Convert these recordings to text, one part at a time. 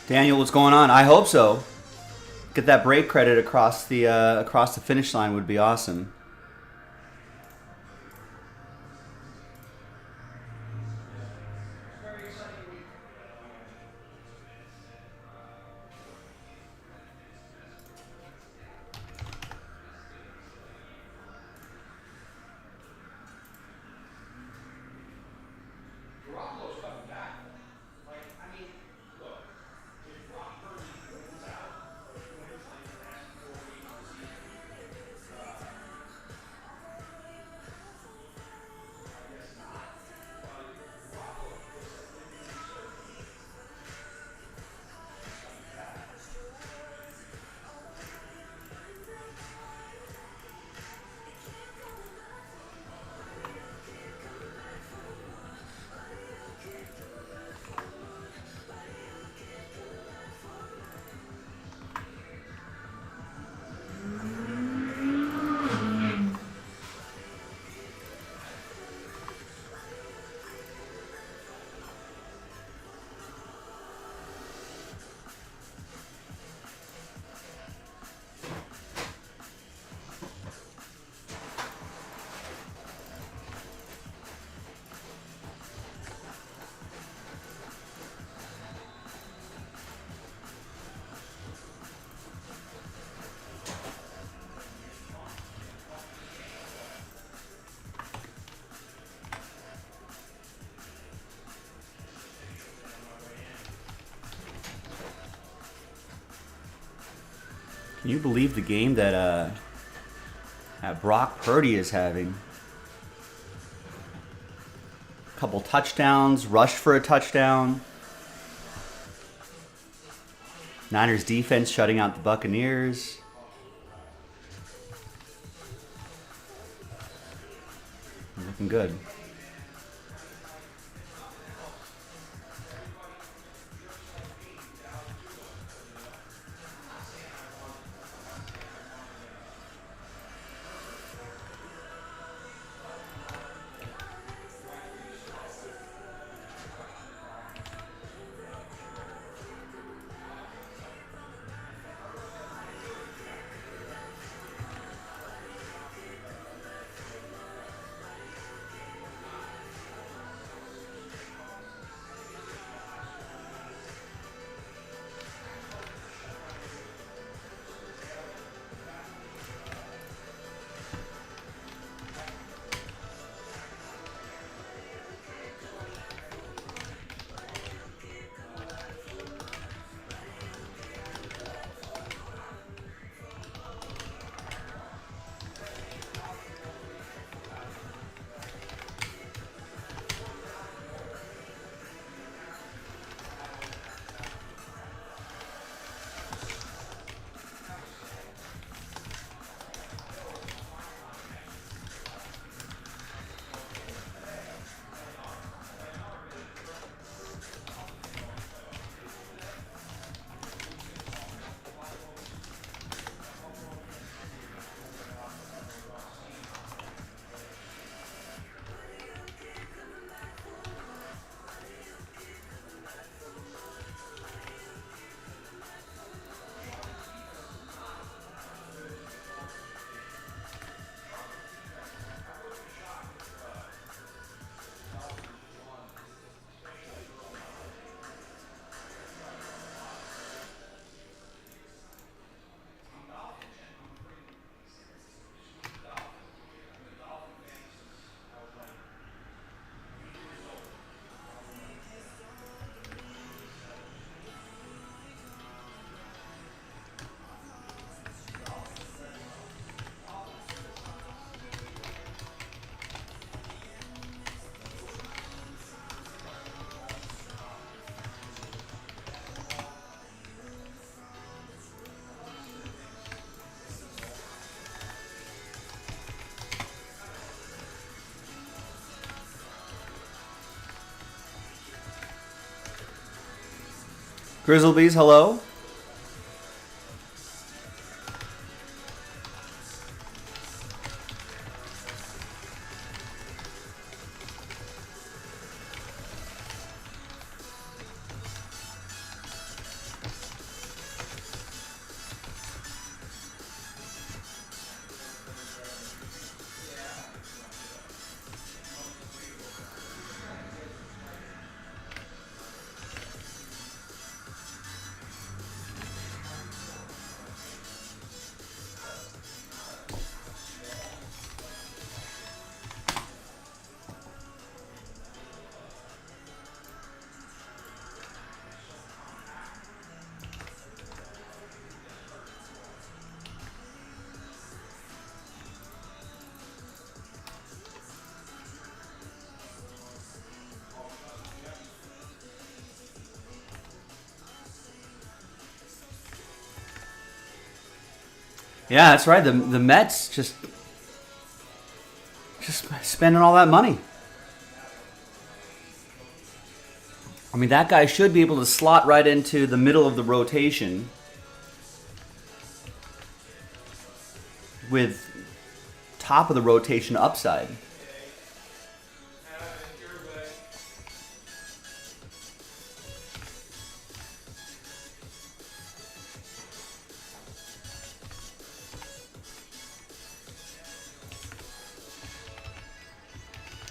Daniel, what's going on? I hope so. Get that break credit across the finish line would be awesome. Can you believe the game that Brock Purdy is having? A couple touchdowns, rushed for a touchdown. Niners defense shutting out the Buccaneers. Looking good. Grizzlebees, hello. Yeah, that's right. The Mets just spending all that money. I mean, that guy should be able to slot right into the middle of the rotation with top of the rotation upside.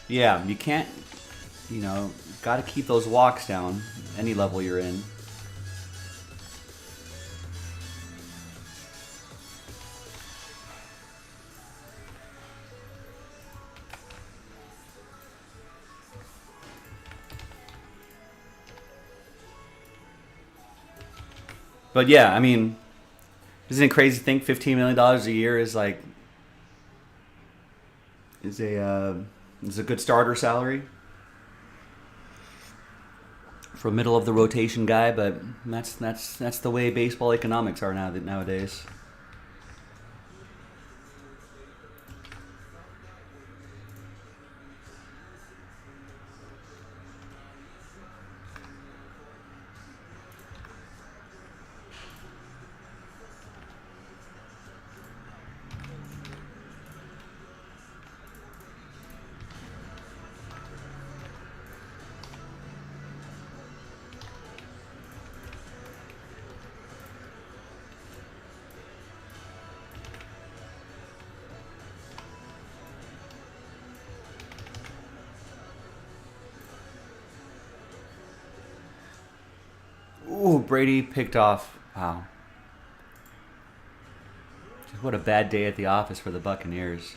Yeah, you can't, got to keep those walks down any level you're in. But yeah, I mean, isn't it crazy to think $15 million a year is like is a good starter salary for a middle of the rotation guy? But that's the way baseball economics are nowadays. Ooh, Brady picked off. Wow. Just what a bad day at the office for the Buccaneers.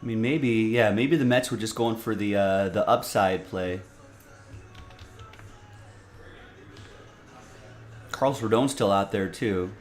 I mean, maybe the Mets were just going for the upside play. Carlos Rodon's still out there too.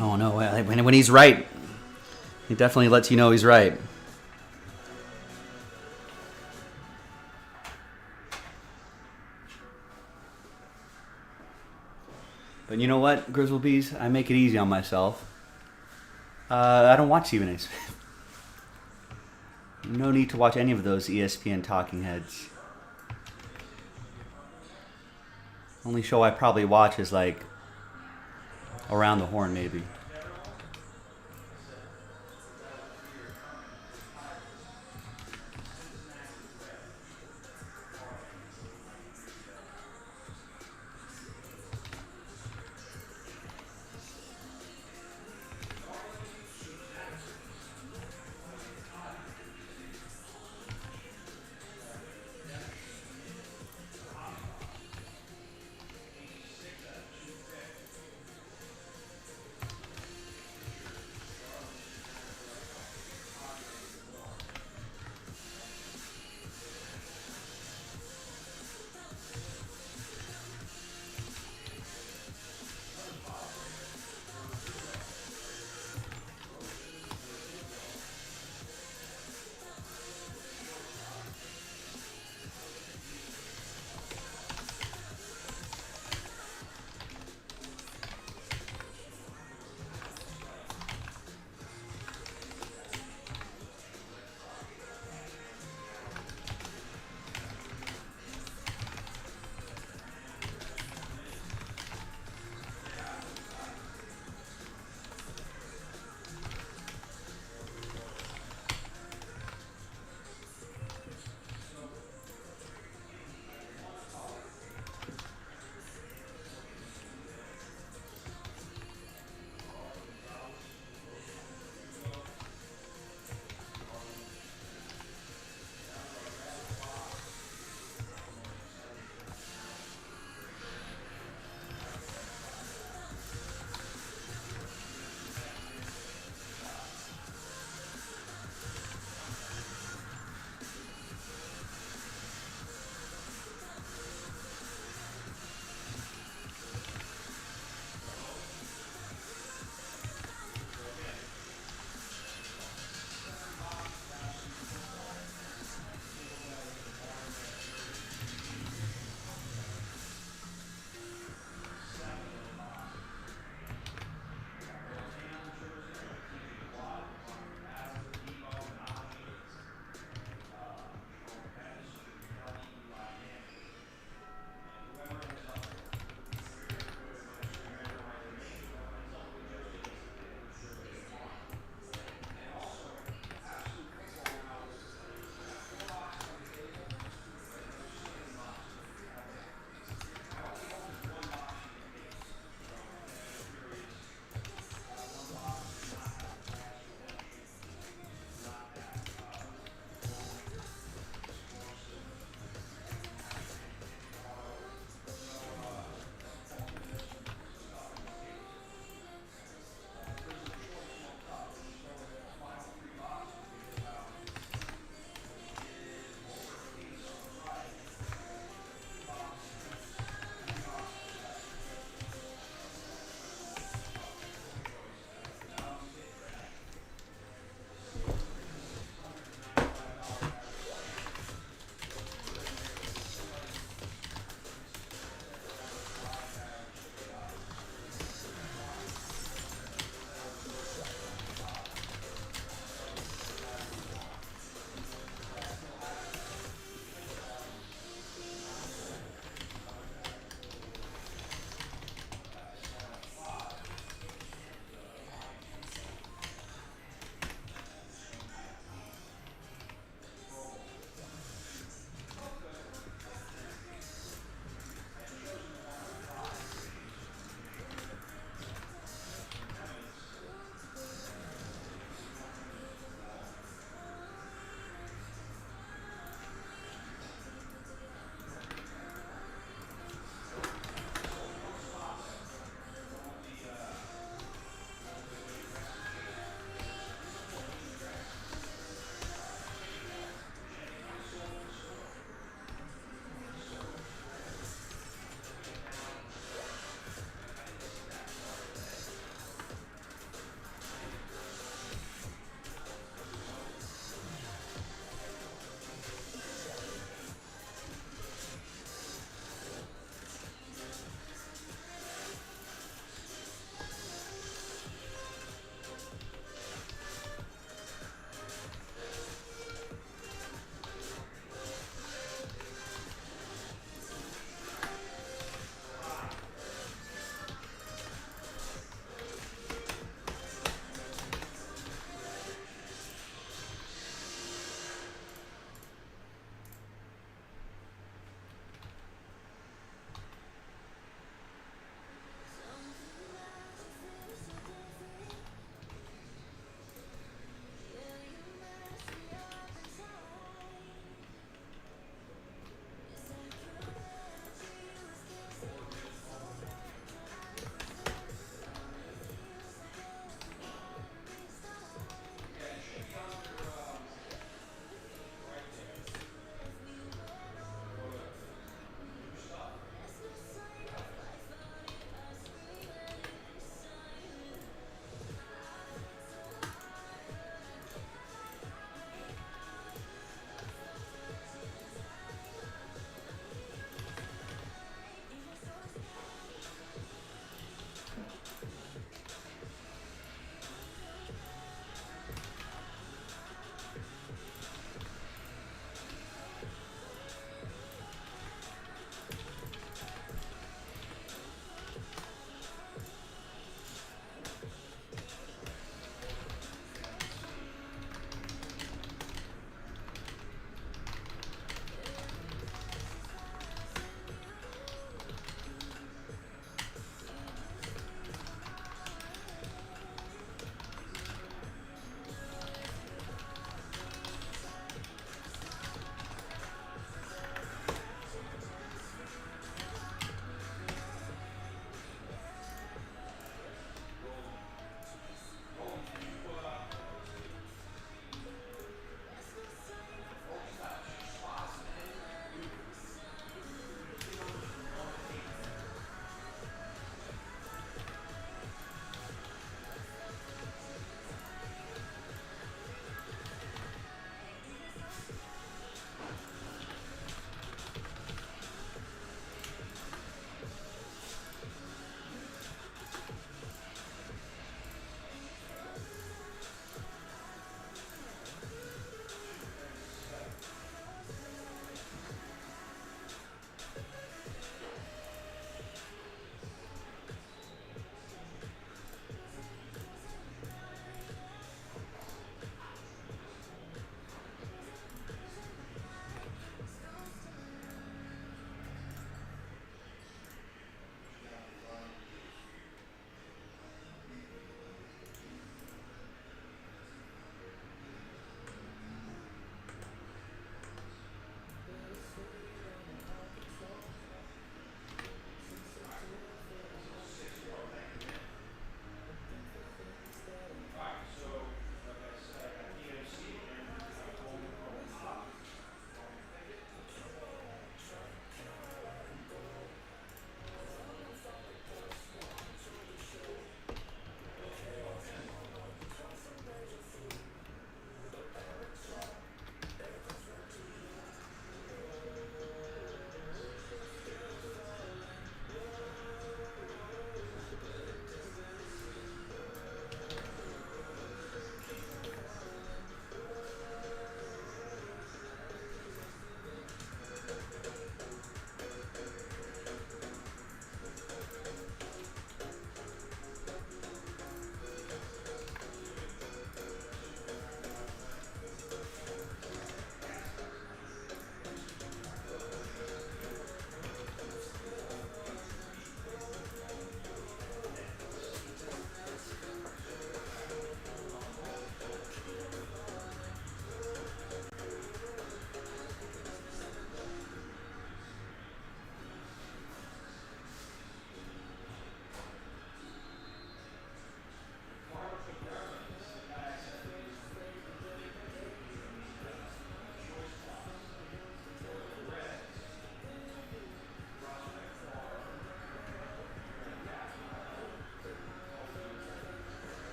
Oh no! When he's right, he definitely lets you know he's right. But you know what, Grizzlebees? I make it easy on myself. I don't watch Stephen A. Smith. No need to watch any of those ESPN talking heads. Only show I probably watch is like Around the Horn, maybe.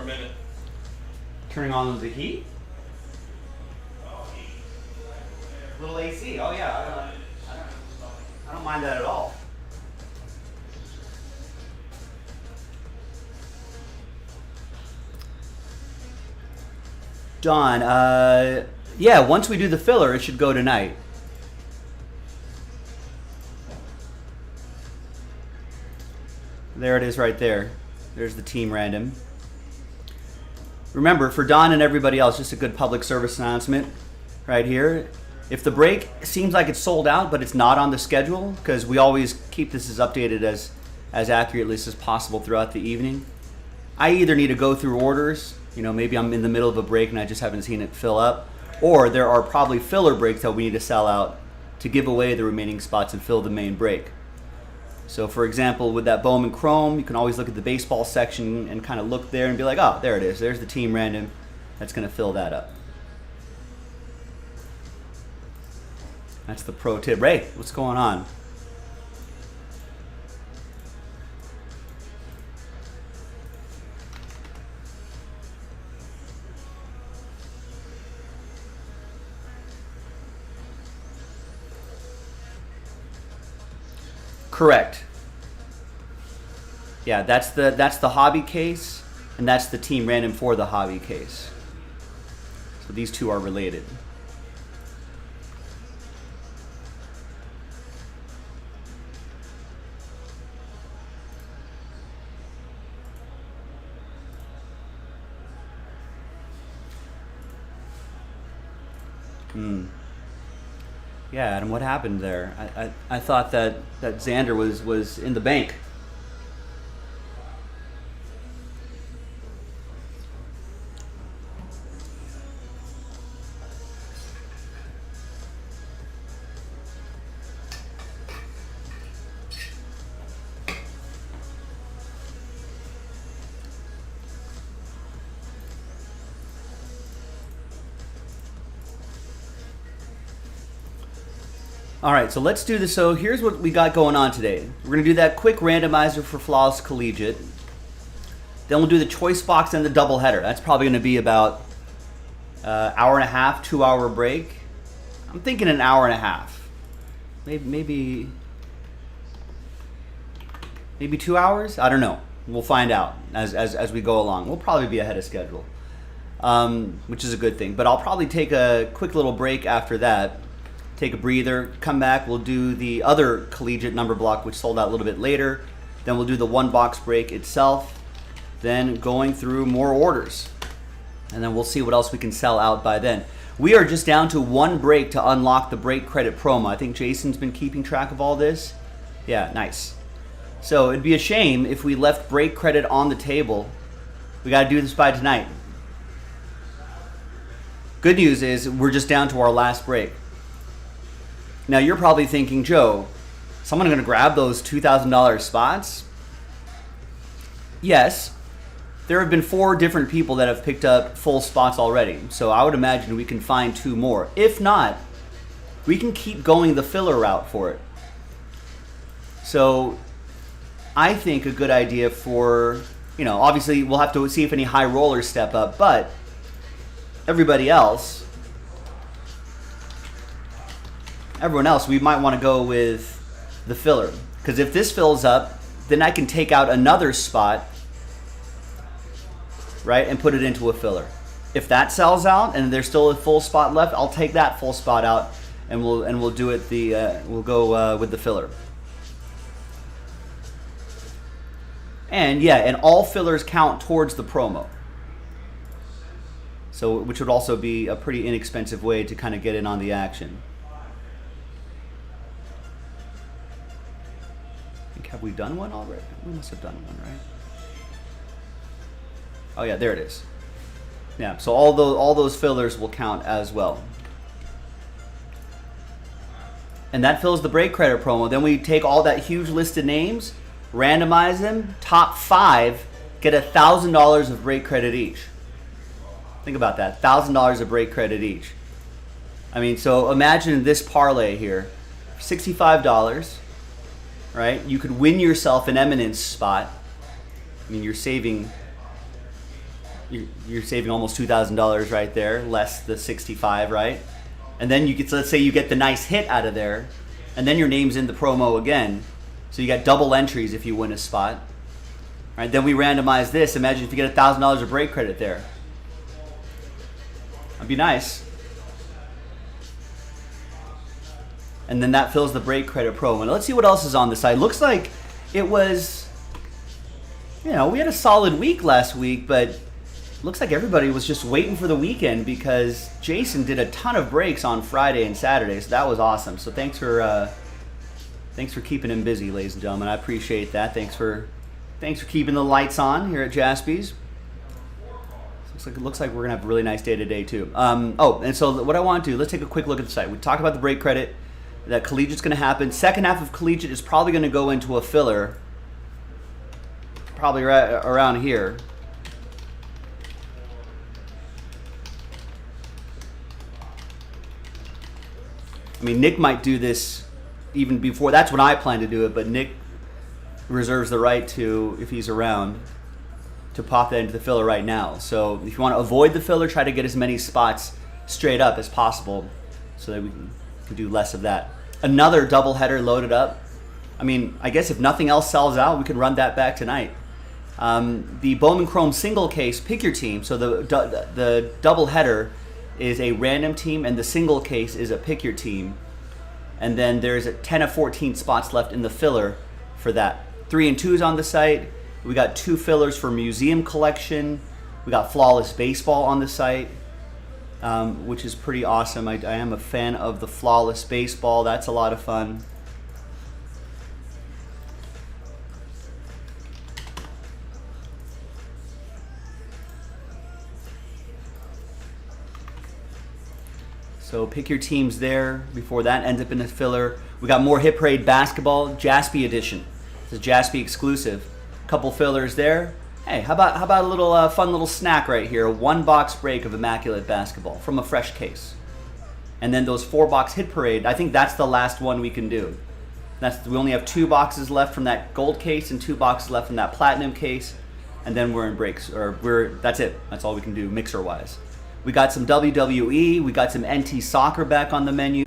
a minute. Turning on the heat? Little AC. Oh yeah, I don't mind that at all. Don, yeah, once we do the filler, it should go tonight. There it is right there. There's the team random. Remember, for Don and everybody else, just a good public service announcement right here. If the break seems like it's sold out, but it's not on the schedule, because we always keep this as updated as accurately as possible throughout the evening, I either need to go through orders, you know, maybe I'm in the middle of a break and I just haven't seen it fill up, or there are probably filler breaks that we need to sell out to give away the remaining spots and fill the main break. So for example, with that Bowman Chrome, you can always look at the baseball section and kind of look there and be like, oh, there it is. There's the team random. That's going to fill that up. That's the pro tip. Ray, what's going on? Correct. Yeah, that's the hobby case, and that's the team random for the hobby case. So these two are related. Yeah, Adam, what happened there? I thought that Xander was in the bank. All right, so let's do this. So here's what we got going on today. We're going to do that quick randomizer for Flawless Collegiate. Then we'll do the choice box and the double header. That's probably going to be about hour and a half, 2 hour break. I'm thinking an hour and a half. Maybe 2 hours? I don't know. We'll find out as we go along. We'll probably be ahead of schedule, which is a good thing. But I'll probably take a quick little break after that. Take a breather, come back, we'll do the other Collegiate number block, which sold out a little bit later. Then we'll do the one box break itself, then going through more orders. And then we'll see what else we can sell out by then. We are just down to one break to unlock the break credit promo. I think Jason's been keeping track of all this. Yeah, nice. So it'd be a shame if we left break credit on the table. We gotta do this by tonight. Good news is we're just down to our last break. Now you're probably thinking, Joe, someone going to grab those $2,000 spots? Yes, there have been 4 different people that have picked up full spots already. So I would imagine we can find 2 more. If not, we can keep going the filler route for it. So I think a good idea for, you know, obviously we'll have to see if any high rollers step up, but everyone else, we might want to go with the filler. Because if this fills up, then I can take out another spot, right, and put it into a filler. If that sells out and there's still a full spot left, I'll take that full spot out and we'll do it we'll go with the filler. And yeah, and all fillers count towards the promo. So, which would also be a pretty inexpensive way to kind of get in on the action. Have we done one already? We must have done one, right? Oh yeah, there it is. Yeah, so all those fillers will count as well. And that fills the break credit promo. Then we take all that huge list of names, randomize them, top 5, get $1,000 of break credit each. Think about that, $1,000 of break credit each. I mean, so imagine this parlay here, $65. Right? You could win yourself an eminence spot. I mean, you're saving you're saving almost $2,000 right there, less the 65, right? And then you get, so let's say you get the nice hit out of there, and then your name's in the promo again. So you got double entries if you win a spot. All right, then we randomize this. Imagine if you get $1,000 of break credit there. That'd be nice. And then that fills the break credit promo. Let's see what else is on the side. Looks like it was, we had a solid week last week, but looks like everybody was just waiting for the weekend because Jason did a ton of breaks on Friday and Saturday, so that was awesome. So thanks for keeping him busy, ladies and gentlemen. I appreciate that. Thanks for keeping the lights on here at Jaspy's. Looks like we're gonna have a really nice day today too. And so what I want to do, let's take a quick look at the site. We talked about the break credit, that Collegiate's gonna happen. Second half of Collegiate is probably gonna go into a filler, probably right around here. I mean, Nick might do this even before. That's when I plan to do it, but Nick reserves the right to, if he's around, to pop that into the filler right now. So if you want to avoid the filler, try to get as many spots straight up as possible so that we can do less of that. Another doubleheader loaded up. I mean, I guess if nothing else sells out, we can run that back tonight. The Bowman Chrome single case, pick your team. So the doubleheader is a random team, and the single case is a pick your team. And then there's 10 of 14 spots left in the filler for that. 3 and 2s on the site. We got 2 fillers for museum collection. We got flawless baseball on the site, which is pretty awesome. I am a fan of the flawless baseball. That's a lot of fun. So pick your teams there before that ends up in the filler. We got more Hit Parade basketball, Jaspy edition. This is Jaspy exclusive. Couple fillers there. Hey, how about a little fun little snack right here? A 1-box break of Immaculate basketball from a fresh case. And then those 4-box Hit Parade, I think that's the last one we can do. We only have 2 boxes left from that gold case and 2 boxes left from that platinum case. And then we're in breaks, that's it. That's all we can do mixer-wise. We got some WWE, we got some NT Soccer back on the menu.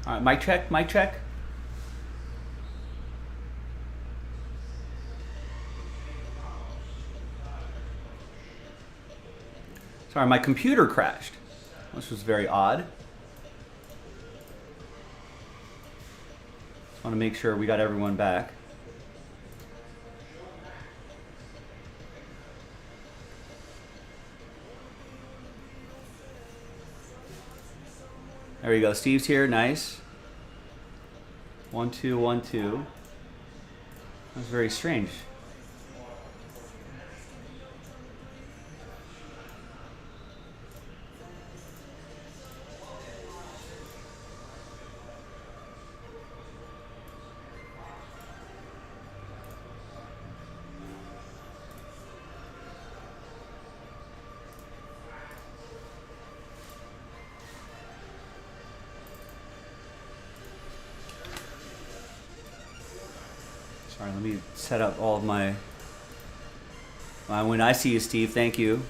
All right, mic check, mic check. Sorry, my computer crashed. This was very odd. Just want to make sure we got everyone back. There you go. Steve's here. Nice. 1 2 1 2. That's very strange. Sorry, let me set up all of my... When I see you, Steve, thank you.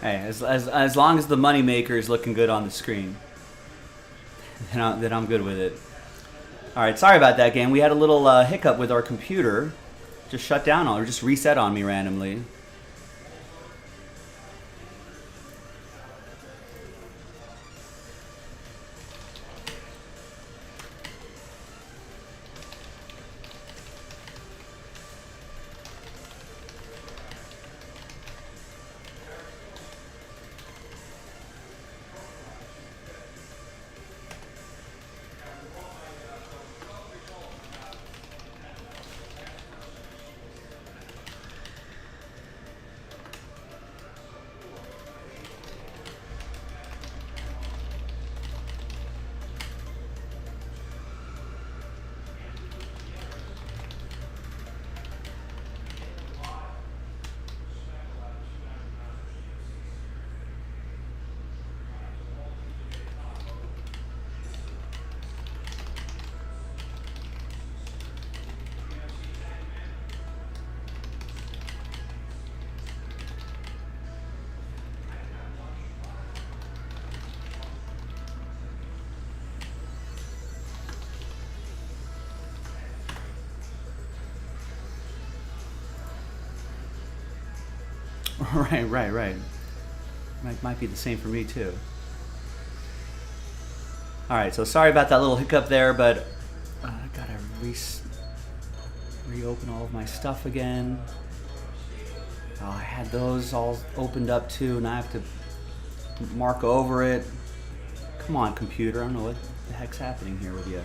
Hey, as long as the money maker is looking good on the screen, then I'm good with it. All right, sorry about that, gang. We had a little hiccup with our computer. Just shut down or just reset on me randomly. Right. Might be the same for me too. All right, so sorry about that little hiccup there, but I gotta reopen all of my stuff again. Oh, I had those all opened up too, and I have to mark over it. Come on, computer, I don't know what the heck's happening here with you.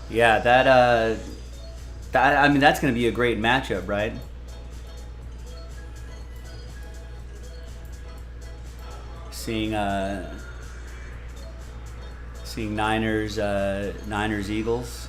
Yeah, I mean, that's going to be a great matchup, right? Seeing Niners Eagles.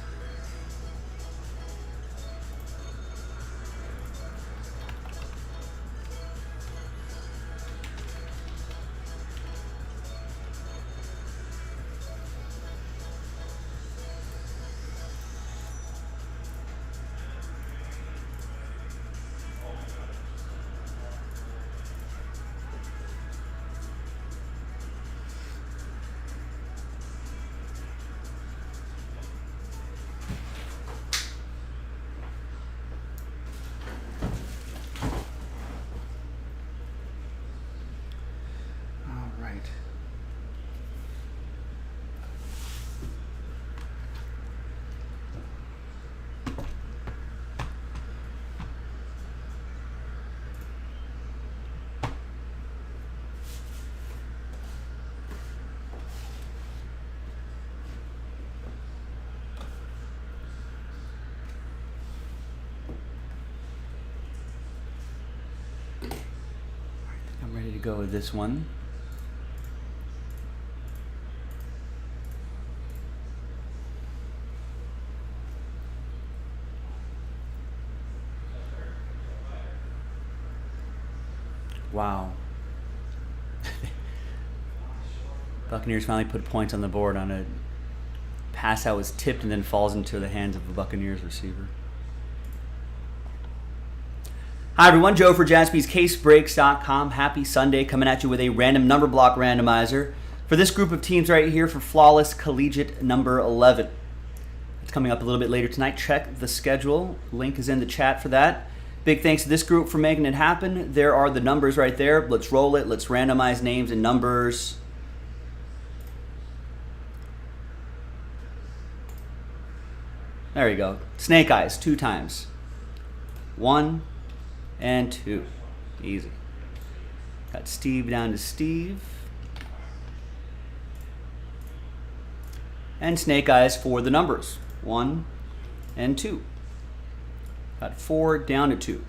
I'm ready to go with this one. Wow. Buccaneers finally put points on the board on a pass that was tipped and then falls into the hands of the Buccaneers receiver. Hi everyone, Joe for JaspysCaseBreaks.com. Happy Sunday, coming at you with a random number block randomizer for this group of teams right here for Flawless Collegiate number 11. It's coming up a little bit later tonight. Check the schedule. Link is in the chat for that. Big thanks to this group for making it happen. There are the numbers right there. Let's roll it. Let's randomize names and numbers. There you go. Snake eyes 2 times. 1 and 2. Easy. Got Steve down to Steve. And snake eyes for the numbers. 1 and 2. Got 4 down to 2.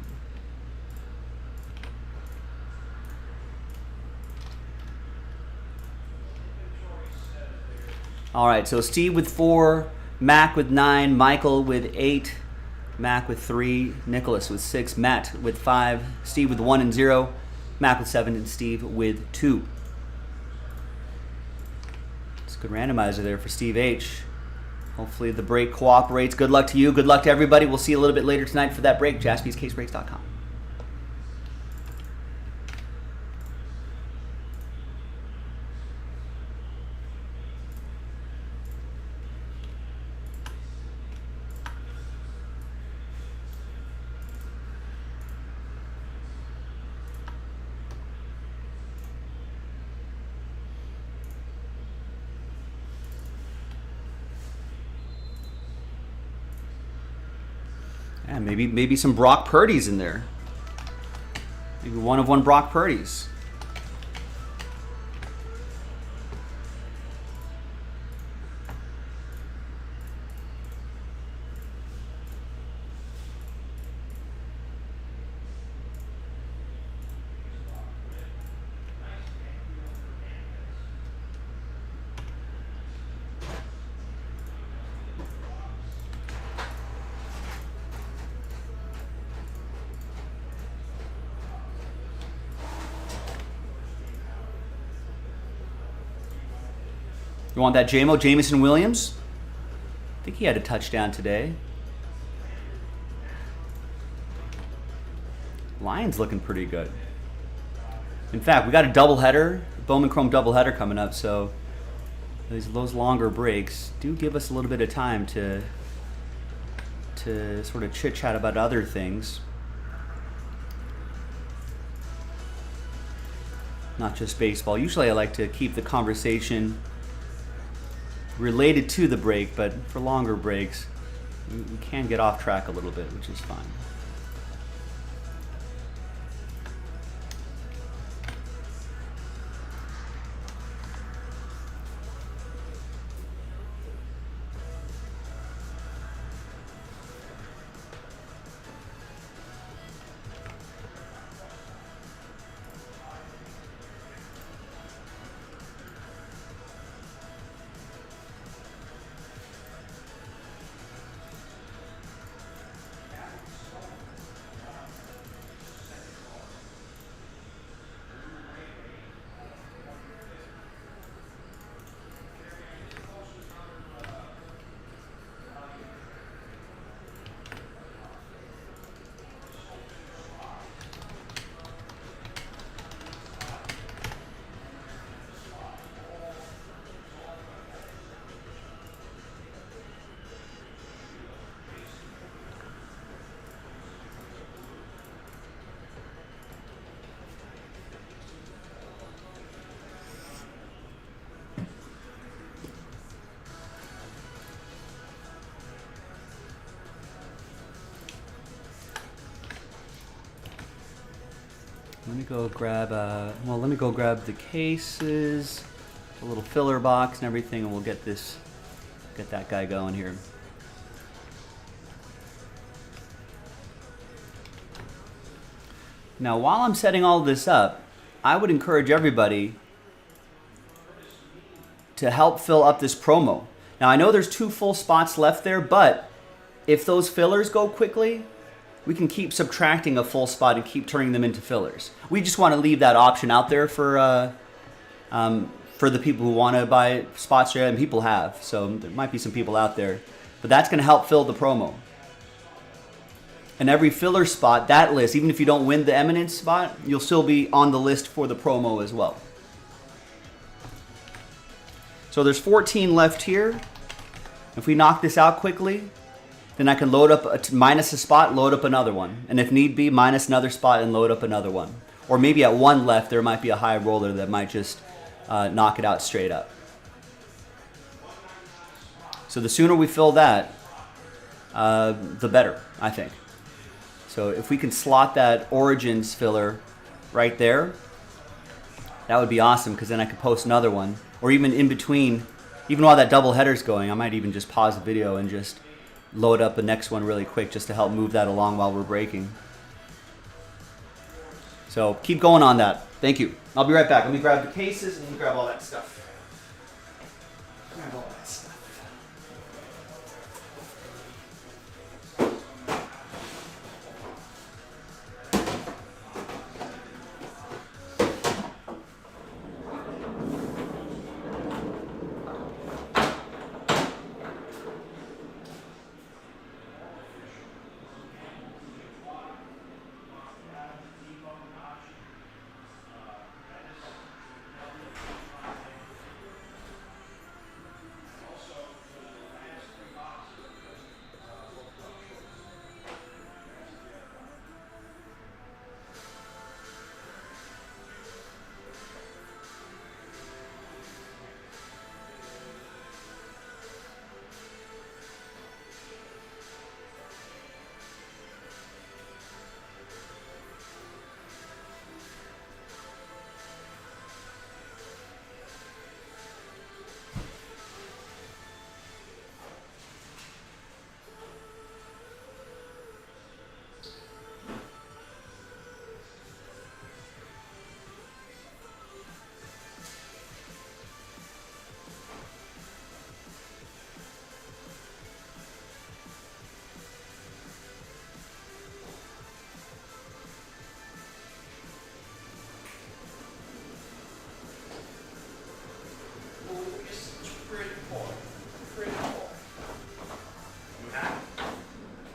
All right, so Steve with 4, Mac with 9, Michael with 8, Mac with 3, Nicholas with 6, Matt with 5, Steve with 1 and 0, Mac with 7, and Steve with 2. It's a good randomizer there for Steve H. Hopefully the break cooperates. Good luck to you. Good luck to everybody. We'll see you a little bit later tonight for that break. JaspysCaseBreaks.com. Yeah, maybe some Brock Purdy's in there. Maybe one of one Brock Purdy's. You want that JMO, Jamison Williams? I think he had a touchdown today. Lions looking pretty good. In fact, we got a doubleheader, Bowman Chrome doubleheader coming up, so those longer breaks do give us a little bit of time to sort of chit-chat about other things. Not just baseball. Usually I like to keep the conversation related to the break, but for longer breaks, we can get off track a little bit, which is fine. Let me go grab let me go grab the cases, a little filler box and everything, and we'll get that guy going here. Now, while I'm setting all this up, I would encourage everybody to help fill up this promo. Now, I know there's 2 full spots left there, but if those fillers go quickly, we can keep subtracting a full spot and keep turning them into fillers. We just want to leave that option out there for for the people who want to buy spots straight up, and people have. So there might be some people out there. But that's going to help fill the promo. And every filler spot, that list, even if you don't win the Eminence spot, you'll still be on the list for the promo as well. So there's 14 left here. If we knock this out quickly, then I can load up, minus a spot, load up another one. And if need be, minus another spot and load up another one. Or maybe at one left, there might be a high roller that might just knock it out straight up. So the sooner we fill that, the better, I think. So if we can slot that Origins filler right there, that would be awesome, because then I could post another one. Or even in between, even while that double header's going, I might even just pause the video and just load up the next one really quick just to help move that along while we're breaking. So keep going on that. Thank you. I'll be right back. Let me grab the cases and let me grab all that stuff. Grab all that stuff.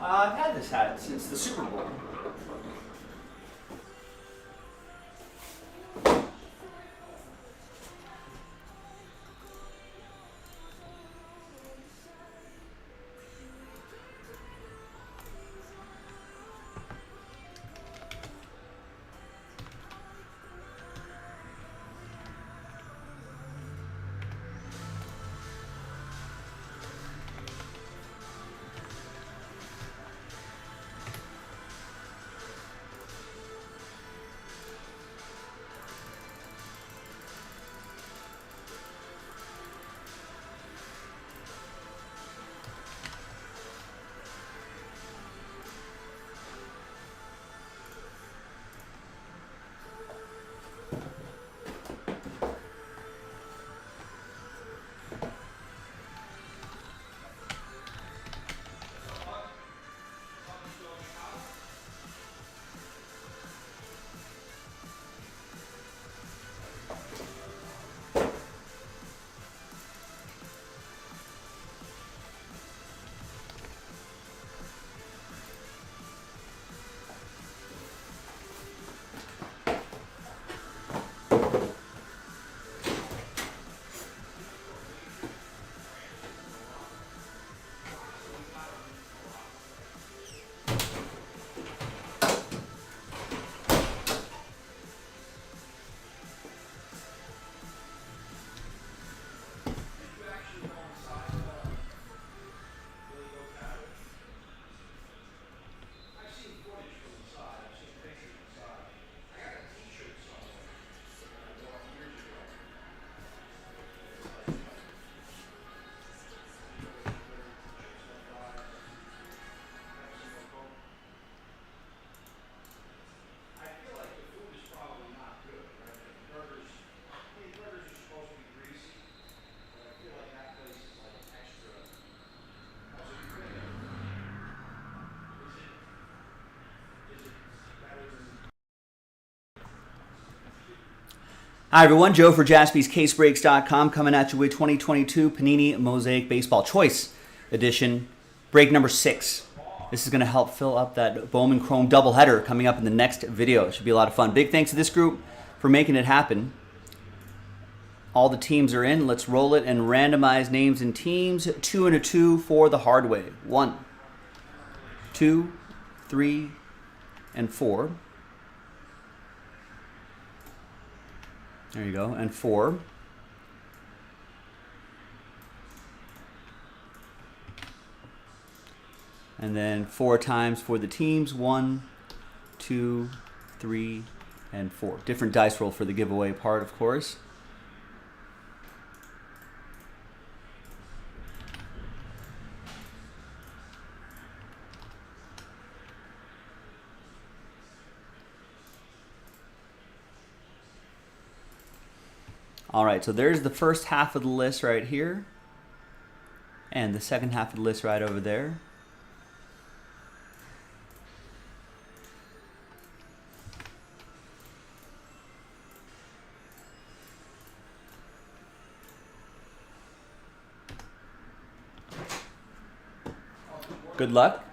I've had this hat since the Super Bowl. Hi everyone, Joe for JaspysCaseBreaks.com coming at you with 2022 Panini Mosaic Baseball Choice Edition, break number 6. This is going to help fill up that Bowman Chrome doubleheader coming up in the next video. It should be a lot of fun. Big thanks to this group for making it happen. All the teams are in. Let's roll it and randomize names and teams. 2 and a 2 for the hard way. 1, 2, 3, and 4. There you go, and 4. And then 4 times for the teams. 1, 2, 3, and 4. Different dice roll for the giveaway part, of course. All right, so there's the first half of the list right here, and the second half of the list right over there. Good luck.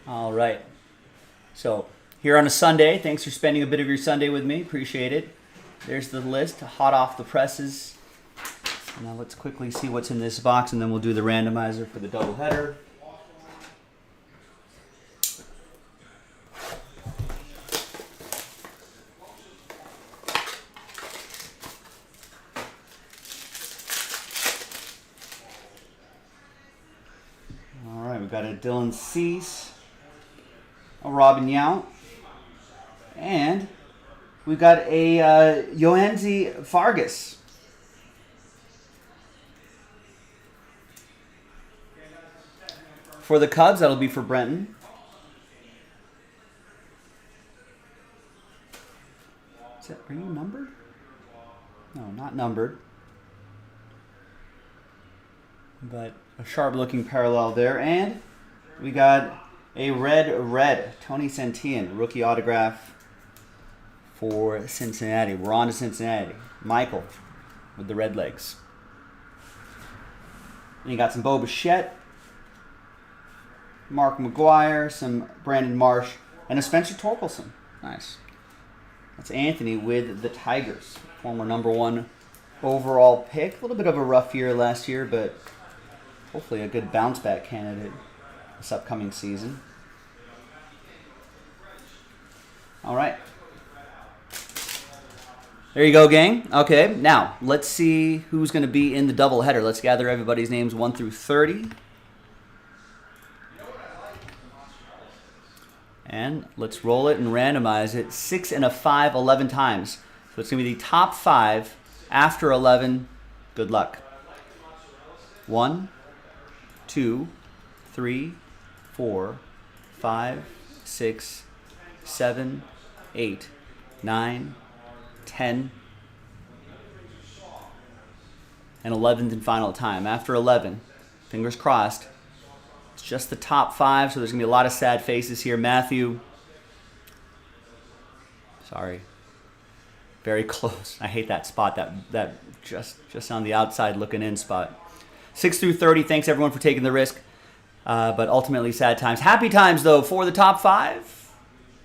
All right. So here on a Sunday, thanks for spending a bit of your Sunday with me. Appreciate it. There's the list, hot off the presses. Now let's quickly see what's in this box, and then we'll do the randomizer for the doubleheader. All right, we've got a Dylan Cease, a Robin Yount, and we've got a Yoanzi Vargas. For the Cubs, that'll be for Brenton. Are you numbered? No, not numbered. But a sharp-looking parallel there. And we got a red Tony Santillan, rookie autograph for Cincinnati. We're on to Cincinnati. Michael with the red legs. And you got some Bo Bichette, Mark McGuire, some Brandon Marsh, and a Spencer Torkelson. Nice. That's Anthony with the Tigers. Former #1 overall pick. A little bit of a rough year last year, but hopefully a good bounce-back candidate this upcoming season. All right. There you go, gang. Okay, now let's see who's going to be in the doubleheader. Let's gather everybody's names 1 through 30. And let's roll it and randomize it. 6 and a 5, 11 times. So it's going to be the top 5 after 11. Good luck. 1, 2, 3, 4, 5, 6, 7, 8, 9, 10, and 11th and final time. After 11, fingers crossed. It's just the top 5, so there's going to be a lot of sad faces here. Matthew. Sorry. Very close. I hate that spot, that just on the outside looking in spot. 6 through 30, thanks everyone for taking the risk. But ultimately sad times. Happy times, though, for the top 5.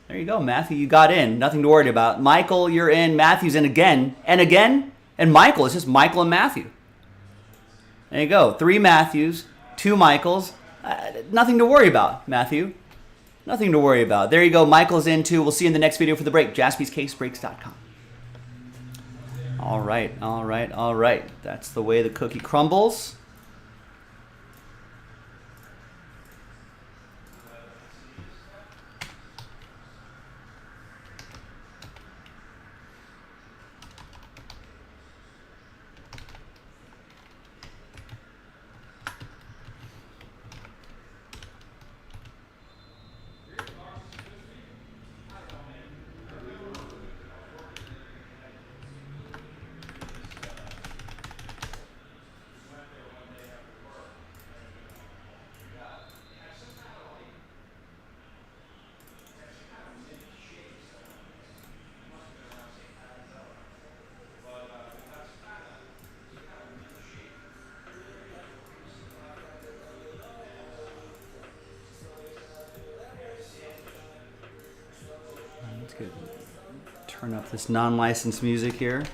There you go, Matthew. You got in. Nothing to worry about. Michael, you're in. Matthew's in again. And again. And Michael. It's just Michael and Matthew. There you go. 3 Matthews, 2 Michaels. Nothing to worry about, Matthew. Nothing to worry about. There you go. Michael's in too. We'll see you in the next video for the break. JaspysCaseBreaks.com. All right, all right, all right. That's the way the cookie crumbles. Turn up this non-licensed music here.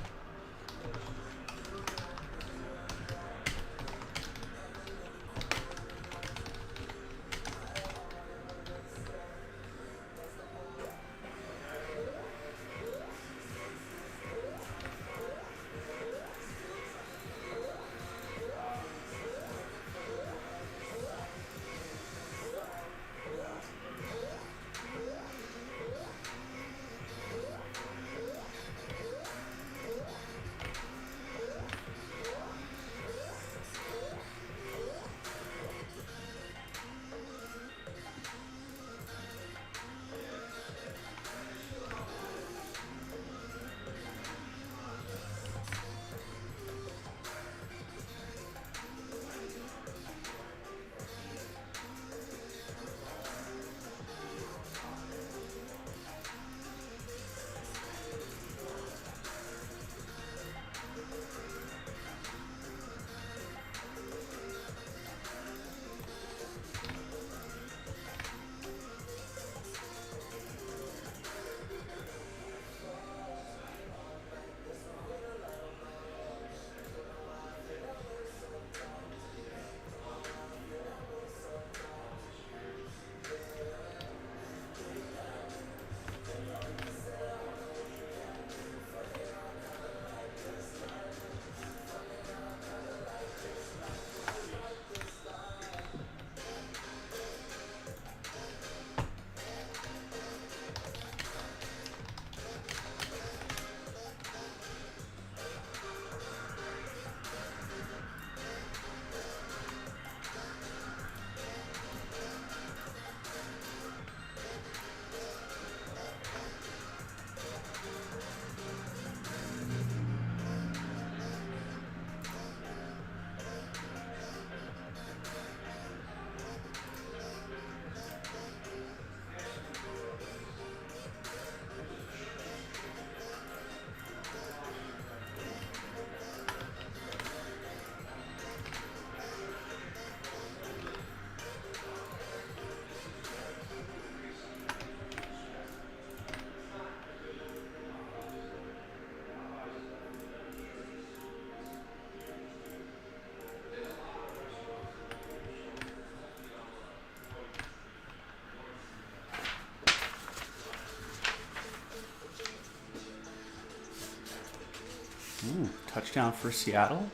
Touchdown for Seattle.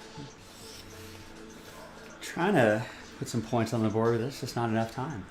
Trying to put some points on the board with this, just not enough time.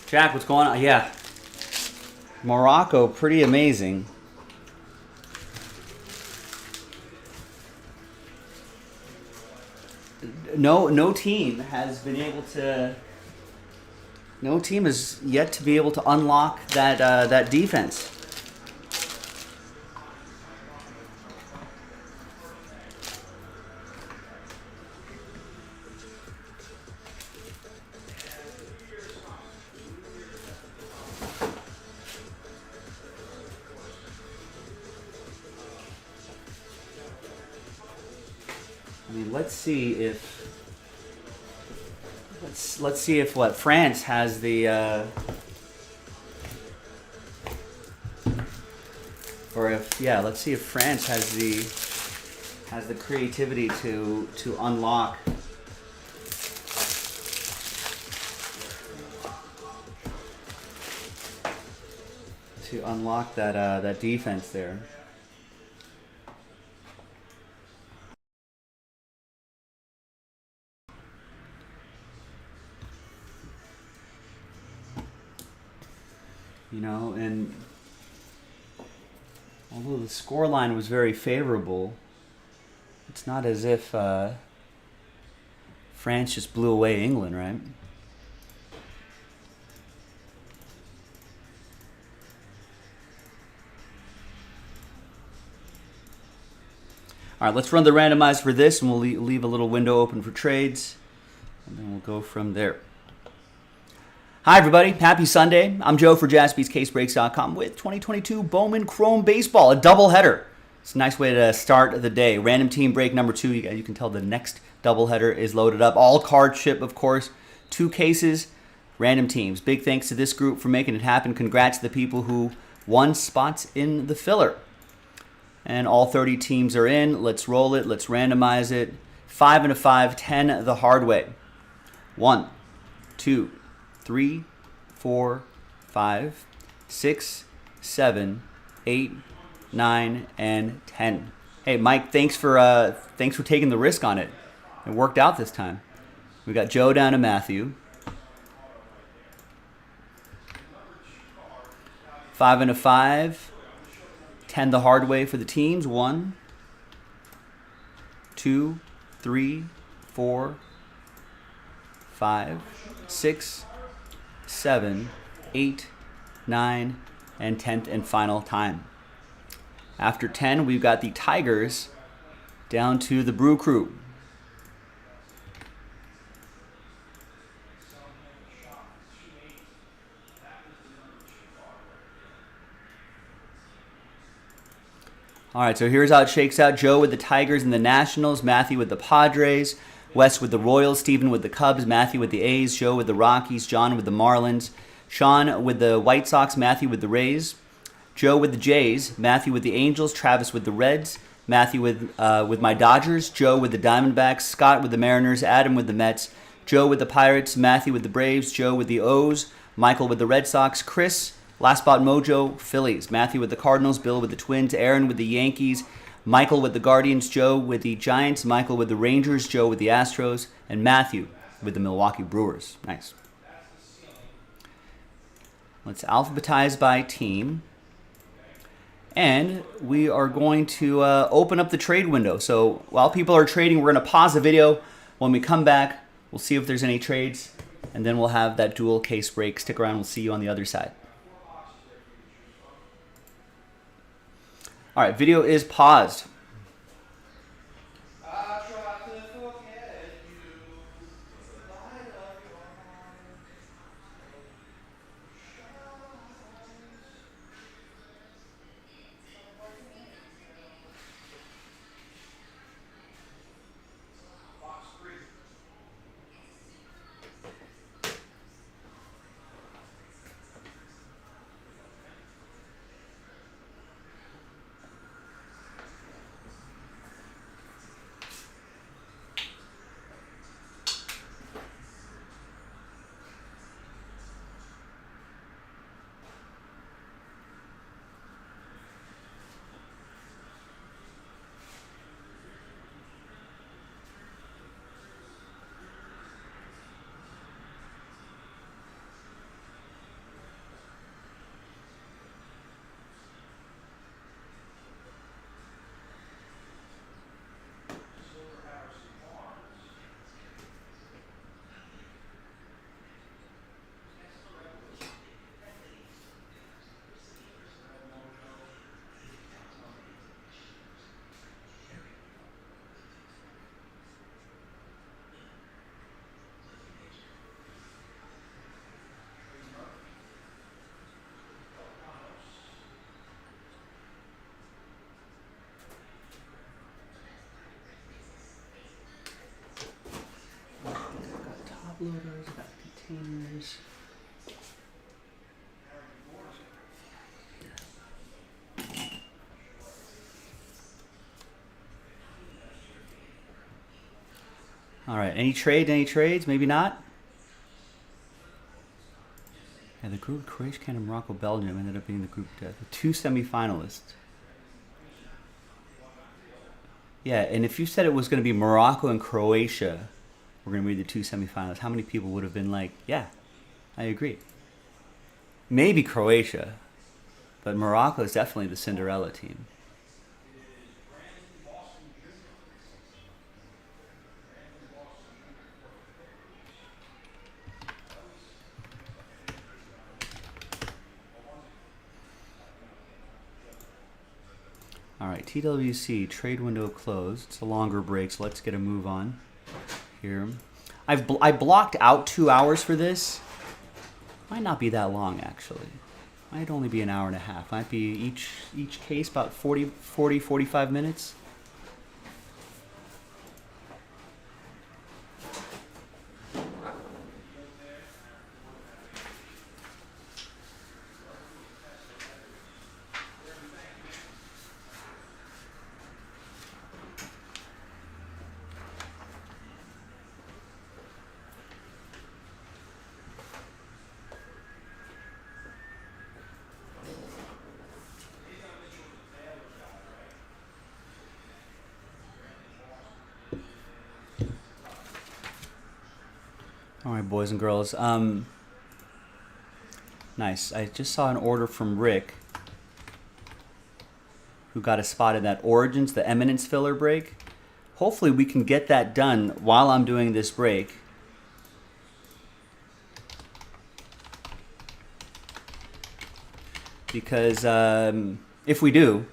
Jack, what's going on? Yeah. Morocco, pretty amazing. No team has been able to. No team has yet to be able to unlock that defense. I mean, let's see if let's see if what France has the or if let's see if France has the creativity to unlock that defense there. You know, and although the scoreline was very favorable, it's not as if France just blew away England, right? All right, let's run the randomizer for this, and we'll leave a little window open for trades, and then we'll go from there. Hi, everybody. Happy Sunday. I'm Joe for jaspyscasebreaks.com with 2022 Bowman Chrome Baseball, a doubleheader. It's a nice way to start the day. Random team break number 2. You can tell the next doubleheader is loaded up. All card ship, of course. 2 cases, random teams. Big thanks to this group for making it happen. Congrats to the people who won spots in the filler. And all 30 teams are in. Let's roll it. Let's randomize it. 5 and a 5, 10 the hard way. 1, 2, 3, 4, 5, 6, 7, 8, 9, and 10. Hey, Mike, thanks for taking the risk on it. It worked out this time. We got Joe down to Matthew. 5 and a 5, 10 the hard way for the teams. 1, 2, 3, 4, 5, 6, 7, 8, 9, and 10th and final time. After 10, we've got the Tigers down to the Brew Crew. All right, so here's how it shakes out. Joe with the Tigers and the Nationals, Matthew with the Padres, Wes with the Royals, Steven with the Cubs, Matthew with the A's, Joe with the Rockies, John with the Marlins, Sean with the White Sox, Matthew with the Rays, Joe with the Jays, Matthew with the Angels, Travis with the Reds, Matthew with my Dodgers, Joe with the Diamondbacks, Scott with the Mariners, Adam with the Mets, Joe with the Pirates, Matthew with the Braves, Joe with the O's, Michael with the Red Sox, Chris, Last Spot Mojo, Phillies, Matthew with the Cardinals, Bill with the Twins, Aaron with the Yankees, Michael with the Guardians, Joe with the Giants, Michael with the Rangers, Joe with the Astros, and Matthew with the Milwaukee Brewers. Nice. Let's alphabetize by team. And we are going to open up the trade window. So while people are trading, we're going to pause the video. When we come back, we'll see if there's any trades. And then we'll have that dual case break. Stick around. We'll see you on the other side. All right, video is paused. top loaders, I got containers. All right, any trades? Maybe not. Yeah, the group Croatia, Canada, Morocco, Belgium ended up being the group death. The 2 semifinalists. Yeah, and if you said it was going to be Morocco and Croatia, we're going to be the 2 semifinalists, how many people would have been like, yeah, I agree? Maybe Croatia, but Morocco is definitely the Cinderella team. All right, TWC, trade window closed. It's a longer break, so let's get a move on here. I blocked out 2 hours for this. Might not be that long, actually. Might only be an hour and a half. Might be each case about 45 minutes. All right, boys and girls. Nice. I just saw an order from Rick, who got a spot in that Origins, the Eminence filler break. Hopefully we can get that done while I'm doing this break. Because if we do,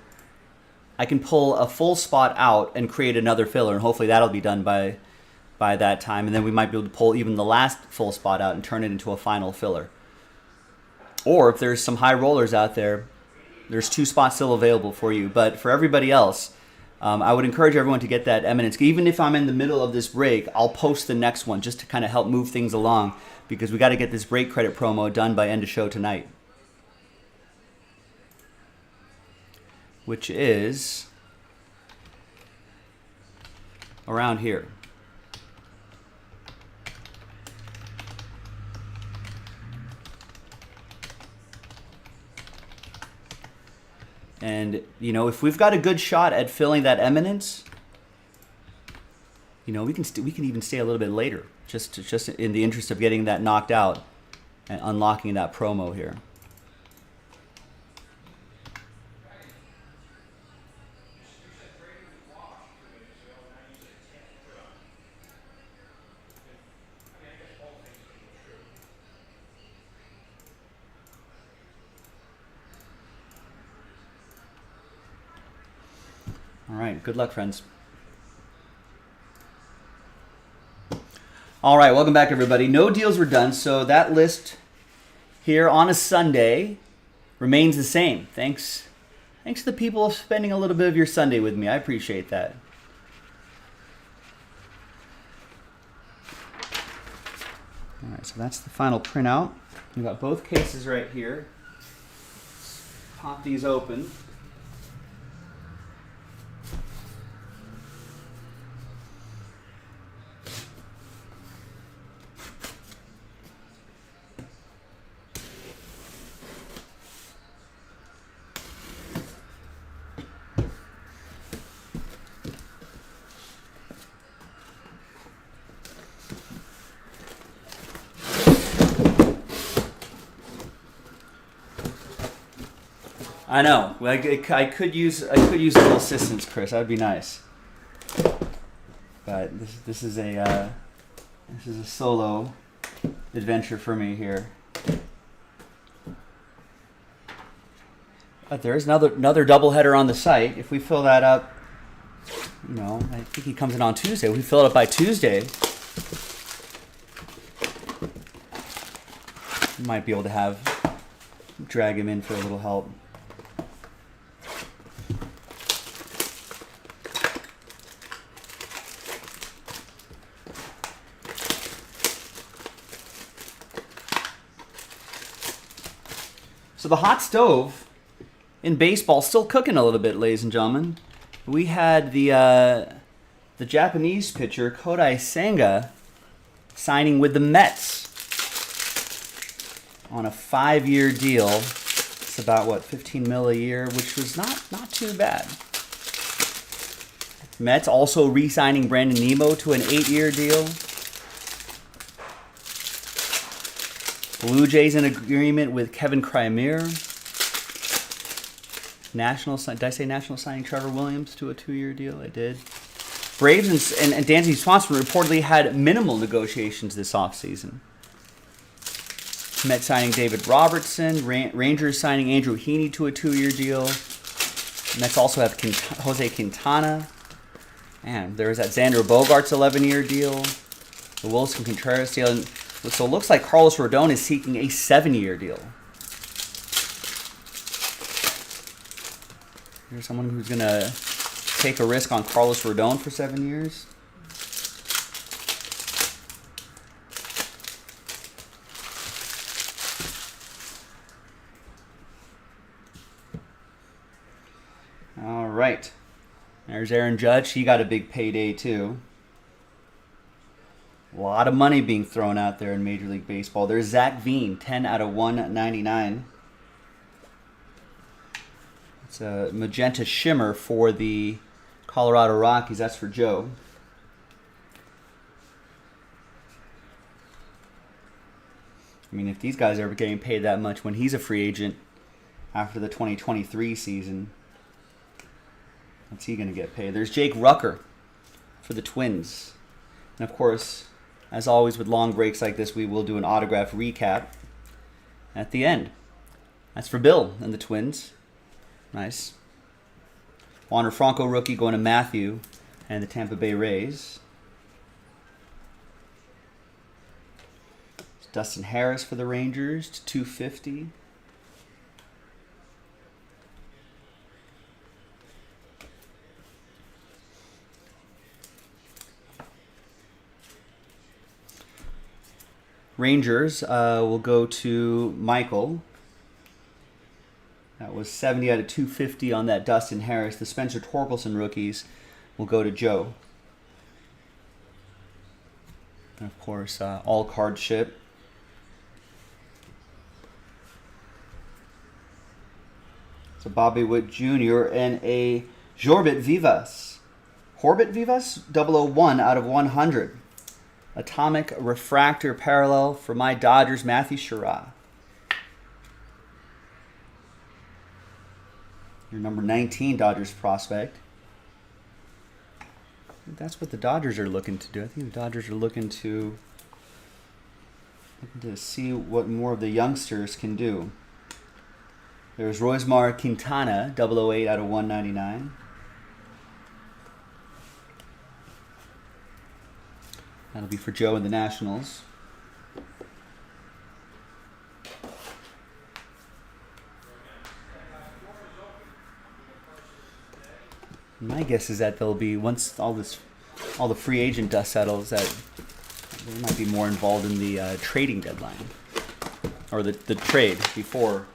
I can pull a full spot out and create another filler, and hopefully that'll be done by that time, and then we might be able to pull even the last full spot out and turn it into a final filler. Or if there's some high rollers out there, there's 2 spots still available for you. But for everybody else, I would encourage everyone to get that Eminence. Even if I'm in the middle of this break, I'll post the next one just to kind of help move things along, because we got to get this break credit promo done by end of show tonight, which is around here. And, you know, if we've got a good shot at filling that Eminence, you know, we can even stay a little bit later, just in the interest of getting that knocked out and unlocking that promo here. All right, good luck, friends. All right, welcome back, everybody. No deals were done, so that list here on a Sunday remains the same. Thanks to the people spending a little bit of your Sunday with me. I appreciate that. All right, so that's the final printout. We've got both cases right here. Let's pop these open. I know. I could use a little assistance, Chris. That'd be nice. But this is a solo adventure for me here. But there is another doubleheader on the site. If we fill that up, you know, I think he comes in on Tuesday. If we fill it up by Tuesday, we might be able to drag him in for a little help. So the hot stove in baseball still cooking a little bit, ladies and gentlemen. We had the Japanese pitcher Kodai Senga signing with the Mets on a 5-year deal. It's about what, 15 mil a year, which was not too bad. Mets also re-signing Brandon Nimmo to an 8-year deal. Blue Jays in agreement with Kevin Kiermaier. Did I say national signing Trevor Williams to a 2-year deal? I did. Braves and Dansby Swanson reportedly had minimal negotiations this offseason. Mets signing David Robertson. Rangers signing Andrew Heaney to a 2-year deal. Mets also have Jose Quintana. And there's that Xander Bogaerts 11-year deal. The Wilson Contreras deal. And so it looks like Carlos Rodon is seeking a 7-year deal. Here's someone who's going to take a risk on Carlos Rodon for 7 years. All right. There's Aaron Judge. He got a big payday too. A lot of money being thrown out there in Major League Baseball. There's Zach Veen, 10 out of 199. It's a magenta shimmer for the Colorado Rockies. That's for Joe. I mean, if these guys are getting paid that much when he's a free agent after the 2023 season, what's he going to get paid? There's Jake Rucker for the Twins. And of course, as always with long breaks like this, we will do an autograph recap at the end. That's for Bill and the Twins. Nice. Wander Franco rookie going to Matthew and the Tampa Bay Rays. It's Dustin Harris for the Rangers to 250. Rangers will go to Michael. That was 70 out of 250 on that Dustin Harris. The Spencer Torkelson rookies will go to Joe. And of course, all card ship. So Bobby Witt Jr. and a Jorbit Vivas. Jorbit Vivas? 001 out of 100. Atomic Refractor Parallel for my Dodgers, Matthew Sherrod. Your number 19 Dodgers prospect. That's what the Dodgers are looking to do. I think the Dodgers are looking to see what more of the youngsters can do. There's Roismar Quintana, 008 out of 199. That'll be for Joe and the Nationals. My guess is that they'll be, once all the free agent dust settles, that they might be more involved in the trading deadline, or the trade before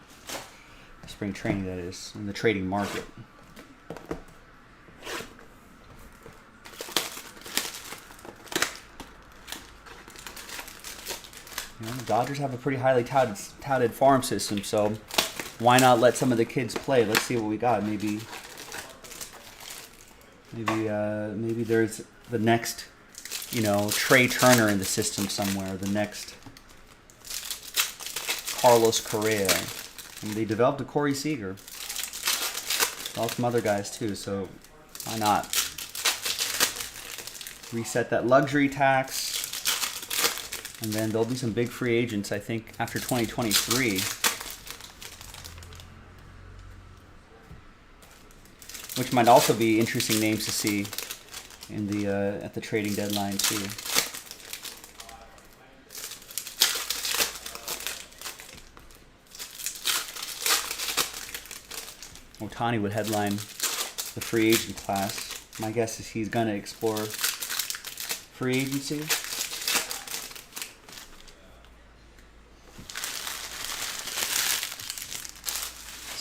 spring training. That is, in the trading market. You know, the Dodgers have a pretty highly touted farm system, so why not let some of the kids play? Let's see what we got. Maybe there's the next, Trey Turner in the system somewhere. The next Carlos Correa. And they developed a Corey Seager. Developed some other guys too, so why not? Reset that luxury tax. And then there'll be some big free agents, I think, after 2023. Which might also be interesting names to see in the at the trading deadline too. Ohtani would headline the free agent class. My guess is he's going to explore free agency.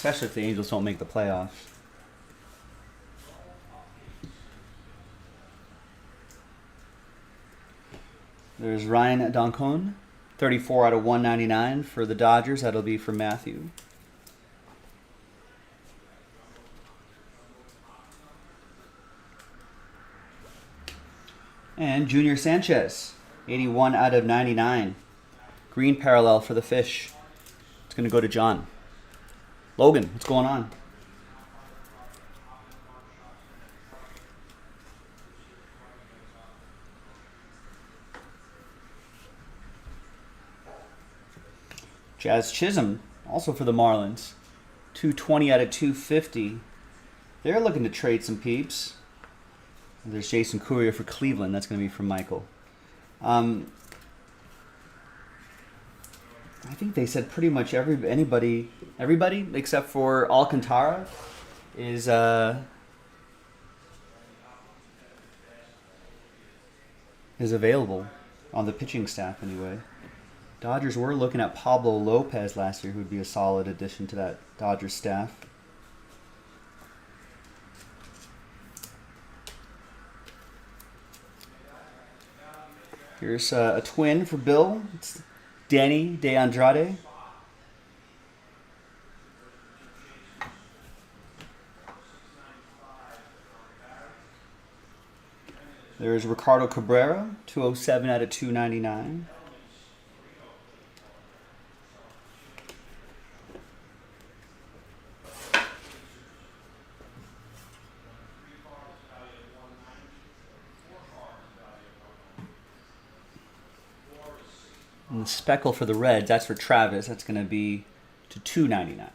especially if the Angels don't make the playoffs. There's Ryan Doncon, 34 out of 199 for the Dodgers. That'll be for Matthew. And Junior Sanchez, 81 out of 99. Green parallel for the Fish. It's going to go to John. Logan, what's going on? Jazz Chisholm, also for the Marlins. 220 out of 250. They're looking to trade some peeps. There's Jason Courier for Cleveland. That's going to be from Michael. I think they said pretty much everybody except for Alcantara is available on the pitching staff anyway. Dodgers were looking at Pablo Lopez last year, who would be a solid addition to that Dodgers staff. Here's a twin for Bill. It's Danny De Andrade. There's Ricardo Cabrera, 207 out of 299. And the speckle for the Reds, that's for Travis. That's going to be to $2.99.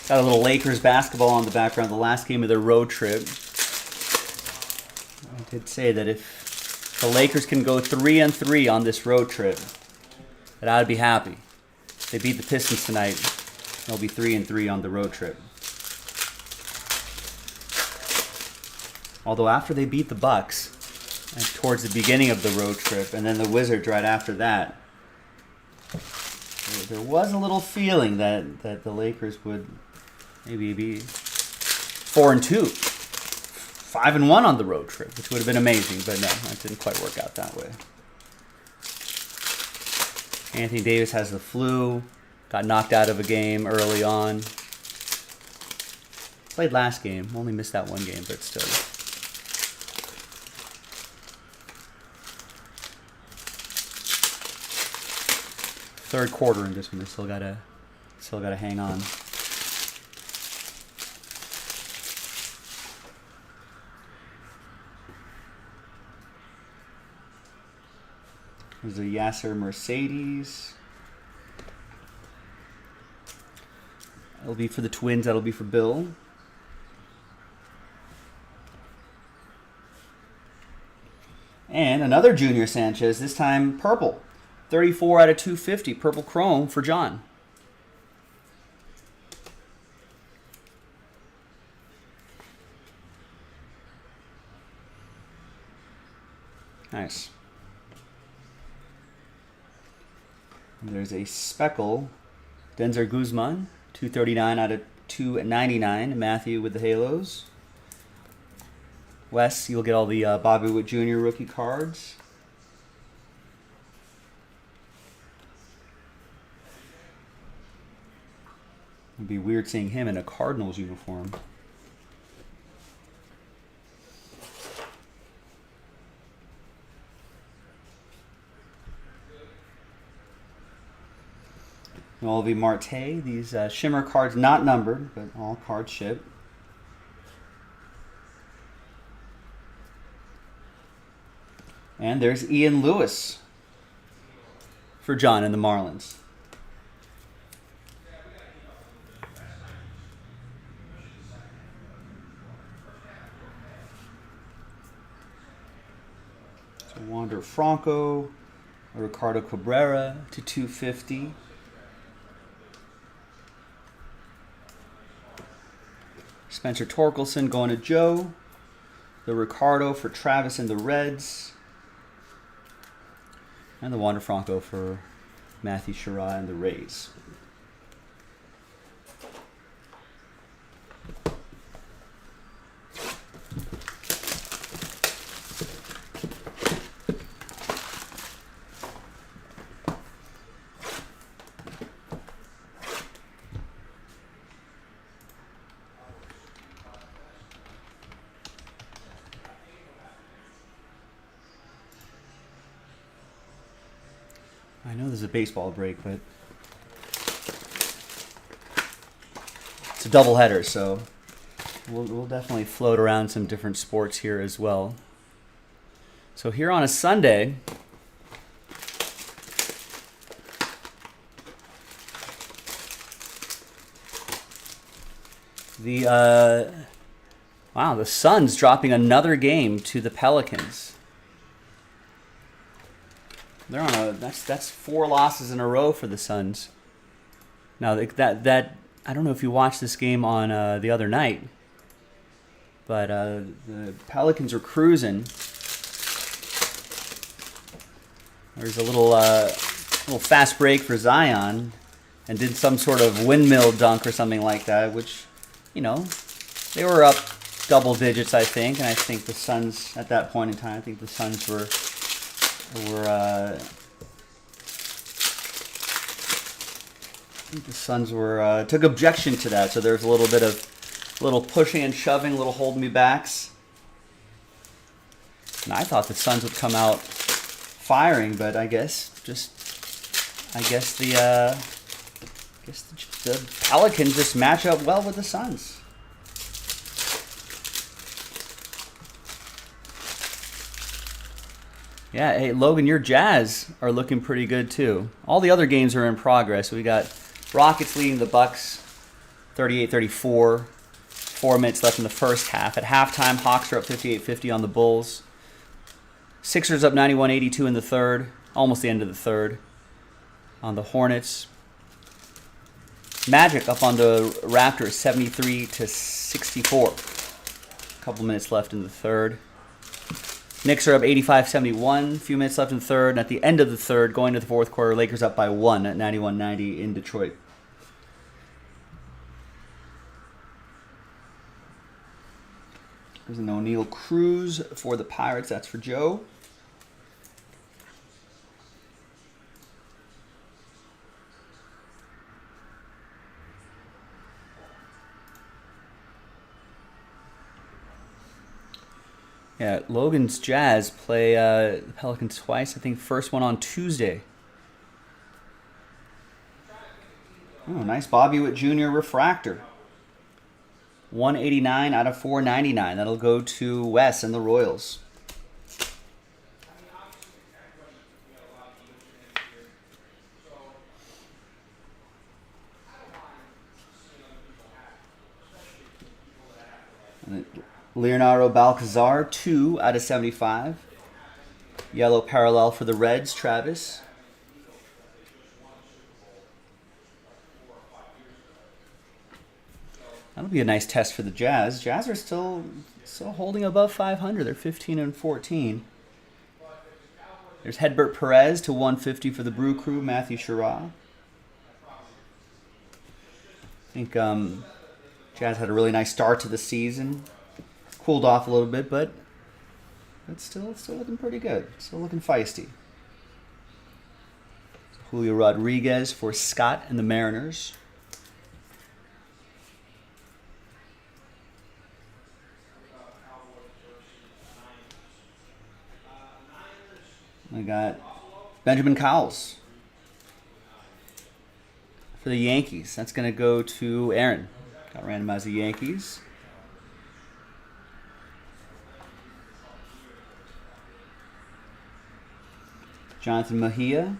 Got a little Lakers basketball on the background, the last game of their road trip. I did say that if the Lakers can go 3-3 on this road trip, that I'd be happy. If they beat the Pistons tonight, they'll be 3-3 on the road trip. Although after they beat the Bucks, and towards the beginning of the road trip, and then the Wizards right after that, there was a little feeling that the Lakers would maybe be 4-2, 5-1 on the road trip, which would have been amazing, but no, that didn't quite work out that way. Anthony Davis has the flu, got knocked out of a game early on. Played last game, only missed that one game, but still. Third quarter in this one, they still gotta hang on. There's a Yasser Mercedes. That'll be for the Twins. That'll be for Bill. And another Junior Sanchez, this time purple. 34 out of 250, purple chrome for John. Nice. And there's a speckle, Denzer Guzman, 239 out of 299. Matthew with the halos. Wes, you'll get all the Bobby Witt Jr. rookie cards. It'd be weird seeing him in a Cardinals uniform. Noelvi Marte, these shimmer cards not numbered, but all cards shipped. And there's Ian Lewis for John and the Marlins. Wander Franco, Ricardo Cabrera to 250. Spencer Torkelson going to Joe. The Ricardo for Travis and the Reds. And the Wander Franco for Matthew Sherrod and the Rays. I know there's a baseball break, but it's a doubleheader, so we'll definitely float around some different sports here as well. So here on a Sunday, the Suns dropping another game to the Pelicans. They're on that's 4 losses in a row for the Suns. Now that I don't know if you watched this game on the other night, but the Pelicans are cruising. There's a little fast break for Zion, and did some sort of windmill dunk or something like that, which, you know, they were up double digits, I think, and I think the Suns at that point in time, I think the Suns were took objection to that, so there's a little pushing and shoving, little holding me backs. And I thought the Suns would come out firing, but I guess the Pelicans just match up well with the Suns. Yeah, hey, Logan, your Jazz are looking pretty good, too. All the other games are in progress. We got Rockets leading the Bucks 38-34. 4 minutes left in the first half. At halftime, Hawks are up 58-50 on the Bulls. Sixers up 91-82 in the third. Almost the end of the third. On the Hornets. Magic up on the Raptors 73-64. A couple minutes left in the third. Knicks are up 85-71, a few minutes left in the third. And at the end of the third, going to the fourth quarter, Lakers up by 1 at 91-90 in Detroit. There's an O'Neal Cruz for the Pirates. That's for Joe. Yeah, Logan's Jazz play the Pelicans twice. I think first one on Tuesday. Oh, nice Bobby Witt Jr. refractor. 189 out of 499. That'll go to Wes and the Royals. Leonardo Balcazar, 2 out of 75. Yellow parallel for the Reds, Travis. That'll be a nice test for the Jazz. Jazz are still holding above 500. They're 15-14. There's Hedbert Perez to 150 for the Brew Crew, Matthew Sherrod. I think Jazz had a really nice start to the season. Cooled off a little bit, but it's still looking pretty good. Still looking feisty. Julio Rodriguez for Scott and the Mariners. I got Benjamin Cowles for the Yankees. That's going to go to Aaron. Got randomized the Yankees. Jonathan Mejia,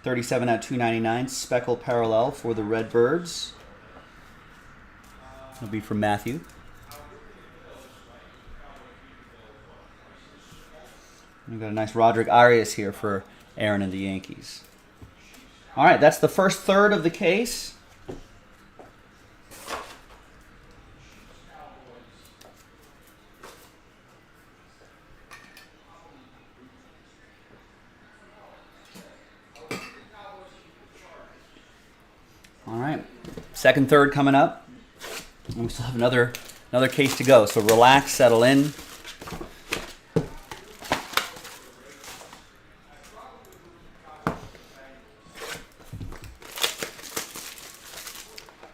37 out of 299, speckled parallel for the Redbirds. That'll be from Matthew. We've got a nice Roderick Arias here for Aaron and the Yankees. All right, that's the first third of the case. All right, second third coming up. And we still have another case to go, so relax, settle in.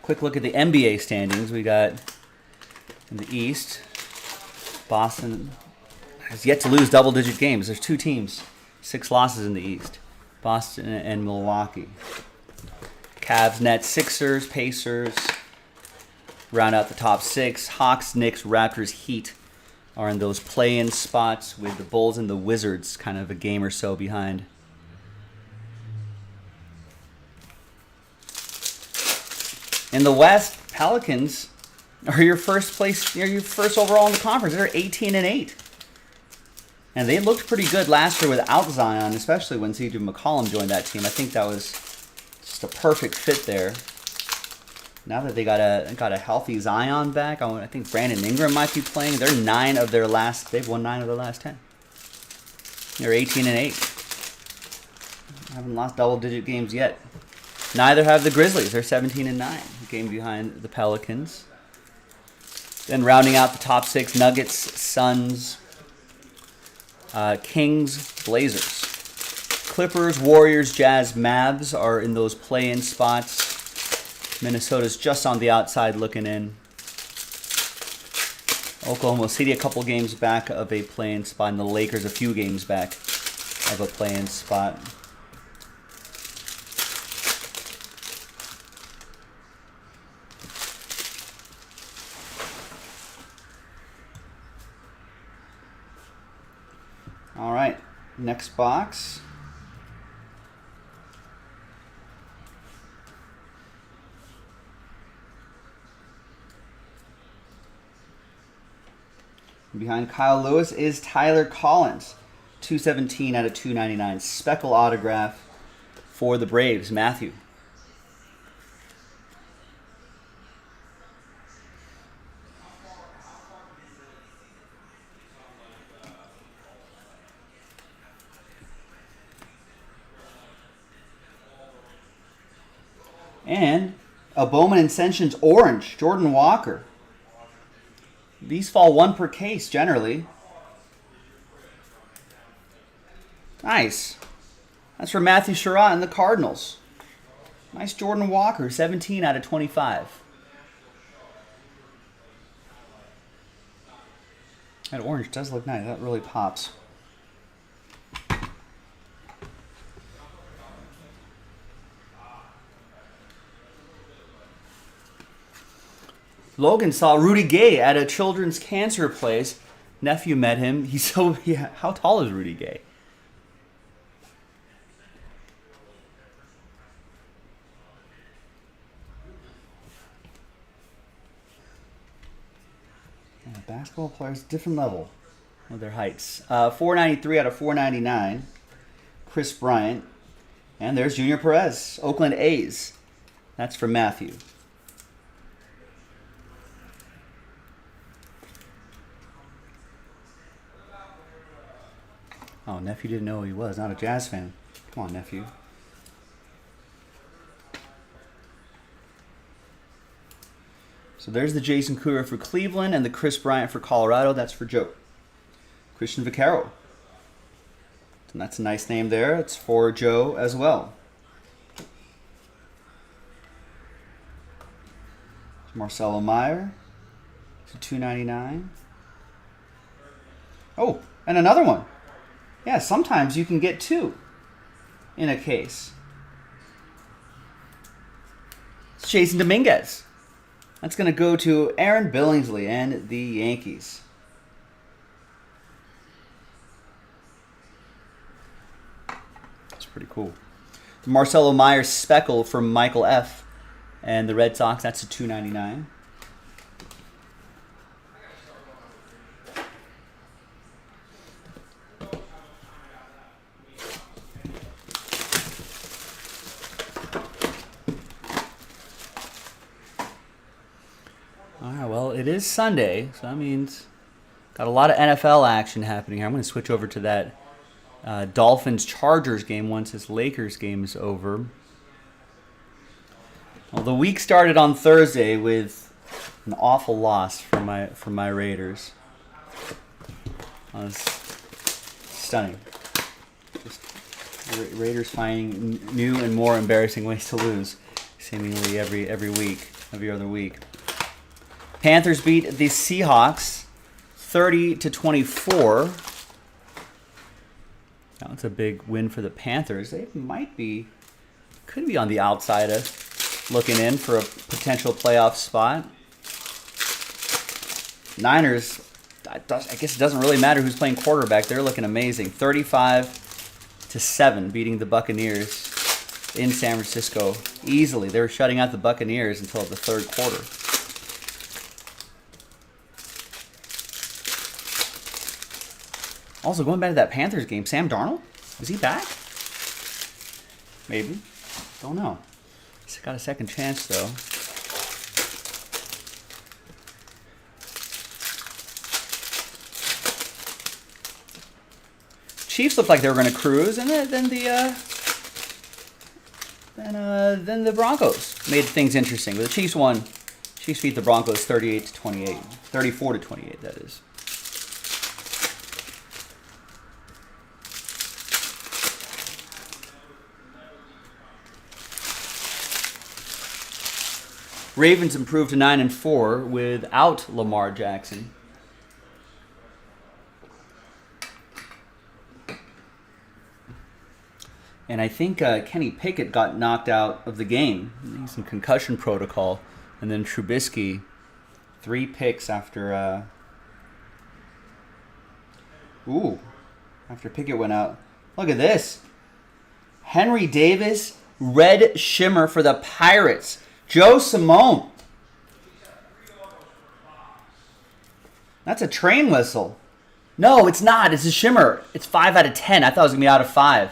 Quick look at the NBA standings. We got in the East, Boston has yet to lose double-digit games. There's 2 teams, 6 losses in the East, Boston and Milwaukee. Cavs, Nets, Sixers, Pacers round out the top 6. Hawks, Knicks, Raptors, Heat are in those play-in spots, with the Bulls and the Wizards kind of a game or so behind. In the West, Pelicans are your first place, your first overall in the conference. They're 18-8. And they looked pretty good last year without Zion, especially when C.J. McCollum joined that team. I think that was just a perfect fit there. Now that they got a healthy Zion back, I think Brandon Ingram might be playing. They're they've won 9 of their last 10. They're 18-8. Haven't lost double-digit games yet. Neither have the Grizzlies. They're 17-9, game behind the Pelicans. Then rounding out the top 6, Nuggets, Suns, Kings, Blazers. Clippers, Warriors, Jazz, Mavs are in those play-in spots. Minnesota's just on the outside looking in. Oklahoma City a couple games back of a play-in spot, and the Lakers a few games back of a play-in spot. All right, next box. Behind Kyle Lewis is Tyler Collins, 217 out of 299. Speckle autograph for the Braves, Matthew. And a Bowman Ascensions Orange, Jordan Walker. These fall 1 per case, generally. Nice. That's for Matthew Sherratt and the Cardinals. Nice Jordan Walker, 17 out of 25. That orange does look nice. That really pops. Logan saw Rudy Gay at a children's cancer place. Nephew met him. How tall is Rudy Gay? Yeah, basketball players, different level with their heights. 493 out of 499. Chris Bryant. And there's Junior Perez, Oakland A's. That's for Matthew. Oh, nephew didn't know who he was. Not a Jazz fan. Come on, nephew. So there's the Jason Kura for Cleveland and the Chris Bryant for Colorado. That's for Joe. Christian Vaccaro. And that's a nice name there. It's for Joe as well. Marcelo Meyer to $2.99. Oh, and another one. Yeah, sometimes you can get 2 in a case. It's Jason Dominguez. That's going to go to Aaron Billingsley and the Yankees. That's pretty cool. Marcelo Meyer Speckle from Michael F. And the Red Sox, that's a $2.99. it is Sunday, so that means got a lot of NFL action happening here. I'm going to switch over to that Dolphins-Chargers game once this Lakers game is over. Well, the week started on Thursday with an awful loss for my Raiders. It was stunning. Just Raiders finding new and more embarrassing ways to lose, seemingly every other week. Panthers beat the Seahawks 30-24. That's a big win for the Panthers. They could be on the outside of looking in for a potential playoff spot. Niners, I guess it doesn't really matter who's playing quarterback. They're looking amazing. 35-7, beating the Buccaneers in San Francisco easily. They were shutting out the Buccaneers until the third quarter. Also, going back to that Panthers game, Sam Darnold, is he back? Maybe. Don't know. He's got a second chance, though. Chiefs looked like they were going to cruise, and then the Broncos made things interesting. But the Chiefs won. Chiefs beat the Broncos 38-28, 34-28. That is. Ravens improved to 9-4 without Lamar Jackson. And I think Kenny Pickett got knocked out of the game. He's in concussion protocol. And then Trubisky, 3 picks after after Pickett went out. Look at this. Henry Davis, red shimmer for the Pirates. Joe Simone. That's a train whistle. No, it's not. It's a shimmer. It's 5 out of 10. I thought it was going to be out of 5.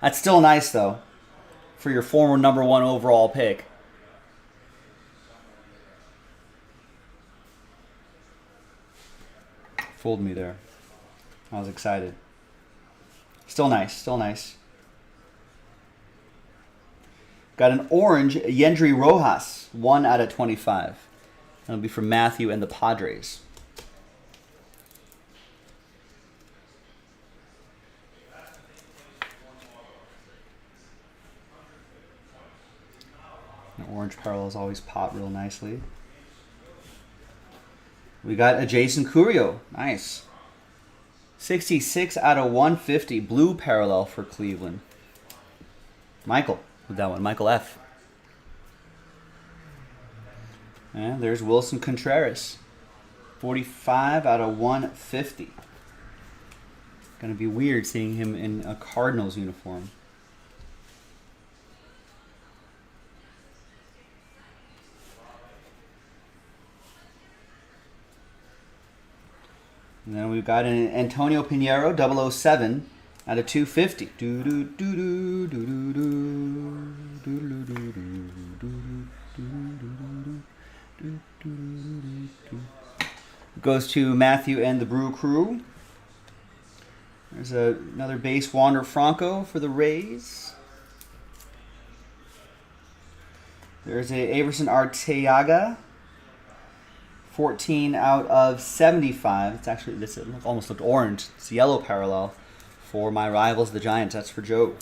That's still nice, though, for your former number 1 overall pick. Fooled me there. I was excited. Still nice. Still nice. Got an orange Yendry Rojas, 1 out of 25. That'll be from Matthew and the Padres. And orange parallels always pop real nicely. We got a Jason Curio. Nice. 66 out of 150. Blue parallel for Cleveland. Michael with that one. Michael F. And there's Wilson Contreras. 45 out of 150. Gonna be weird seeing him in a Cardinals uniform. And then we've got an Antonio Pinheiro, 007, out of 250. Goes to Matthew and the Brew Crew. There's another base, Wander Franco for the Rays. There's a Averson Arteaga. 14 out of 75. It's actually, this almost looked orange. It's yellow parallel for my rivals, the Giants. That's for Joe.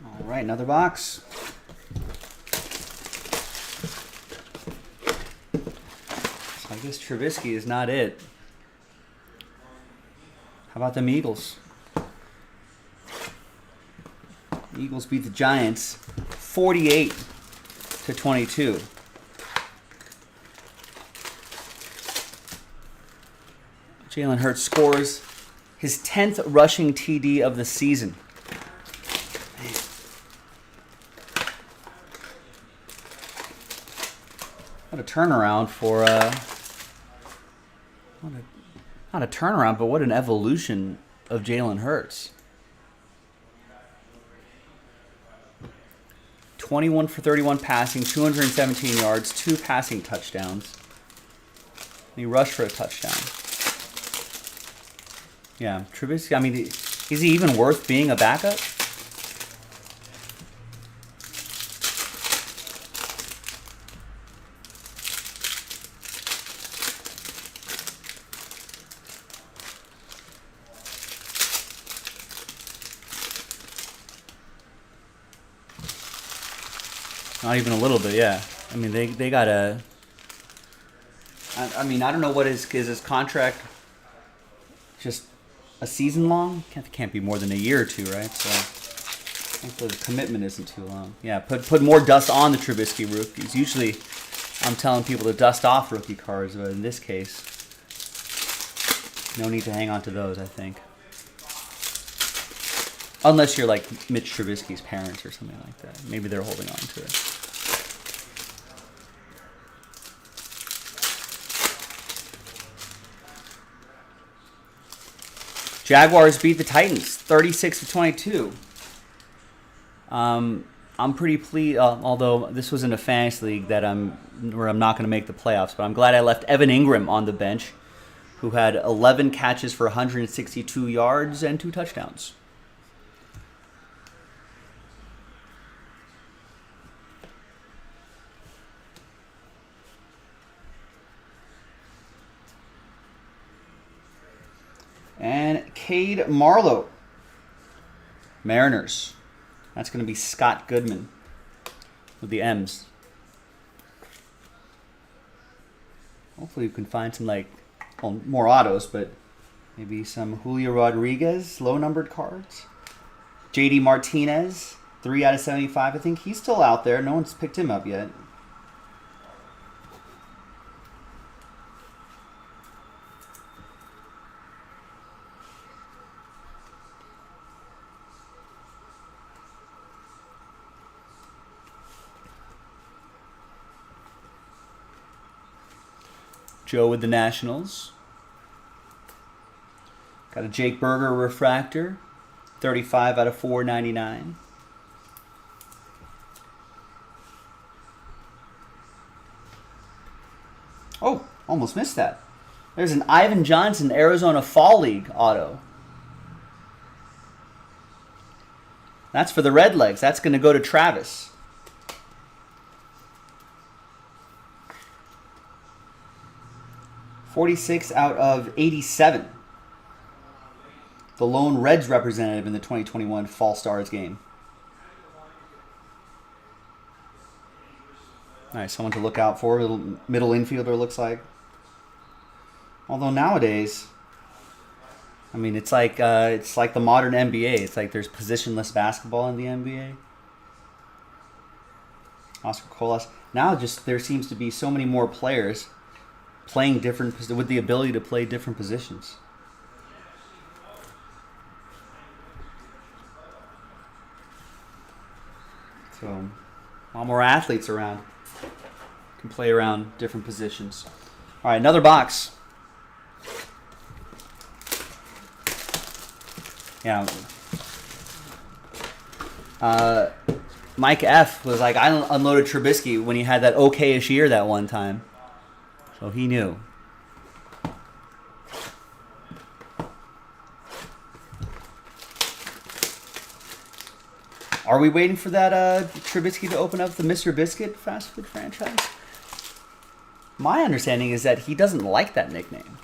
All right, another box. I guess Trubisky is not it. How about them Eagles? The Eagles beat the Giants 48-22. Jalen Hurts scores his 10th rushing TD of the season. What a turnaround for not a turnaround, but what an evolution of Jalen Hurts. 21 for 31 passing, 217 yards, 2 passing touchdowns. He rushed for a touchdown. Yeah, Trubisky, I mean, is he even worth being a backup? Not even a little bit, yeah. I mean, they got a... I mean, I don't know what is his contract. Just a season long? Can't be more than a year or two, right? So I think the commitment isn't too long. Yeah, put more dust on the Trubisky rookies. Usually, I'm telling people to dust off rookie cards, but in this case, no need to hang on to those, I think. Unless you're like Mitch Trubisky's parents or something like that. Maybe they're holding on to it. Jaguars beat the Titans 36-22. I'm pretty pleased, although this was in a fantasy league where I'm not going to make the playoffs, but I'm glad I left Evan Ingram on the bench, who had 11 catches for 162 yards and 2 touchdowns. And Cade Marlowe, Mariners. That's going to be Scott Goodman with the M's. Hopefully we can find some more autos, but maybe some Julio Rodriguez, low-numbered cards. JD Martinez, 3 out of 75. I think he's still out there. No one's picked him up yet. Joe with the Nationals. Got a Jake Berger refractor. 35 out of 499. Oh, almost missed that. There's an Ivan Johnson Arizona Fall League auto. That's for the Redlegs. That's going to go to Travis. .46 out of 87. The lone Reds representative in the 2021 Fall Stars game. Nice, someone to look out for. Little middle infielder looks like. Although nowadays, I mean, it's like the modern NBA. It's like there's positionless basketball in the NBA. Oscar Colas. Now there seems to be so many more players playing with the ability to play different positions. So, a lot more athletes around. Can play around different positions. All right, another box. Yeah. Mike F. was like, I unloaded Trubisky when he had that okay-ish year that one time. So he knew. Are we waiting for that Trubisky to open up the Mr. Biscuit fast food franchise? My understanding is that he doesn't like that nickname.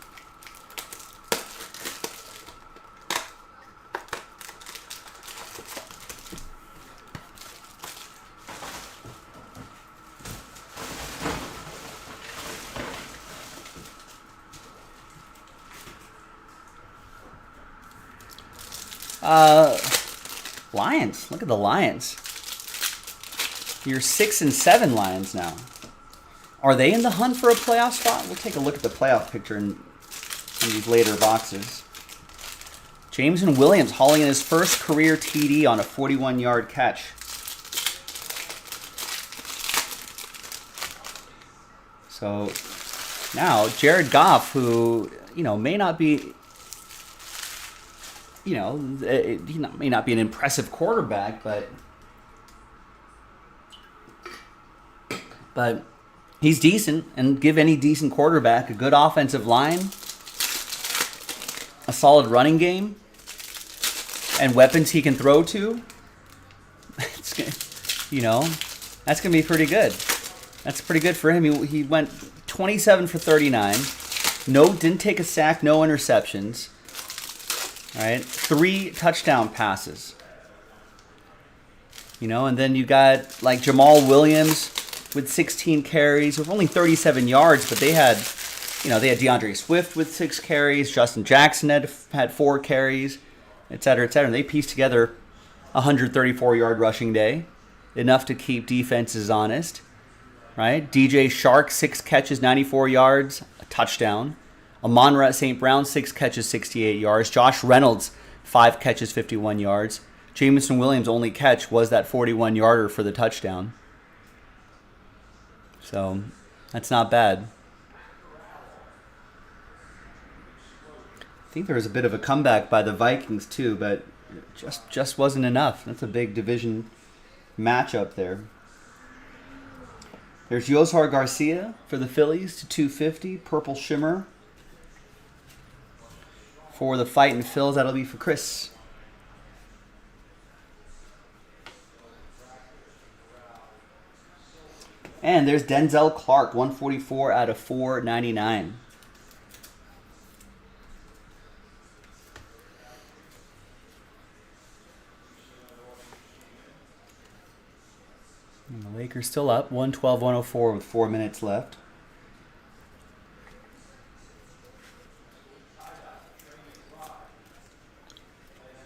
Lions. Look at the Lions. You're 6 and 7 Lions now. Are they in the hunt for a playoff spot? We'll take a look at the playoff picture in these later boxes. Jameson Williams hauling in his first career TD on a 41-yard catch. So now Jared Goff, who may not be, he may not be an impressive quarterback, but he's decent, and give any decent quarterback a good offensive line, a solid running game, and weapons he can throw to. It's that's gonna be pretty good. That's pretty good for him. He went 27 for 39. Didn't take a sack, no interceptions. All right, 3 touchdown passes. And then you got like Jamal Williams with 16 carries, with only 37 yards, but they had DeAndre Swift with 6 carries, Justin Jackson had 4 carries, et cetera, et cetera. And they pieced together a 134-yard rushing day, enough to keep defenses honest, right? DJ Shark, 6 catches, 94 yards, a touchdown. Amon-Ra St. Brown, 6 catches, 68 yards. Josh Reynolds, 5 catches, 51 yards. Jameson Williams' only catch was that 41-yarder for the touchdown. So that's not bad. I think there was a bit of a comeback by the Vikings too, but just wasn't enough. That's a big division matchup there. There's Yosar Garcia for the Phillies to 250, purple shimmer. For the Fightin' Phils, that'll be for Chris. And there's Denzel Clark, 144 out of 499. And the Lakers still up, 112-104 with 4 minutes left.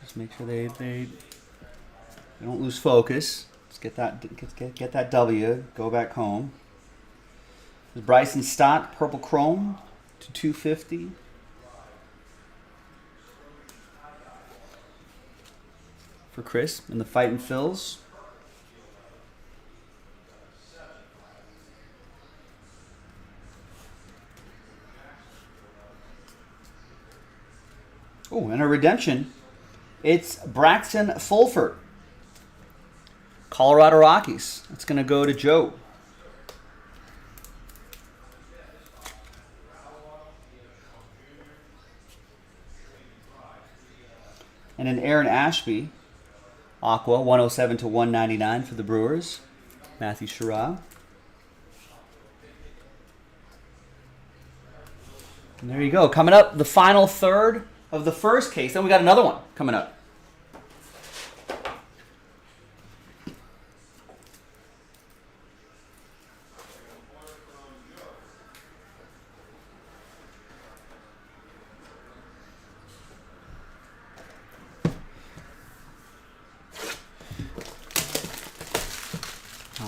Just make sure they don't lose focus. Get that W. Go back home. There's Bryson Stott, purple chrome to 250. For Chris and the Fightin' Phils. Oh, and a redemption. It's Braxton Fulford. Colorado Rockies. That's going to go to Joe. And an Aaron Ashby. Aqua, 107 to 199 for the Brewers. Matthew Sherrod. And there you go. Coming up, the final third of the first case. Then we got another one coming up.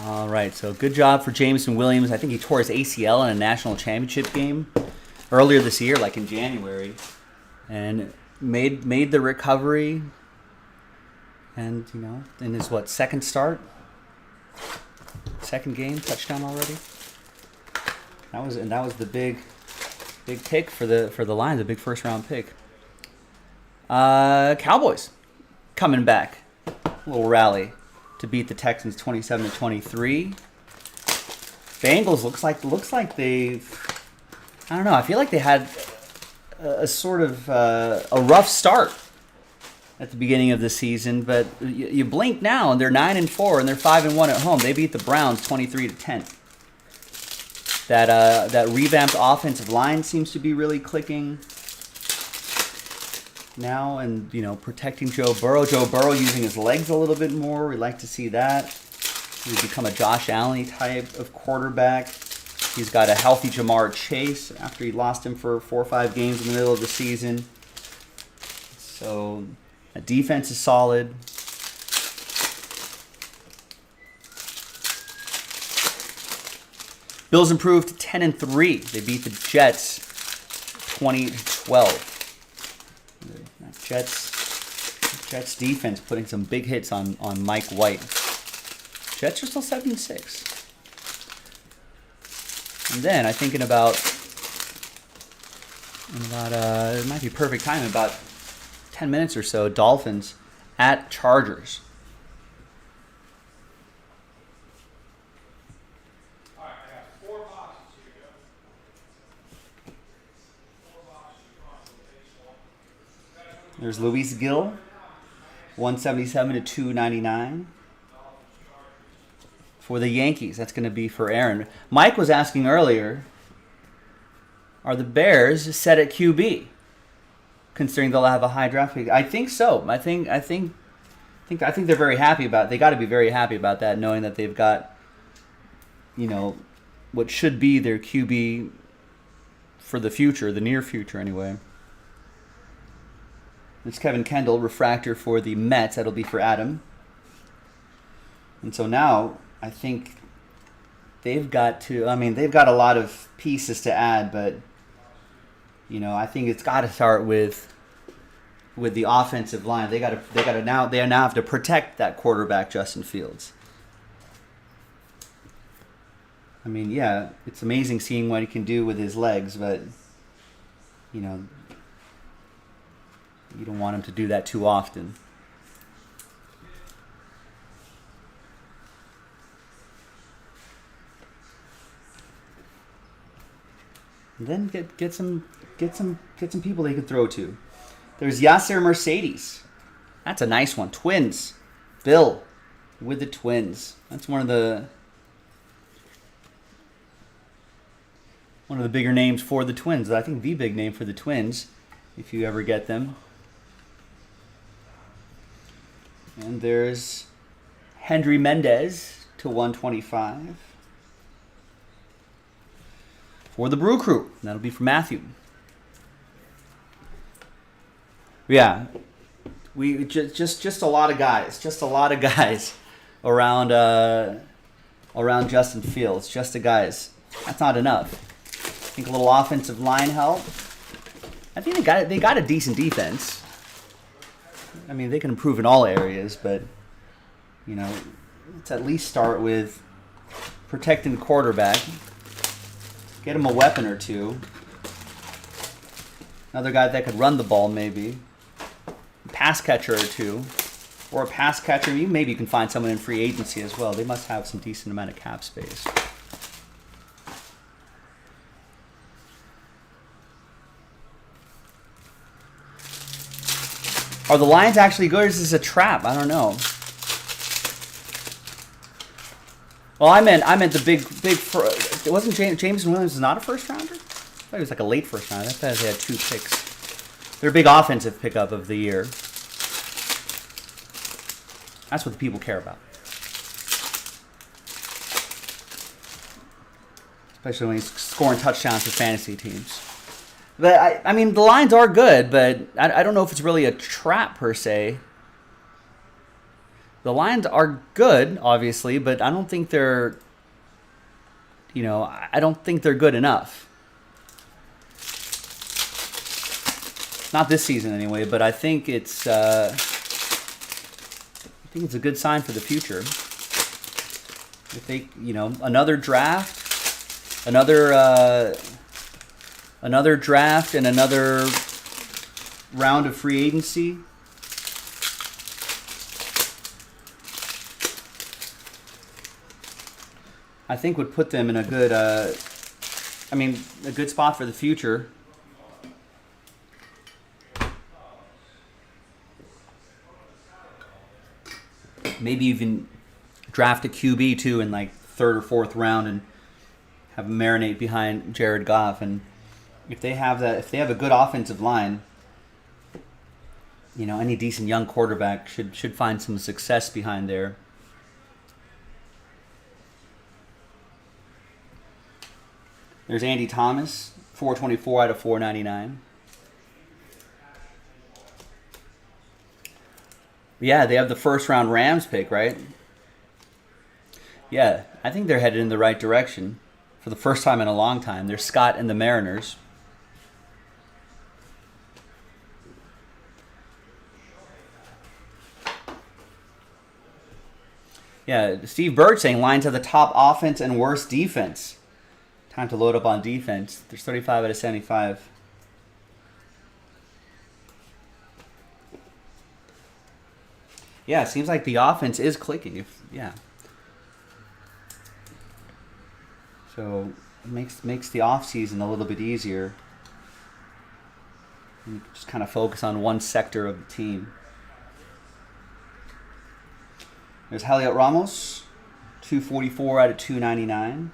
All right, so good job for Jameson Williams. I think he tore his ACL in a national championship game earlier this year, like in January, and made the recovery. And in his second start, second game, touchdown already. That was the big pick for the Lions, a big first round pick. Cowboys coming back, a little rally to beat the Texans 27-23. Bengals looks like they've, I don't know, I feel like they had a sort of a rough start at the beginning of the season, but you blink now and they're 9-4 and they're 5-1 at home. They beat the Browns 23-10. That revamped offensive line seems to be really clicking now, and protecting Joe Burrow. Joe Burrow using his legs a little bit more. We like to see that. He's become a Josh Allen type of quarterback. He's got a healthy Jamar Chase after he lost him for 4 or 5 games in the middle of the season. So that defense is solid. Bills improved to 10-3. They beat the Jets 20-12. Jets defense putting some big hits on Mike White. Jets are still 7-6. And then I think in about it might be perfect time, in about 10 minutes or so, Dolphins at Chargers. All right, I got 4 boxes here. There's Luis Gill, 177 to 299. For the Yankees, that's going to be for Aaron. Mike was asking earlier, are the Bears set at QB? Considering they'll have a high draft pick, I think so. I think they're very happy about it. They got to be very happy about that, knowing that they've got, what should be their QB for the future, the near future anyway. It's Kevin Kendall, refractor for the Mets. That'll be for Adam. And so now I think they've got a lot of pieces to add, but I think it's got to start with the offensive line. They now have to protect that quarterback, Justin Fields. I mean, yeah, it's amazing seeing what he can do with his legs, but you don't want him to do that too often. And then get some people they can throw to. There's Yasser Mercedes. That's a nice one. Twins. Bill with the Twins. That's one of the bigger names for the Twins. I think the big name for the Twins, if you ever get them. And there's Henry Mendez to 125. For the Brew Crew. That'll be for Matthew. Yeah. We just a lot of guys. Just a lot of guys around Justin Fields. Just the guys. That's not enough. I think a little offensive line help. I think they got a decent defense. I mean, they can improve in all areas, but let's at least start with protecting the quarterback. Get him a weapon or two. Another guy that could run the ball, maybe. A pass catcher or two. Or a pass catcher. Maybe you can find someone in free agency as well. They must have some decent amount of cap space. Are the Lions actually good, or is this a trap? I don't know. Well, I meant the big. It wasn't Jameson Williams is not a first rounder? I thought he was like a late first rounder. I thought they had 2 picks. They're a big offensive pickup of the year. That's what the people care about. Especially when he's scoring touchdowns for fantasy teams. But, I mean, the Lions are good, but I don't know if it's really a trap per se. The Lions are good, obviously, but I don't think they're, I don't think they're good enough. Not this season anyway, but I think it's a good sign for the future. If they, another draft, another draft and another round of free agency. I think would put them in a good, a good spot for the future. Maybe even draft a QB too in like 3rd or 4th round and have him marinate behind Jared Goff. And if they have a good offensive line, any decent young quarterback should find some success behind there. There's Andy Thomas, 424 out of 499. Yeah, they have the 1st round Rams pick, right? Yeah, I think they're headed in the right direction for the first time in a long time. There's Scott and the Mariners. Yeah, Steve Bird saying Lions have the top offense and worst defense. Time to load up on defense. There's 35 out of 75. Yeah, it seems like the offense is clicking. Yeah. So it makes the off season a little bit easier. You just kind of focus on one sector of the team. There's Heliot Ramos, 244 out of 299.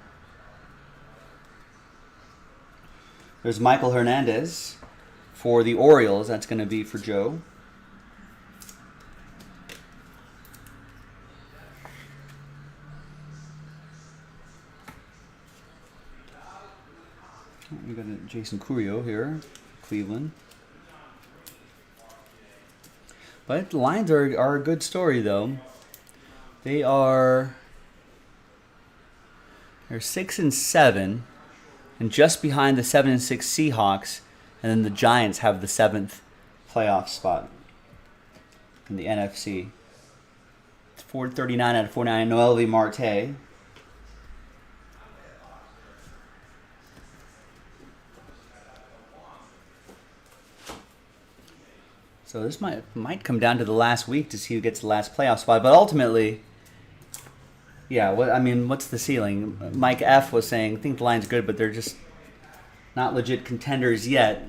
There's Michael Hernandez for the Orioles. That's going to be for Joe. We got a Jason Curio here, Cleveland. But the Lions are a good story, though. They're 6-7, and just behind the 7-6 Seahawks, and then the Giants have the 7th playoff spot in the NFC. It's 439 out of 49. Noel V. Marte. So this might come down to the last week to see who gets the last playoff spot. But ultimately, yeah, what's the ceiling? Mike F. was saying, I think the Lions are good, but they're just not legit contenders yet.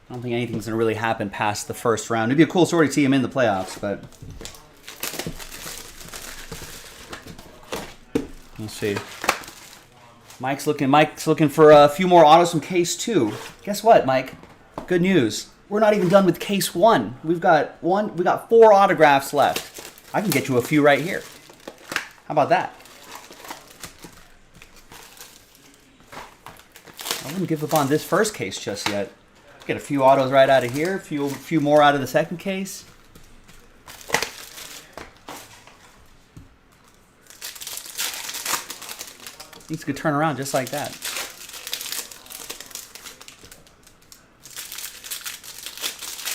I don't think anything's going to really happen past the first round. It'd be a cool story to see them in the playoffs, but we'll see. Mike's looking for a few more autos from Case 2. Guess what, Mike? Good news. We're not even done with Case 1. We got 4 autographs left. I can get you a few right here. How about that? I wouldn't give up on this first case just yet. Get a few autos right out of here. A few more out of the second case. Things could turn around just like that.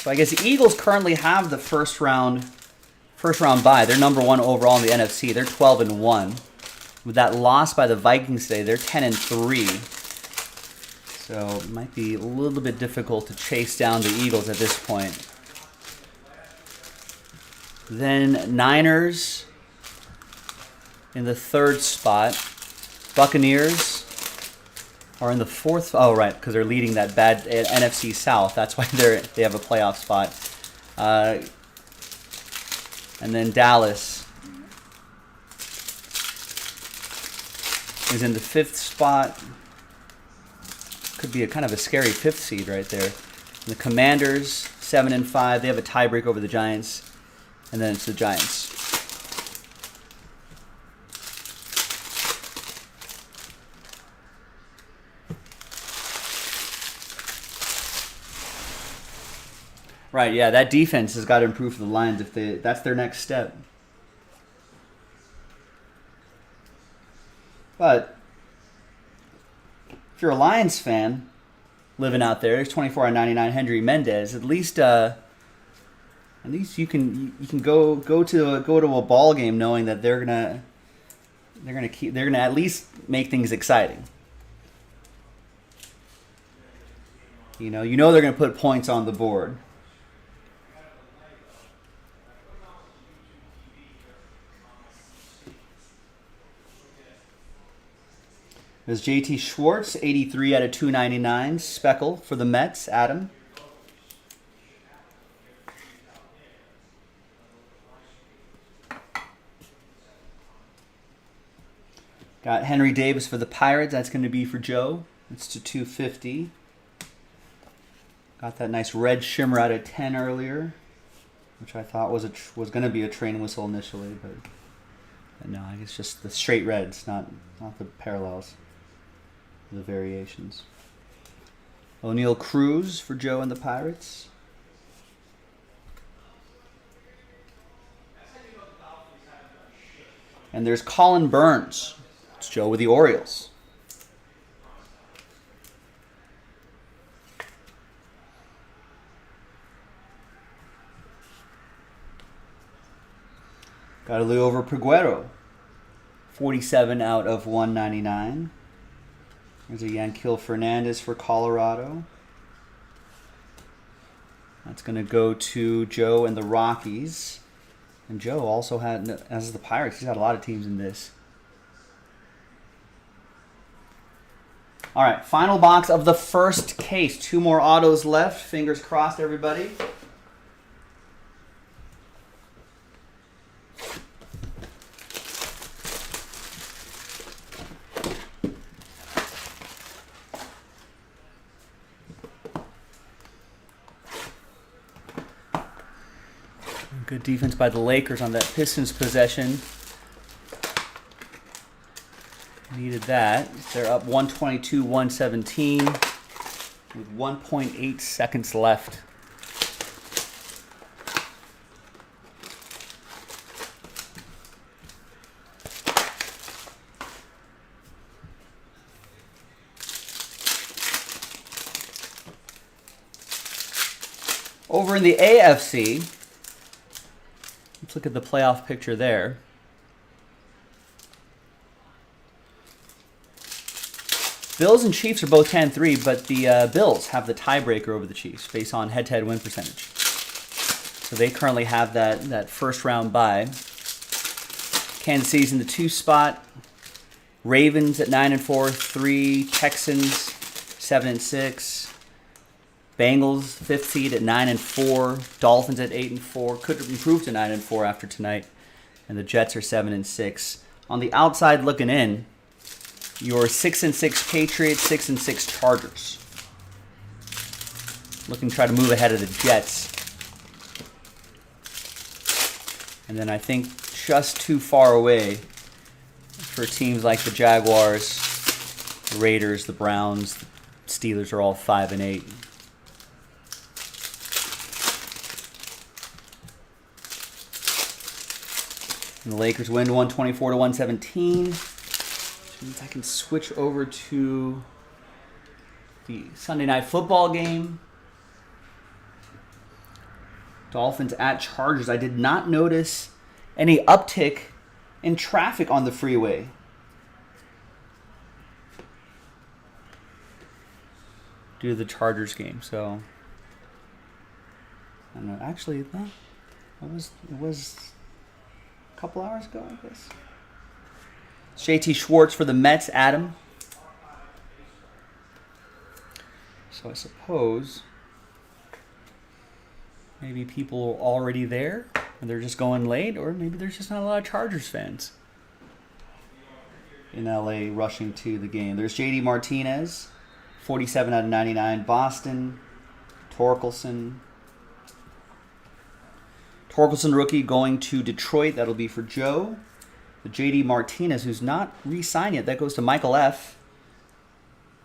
So I guess the Eagles currently have the first round bye. They're number 1 overall in the NFC. They're 12-1. With that loss by the Vikings today, they're 10-3. So it might be a little bit difficult to chase down the Eagles at this point. Then Niners in the 3rd spot. Buccaneers are in the 4th. Oh, right, because they're leading that bad NFC South. That's why they have a playoff spot. And then Dallas is in the 5th spot. Could be a kind of a scary 5th seed right there. And the Commanders, 7-5. They have a tiebreak over the Giants. And then it's the Giants. Right, yeah, that defense has got to improve for the Lions if that's their next step. But if you're a Lions fan living out there, there's 24/99 Henry Mendez. At least you can go to a ball game knowing that they're gonna at least make things exciting. You know they're gonna put points on the board. There's JT Schwartz, 83 out of 299. Speckle for the Mets, Adam. Got Henry Davis for the Pirates. That's going to be for Joe. It's to 250. Got that nice red shimmer out of 10 earlier, which I thought was going to be a train whistle initially, but no, I guess just the straight reds, not the parallels. The variations. O'Neal Cruz for Joe and the Pirates. And there's Colin Burns. It's Joe with the Orioles. Got a Lou over Peguero. 47 out of 199. There's a Yanquiel Fernandez for Colorado. That's going to go to Joe and the Rockies. And Joe also had, as the Pirates, he's had a lot of teams in this. All right, final box of the first case. 2 more autos left. Fingers crossed, everybody. Good defense by the Lakers on that Pistons possession. Needed that. They're up 122-117 with 1.8 seconds left. Over in the AFC, let's look at the playoff picture there. Bills and Chiefs are both 10-3, but the Bills have the tiebreaker over the Chiefs based on head-to-head win percentage. So they currently have that first round bye. Kansas City's in the 2 spot. Ravens at 9-4, 3. Texans 7-6. Bengals 5th seed at 9-4. Dolphins at 8-4. Could improve to 9-4 after tonight. And the Jets are 7-6. On the outside looking in, your 6-6 Patriots, 6-6 Chargers. Looking to try to move ahead of the Jets. And then I think just too far away for teams like the Jaguars, the Raiders, the Browns, the Steelers are all 5-8. And the Lakers win 124-117. I can switch over to the Sunday Night Football game. Dolphins at Chargers. I did not notice any uptick in traffic on the freeway. Due to the Chargers game. So, I don't know. Actually, no, it was a couple hours ago, I guess. JT Schwartz for the Mets, Adam. So I suppose maybe people are already there and they're just going late, or maybe there's just not a lot of Chargers fans in LA rushing to the game. There's JD Martinez, 47/99, Boston. Torkelson rookie going to Detroit. That'll be for Joe. The JD Martinez, who's not re-signed yet, that goes to Michael F.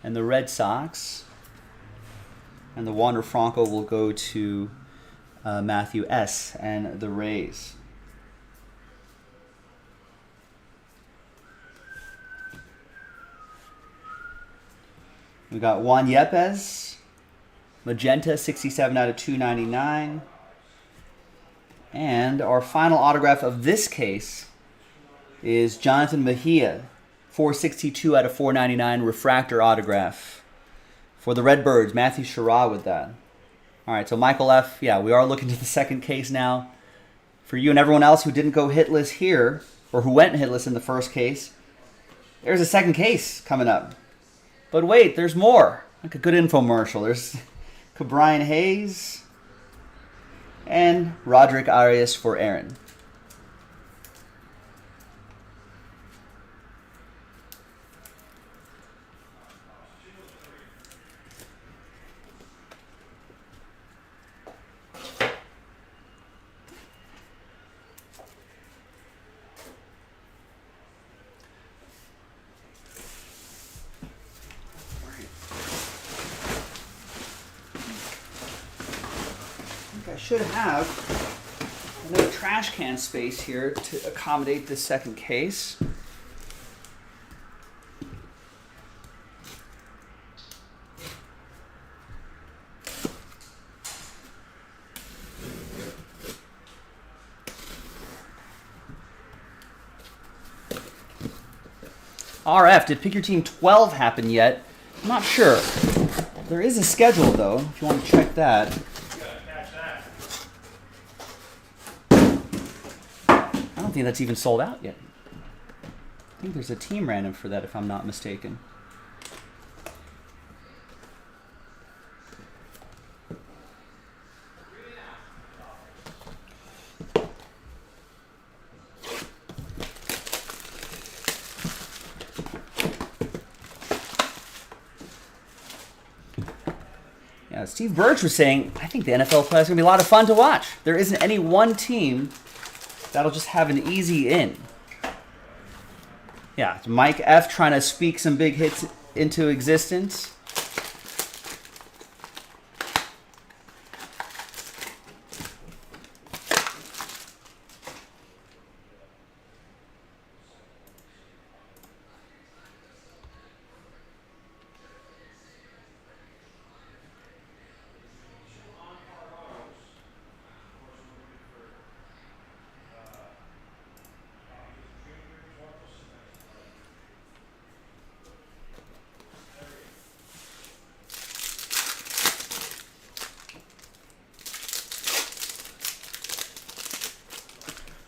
and the Red Sox. And the Wander Franco will go to Matthew S. and the Rays. We got Juan Yepes, magenta, 67/299. And our final autograph of this case is Jonathan Mejia, 462/499 refractor autograph for the Redbirds. Matthew Sherrod with that. All right, so Michael F. Yeah, we are looking to the second case now. For you and everyone else who didn't go hitless here, or who went hitless in the first case, there's a second case coming up. But wait, there's more. Like a good infomercial. There's Brian Hayes and Roderick Arias for Aaron. I should have enough trash can space here to accommodate this second case. RF, did Pick Your Team 12 happen yet? I'm not sure. There is a schedule, though, if you want to check that. You gotta catch that. I don't think that's even sold out yet. I think there's a team random for that, if I'm not mistaken. Yeah, Steve Birch was saying, I think the NFL play is going to be a lot of fun to watch. There isn't any one team that'll just have an easy in. Yeah, it's Mike F. trying to speak some big hits into existence.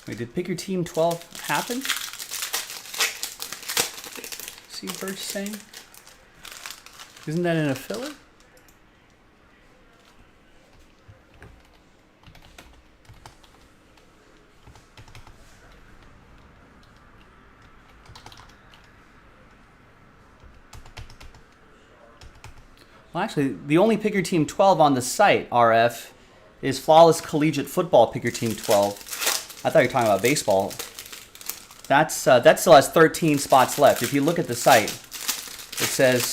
Wait, did Pick Your Team 12 happen? See Birch saying? Isn't that in a filler? Well, actually, the only Pick Your Team 12 on the site, RF, is Flawless Collegiate Football Pick Your Team 12. I thought you were talking about baseball. That still has 13 spots left. If you look at the site, it says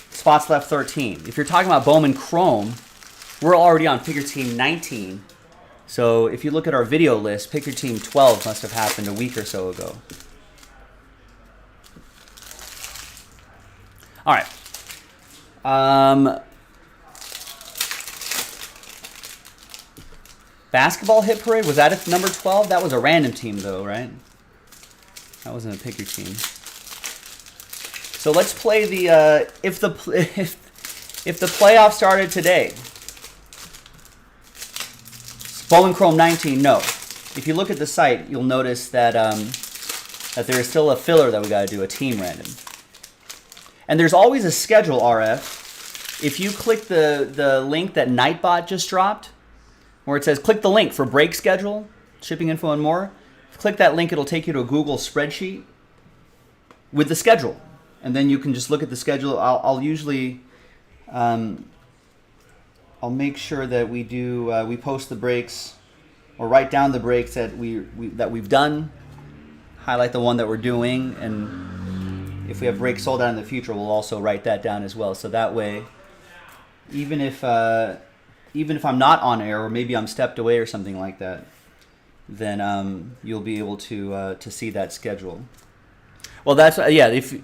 spots left 13. If you're talking about Bowman Chrome, we're already on Pick Your Team 19. So if you look at our video list, Pick Your Team 12 must have happened a week or so ago. All right. Basketball Hit Parade, was that at number 12? That was a random team, though, right? That wasn't a Pick Your Team. So let's play the if the playoff started today. Bowman Chrome 19, no. If you look at the site, you'll notice that that there is still a filler that we got to do, a team random. And there's always a schedule, RF. If you click the link that Nightbot just dropped, where it says click the link for break schedule, shipping info, and more. If you click that link, it'll take you to a Google spreadsheet with the schedule. And then you can just look at the schedule. I'll usually, I'll make sure that we do, we post the breaks or write down the breaks that we've done, highlight the one that we're doing, and if we have breaks sold out in the future, we'll also write that down as well. So that way, even if I'm not on air, or maybe I'm stepped away or something like that, then you'll be able to see that schedule. Well, that's yeah. If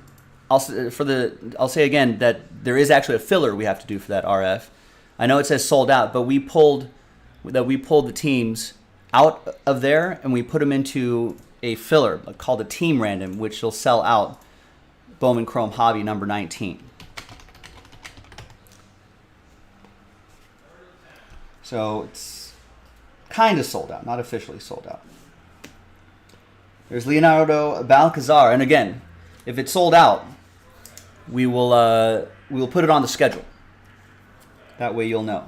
I'll say again that there is actually a filler we have to do for that RF. I know it says sold out, but we pulled the teams out of there and we put them into a filler called a team random, which will sell out. Bowman Chrome Hobby number 19. So it's kind of sold out, not officially sold out. There's Leonardo Balcazar, and again, if it's sold out, we will put it on the schedule. That way you'll know.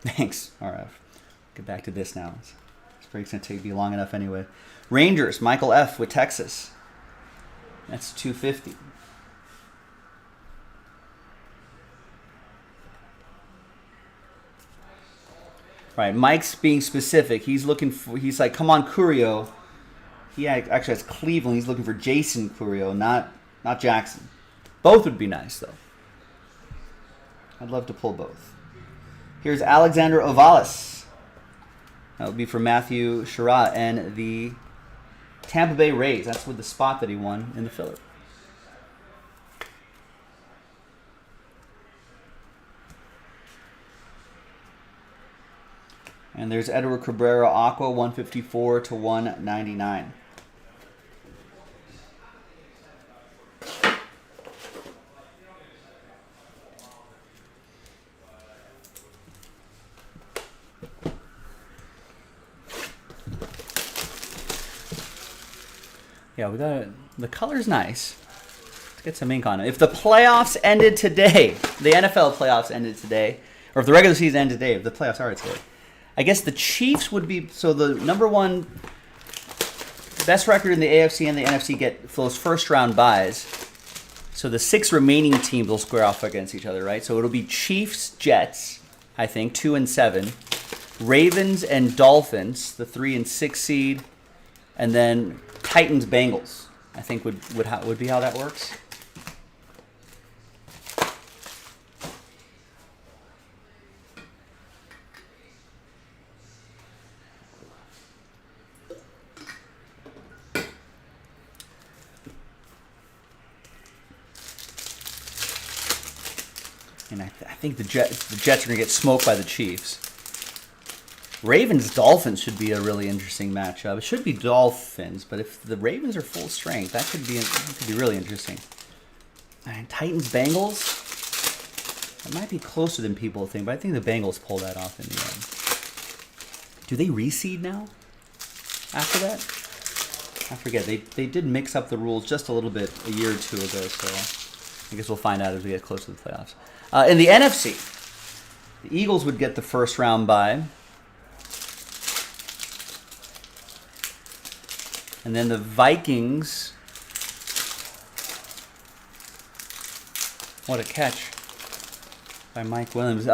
Thanks, RF. Get back to this now. This break's going to be long enough anyway. Rangers, Michael F. with Texas. That's 250. Right, Mike's being specific. He's like, come on, Curio. He actually has Cleveland. He's looking for Jason Curio, not Jackson. Both would be nice, though. I'd love to pull both. Here's Alexander Ovalis. That would be for Matthew Sherratt and the Tampa Bay Rays. That's with the spot that he won in the filler. And there's Edward Cabrera Aqua, 154 to 199. Yeah, we got the color's nice. Let's get some ink on it. If the playoffs ended today, the NFL playoffs ended today, or if the regular season ended today, if the playoffs are today, I guess the Chiefs would be, so the number one best record in the AFC and the NFC get those first round buys. So the 6 remaining teams will square off against each other, right? So it'll be Chiefs, Jets, I think, 2 and 7. Ravens and Dolphins, the 3 and 6 seed. And then Titans, Bengals, I think would be how that works. And I think the Jets are going to get smoked by the Chiefs. Ravens Dolphins should be a really interesting matchup. It should be Dolphins, but if the Ravens are full strength, that could be really interesting. And Titans Bengals, it might be closer than people think, but I think the Bengals pull that off in the end. Do they reseed now? After that, I forget. They did mix up the rules just a little bit a year or two ago, so I guess we'll find out as we get closer to the playoffs. In the NFC, the Eagles would get the first round bye. And then the Vikings, what a catch by Mike Williams.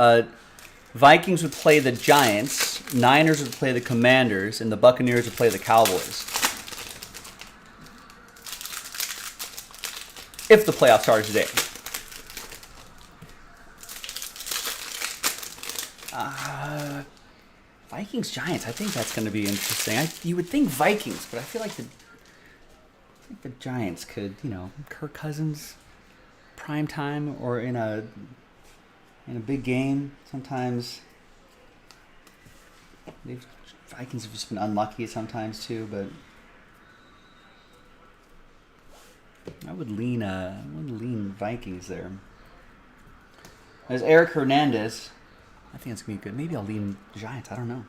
Vikings would play the Giants, Niners would play the Commanders, and the Buccaneers would play the Cowboys. If the playoffs start today. Vikings Giants, I think that's going to be interesting. You would think Vikings, but I feel like the Giants could, Kirk Cousins, prime time, or in a big game. Sometimes Vikings have just been unlucky sometimes too, but I would lean Vikings there. There's Eric Hernandez. I think it's going to be good. Maybe I'll lean Giants. I don't know.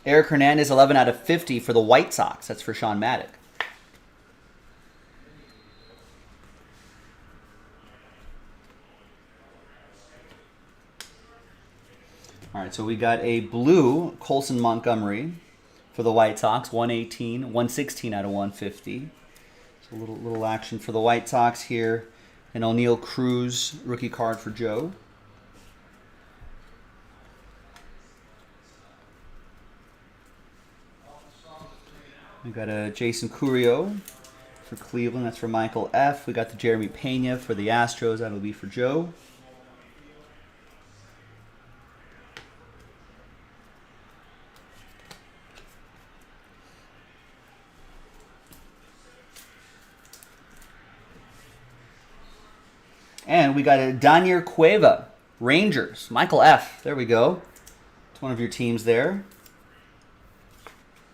Eric Hernandez, 11 out of 50 for the White Sox. That's for Sean Maddock. All right, so we got a blue Colson Montgomery for the White Sox, 116 out of 150. So a little action for the White Sox here. An O'Neal Cruz rookie card for Joe. We got a Jason Curio for Cleveland. That's for Michael F. We got the Jeremy Pena for the Astros. That'll be for Joe. And we got a Daniel Cueva, Rangers. Michael F. There we go. It's one of your teams there.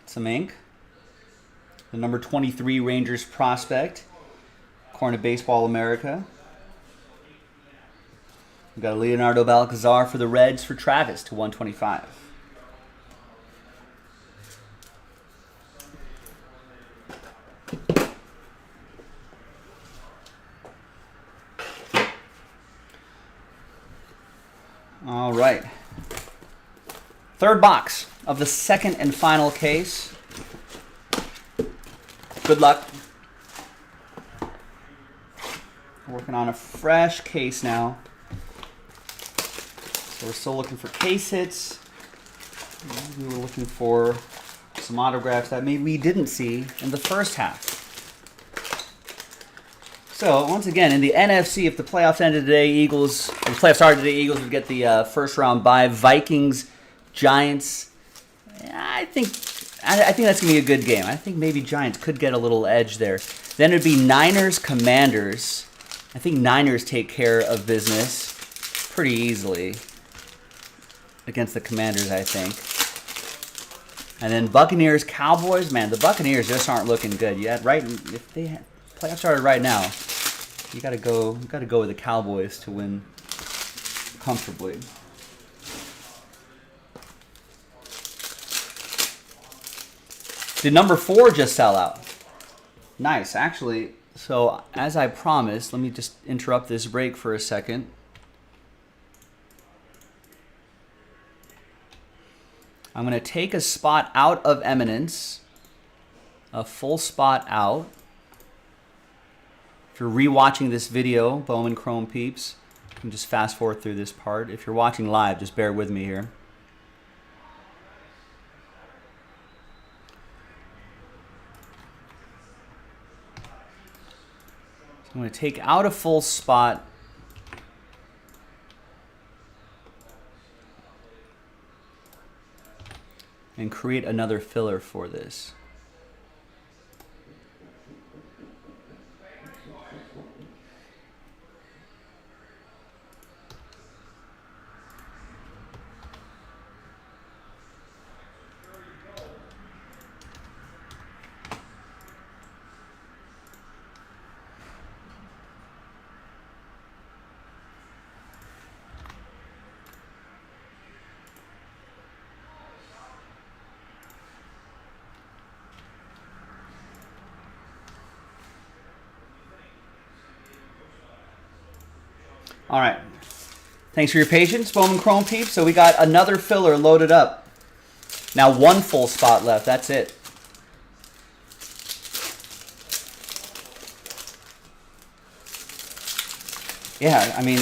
Some ink. The number 23 Rangers prospect, according to Baseball America. We've got a Leonardo Balcazar for the Reds for Travis to 125. All right. Third box of the second and final case. Good luck. Working on a fresh case now. So we're still looking for case hits. We were looking for some autographs that maybe we didn't see in the first half. So once again, in the NFC, if the playoffs ended today, if the playoffs started today, Eagles would get the first round bye. Vikings, Giants. I think that's going to be a good game. I think maybe Giants could get a little edge there. Then it would be Niners, Commanders. I think Niners take care of business pretty easily. against the Commanders, I think. And then Buccaneers, Cowboys. Man, the Buccaneers just aren't looking good yet. Right? If they had, playoffs started right now, you gotta go with the Cowboys to win comfortably. Did number 4 just sell out? Nice, actually. So as I promised, let me just interrupt this break for a second. I'm going to take a spot out of Eminence, a full spot out. If you're rewatching this video, Bowman Chrome peeps, you can just fast forward through this part. If you're watching live, just bear with me here. So I'm going to take out a full spot. And create another filler for this. All right. Thanks for your patience, Bowman Chrome peeps. So we got another filler loaded up. Now 1 full spot left. That's it. Yeah, I mean,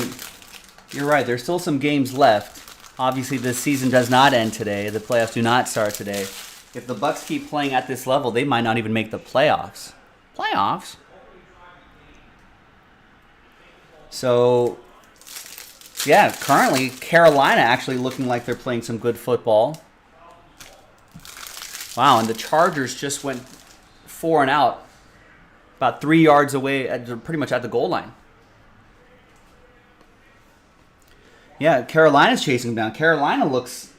you're right. There's still some games left. Obviously, this season does not end today. The playoffs do not start today. If the Bucks keep playing at this level, they might not even make the playoffs. Playoffs? So, yeah, currently Carolina actually looking like they're playing some good football. Wow, and the Chargers just went 4 and out, about 3 yards away, pretty much at the goal line. Yeah, Carolina's chasing them down. Carolina looks,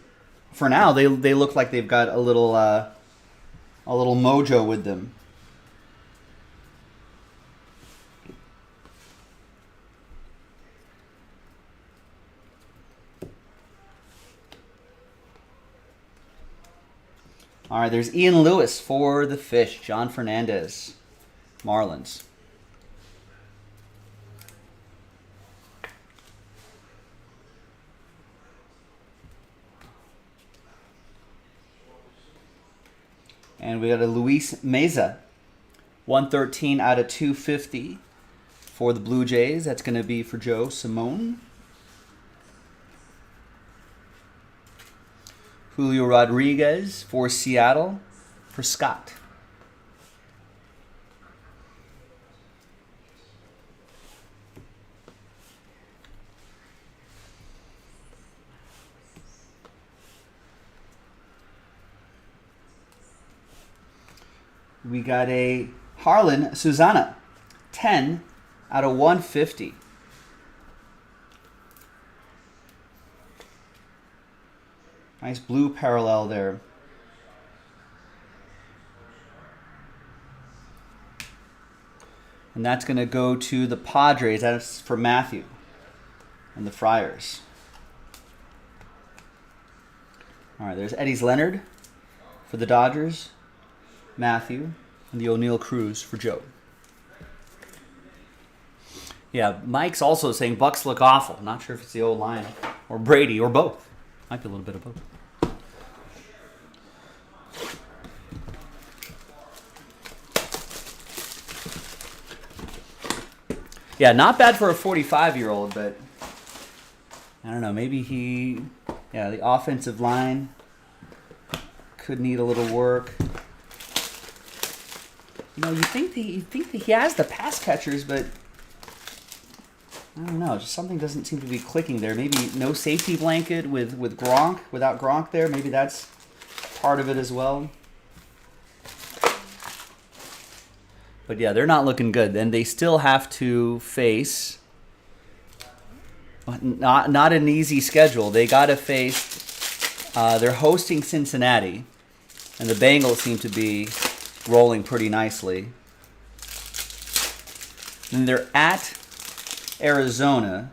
for now, they look like they've got a little mojo with them. All right, there's Ian Lewis for the Fish. John Fernandez, Marlins. And we got a Luis Meza, 113 out of 250 for the Blue Jays. That's going to be for Joe Simone. Julio Rodriguez for Seattle for Scott. We got a Harlan Susanna, 10 out of 150. Nice blue parallel there. And that's going to go to the Padres. That's for Matthew and the Friars. All right, there's Eddie's Leonard for the Dodgers, Matthew, and the O'Neill Cruz for Joe. Yeah, Mike's also saying Bucks look awful. Not sure if it's the old line or Brady or both. Might be a little bit of both. Yeah, not bad for a 45-year-old, but I don't know. Maybe the offensive line could need a little work. You know, you think that he has the pass catchers, but I don't know. Just something doesn't seem to be clicking there. Maybe no safety blanket with Gronk, without Gronk there. Maybe that's part of it as well. But yeah, they're not looking good. And they still have to face not an easy schedule. They got to face They're hosting Cincinnati, and the Bengals seem to be rolling pretty nicely. Then they're at Arizona,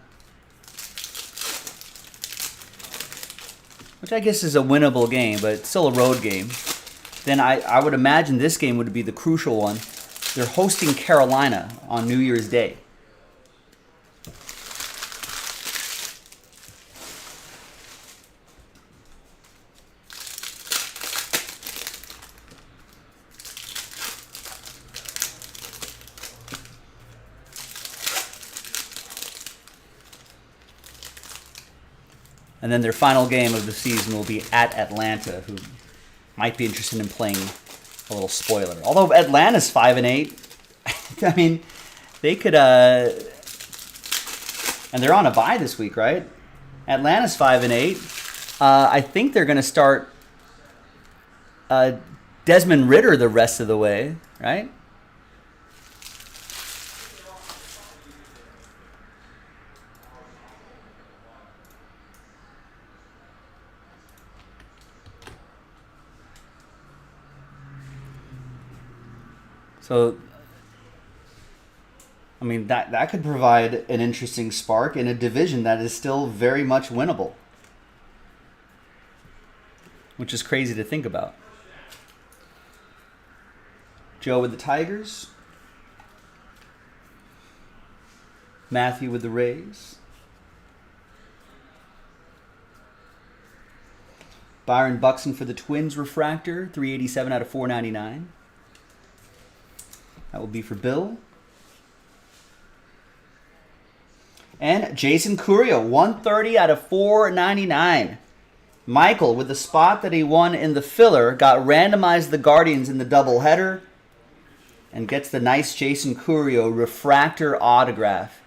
which I guess is a winnable game, but it's still a road game. Then I would imagine this game would be the crucial one. They're hosting Carolina on New Year's Day. And then their final game of the season will be at Atlanta, who might be interested in playing a little spoiler. Although Atlanta's 5-8, I mean, they could. And they're on a bye this week, right? Atlanta's 5-8. I think they're going to start Desmond Ridder the rest of the way, right? So, I mean, that could provide an interesting spark in a division that is still very much winnable, which is crazy to think about. Joe with the Tigers. Matthew with the Rays. Byron Buxton for the Twins refractor, 387 out of 499. That will be for Bill. And Jason Curio, 130 out of 499. Michael, with the spot that he won in the filler, got randomized the Guardians in the doubleheader and gets the nice Jason Curio refractor autograph.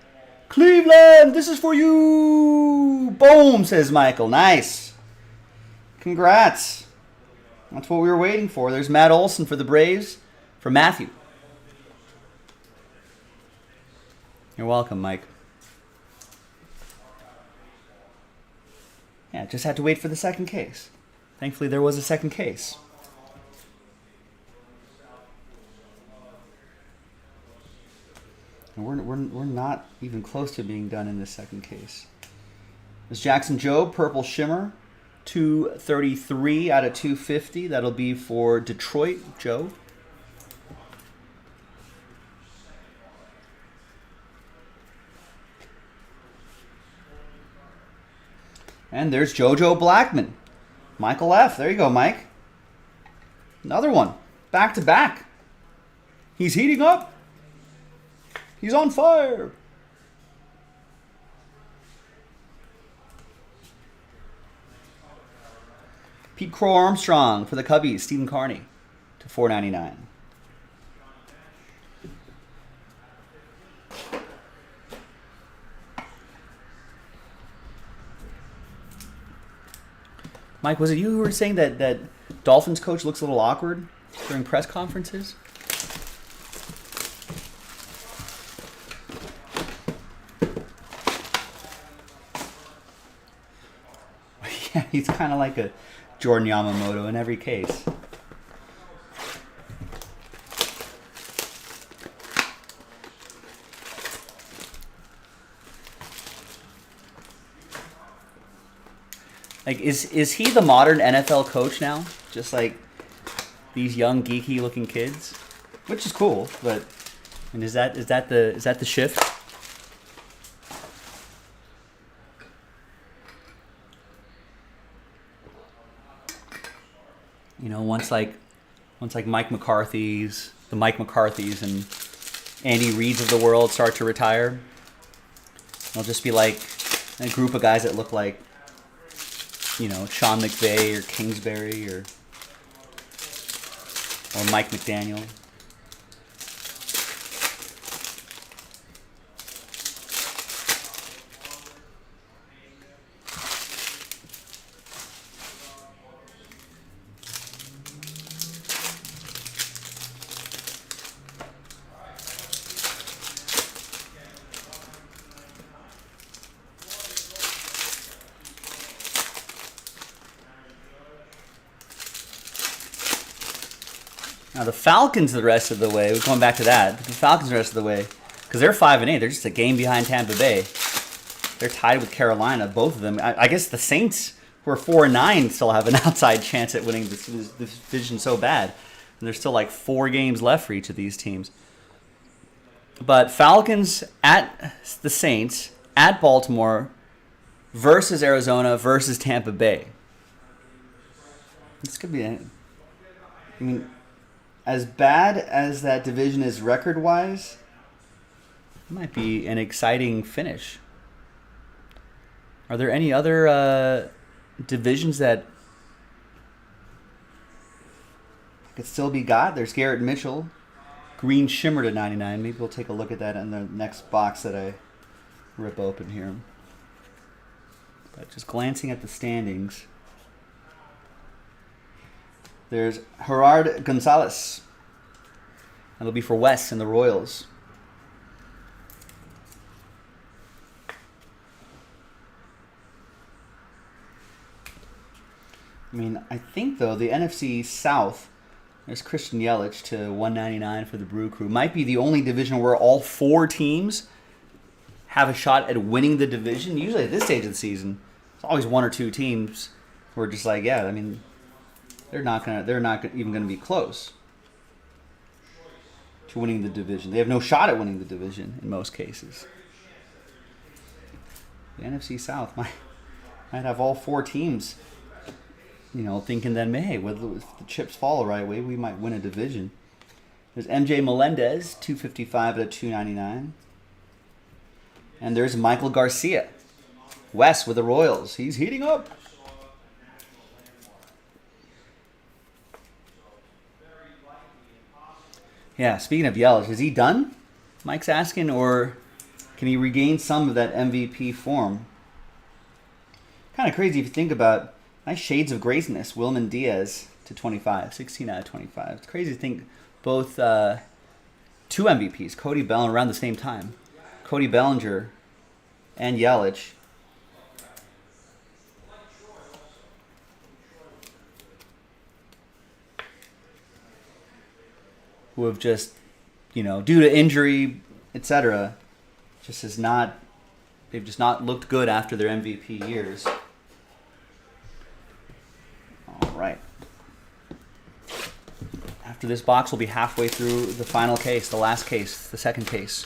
Cleveland, this is for you! Boom, says Michael. Nice. Congrats. That's what we were waiting for. There's Matt Olson for the Braves, for Matthew. You're welcome, Mike. Yeah, just had to wait for the second case. Thankfully, there was a second case. And we're not even close to being done in this second case. There's Jackson Jobe, Purple Shimmer, 233 out of 250. That'll be for Detroit, Joe. And there's JoJo Blackman. Michael F. There you go, Mike. Another one. Back to back. He's heating up. He's on fire. Pete Crow Armstrong for the Cubbies. Stephen Carney to 499. Mike, was it you who were saying that Dolphins coach looks a little awkward during press conferences? Yeah, he's kind of like a Jordan Yamamoto in every case. Like, is he the modern NFL coach now? Just like these young geeky looking kids, which is cool. But is that the shift? You know, once like Mike McCarthy's and Andy Reid's of the world start to retire, it'll just be like a group of guys that look like, you know, Sean McVay or Kingsbury or Mike McDaniel. Now the Falcons the rest of the way. We're going back to that. The Falcons the rest of the way because they're 5-8. They're just a game behind Tampa Bay. They're tied with Carolina. Both of them. I guess the Saints, who are 4-9, still have an outside chance at winning this division so bad. And there's still like 4 games left for each of these teams. But Falcons at the Saints, at Baltimore, versus Arizona, versus Tampa Bay. This could be, I mean, as bad as that division is record-wise, it might be an exciting finish. Are there any other divisions that could still be got? There's Garrett Mitchell, Green Shimmer to 99. Maybe we'll take a look at that in the next box that I rip open here. But just glancing at the standings, there's Gerard Gonzalez. That'll be for Wes and the Royals. I mean, I think, though, the NFC South, there's Christian Yelich to 199 for the Brew Crew. Might be the only division where all 4 teams have a shot at winning the division. Usually at this stage of the season, it's always 1 or 2 teams who are just like, yeah, I mean, they're not even gonna be close to winning the division. They have no shot at winning the division in most cases. The NFC South might have all 4 teams, thinking that, hey, if the chips fall the right way, we might win a division. There's MJ Melendez, 255 to 299. And there's Michael Garcia, West with the Royals. He's heating up. Yeah, speaking of Yelich, is he done? Mike's asking, or can he regain some of that MVP form? Kind of crazy if you think about. Nice shades of grayness. Wilman Diaz to 25, 16 out of 25. It's crazy to think both 2 MVPs, Cody Bellinger, around the same time. Cody Bellinger and Yelich. Who have just, due to injury, etc., they've just not looked good after their MVP years. All right. After this box, we'll be halfway through the final case, the last case, the second case.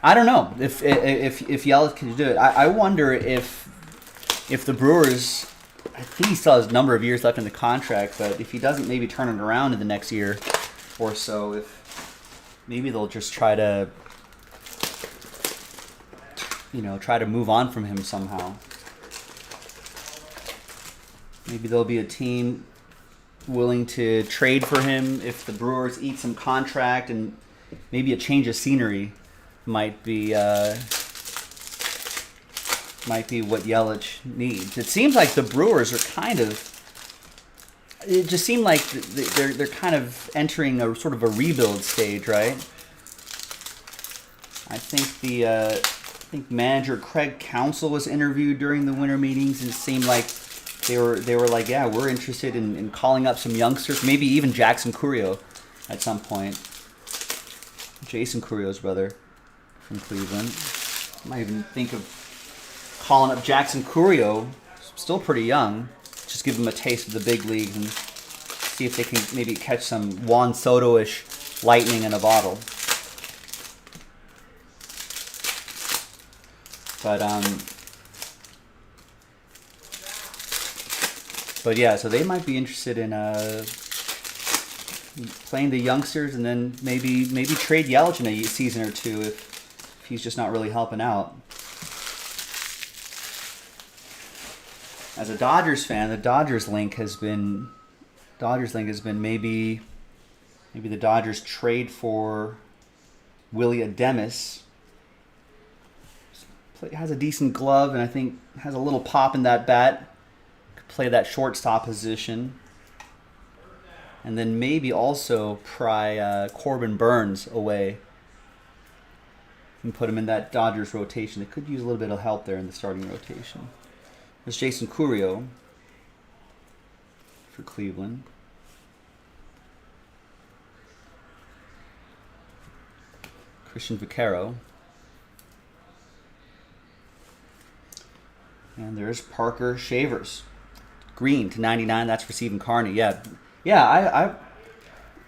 I don't know if Yelich can do it. I wonder if the Brewers, I think he still has a number of years left in the contract, but if he doesn't maybe turn it around in the next year or so, if maybe they'll just try to move on from him somehow. Maybe there'll be a team willing to trade for him if the Brewers eat some contract, and maybe a change of scenery might be what Yelich needs. It seems like the Brewers are it just seemed like they're kind of entering a sort of a rebuild stage, right? I think manager Craig Counsell was interviewed during the winter meetings, and it seemed like they were like, yeah, we're interested in calling up some youngsters, maybe even Jackson Curio at some point. Jason Curio's brother from Cleveland. I might even think of calling up Jackson Curio, still pretty young, just give him a taste of the big leagues and see if they can maybe catch some Juan Soto-ish lightning in a bottle. But yeah, so they might be interested in playing the youngsters, and then maybe trade Yelich in a season or two if he's just not really helping out. As a Dodgers fan, the Dodgers link has been maybe the Dodgers trade for Willie Adames. Has a decent glove, and I think has a little pop in that bat. Could play that shortstop position. And then maybe also pry Corbin Burns away and put him in that Dodgers rotation. It could use a little bit of help there in the starting rotation. There's Jason Curio for Cleveland. Christian Vaccaro. And there's Parker Shavers. Green to 99. That's for Stephen Carney. Yeah. I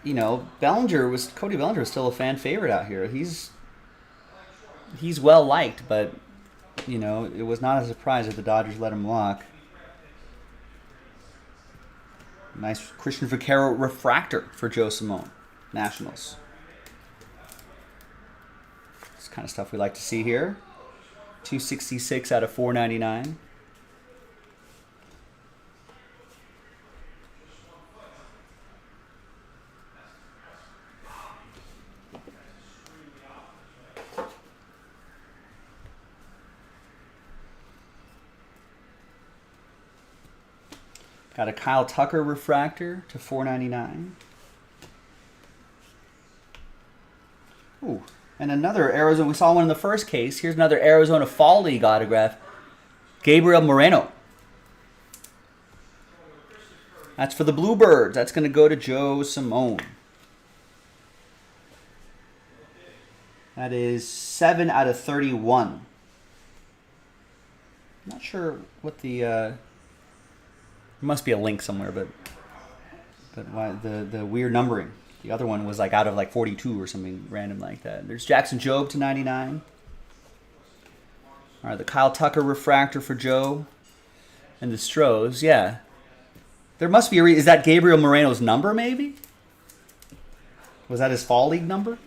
you know, Cody Bellinger was still a fan favorite out here. He's well liked, but you know, it was not a surprise that the Dodgers let him walk. Nice Christian Vaccaro refractor for Joe Simone, Nationals. It's kind of stuff we like to see here. 266 out of 499. Got a Kyle Tucker refractor to 499. Ooh, and another Arizona. We saw one in the first case. Here's another Arizona Fall League autograph. Gabriel Moreno. That's for the Bluebirds. That's going to go to Joe Simone. That is 7 out of 31. Not sure what the... there must be a link somewhere, but why the weird numbering. The other one was like out of like 42 or something random like that. There's Jackson Jobe to 99. All right, the Kyle Tucker refractor for Joe. And the Stros, yeah. There must be a is that Gabriel Moreno's number, maybe? Was that his Fall League number?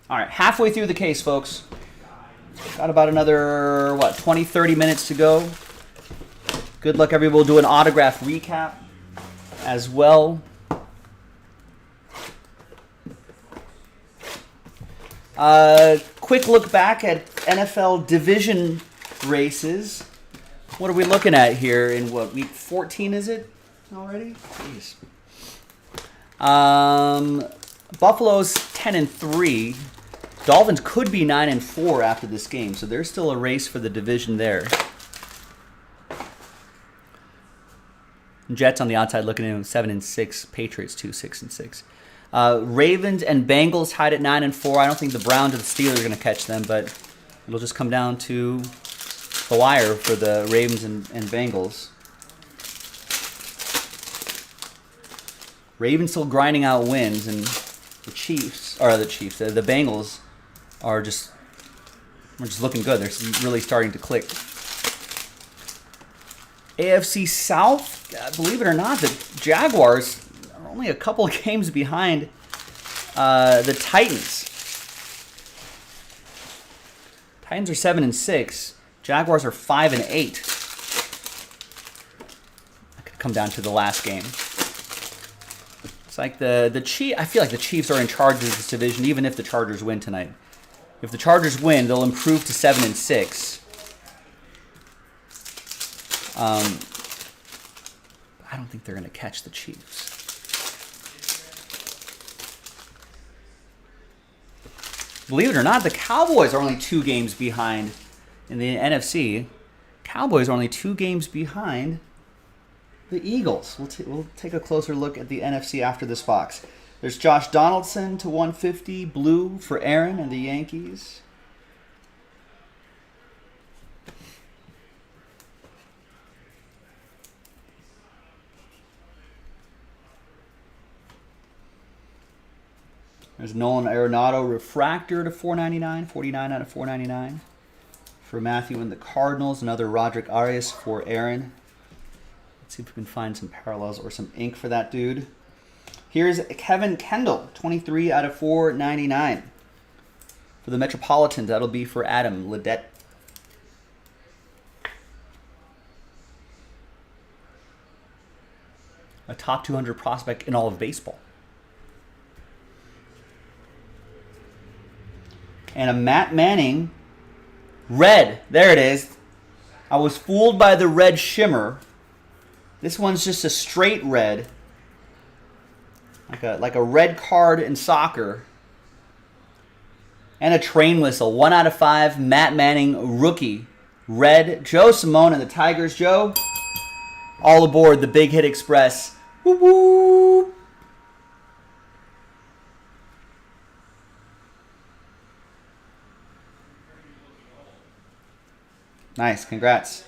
All right, halfway through the case, folks. Got about another, 20, 30 minutes to go. Good luck, everyone. We'll do an autograph recap as well. Quick look back at NFL division races. What are we looking at here in week 14 is it already? Jeez. Buffalo's 10-3. Dolphins could be 9-4 after this game, so there's still a race for the division there. Jets on the outside looking in 7-6. Patriots 6-6. Ravens and Bengals tied at 9-4. I don't think the Browns or the Steelers are going to catch them, but it'll just come down to the wire for the Ravens and Bengals. Ravens still grinding out wins, and the Bengals are just looking good. They're really starting to click. AFC South, believe it or not, the Jaguars are only a couple of games behind the Titans. Titans are 7-6. Jaguars are 5-8. That could come down to the last game. It's like the Chiefs. I feel like the Chiefs are in charge of this division, even if the Chargers win tonight. If the Chargers win, they'll improve to 7-6. I don't think they're going to catch the Chiefs. Believe it or not, the Cowboys are only 2 games behind in the NFC. Cowboys are only 2 games behind the Eagles. We'll take a closer look at the NFC after this box. There's Josh Donaldson to 150, blue for Aaron and the Yankees. There's Nolan Arenado refractor to 499, 49 out of 499 for Matthew and the Cardinals. Another Roderick Arias for Aaron. Let's see if we can find some parallels or some ink for that dude. Here's Kevin Kendall, 23 out of 499 for the Metropolitans. That'll be for Adam Ledet. A top 200 prospect in all of baseball. And a Matt Manning red. There it is. I was fooled by the red shimmer. This one's just a straight red. like a red card in soccer. And a train whistle. 1 out of 5. Matt Manning, rookie. Red. Joe Simone and the Tigers. Joe, all aboard the Big Hit Express. Woo woo! Nice. Congrats.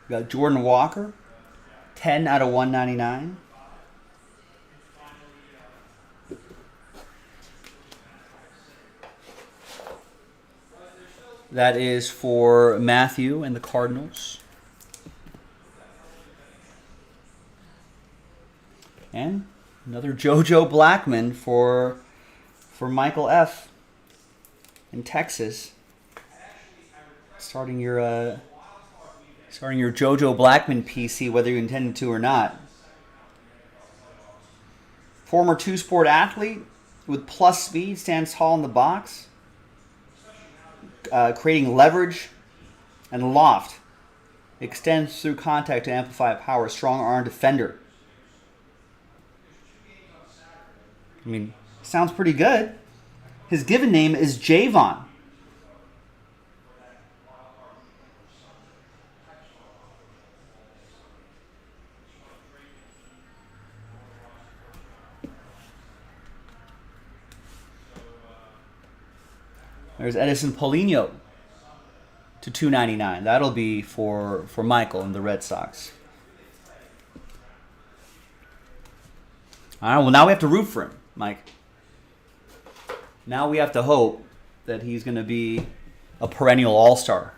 We got Jordan Walker. 10 out of 199. That is for Matthew and the Cardinals. And another JoJo Blackman for Michael F. in Texas. Starting your JoJo Blackman PC, whether you intended to or not. Former two-sport athlete with plus speed, stands tall in the box. Creating leverage and loft. Extends through contact to amplify power. Strong arm defender. I mean, sounds pretty good. His given name is Javon. There's Edison Paulinho to $2.99. That'll be for Michael and the Red Sox. All right, well, now we have to root for him, Mike. Now we have to hope that he's going to be a perennial all-star.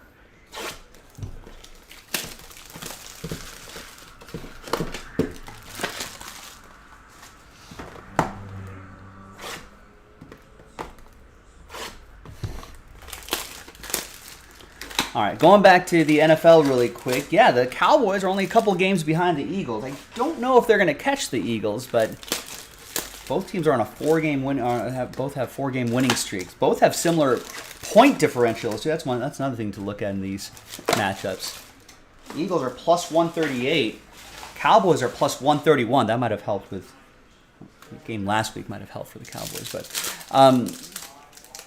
All right, going back to the NFL really quick. Yeah, the Cowboys are only a couple games behind the Eagles. I don't know if they're going to catch the Eagles, but both teams are on a four-game win. Both have four-game winning streaks. Both have similar point differentials. That's another thing to look at in these matchups. Eagles are plus 138. Cowboys are plus 131. That might have helped with the game last week. Might have helped for the Cowboys, but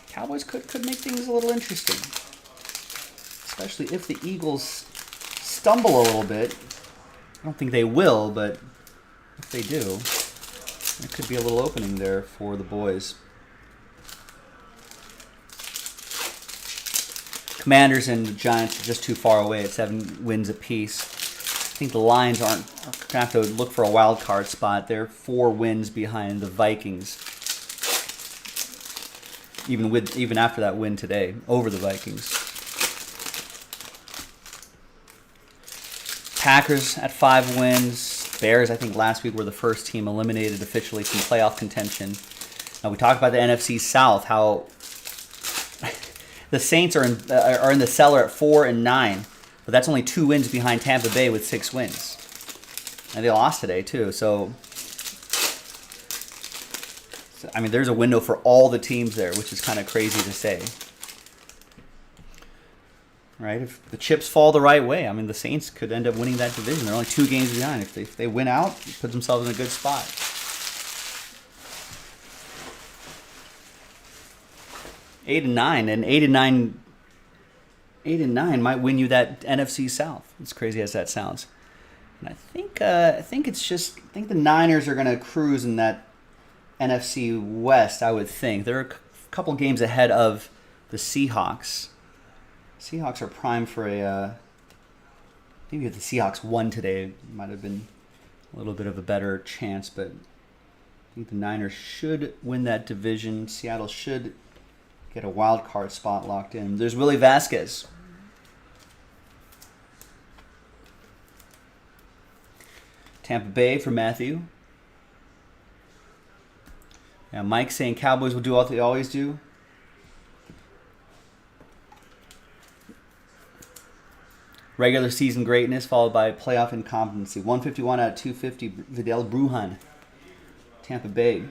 Cowboys could make things a little interesting. Especially if the Eagles stumble a little bit. I don't think they will, but if they do, there could be a little opening there for the boys. Commanders and the Giants are just too far away at 7 wins apiece. I think the Lions are going to have to look for a wild card spot. They're 4 wins behind the Vikings. Even after that win today over the Vikings. Packers at 5 wins. Bears, I think last week were the first team eliminated officially from playoff contention. Now we talked about the NFC South, how the Saints are in the cellar at 4-9, but that's only 2 wins behind Tampa Bay with 6 wins, and they lost today too. So I mean, there's a window for all the teams there, which is kind of crazy to say. Right? If the chips fall the right way, I mean, the Saints could end up winning that division. They're only 2 games behind. If they win out, it puts themselves in a good spot. Eight and nine might win you that NFC South. As crazy as that sounds. And I think the Niners are going to cruise in that NFC West. I would think they're a couple games ahead of the Seahawks. Seahawks are primed for maybe if the Seahawks won today, it might have been a little bit of a better chance, but I think the Niners should win that division. Seattle should get a wild card spot locked in. There's Willie Vasquez. Tampa Bay for Matthew. Yeah, Mike saying Cowboys will do what they always do. Regular season greatness followed by playoff incompetency. 151 out of 250. Vidal Brujan. Tampa Bay.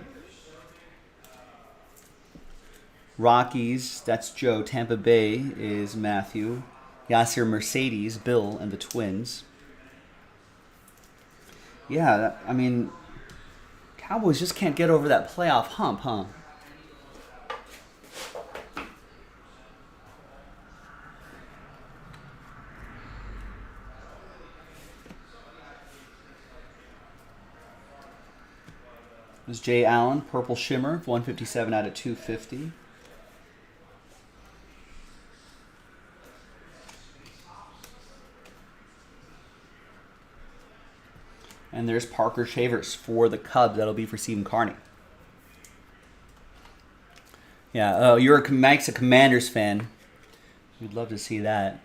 Rockies, that's Joe. Tampa Bay is Matthew. Yasser Mercedes, Bill, and the Twins. Yeah, I mean, Cowboys just can't get over that playoff hump, huh? There's Jay Allen, Purple Shimmer, 157 out of 250. And there's Parker Shavers for the Cubs. That'll be for Stephen Carney. Yeah, oh, Mike's a Commanders fan. We'd love to see that.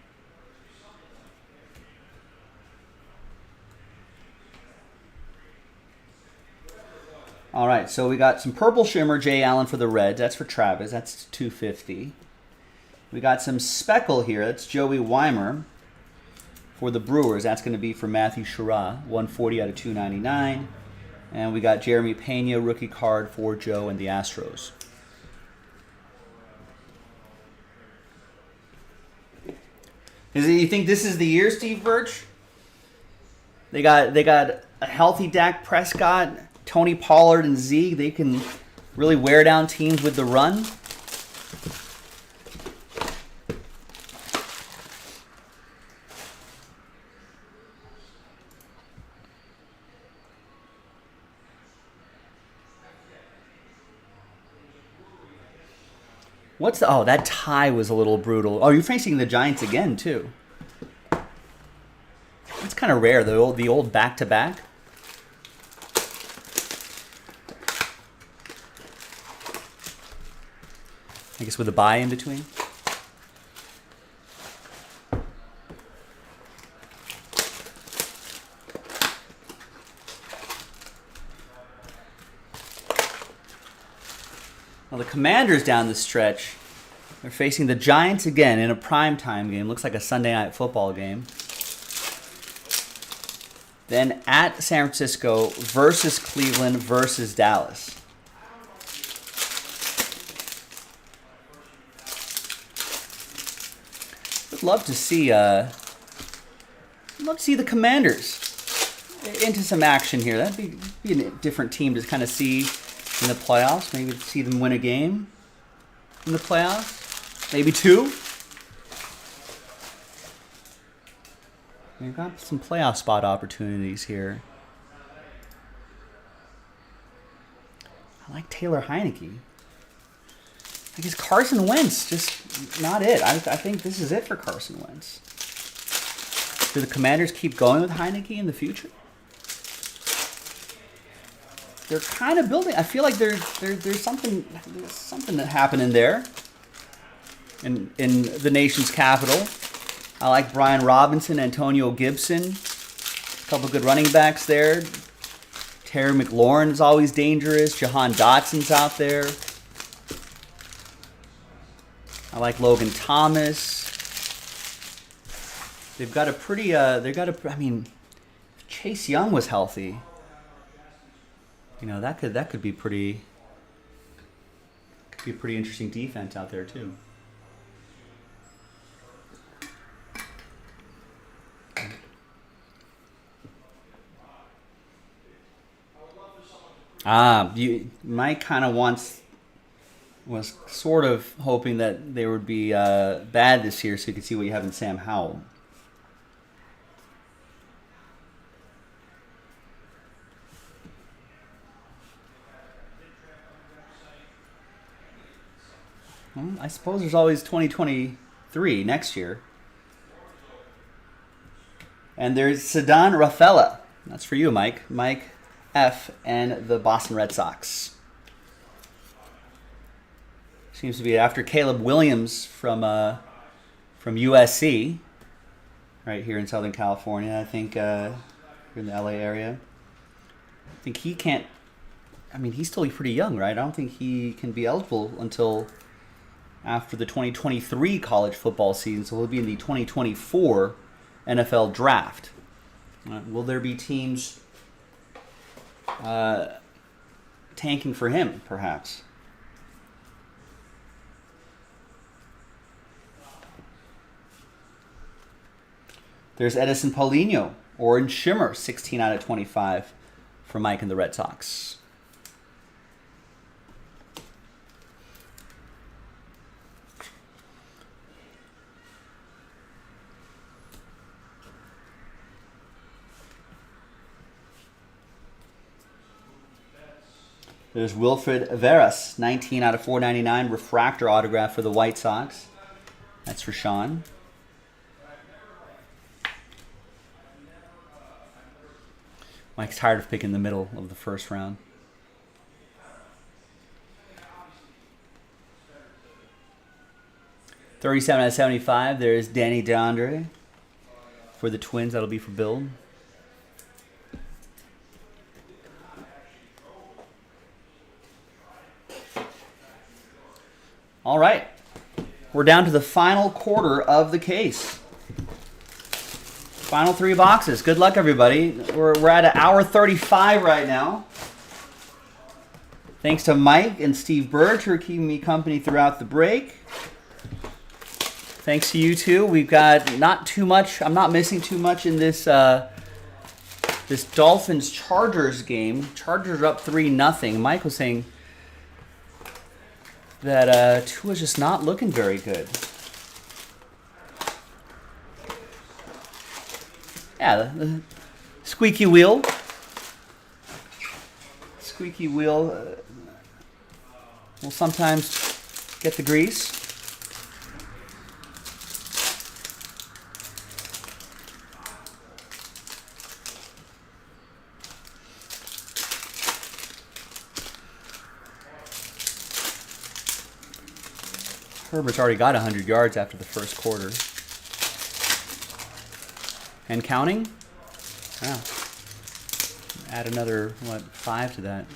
All right, so we got some Purple Shimmer, Jay Allen for the Reds. That's for Travis. That's 250. We got some Speckle here. That's Joey Weimer for the Brewers. That's going to be for Matthew Shura, 140 out of 299. And we got Jeremy Pena, rookie card for Joe and the Astros. You think this is the year, Steve Birch? They got a healthy Dak Prescott, Tony Pollard, and Zeke. They can really wear down teams with the run. That tie was a little brutal. Oh, you're facing the Giants again, too. That's kind of rare, the old back-to-back. I guess with a bye in between. Well, the Commanders down the stretch, they're facing the Giants again in a primetime game. Looks like a Sunday night football game. Then at San Francisco versus Cleveland versus Dallas. I'd love to see the Commanders into some action here. That'd be a different team to kind of see in the playoffs. Maybe see them win a game in the playoffs. Maybe two. We've got some playoff spot opportunities here. I like Taylor Heineke. I guess Carson Wentz, just not it. I think this is it for Carson Wentz. Do the Commanders keep going with Heineke in the future? They're kind of building. I feel like there's something that happening there in the nation's capital. I like Brian Robinson, Antonio Gibson, a couple good running backs there. Terry McLaurin is always dangerous. Jahan Dotson's out there. I like Logan Thomas. They've got a pretty. I mean, if Chase Young was healthy, you know, that could be pretty. Be a pretty interesting defense out there too. Mike kind of was sort of hoping that they would be bad this year so you could see what you have in Sam Howell. Well, I suppose there's always 2023 next year. And there's Ceddanne Rafaela. That's for you, Mike. Mike F. and the Boston Red Sox. Seems to be after Caleb Williams from USC, right here in Southern California. I think here in the LA area. I think he can't. I mean, he's still pretty young, right? I don't think he can be eligible until after the 2023 college football season. So he'll be in the 2024 NFL draft. Will there be teams tanking for him, perhaps? There's Edison Paulinho, Orange Shimmer, 16 out of 25 for Mike and the Red Sox. There's Wilfred Veras, 19 out of 499, refractor autograph for the White Sox. That's for Sean. Mike's tired of picking the middle of the first round. $37 out of 75. There's Danny DeAndre for the Twins. That'll be for Bill. All right, we're down to the final quarter of the case. Final 3 boxes. Good luck, everybody. We're at 1:35 right now. Thanks to Mike and Steve Birch for keeping me company throughout the break. Thanks to you two. We've got not too much. I'm not missing too much in this this Dolphins-Chargers game. Chargers are up 3-0. Mike was saying that Tua's just not looking very good. Yeah, the squeaky wheel. Squeaky wheel will sometimes get the grease. Herbert's already got 100 yards after the first quarter. And counting? Wow. Add another, 5 to that.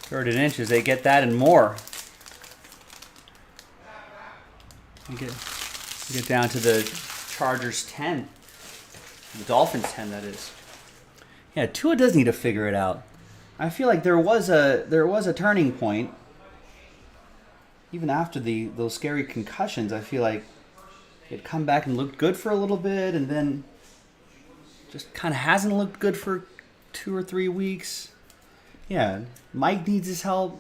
Third and inches, they get that and more. We get down to the Chargers 10. The Dolphins 10, that is. Yeah, Tua does need to figure it out. I feel like there was a turning point. Even after those scary concussions, I feel like it come back and looked good for a little bit, and then just kind of hasn't looked good for 2 or 3 weeks. Yeah, Mike needs his help.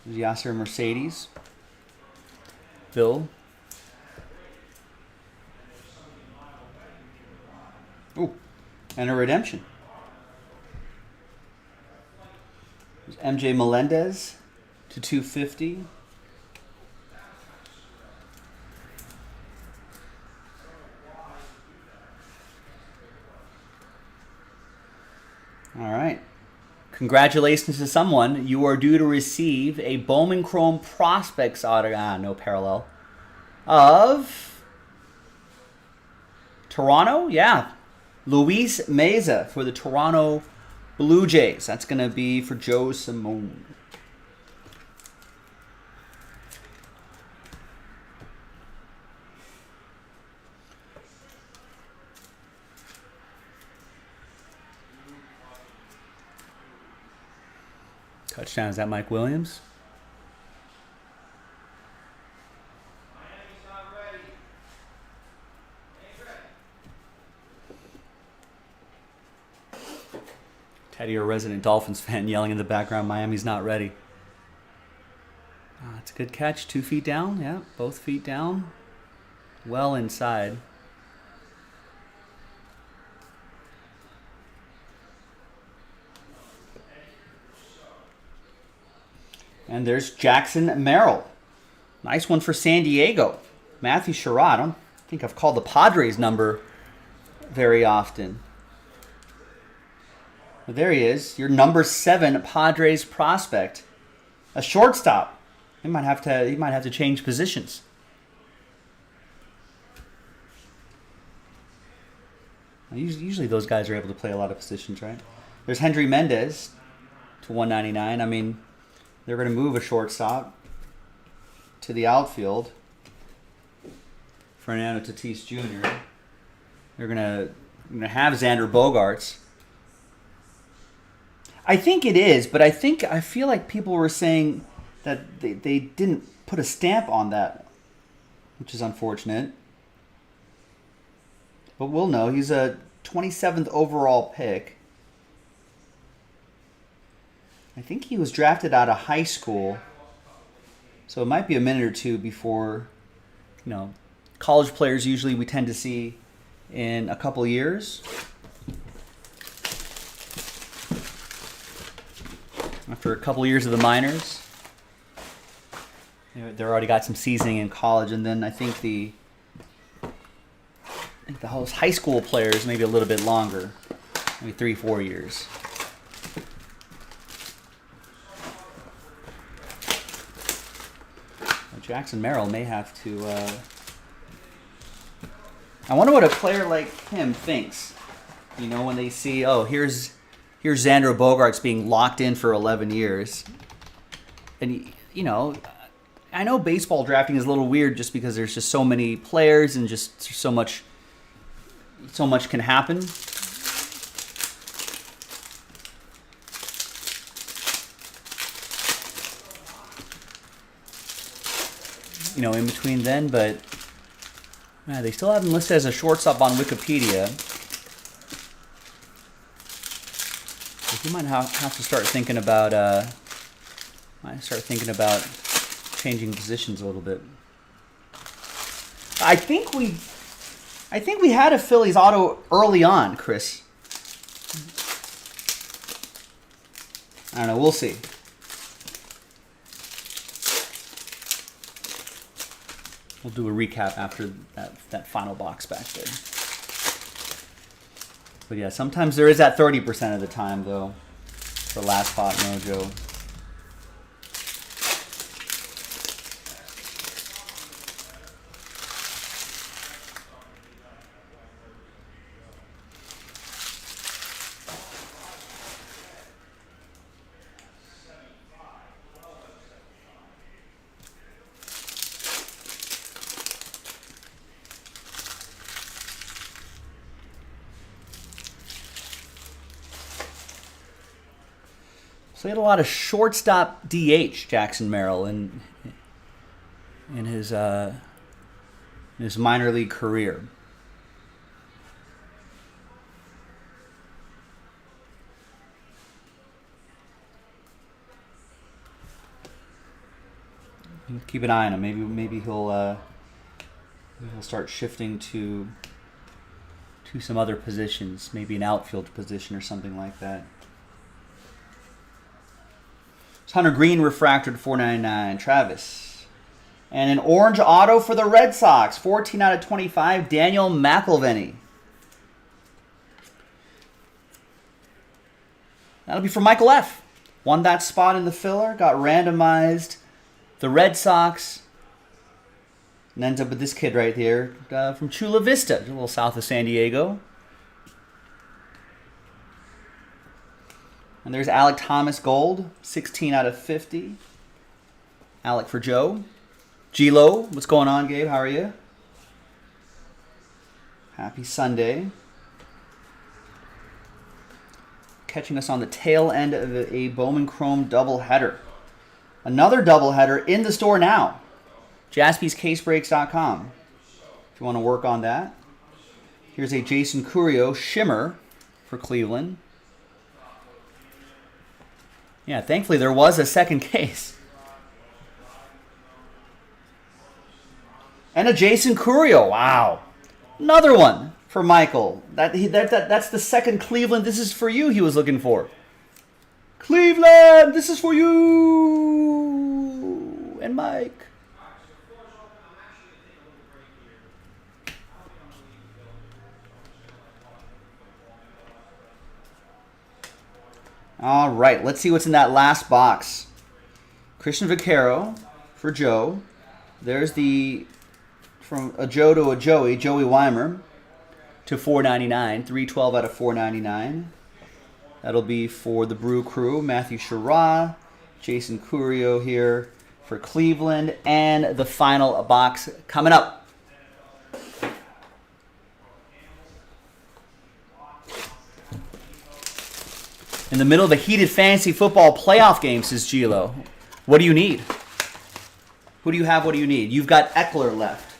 Yasser Mercedes. Bill. Ooh, and a redemption. There's MJ Melendez to 250. All right. Congratulations to someone. You are due to receive a Bowman Chrome Prospects autograph. No parallel. Of Toronto? Yeah. Luis Meza for the Toronto Blue Jays. That's going to be for Joe Simone. Touchdown, is that Mike Williams? Teddy, a resident Dolphins fan, yelling in the background, Miami's not ready. It's a good catch. 2 feet down. Yeah, both feet down. Well inside. And there's Jackson Merrill. Nice one for San Diego. Matthew Sherrod. I don't think I've called the Padres number very often. Well, there he is, your number 7 Padres prospect, a shortstop. He might have to change positions. Usually those guys are able to play a lot of positions, right? There's Hendry Mendez to 199. I mean, they're going to move a shortstop to the outfield. Fernando Tatis Jr. They're going to have Xander Bogaerts. I think it is, but I feel like people were saying that they didn't put a stamp on that, which is unfortunate. But we'll know. He's a 27th overall pick. I think he was drafted out of high school, so it might be a minute or two before, college players usually we tend to see in a couple years. After a couple years of the minors, they're already got some seasoning in college, and then I think the high school players maybe a little bit longer, maybe 3-4 years. Jackson Merrill may have to. I wonder what a player like him thinks. When they see, here's Xander Bogaerts being locked in for 11 years, and I know baseball drafting is a little weird just because there's just so many players and just so much can happen. In between then, but they still have him listed as a shortstop on Wikipedia. So you might have to start thinking about changing positions a little bit. I think we had a Phillies auto early on, Chris. I don't know. We'll see. We'll do a recap after that final box back there. But yeah, sometimes there is that 30% of the time, though, for Last Spot Mojo. Played a lot of shortstop DH, Jackson Merrill, in his minor league career. Keep an eye on him. Maybe he'll start shifting to some other positions, maybe an outfield position or something like that. Hunter Green refractor to 499, Travis. And an orange auto for the Red Sox, 14 out of 25, Daniel McElveny. That'll be for Michael F. Won that spot in the filler, got randomized. The Red Sox. And ends up with this kid right here from Chula Vista, a little south of San Diego. And there's Alec Thomas Gold, 16 out of 50. Alec for Joe. G-Lo, what's going on, Gabe? How are you? Happy Sunday. Catching us on the tail end of a Bowman Chrome doubleheader. Another doubleheader in the store now. JaspysCaseBreaks.com if you want to work on that. Here's a Jason Curio Shimmer for Cleveland. Yeah, thankfully there was a second case. And a Jason Curio. Wow. Another one for Michael. That's the second Cleveland. This is for you he was looking for. Cleveland, this is for you. And Mike. All right, let's see what's in that last box. Christian Vaccaro for Joe. There's the from a Joe to a Joey Weimer to 499, 312 out of 499. That'll be for the Brew Crew. Matthew Sherrod, Jason Curio here for Cleveland, and the final box coming up. In the middle of a heated fantasy football playoff game, says Gilo. What do you need? Who do you have? What do you need? You've got Eckler left.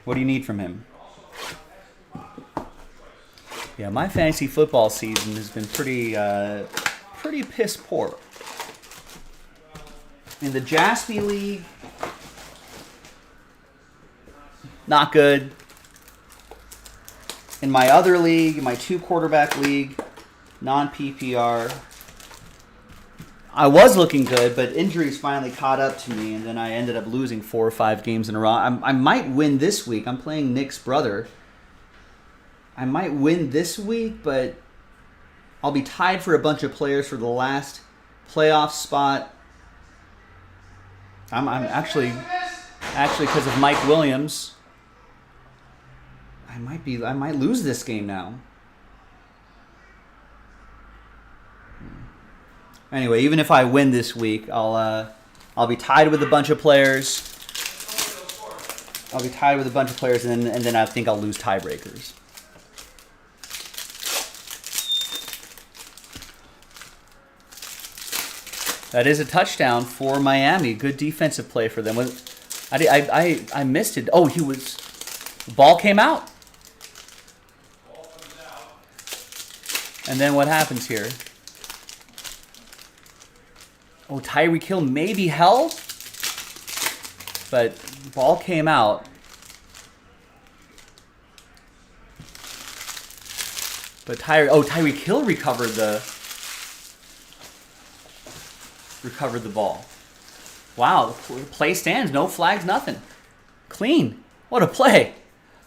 What do you need from him? Yeah, my fantasy football season has been pretty piss poor. In the Jaspy League, not good. In my other league, my 2-quarterback league, non-PPR, I was looking good, but injuries finally caught up to me, and then I ended up losing 4 or 5 games in a row. I might win this week. I'm playing Nick's brother. I might win this week, but I'll be tied for a bunch of players for the last playoff spot. I'm actually because of Mike Williams, I might lose this game now. Anyway, even if I win this week, I'll be tied with a bunch of players. And then I think I'll lose tiebreakers. That is a touchdown for Miami. Good defensive play for them. I missed it. Oh, the ball came out. And then what happens here? Oh, Tyreek Hill maybe held, but the ball came out. But Tyreek Hill recovered the ball. Wow, the play stands, no flags, nothing. Clean. What a play.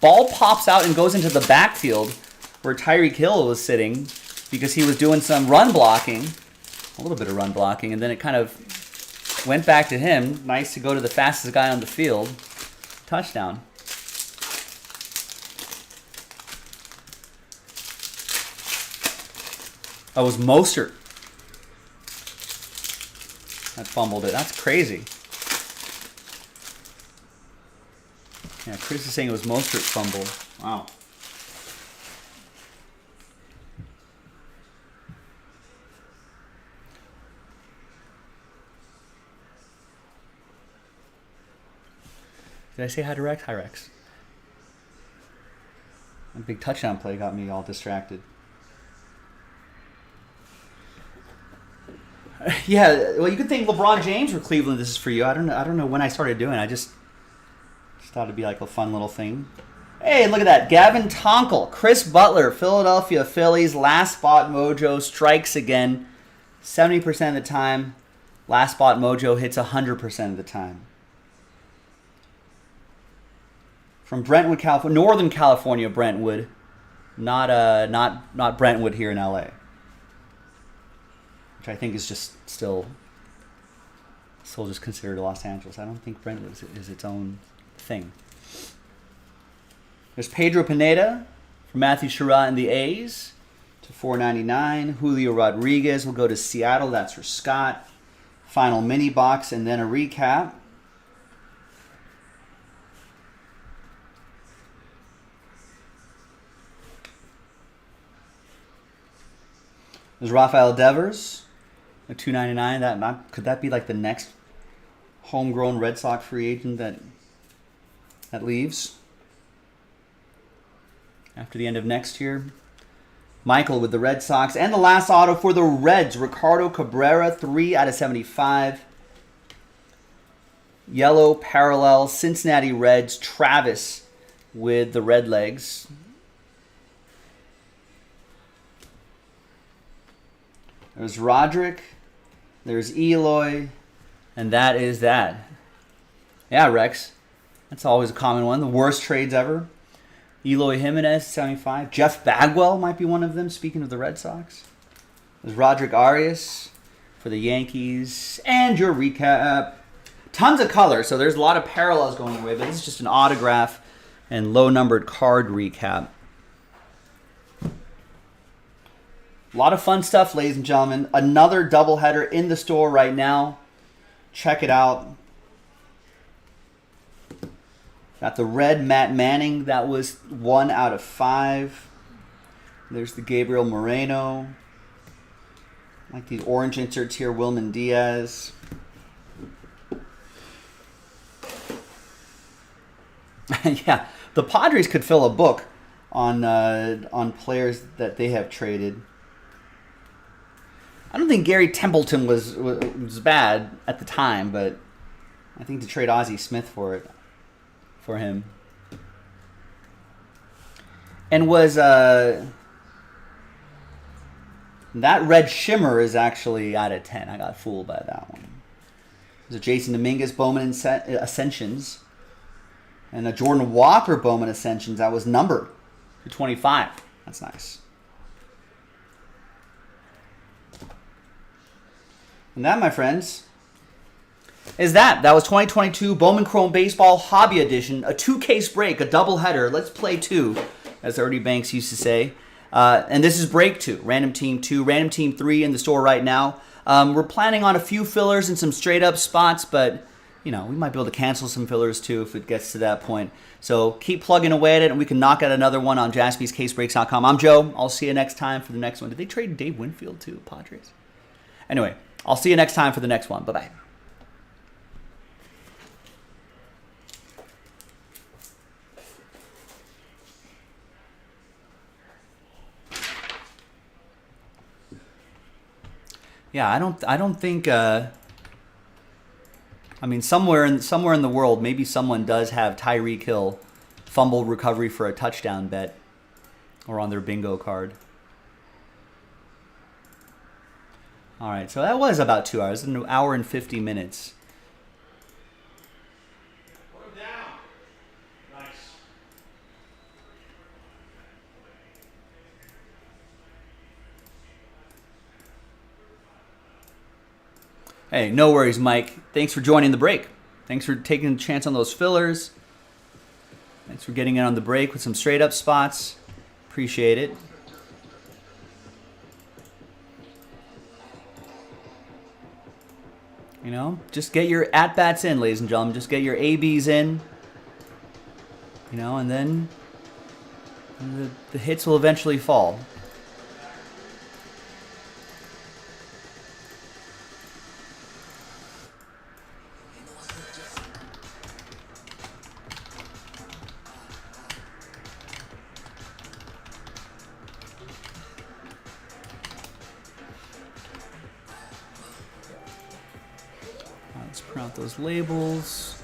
Ball pops out and goes into the backfield where Tyreek Hill was sitting because he was doing some run blocking. A little bit of run blocking, and then it kind of went back to him. Nice to go to the fastest guy on the field. Touchdown. That was Mostert that fumbled it. That's crazy. Yeah, Chris is saying it was Mostert's fumble. Wow. Did I say hi to Rex? Hi, Rex. A big touchdown play got me all distracted. Yeah, well, you could think LeBron James or Cleveland. This is for you. I don't know when I started doing it. I just thought it'd be like a fun little thing. Hey, look at that. Gavin Tonkel, Chris Butler, Philadelphia Phillies. Last spot mojo strikes again. 70% of the time. Last spot mojo hits 100% of the time. From Brentwood, California, Northern California, Brentwood, not Brentwood here in LA, which I think is just still just considered Los Angeles. I don't think Brentwood is its own thing. There's Pedro Pineda from Matthew Sherrod and the A's to 499. Julio Rodriguez will go to Seattle. That's for Scott. Final mini box and then a recap. There's Rafael Devers, a $2.99. Could that be like the next homegrown Red Sox free agent that leaves after the end of next year? Michael with the Red Sox. And the last auto for the Reds, Ricardo Cabrera, 3 out of 75. Yellow parallel, Cincinnati Reds, Travis with the Red Legs. There's Roderick, there's Eloy, and that is that. Yeah, Rex. That's always a common one. The worst trades ever. Eloy Jimenez, 75. Jeff Bagwell might be one of them, speaking of the Red Sox. There's Roderick Arias for the Yankees. And your recap. Tons of color, so there's a lot of parallels going away, but this is just an autograph and low-numbered card recap. A lot of fun stuff, ladies and gentlemen. Another doubleheader in the store right now. Check it out. Got the red Matt Manning. That was 1 out of 5. There's the Gabriel Moreno. I like these orange inserts here. Wilman Diaz. Yeah, the Padres could fill a book on players that they have traded. I don't think Gary Templeton was bad at the time, but I think to trade Ozzie Smith for him. And was that red shimmer is actually out of 10. I got fooled by that one. There's a Jason Dominguez Bowman Ascensions and a Jordan Walker Bowman Ascensions that was numbered to 25. That's nice. And that, my friends, is that. That was 2022 Bowman Chrome Baseball Hobby Edition. A 2-case break, a doubleheader. Let's play 2, as Ernie Banks used to say. And this is break 2, Random Team 2, Random Team 3 in the store right now. We're planning on a few fillers and some straight-up spots, but, you know, we might be able to cancel some fillers, too, if it gets to that point. So keep plugging away at it, and we can knock out another one on jaspyscasebreaks.com. I'm Joe. I'll see you next time for the next one. Did they trade Dave Winfield, too, Padres? Anyway, I'll see you next time for the next one. Bye-bye. Yeah, I don't think. I mean, somewhere in the world, maybe someone does have Tyreek Hill fumble recovery for a touchdown bet, or on their bingo card. All right, so that was about 2 hours, an hour and 50 minutes. Put him down. Nice. Hey, no worries, Mike. Thanks for joining the break. Thanks for taking a chance on those fillers. Thanks for getting in on the break with some straight-up spots. Appreciate it. You know, just get your at-bats in, ladies and gentlemen. Just get your ABs in. You know, and then the hits will eventually fall. Let's print out those labels.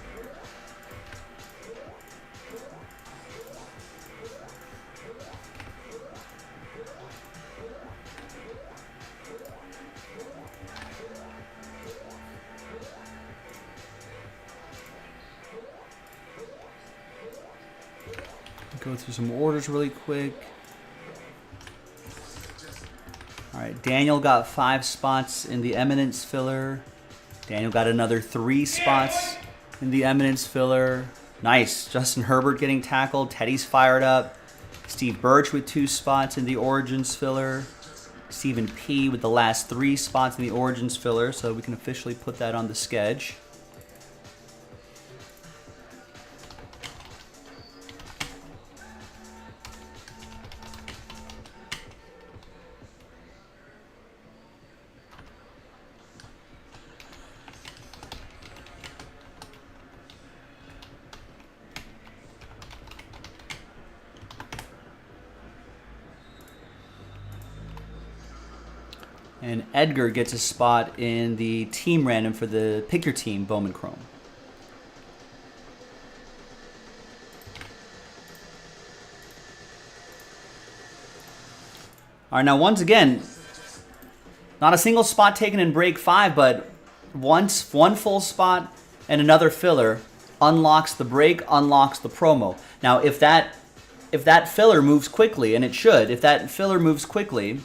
Go through some orders really quick. All right, Daniel got 5 spots in the Eminence filler. Daniel got another 3 spots in the Eminence filler. Nice. Justin Herbert getting tackled. Teddy's fired up. Steve Birch with 2 spots in the Origins filler. Stephen P. with the last 3 spots in the Origins filler, so we can officially put that on the sketch. And Edgar gets a spot in the team random for the Pick Your Team Bowman Chrome. All right, now once again, not a single spot taken in break 5, but one full spot and another filler unlocks the break, unlocks the promo. Now, if that filler moves quickly, and it should, if that filler moves quickly,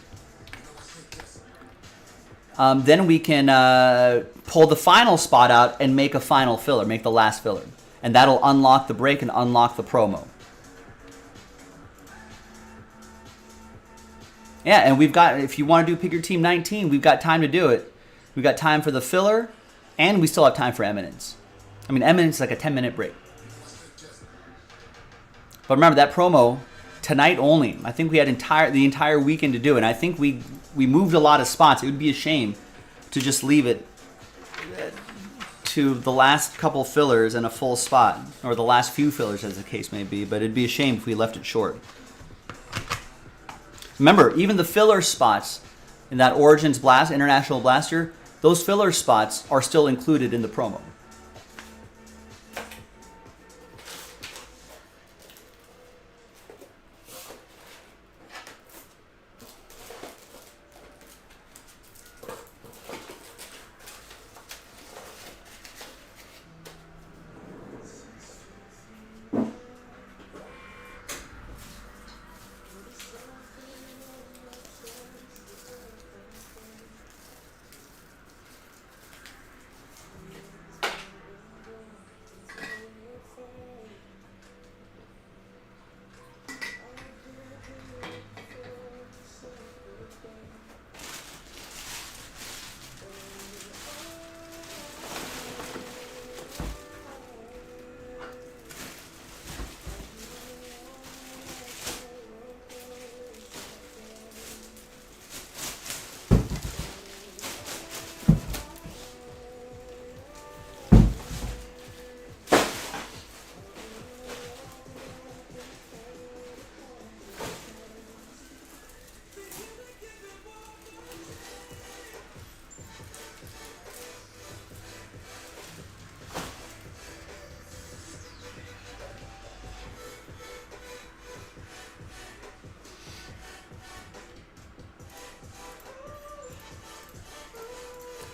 then we can pull the final spot out and make a final filler, make the last filler. And that'll unlock the break and unlock the promo. Yeah, and we've got, if you want to do Pick Your Team 19, we've got time to do it. We've got time for the filler, and we still have time for Eminence. I mean, Eminence is like a 10-minute break. But remember, that promo, tonight only. I think we had the entire weekend to do it. And I think we moved a lot of spots. It would be a shame to just leave it to the last couple fillers and a full spot. Or the last few fillers, as the case may be. But it'd be a shame if we left it short. Remember, even the filler spots in that Origins Blast, International Blaster, those filler spots are still included in the promo.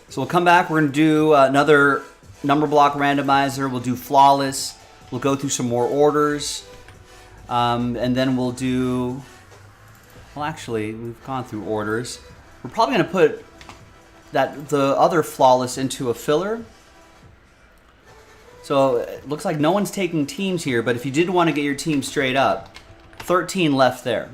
So we'll come back. We're going to do another number block randomizer. We'll do flawless. We'll go through some more orders. And then we'll do... Well, actually, we've gone through orders. We're probably going to put the other flawless into a filler. So it looks like no one's taking teams here, but if you did want to get your team straight up, 13 left there.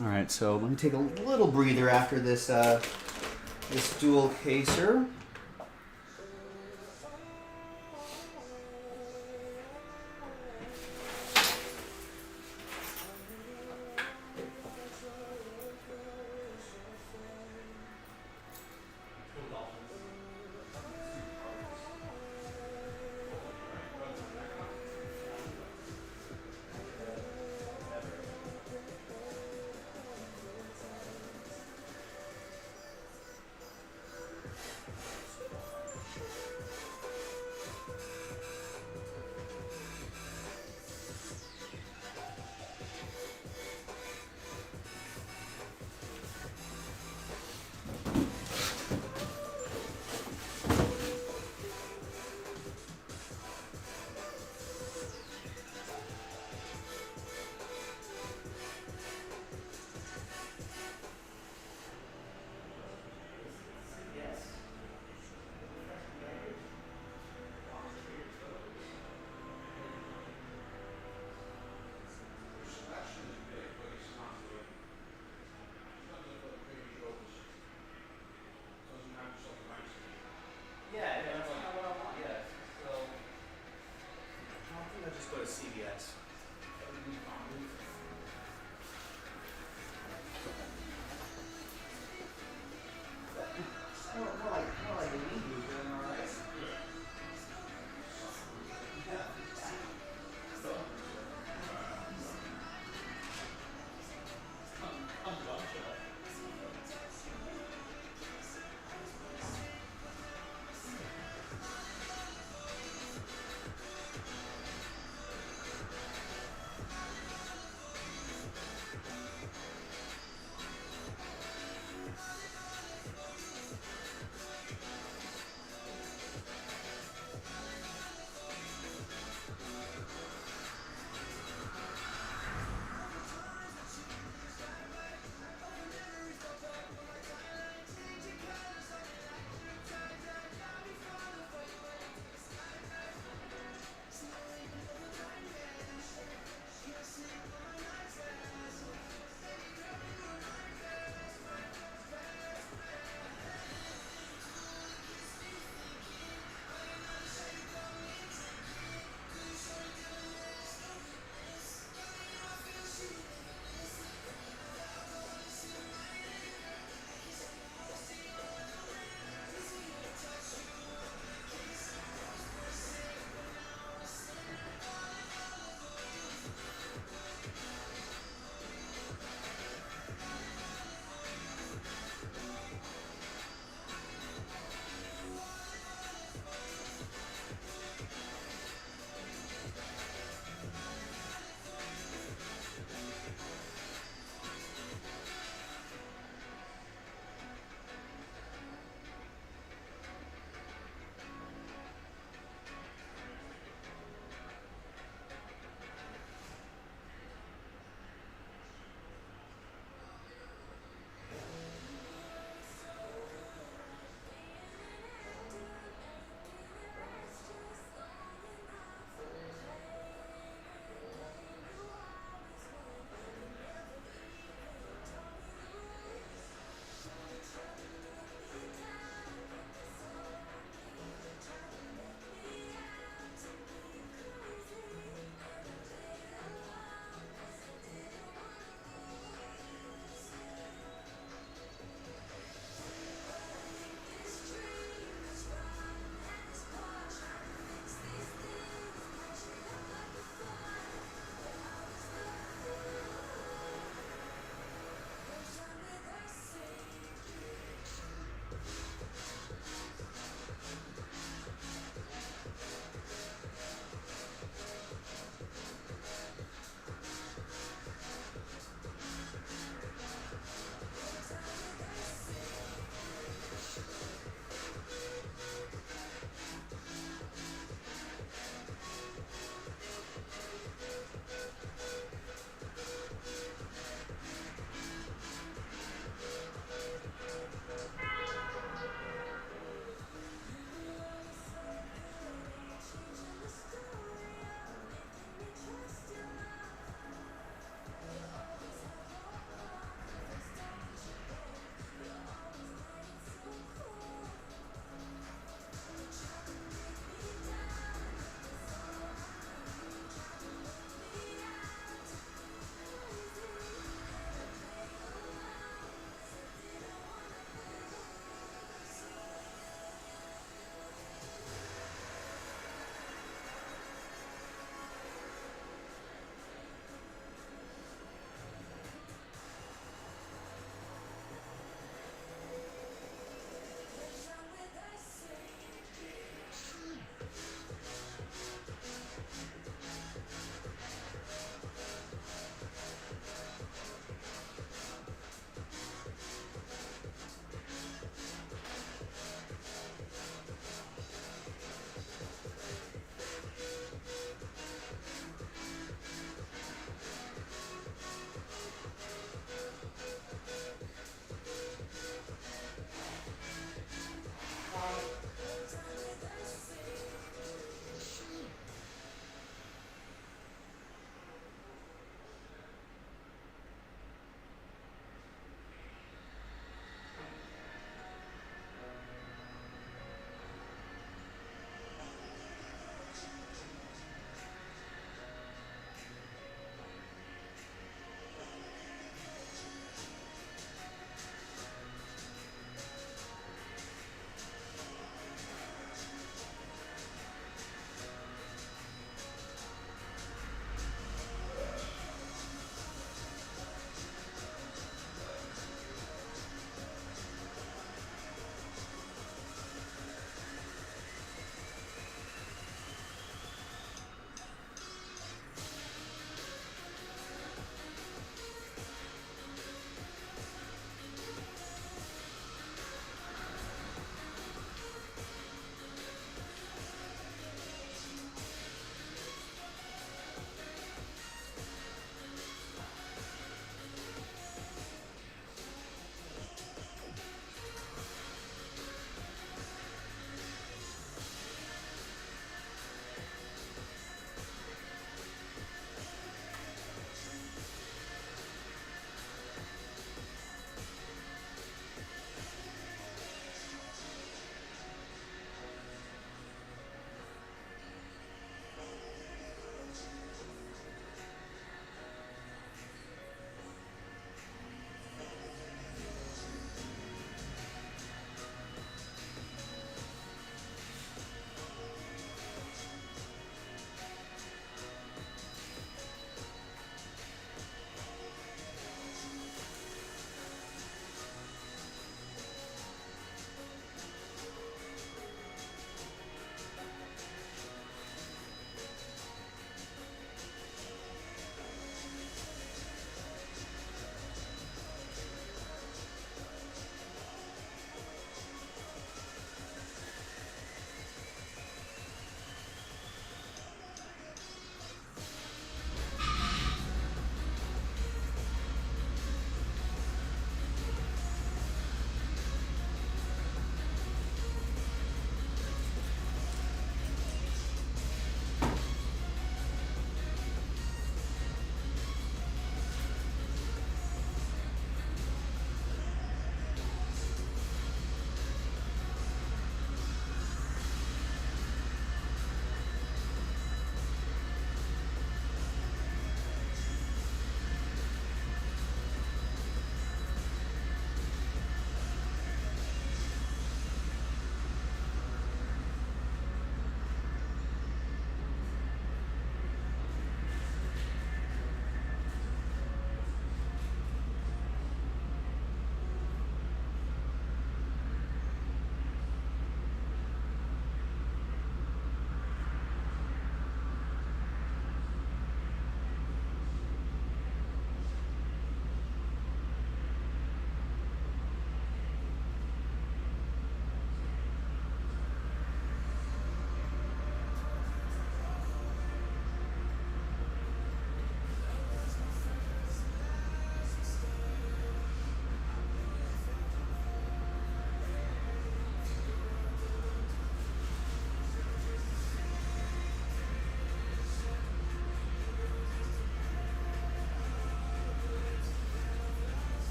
All right, so let me take a little breather after this this dual caser.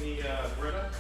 the Brita?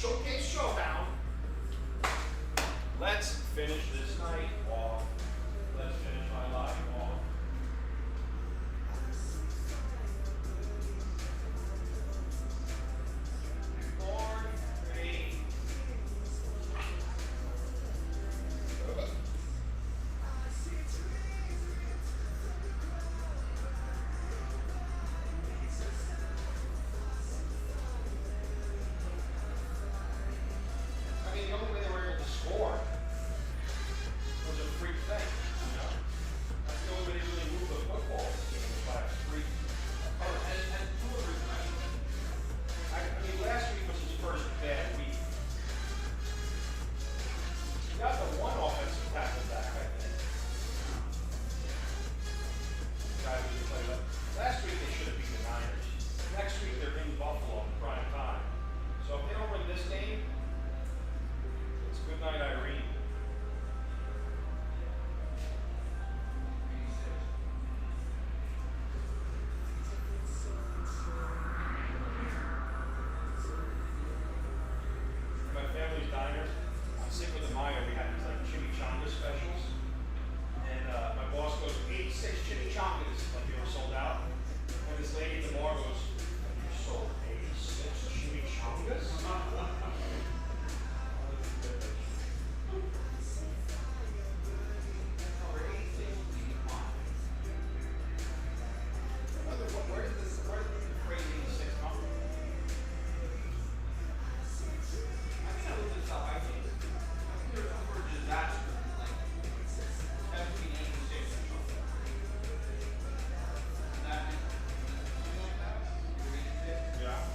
showcase showdown. Let's finish this night off. Let's finish my life off. Born ready. I mean, the only way they were able to score was a freak thing, you know? That's the only way they really moved the football was by a freak. Oh, and two of them, I mean, last week was his first bad week. He got the one offensive tackle back, I think. Guy who played up. Last week they should have beaten the Niners. Next week they're in Buffalo in prime time. So if they don't win this game, it's good night, Irene. My family's diner. I'm sick with the Maya. We had these like chimichanga specials. And my boss goes, 86 chimichangas, like they were sold out. And this lady at the bar goes, you sold 86 chimichangas? Where did the phrase 86 come from? I think I looked this up. I think there was some sort of disaster, like 1786 or something. That something like that? Yeah.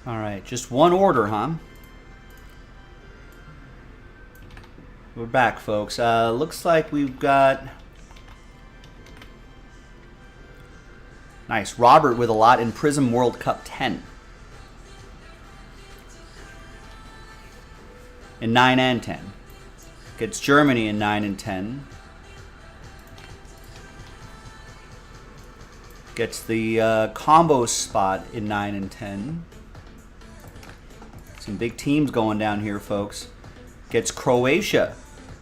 All right, just one order, huh? We're back, folks. Looks like we've got... Nice. Robert with a lot in Prism World Cup 10. In 9 and 10. Gets Germany in 9 and 10. Gets the combo spot in 9 and 10. Some big teams going down here, folks. Gets Croatia,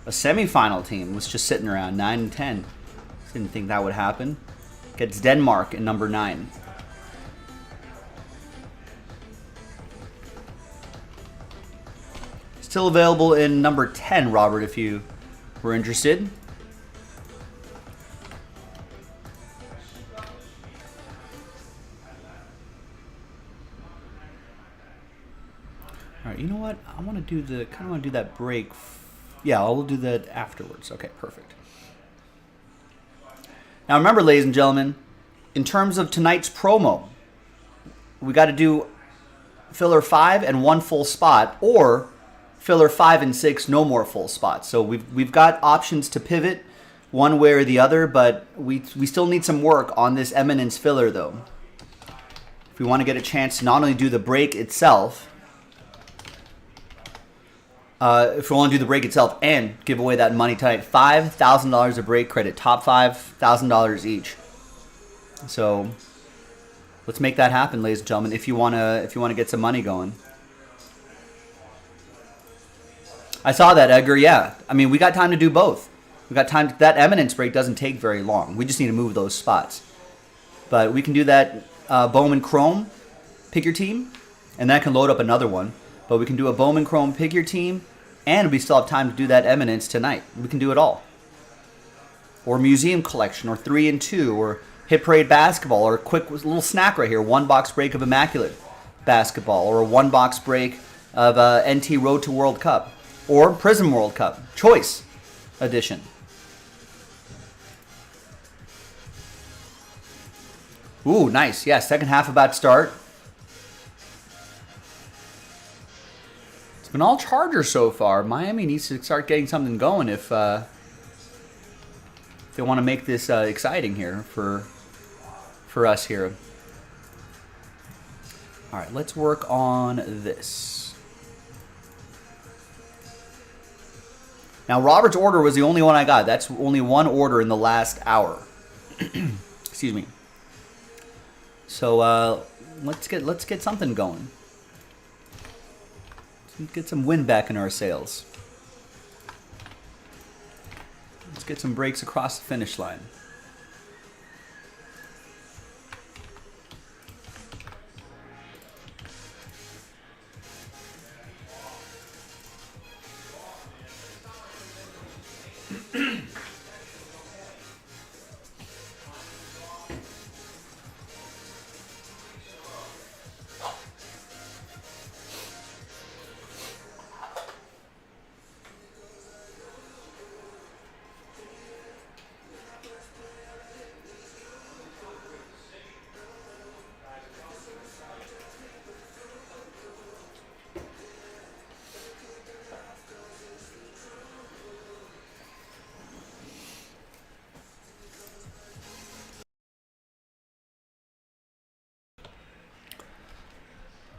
a semifinal team, was just sitting around 9 and 10. Didn't think that would happen. Gets Denmark in number 9. Still available in number 10, Robert, if you were interested. All right, you know what? I want to do the kind of want to do that break. Yeah, I'll do that afterwards. Okay, perfect. Now remember, ladies and gentlemen, in terms of tonight's promo, we got to do filler 5 and 1 full spot, or filler 5 and 6, no more full spots. So we've got options to pivot one way or the other, but we still need some work on this Eminence filler, though. If we want to get a chance to not only do the break itself, if we want to do the break itself and give away that money tonight, $5,000 of break credit, top $5,000 each. So let's make that happen, ladies and gentlemen. If you wanna get some money going. I saw that, Edgar. Yeah, I mean, we got time to do both. We got time. That Eminence break doesn't take very long. We just need to move those spots. But we can do that Bowman Chrome, pick your team, and then I can load up another one. But we can do a Bowman Chrome, pick your team, and we still have time to do that Eminence tonight. We can do it all. Or Museum Collection, or 3 and 2, or Hit Parade Basketball, or a quick little snack right here, 1-box break of Immaculate Basketball, or a 1-box break of NT Road to World Cup, or Prism World Cup, Choice Edition. Ooh, nice. Yeah, second half about to start. It's been all Chargers so far. Miami needs to start getting something going if they want to make this exciting here for us here. All right, let's work on this. Now, Robert's order was the only one I got. That's only one order in the last hour. Excuse me. So let's get something going. Let's get some wind back in our sails. Let's get some breaks across the finish line.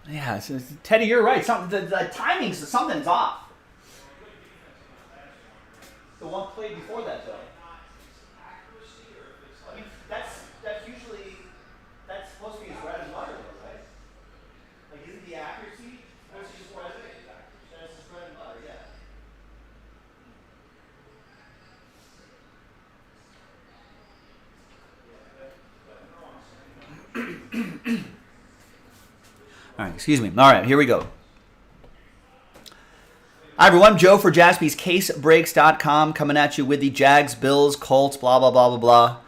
Yeah, Teddy, you're right. The timing, something's off. The one played before that, though. I mean, that's usually supposed to be his bread and butter, though, right? Like, isn't the accuracy supposed to be his bread? That's his bread and butter, yeah. All right, excuse me. All right, here we go. Hi, everyone. Joe for JaspysCaseBreaks.com coming at you with the Jags, Bills, Colts, blah, blah, blah, blah, blah.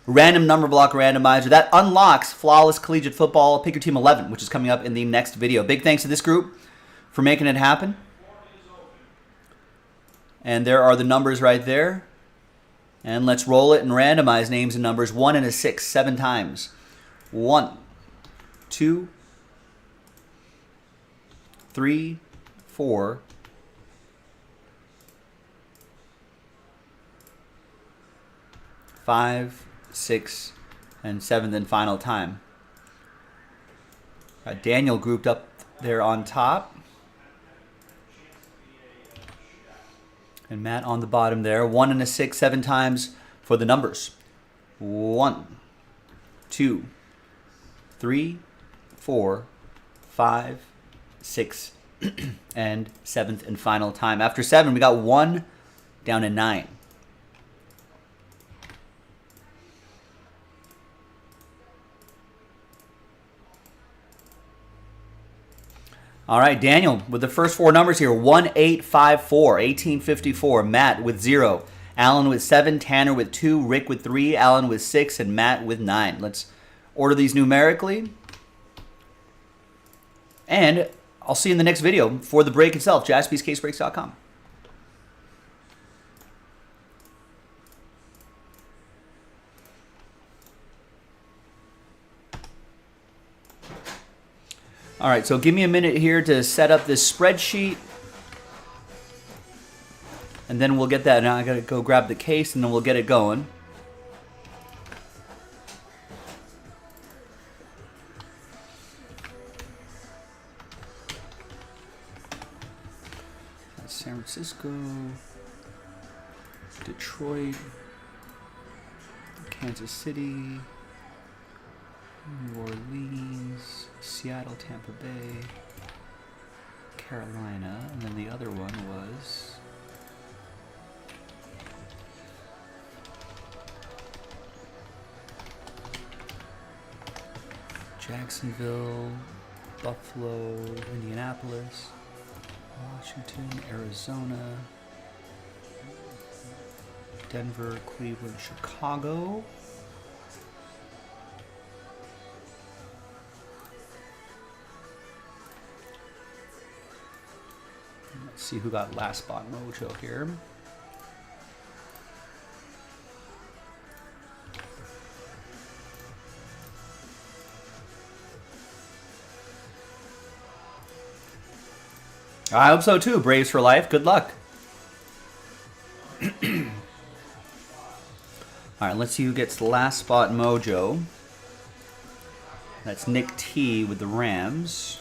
Random number block randomizer. That unlocks flawless collegiate football. Pick your team 11, which is coming up in the next video. Big thanks to this group for making it happen. And there are the numbers right there. And let's roll it and randomize names and numbers 1 and a 6, 7 times. 1, 2, 3, 4, 5, 6, and 7th and final time. Got Daniel grouped up there on top. And Matt on the bottom there. 1 and a 6, 7 times for the numbers. 1, 2, 3, 4, 5, 6, and 7th and final time. After 7, we got 1 down to 9. All right, Daniel with the first 4 numbers here. 1854, 1854. Matt with 0. Alan with 7. Tanner with 2. Rick with 3. Alan with 6. And Matt with 9. Let's order these numerically. And I'll see you in the next video for the break itself. JaspysCaseBreaks.com. All right, so give me a minute here to set up this spreadsheet. And then we'll get that. Now I got to go grab the case and then we'll get it going. That's San Francisco, Detroit, Kansas City, New Orleans, Seattle, Tampa Bay, Carolina, and then the other one was Jacksonville, Buffalo, Indianapolis, Washington, Arizona, Denver, Cleveland, Chicago. Let's see who got last spot mojo here. I hope so too. Braves for life. Good luck. All right, let's see who gets the last spot mojo. That's Nick T with the Rams.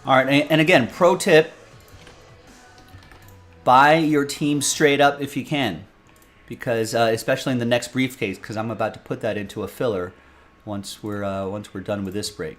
All right, and again, pro tip, buy your team straight up if you can, because especially in the next briefcase, because I'm about to put that into a filler once we're done with this break.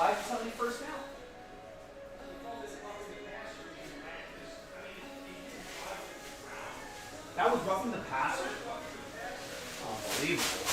why did you tell me first now? That was roughing the passer? Unbelievable.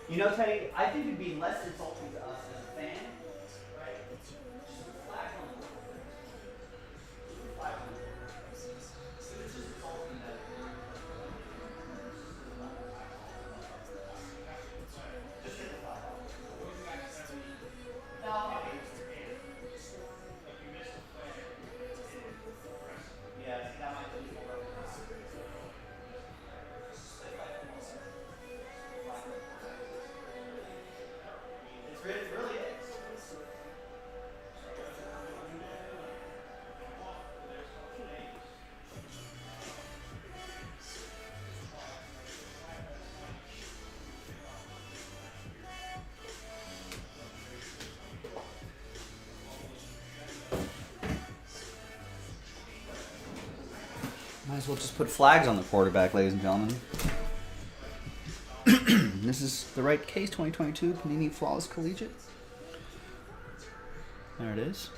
You know, Teddy, I think it'd be less insulting to us as a fan, right? Just put flags on the board. Just put flags on the board. It's just insulting that. Just get the flag off. No, okay. Yeah, see, that might be more. It really is. Might as well just put flags on the quarterback, ladies and gentlemen. This is the right case, 2022 Panini Flawless Collegiate. There it is.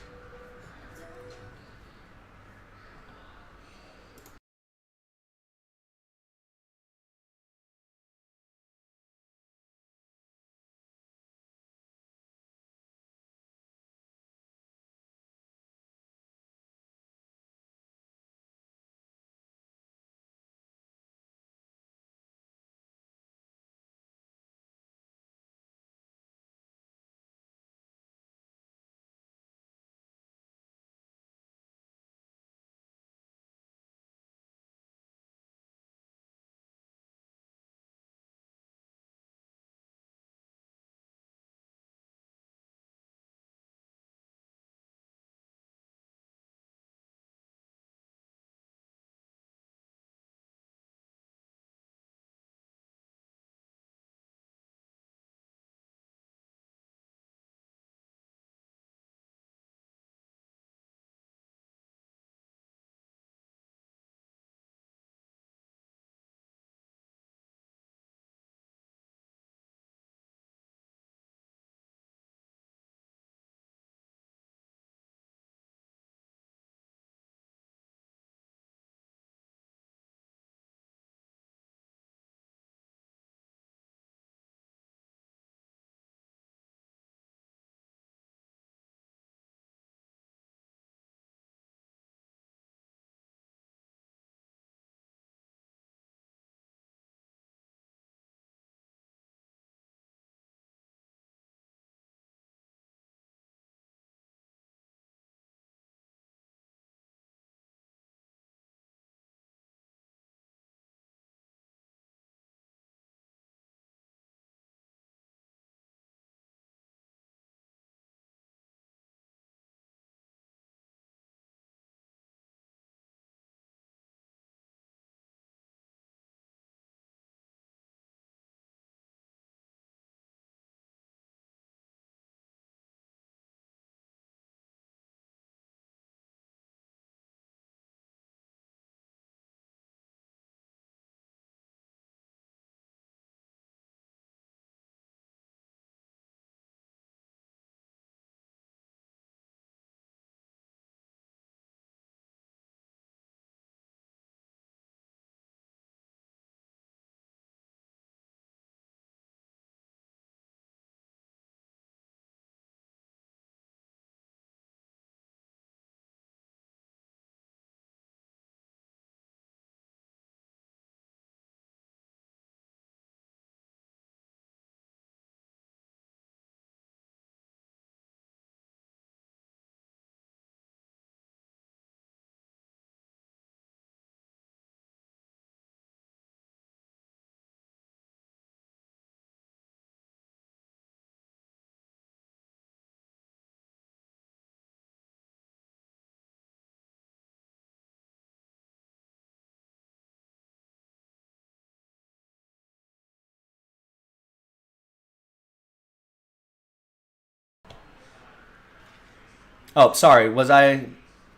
Oh, sorry. I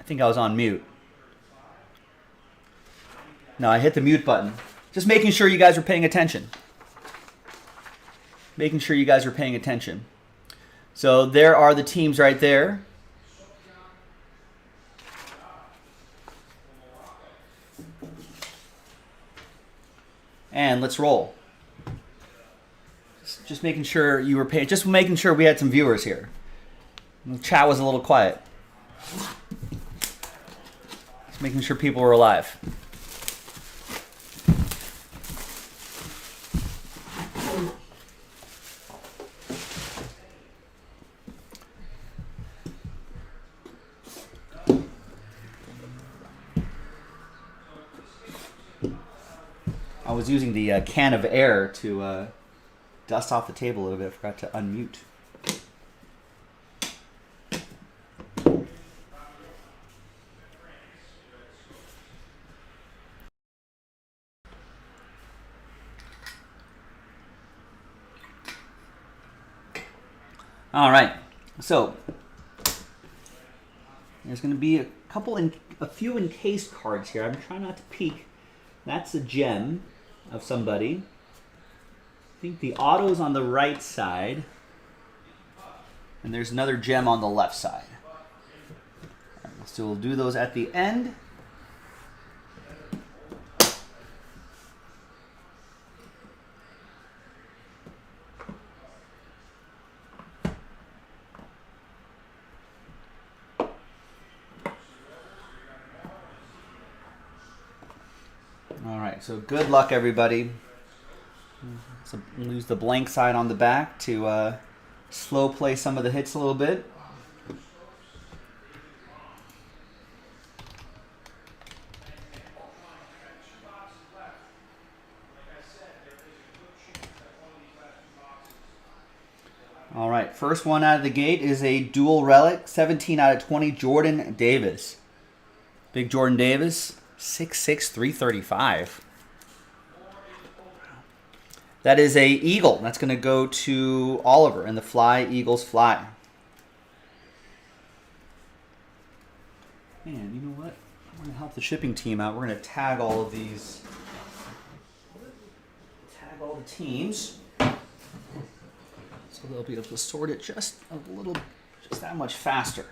think I was on mute. No, I hit the mute button. Just making sure you guys are paying attention. Making sure you guys are paying attention. So there are the teams right there. And let's roll. Just making sure you were paying. Just making sure we had some viewers here. The chat was a little quiet. Just making sure people were alive. I was using the can of air to dust off the table a little bit. I forgot to unmute. All right, so there's going to be a few encased cards here. I'm trying not to peek. That's a gem of somebody. I think the auto's on the right side, and there's another gem on the left side. All right, so we'll do those at the end. All right, so good luck, everybody. So use the blank side on the back to slow play some of the hits a little bit. All right, first one out of the gate is a dual relic, 17 out of 20, Jordan Davis. Big Jordan Davis. 6'6", 335. That is a Eagle. That's going to go to Oliver and the Fly Eagles Fly. Man, you know what? I'm going to help the shipping team out. We're going to tag all of these. Tag all the teams. So they'll be able to sort it just that much faster.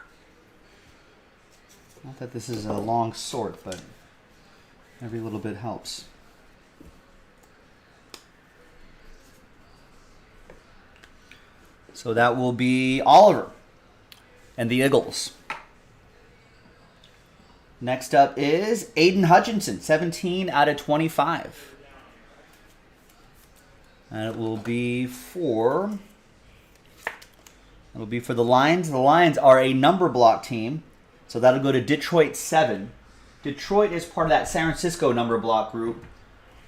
Not that this is a long sort, but every little bit helps. So that will be Oliver and the Eagles. Next up is Aiden Hutchinson, 17 out of 25. And it will be for the Lions. The Lions are a number block team, so that'll go to Detroit 7. Detroit is part of that San Francisco number block group.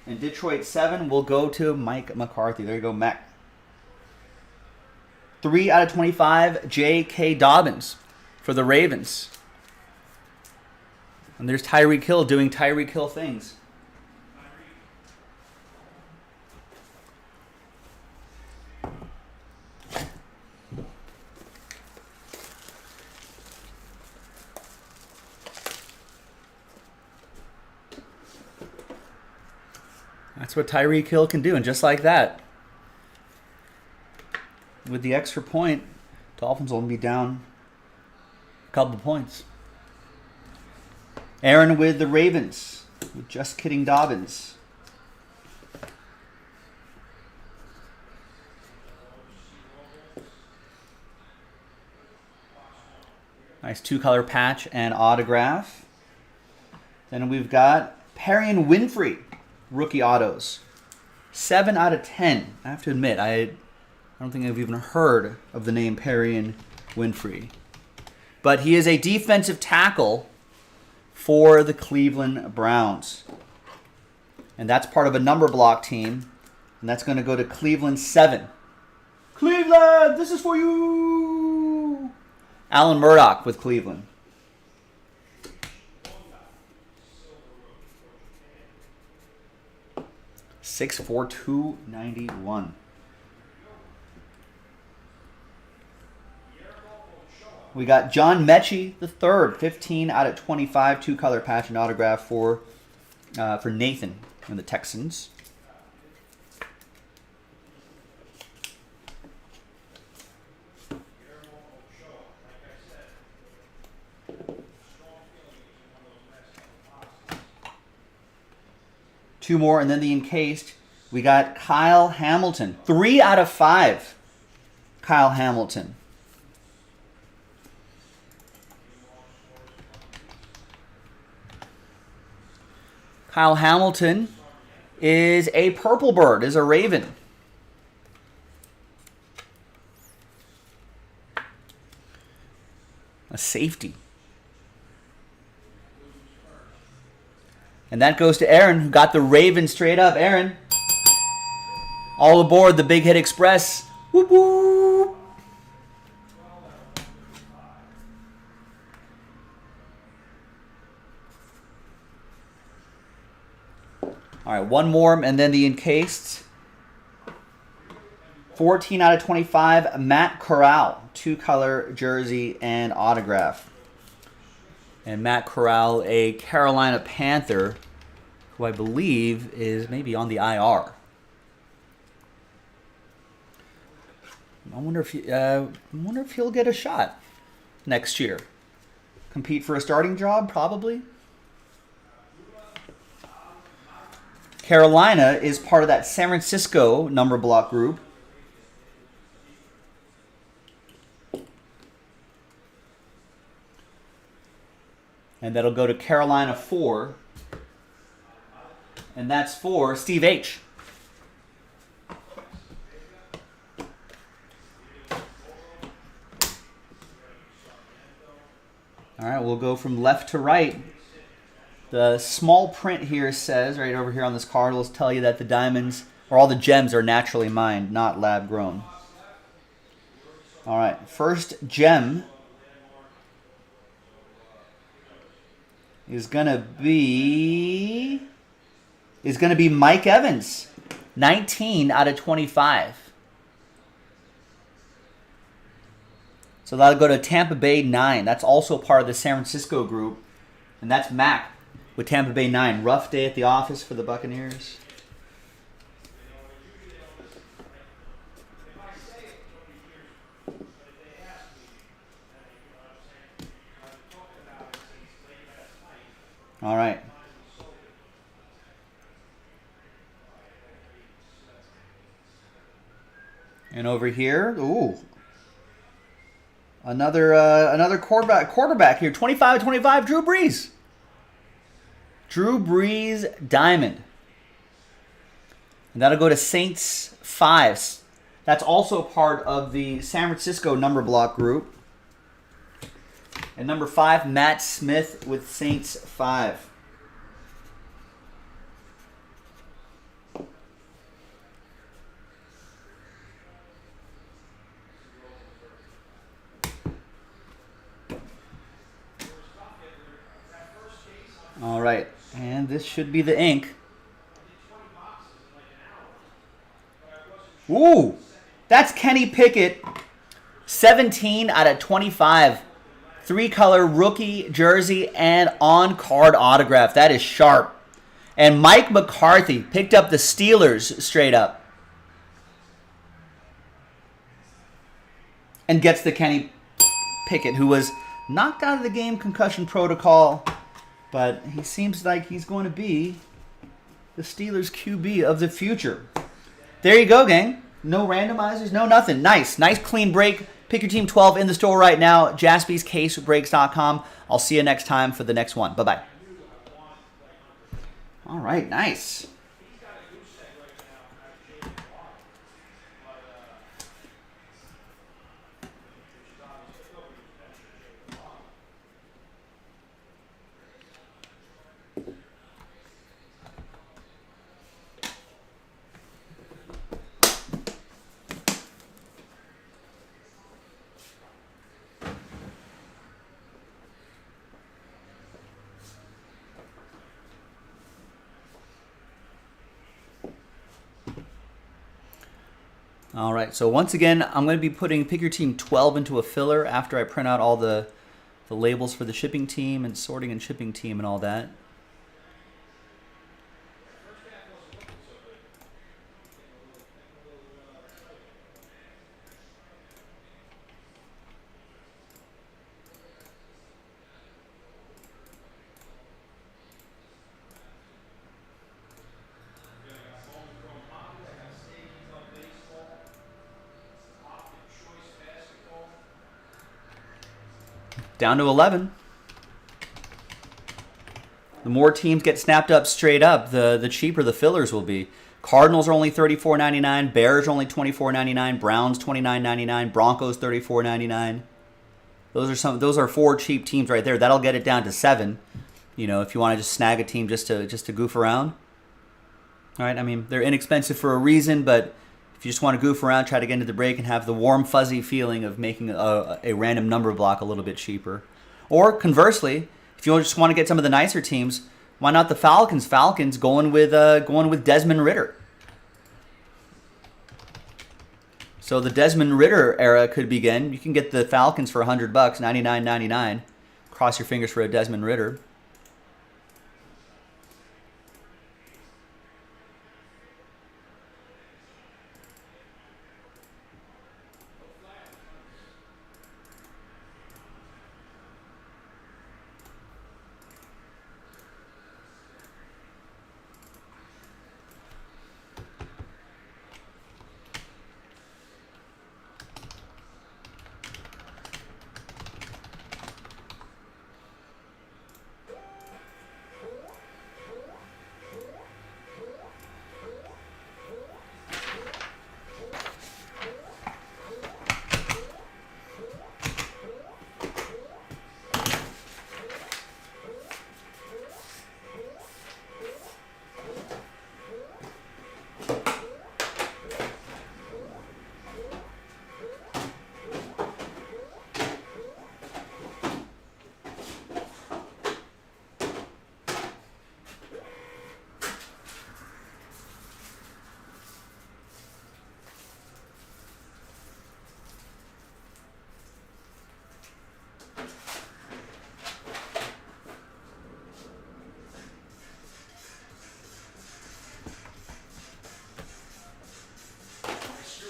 And Detroit 7 will go to Mike McCarthy. There you go, Mac. 3 out of 25, J.K. Dobbins for the Ravens. And there's Tyreek Hill doing Tyreek Hill things. That's what Tyreek Hill can do, and just like that, with the extra point, Dolphins will be down a couple points. Aaron with the Ravens, with Just Kidding Dobbins. Nice two-color patch and autograph. Then we've got Perrion Winfrey. Rookie autos. 7 out of 10. I have to admit, I don't think I've even heard of the name Perrion Winfrey. But he is a defensive tackle for the Cleveland Browns. And that's part of a number block team. And that's going to go to Cleveland 7. Cleveland, this is for you! Alan Murdoch with Cleveland. 6'4", 291. We got John Mechie the third, 15 out of 25, two-color patch and autograph for Nathan and the Texans. Two more, and then the encased. We got Kyle Hamilton, 3 out of 5. Kyle Hamilton. Kyle Hamilton is a purple bird, is a Raven. A safety. And that goes to Aaron, who got the Raven straight up. Aaron, all aboard the Big Hit Express. Whoop, whoop. All right, one more, and then the encased. 14 out of 25, Matt Corral, two-color jersey and autograph. And Matt Corral, a Carolina Panther, who I believe is maybe on the IR. I wonder if he'll get a shot next year. Compete for a starting job, probably. Carolina is part of that San Francisco number block group. And that'll go to Carolina 4. And that's for Steve H. All right, we'll go from left to right. The small print here says, right over here on this card, will tell you that the diamonds, or all the gems, are naturally mined, not lab grown. All right, first gem is gonna be Mike Evans, 19 out of 25. So that'll go to Tampa Bay 9. That's also part of the San Francisco group, and that's Mac with Tampa Bay 9. Rough day at the office for the Buccaneers. All right. And over here, ooh, another quarterback here, 25-25, Drew Brees. Drew Brees diamond. And that'll go to Saints 5. That's also part of the San Francisco number block group. And number 5, Matt Smith with Saints 5. All right, and this should be the ink. Ooh, that's Kenny Pickett, 17 out of 25. 3-color rookie jersey and on-card autograph. That is sharp. And Mike McCarthy picked up the Steelers straight up. And gets the Kenny Pickett, who was knocked out of the game, concussion protocol. But he seems like he's going to be the Steelers QB of the future. There you go, gang. No randomizers, no nothing. Nice clean break. Pick your team 12 in the store right now. JaspysCaseBreaks.com. I'll see you next time for the next one. Bye-bye. All right, nice. All right, so once again, I'm going to be putting Pick Your Team 12 into a filler after I print out all the labels for the shipping team and sorting and shipping team and all that. I got Bowman Chrome hockey, I got Stadium Club baseball, Optic Choice basketball. Down to 11. The more teams get snapped up straight up, the cheaper the fillers will be. Cardinals are only $34.99, Bears are only $24.99, Browns $29.99, Broncos $34.99. Those are 4 cheap teams right there. That'll get it down to 7. You know, if you want to just snag a team just to goof around. All right, I mean, they're inexpensive for a reason, but if you just want to goof around, try to get into the break and have the warm, fuzzy feeling of making a random number block a little bit cheaper. Or conversely, if you just want to get some of the nicer teams, why not the Falcons? Falcons going with Desmond Ridder. So the Desmond Ridder era could begin. You can get the Falcons for $100, $99.99. Cross your fingers for a Desmond Ridder.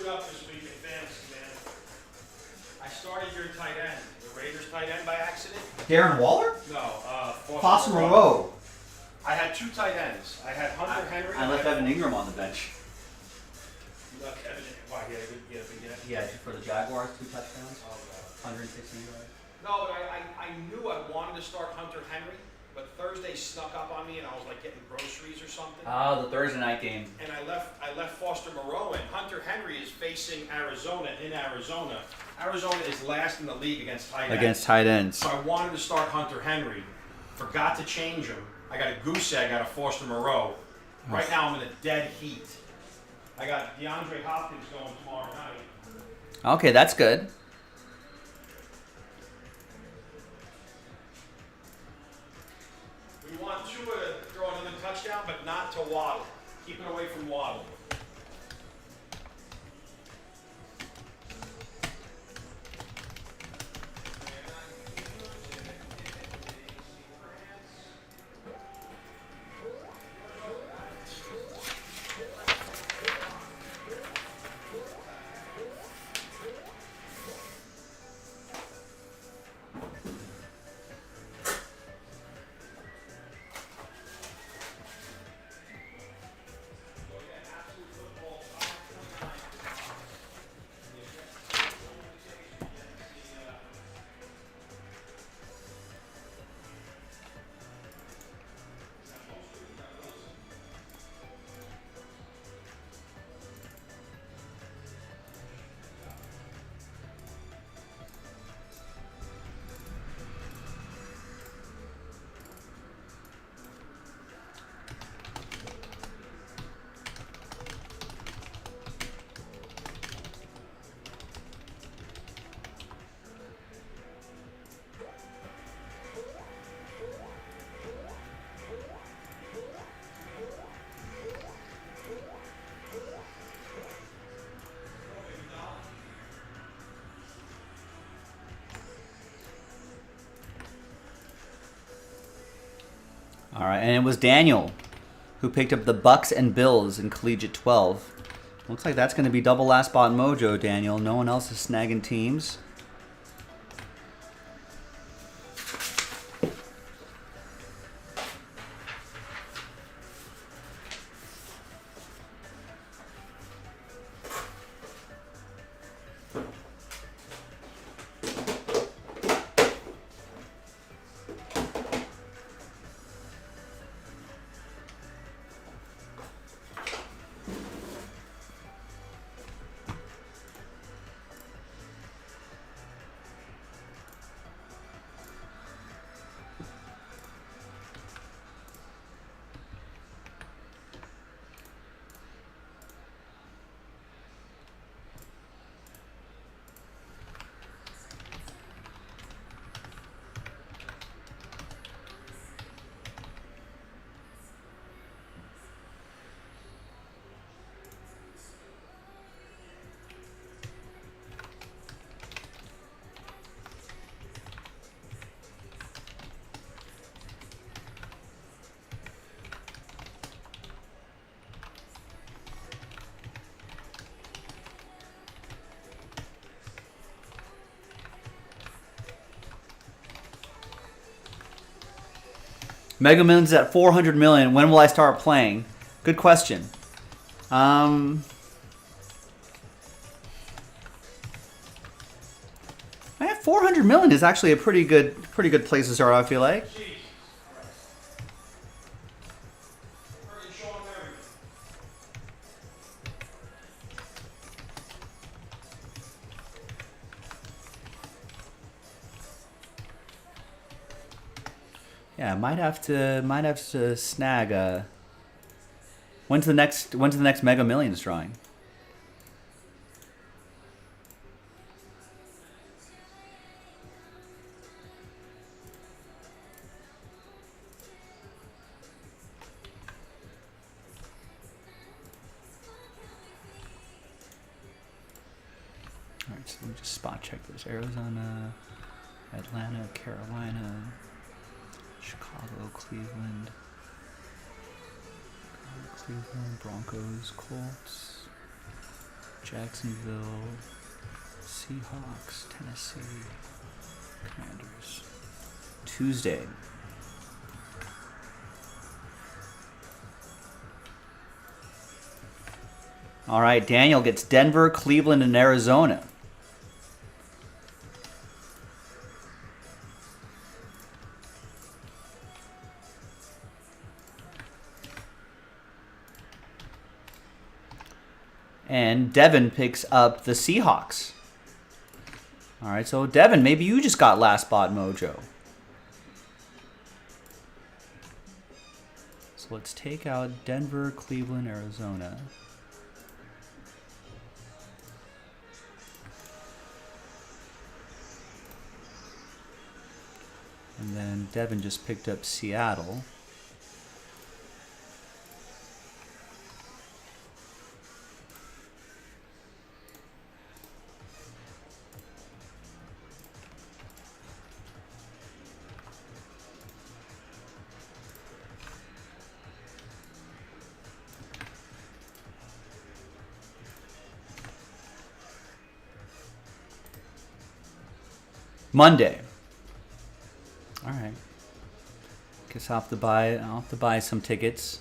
Up this week in fantasy, man. I started your tight end, the Raiders tight end by accident. Darren Waller? No, Foster Moreau. I had 2 tight ends. I had Hunter Henry. I left Evan Ingram on the bench. You left Evan. Why? He had a good game. Yeah, for the Jaguars, 2 touchdowns, Oh, God. 116 yards. No, but I knew I wanted to start Hunter Henry, but Thursday snuck up on me, and I was like getting groceries or something. Ah, the Thursday night game. And I left Foster Moreau, and Hunter Henry is facing Arizona in Arizona. Arizona is last in the league against tight ends. Against tight ends. So I wanted to start Hunter Henry. Forgot to change him. I got a goose egg out of Foster Moreau. Right now I'm in a dead heat. I got DeAndre Hopkins going tomorrow night. Okay, that's good. We want Tua to throw another touchdown, but not to Waddle. Keep it away from Waddle. All right, and it was Daniel who picked up the Bucks and Bills in Collegiate 12. Looks like that's going to be double last spot mojo, Daniel. No one else is snagging teams. Mega Millions at 400 million. When will I start playing? Good question. I have 400 million is actually a pretty good place to start. I feel like. Yeah, might have to snag a. When's the next Mega Millions drawing? All right, so let me just spot check this. Arizona, Atlanta, Carolina, Chicago, Cleveland, Broncos, Colts, Jacksonville, Seahawks, Tennessee, Commanders. Tuesday. All right, Daniel gets Denver, Cleveland, and Arizona. And Devin picks up the Seahawks. All right, so Devin, maybe you just got last spot mojo. So let's take out Denver, Cleveland, Arizona. And then Devin just picked up Seattle. Monday. All right. Guess I'll have to buy some tickets.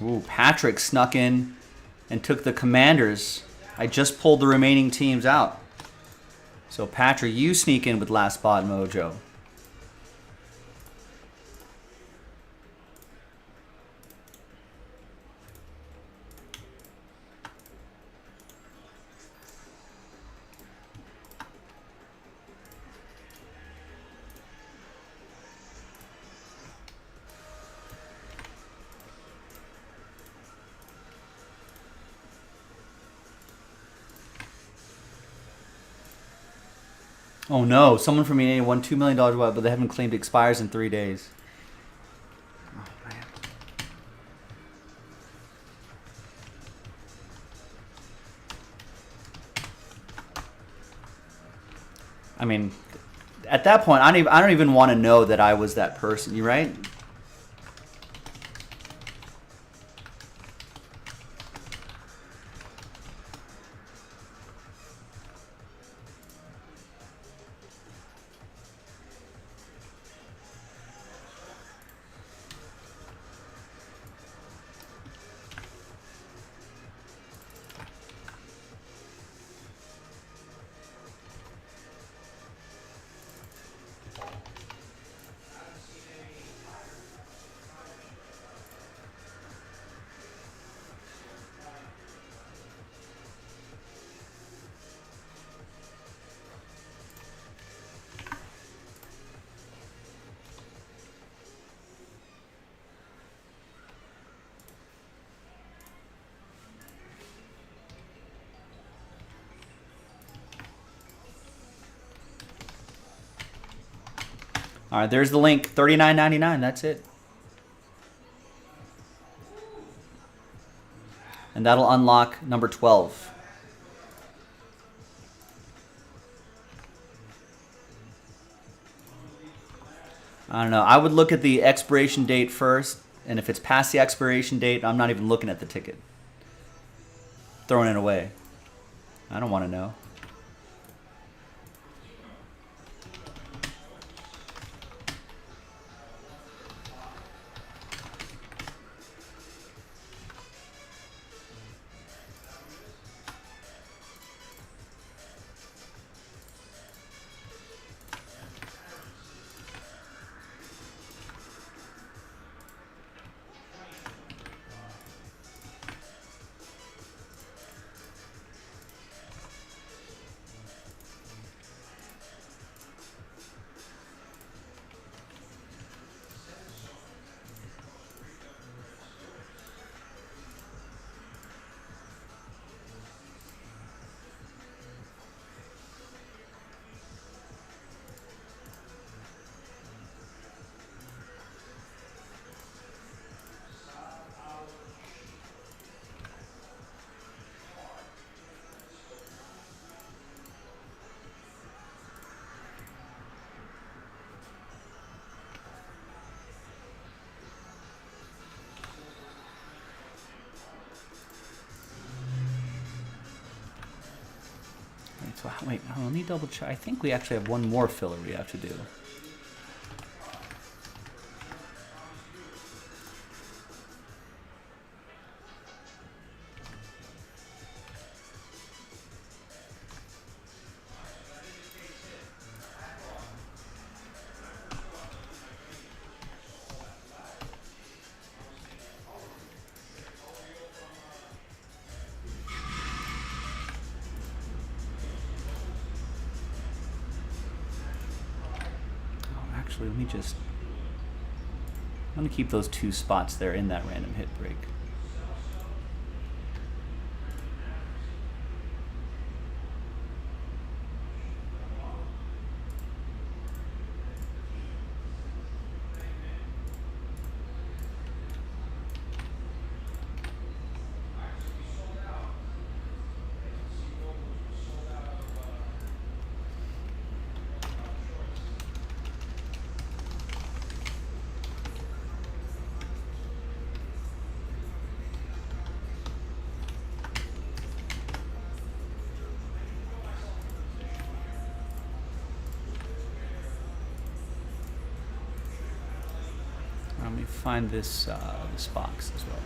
Ooh, Patrick snuck in and took the Commanders. I just pulled the remaining teams out. So Patrick, you sneak in with last spot mojo. Oh no, someone from EA won $2 million, but they haven't claimed it expires in 3 days. Oh man. I mean, at that point, I don't even want to know that I was that person. You right? All right, there's the link. $39.99. That's it. And that'll unlock number 12. I don't know. I would look at the expiration date first, and if it's past the expiration date, I'm not even looking at the ticket. Throwing it away. I don't want to know. So wait, let me double check. I think we actually have one more filler we have to do. Actually, let me just... I'm going to keep those 2 spots there in that random hit break. Let me find this box as well.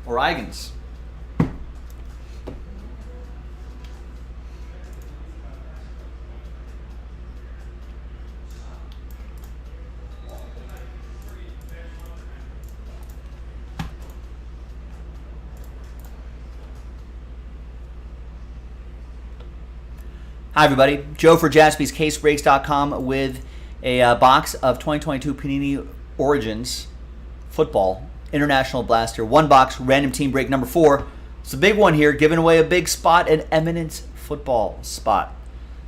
Oregons. Hi, everybody. Joe for JaspysCaseBreaks.com with a box of 2022 Panini Origins Football International Blaster. One box, random team break number 4. It's a big one here, giving away a big spot, an Eminence football spot.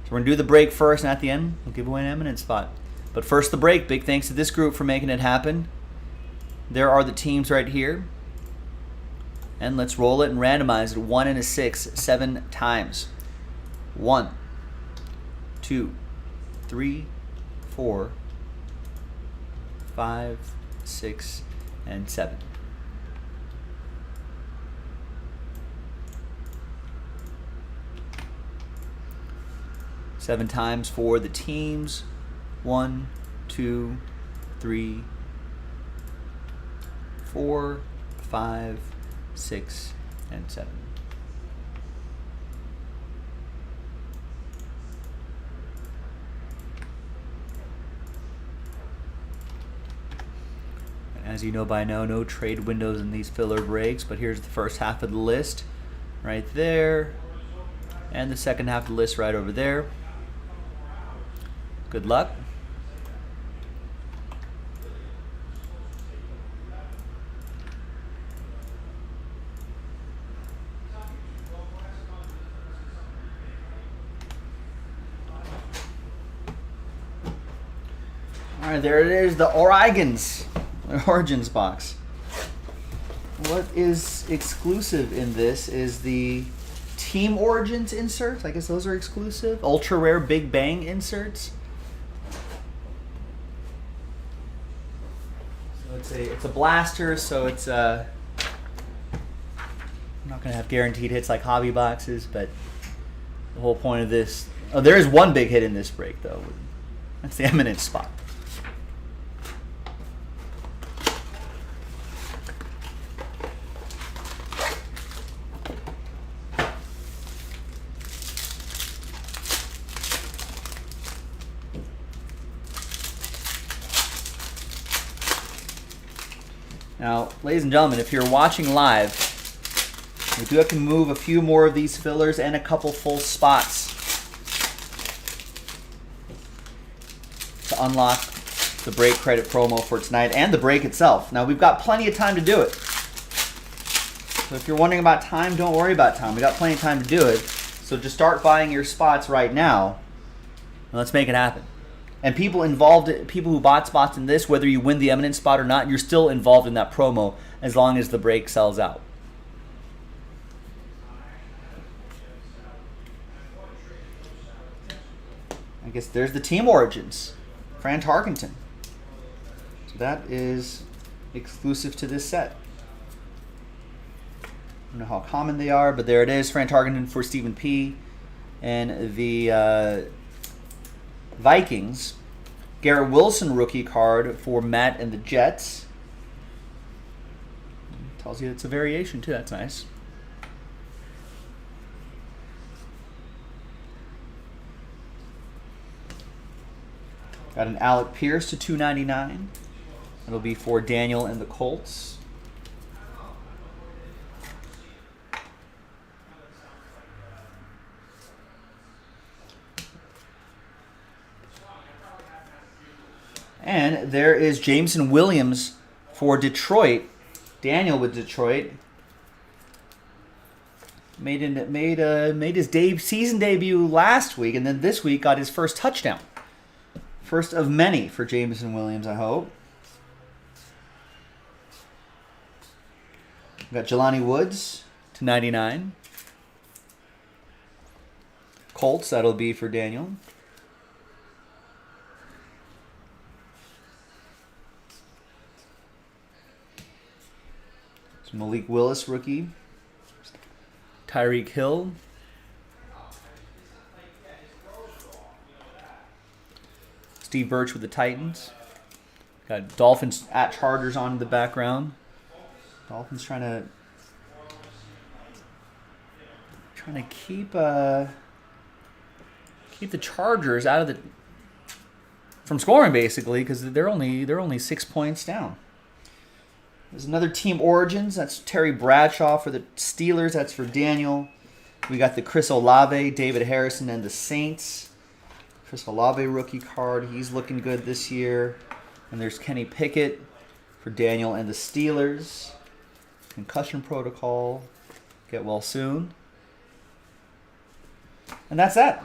So we're going to do the break first, and at the end, we'll give away an Eminence spot. But first, the break. Big thanks to this group for making it happen. There are the teams right here. And let's roll it and randomize it 1 and a 6, 7 times. 1, 2, 3, 4, 5, 6, and 7. Seven times for the teams. 1, 2, 3, 4, 5, 6, and 7. As you know by now, no trade windows in these filler breaks, but here's the first half of the list right there, and the second half of the list right over there. Good luck. All right, there it is, the Oregons. Origins box. What is exclusive in this is the Team Origins inserts. I guess those are exclusive. Ultra rare Big Bang inserts. So it's a blaster, so it's I'm not gonna have guaranteed hits like hobby boxes, but the whole point of this. Oh, there is one big hit in this break though. That's the Eminence spot. Now, ladies and gentlemen, if you're watching live, we do have to move a few more of these fillers and a couple full spots to unlock the break credit promo for tonight and the break itself. Now, we've got plenty of time to do it. So if you're wondering about time, don't worry about time. We've got plenty of time to do it. So just start buying your spots right now, and let's make it happen. And people who bought spots in this, whether you win the Eminence spot or not, you're still involved in that promo as long as the break sells out. I guess there's the Team Origins. Fran Tarkenton. So that is exclusive to this set. I don't know how common they are, but there it is. Fran Tarkenton for Stephen P. And the Vikings. Garrett Wilson rookie card for Matt and the Jets. Tells you it's a variation too. That's nice. Got an Alec Pierce to $2.99. It'll be for Daniel and the Colts. And there is Jameson Williams for Detroit. Daniel with Detroit made his season debut last week, and then this week got his first touchdown. First of many for Jameson Williams, I hope. We've got Jelani Woods to $99. Colts, that'll be for Daniel. Malik Willis rookie. Tyreek Hill. Steve Birch with the Titans. Got Dolphins at Chargers on in the background. Dolphins trying to Trying to keep the Chargers out of the from scoring basically because they're only 6 points down. There's another team origins. That's Terry Bradshaw for the Steelers. That's for Daniel. We got the Chris Olave, David Harrison, and the Saints. Chris Olave rookie card. He's looking good this year. And there's Kenny Pickett for Daniel and the Steelers. Concussion protocol. Get well soon. And that's that.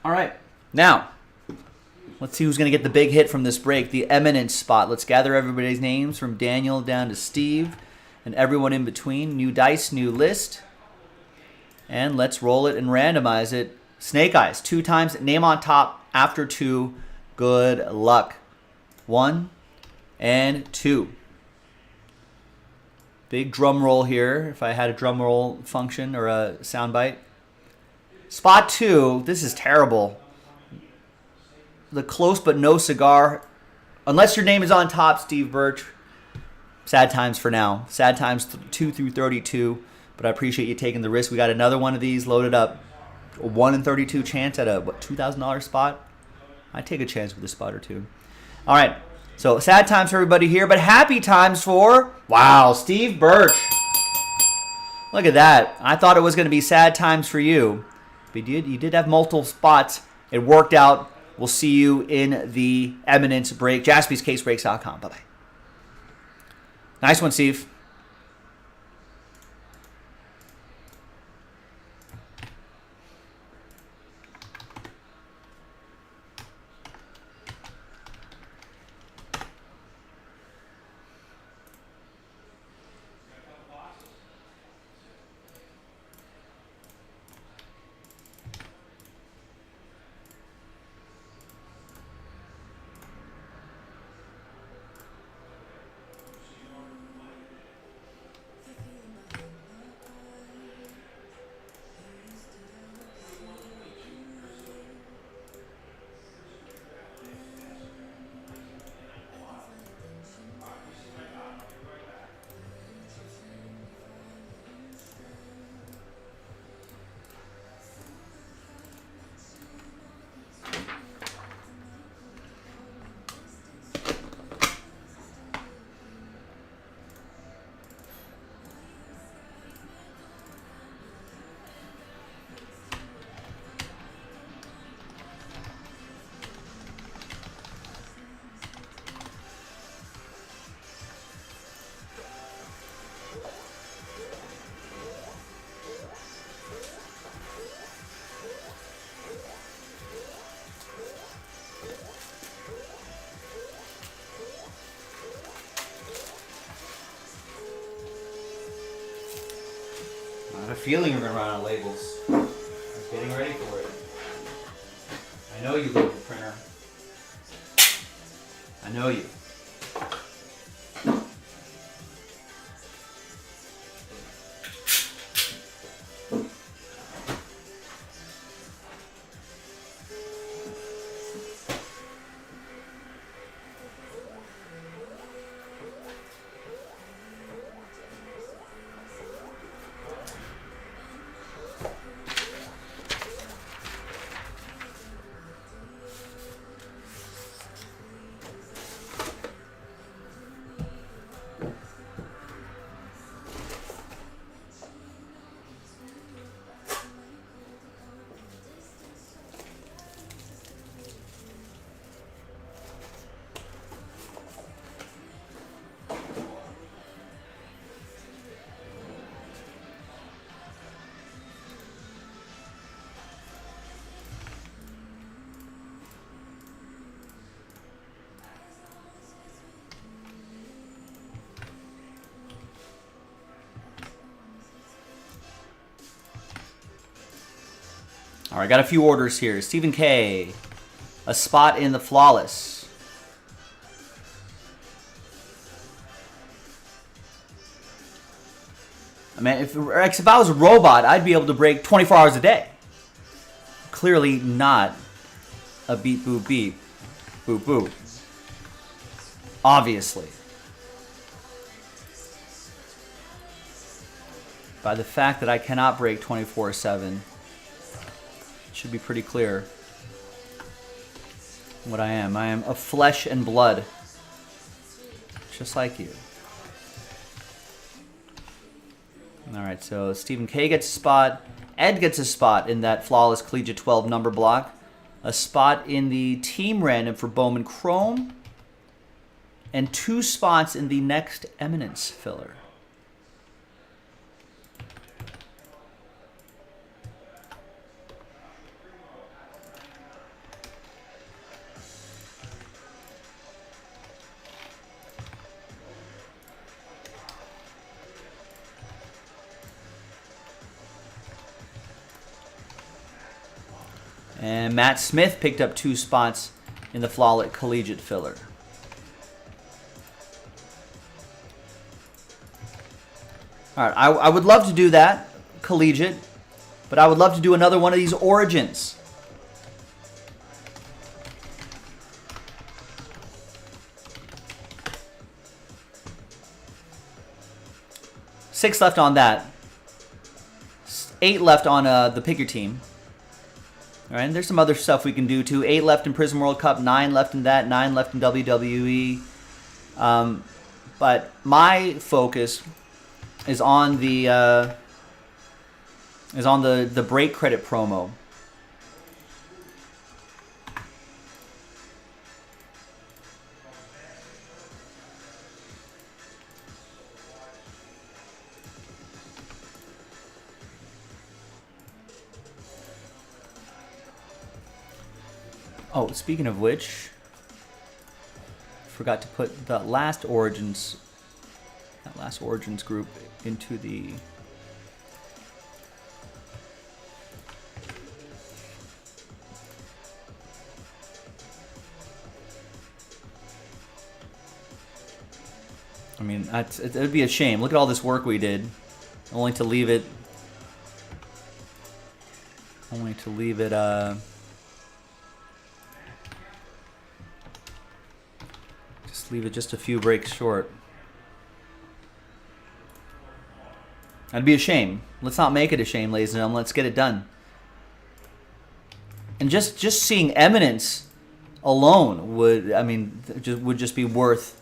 All right. Now, let's see who's going to get the big hit from this break. The eminent spot. Let's gather everybody's names from Daniel down to Steve and everyone in between. New dice, new list. And let's roll it and randomize it. Snake Eyes. 2 times. Name on top after 2. Good luck. 1 and 2. Big drum roll here. If I had a drum roll function or a soundbite. Spot 2. This is terrible. The close but no cigar. Unless your name is on top, Steve Birch. Sad times for now. Sad times 2 through 32. But I appreciate you taking the risk. We got another one of these loaded up. A 1 in 32 chance at a $2,000 spot. I'd take a chance with a spot or two. All right. So sad times for everybody here, but happy times for, wow, Steve Birch. Look at that. I thought it was going to be sad times for you. But you did have multiple spots. It worked out. We'll see you in the Eminence break. JaspysCaseBreaks.com. Bye-bye. Nice one, Steve. I have a feeling you're going to run out of labels. I was getting ready for it. I know you, local printer. I know you. All right, got a few orders here. Stephen K. A spot in the flawless. I mean, if I was a robot, I'd be able to break 24 hours a day. Clearly not a beep, boop, beep, boop, boop. Obviously. by the fact that I cannot break 24/7. It should be pretty clear what I am. I am of flesh and blood, just like you. All right, so Stephen K gets a spot. Ed gets a spot in that flawless Collegiate 12 number block. A spot in the team random for Bowman Chrome. And 2 spots in the next Eminence filler. And Matt Smith picked up 2 spots in the flawless Collegiate filler. All right, I would love to do that, Collegiate, but I would love to do another one of these Origins. Six left on that. 8 left on the Pick Your Team. All right, and there's some other stuff we can do too. 8 left in Prism World Cup, 9 left in that, 9 left in WWE. But my focus is on the break credit promo. Oh, speaking of which, forgot to put that last Origins group into the I mean, it would be a shame. Look at all this work we did, only to leave it just a few breaks short. That'd be a shame. Let's not make it a shame, ladies and gentlemen. Let's get it done. And just seeing Eminence alone would just be worth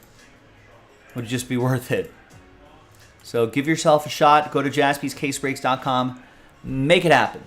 it. So give yourself a shot. Go to jaspyscasebreaks.com. Make it happen.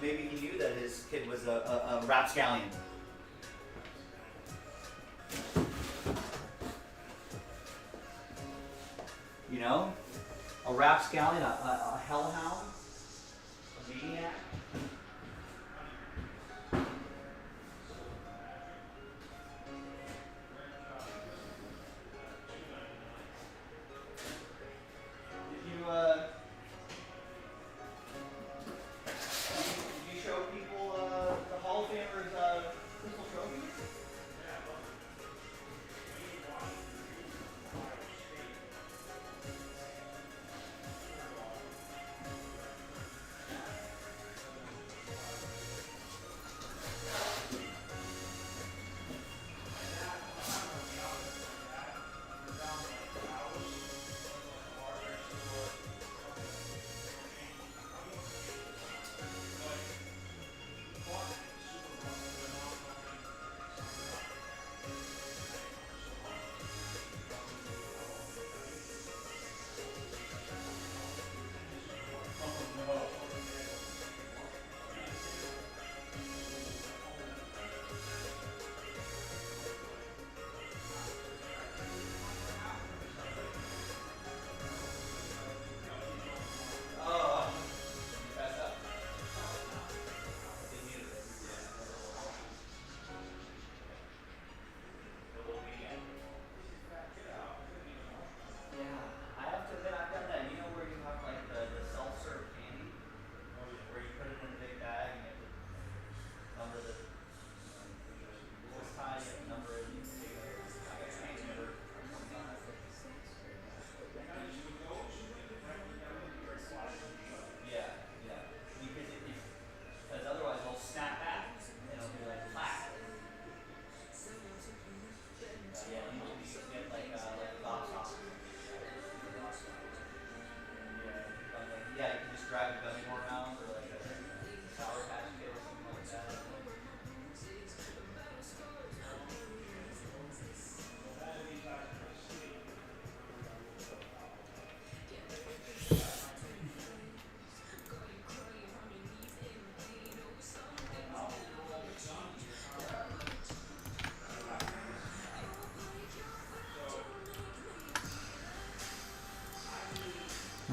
Maybe he knew that his kid was a rapscallion. know, a rapscallion, a hellhound, a maniac. Did you show people the Hall of Famers crystal trophies?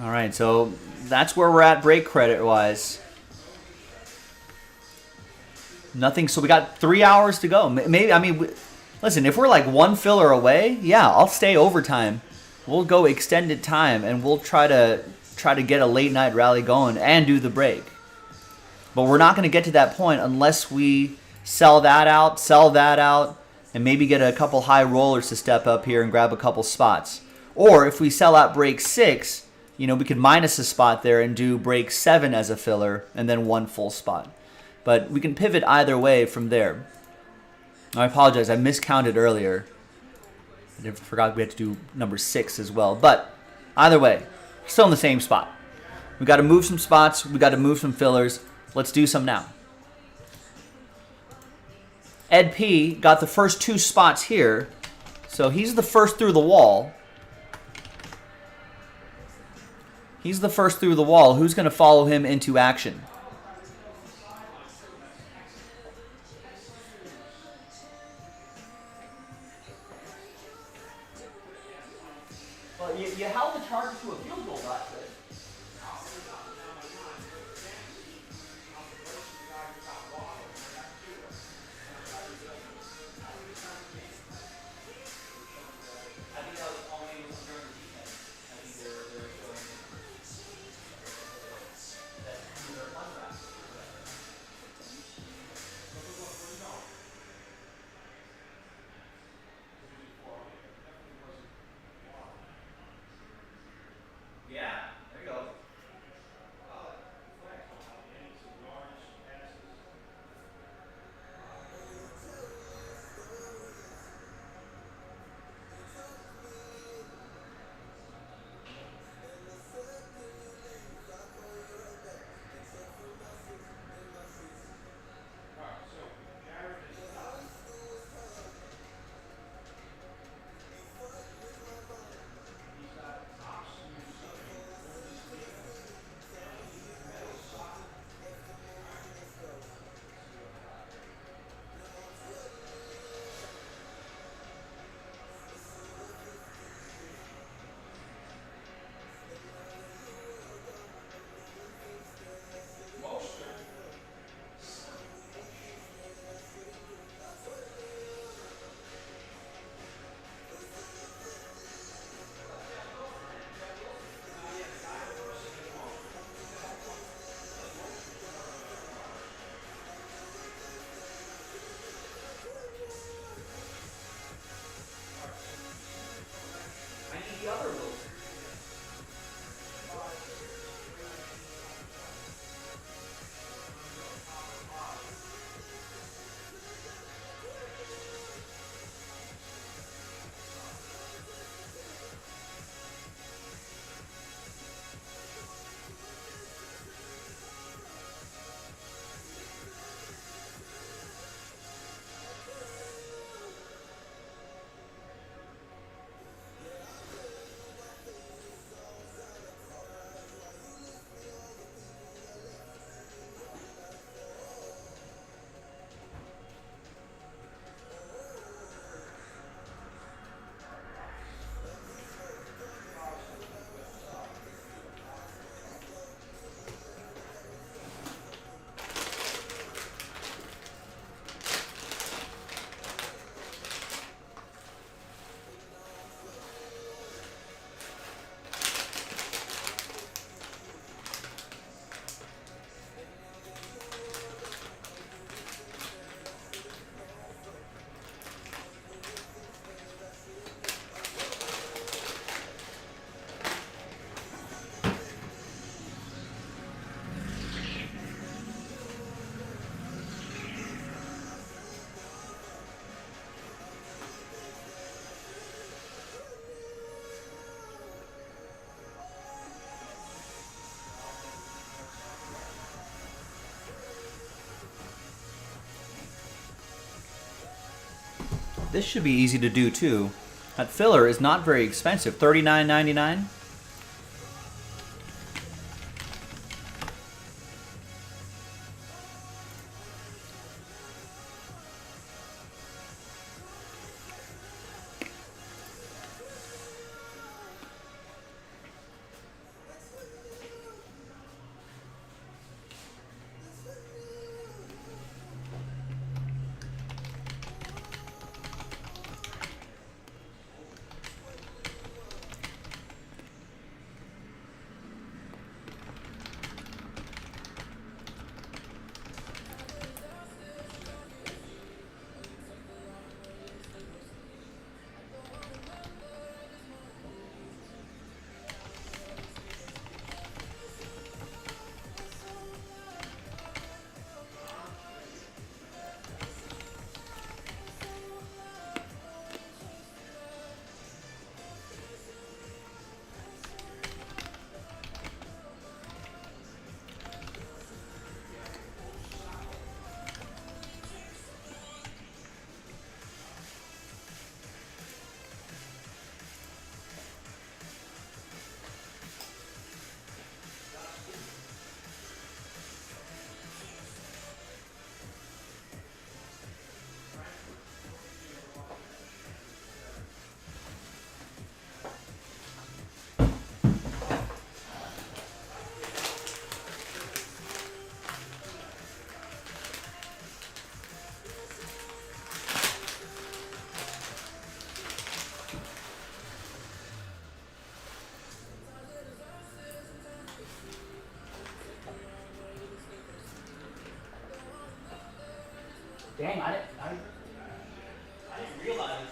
All right, so that's where we're at break credit wise. Nothing. So we got 3 hours to go. Maybe, I mean, listen, if we're like one filler away, yeah, I'll stay overtime. We'll go extended time, and we'll try to get a late night rally going and do the break. But we're not going to get to that point unless we sell that out, and maybe get a couple high rollers to step up here and grab a couple spots. Or if we sell out break 6, you know, we could minus a spot there and do break 7 as a filler and then one full spot. But we can pivot either way from there. I apologize, I miscounted earlier. I forgot we had to do number 6 as well. But either way, still in the same spot. We got to move some spots. We got to move some fillers. Let's do some now. Ed P got the first 2 spots here. So he's the first through the wall. He's the first through the wall. Who's going to follow him into action? Well, you held the Chargers to a field goal last week. I think that was only during the defense. I think they were showing that they're fun wraps. Yeah. This should be easy to do too. That filler is not very expensive, $39.99. Dang, I didn't realize.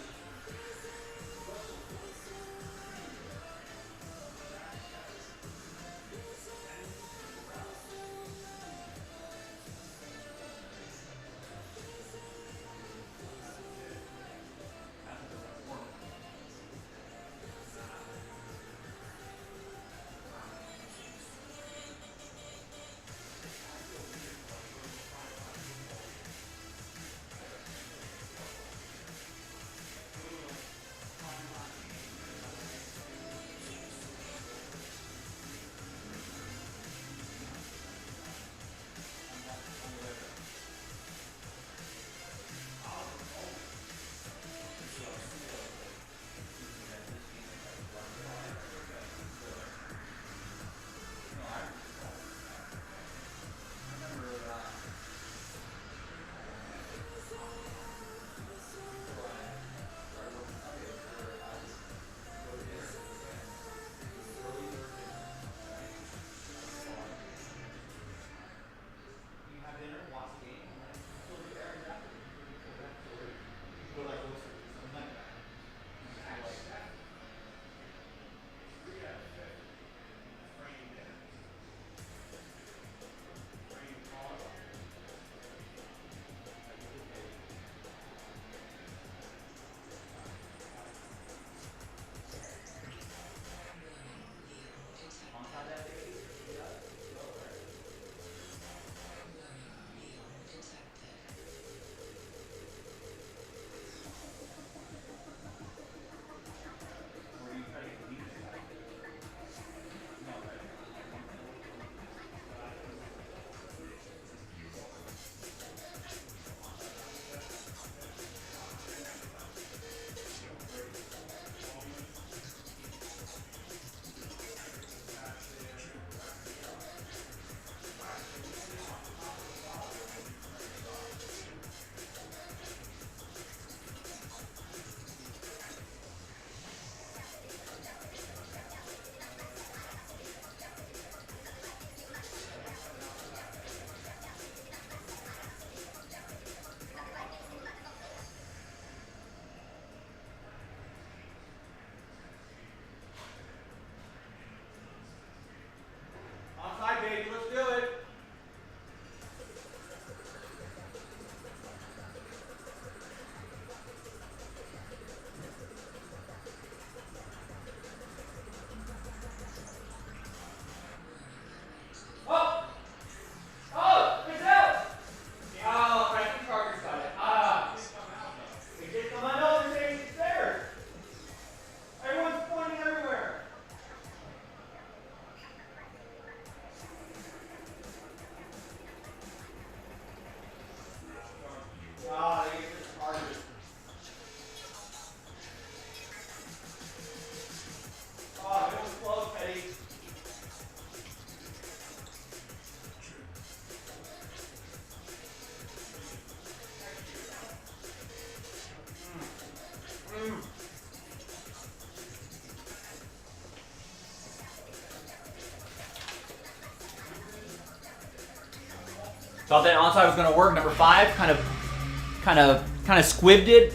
Thought that onside was going to work. Number 5 kind of squibbed it,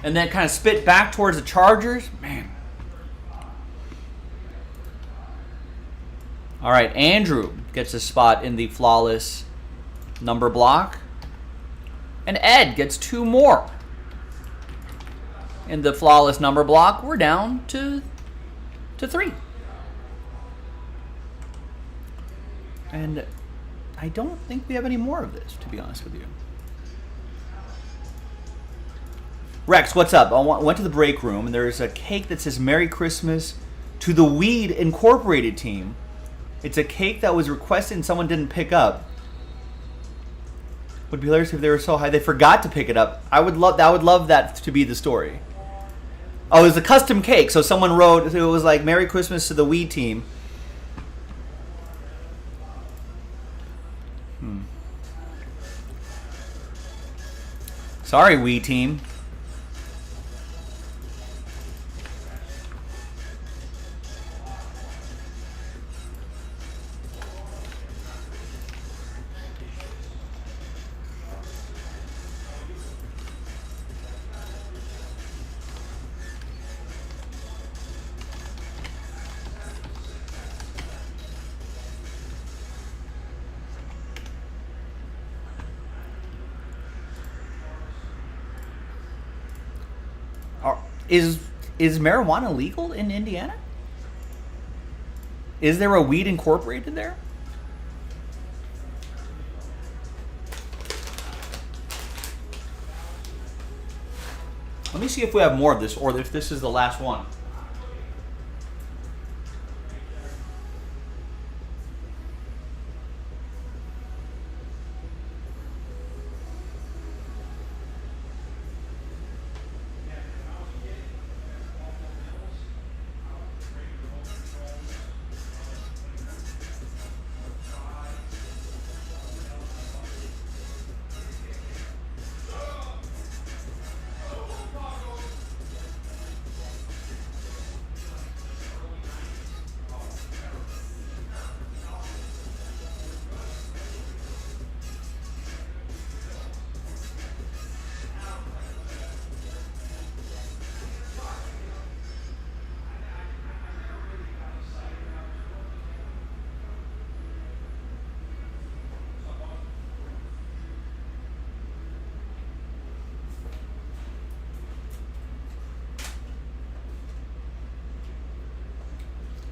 and then kind of spit back towards the Chargers. Man. All right, Andrew gets a spot in the flawless number block, and Ed gets 2 more in the flawless number block. We're down to 3. And I don't think we have any more of this, to be honest with you. Rex, what's up? I went to the break room, and there's a cake that says Merry Christmas to the Weed Incorporated team. It's a cake that was requested and someone didn't pick up. Would be hilarious if they were so high they forgot to pick it up. I would love that to be the story. Oh, it was a custom cake. So someone wrote, it was like Merry Christmas to the Weed team. Sorry, Weed team. Is marijuana legal in Indiana? Is there a Weed Incorporated there? Let me see if we have more of this, or if this is the last one.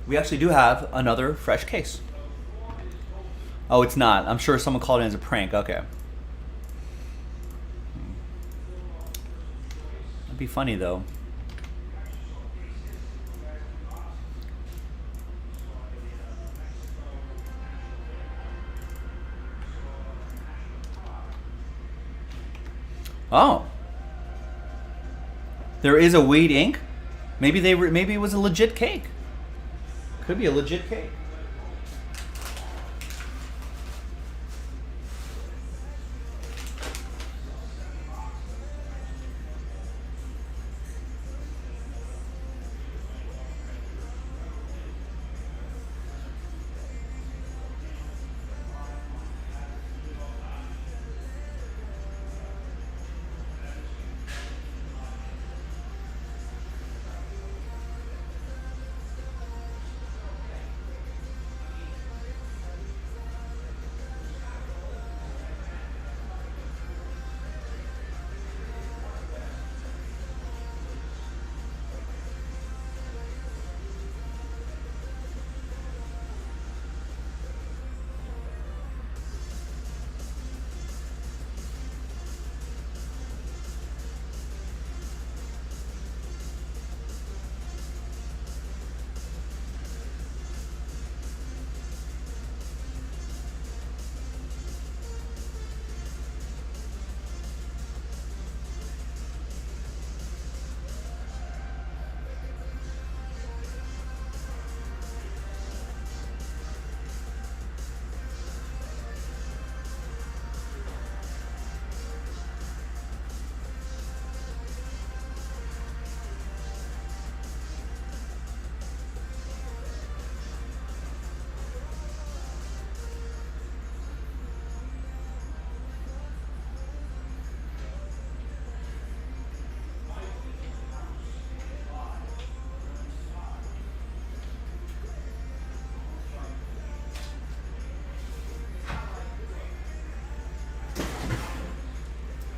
We actually do have another fresh case. Oh, it's not. I'm sure someone called in as a prank. Okay. That'd be funny, though. Oh. There is a Weed Inc. Maybe maybe it was a legit cake. Could be a legit cake.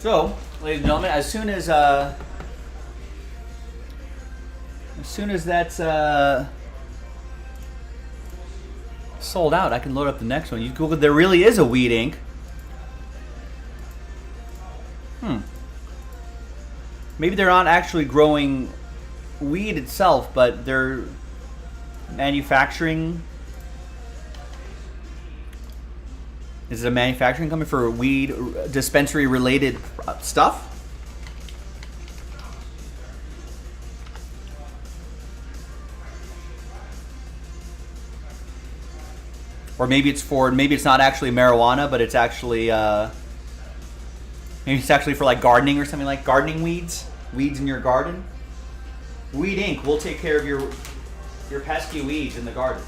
So, ladies and gentlemen, as soon as that's sold out, I can load up the next one. You Google, there really is a weed ink. Maybe they're not actually growing weed itself, but they're manufacturing. Is it a manufacturing company for weed dispensary related stuff? Or maybe it's not actually marijuana, but it's actually maybe it's actually for like gardening or something, like gardening weeds in your garden. Weed Inc. will take care of your pesky weeds in the garden.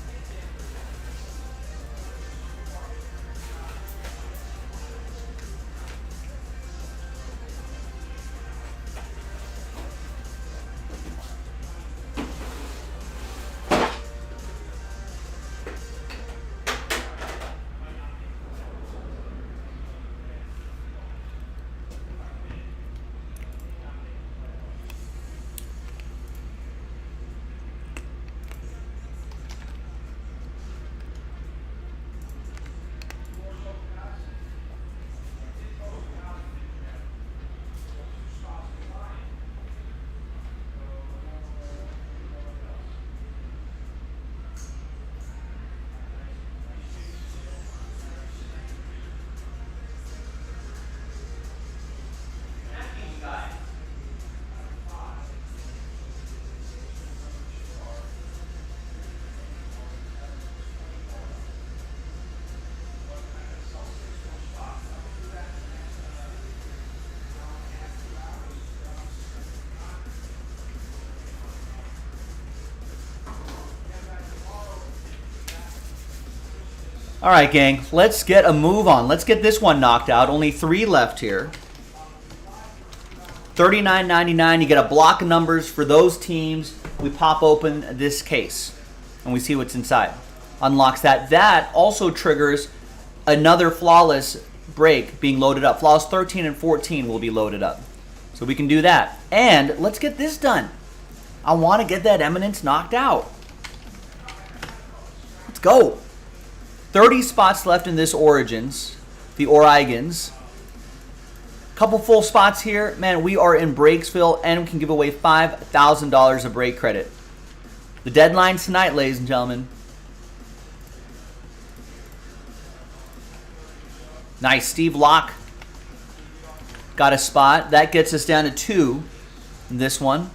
All right, gang, let's get a move on. Let's get this one knocked out. Only 3 left here. $39.99. You get a block of numbers for those teams. We pop open this case, and we see what's inside. Unlocks that. That also triggers another flawless break being loaded up. Flawless 13 and 14 will be loaded up. So we can do that. And let's get this done. I want to get that Eminence knocked out. Let's go. 30 spots left in this Origins, the Origins. Couple full spots here. Man, we are in Breaksville and we can give away $5,000 of break credit. The deadline's tonight, ladies and gentlemen. Nice. Steve Locke got a spot. That gets us down to 2 in this one.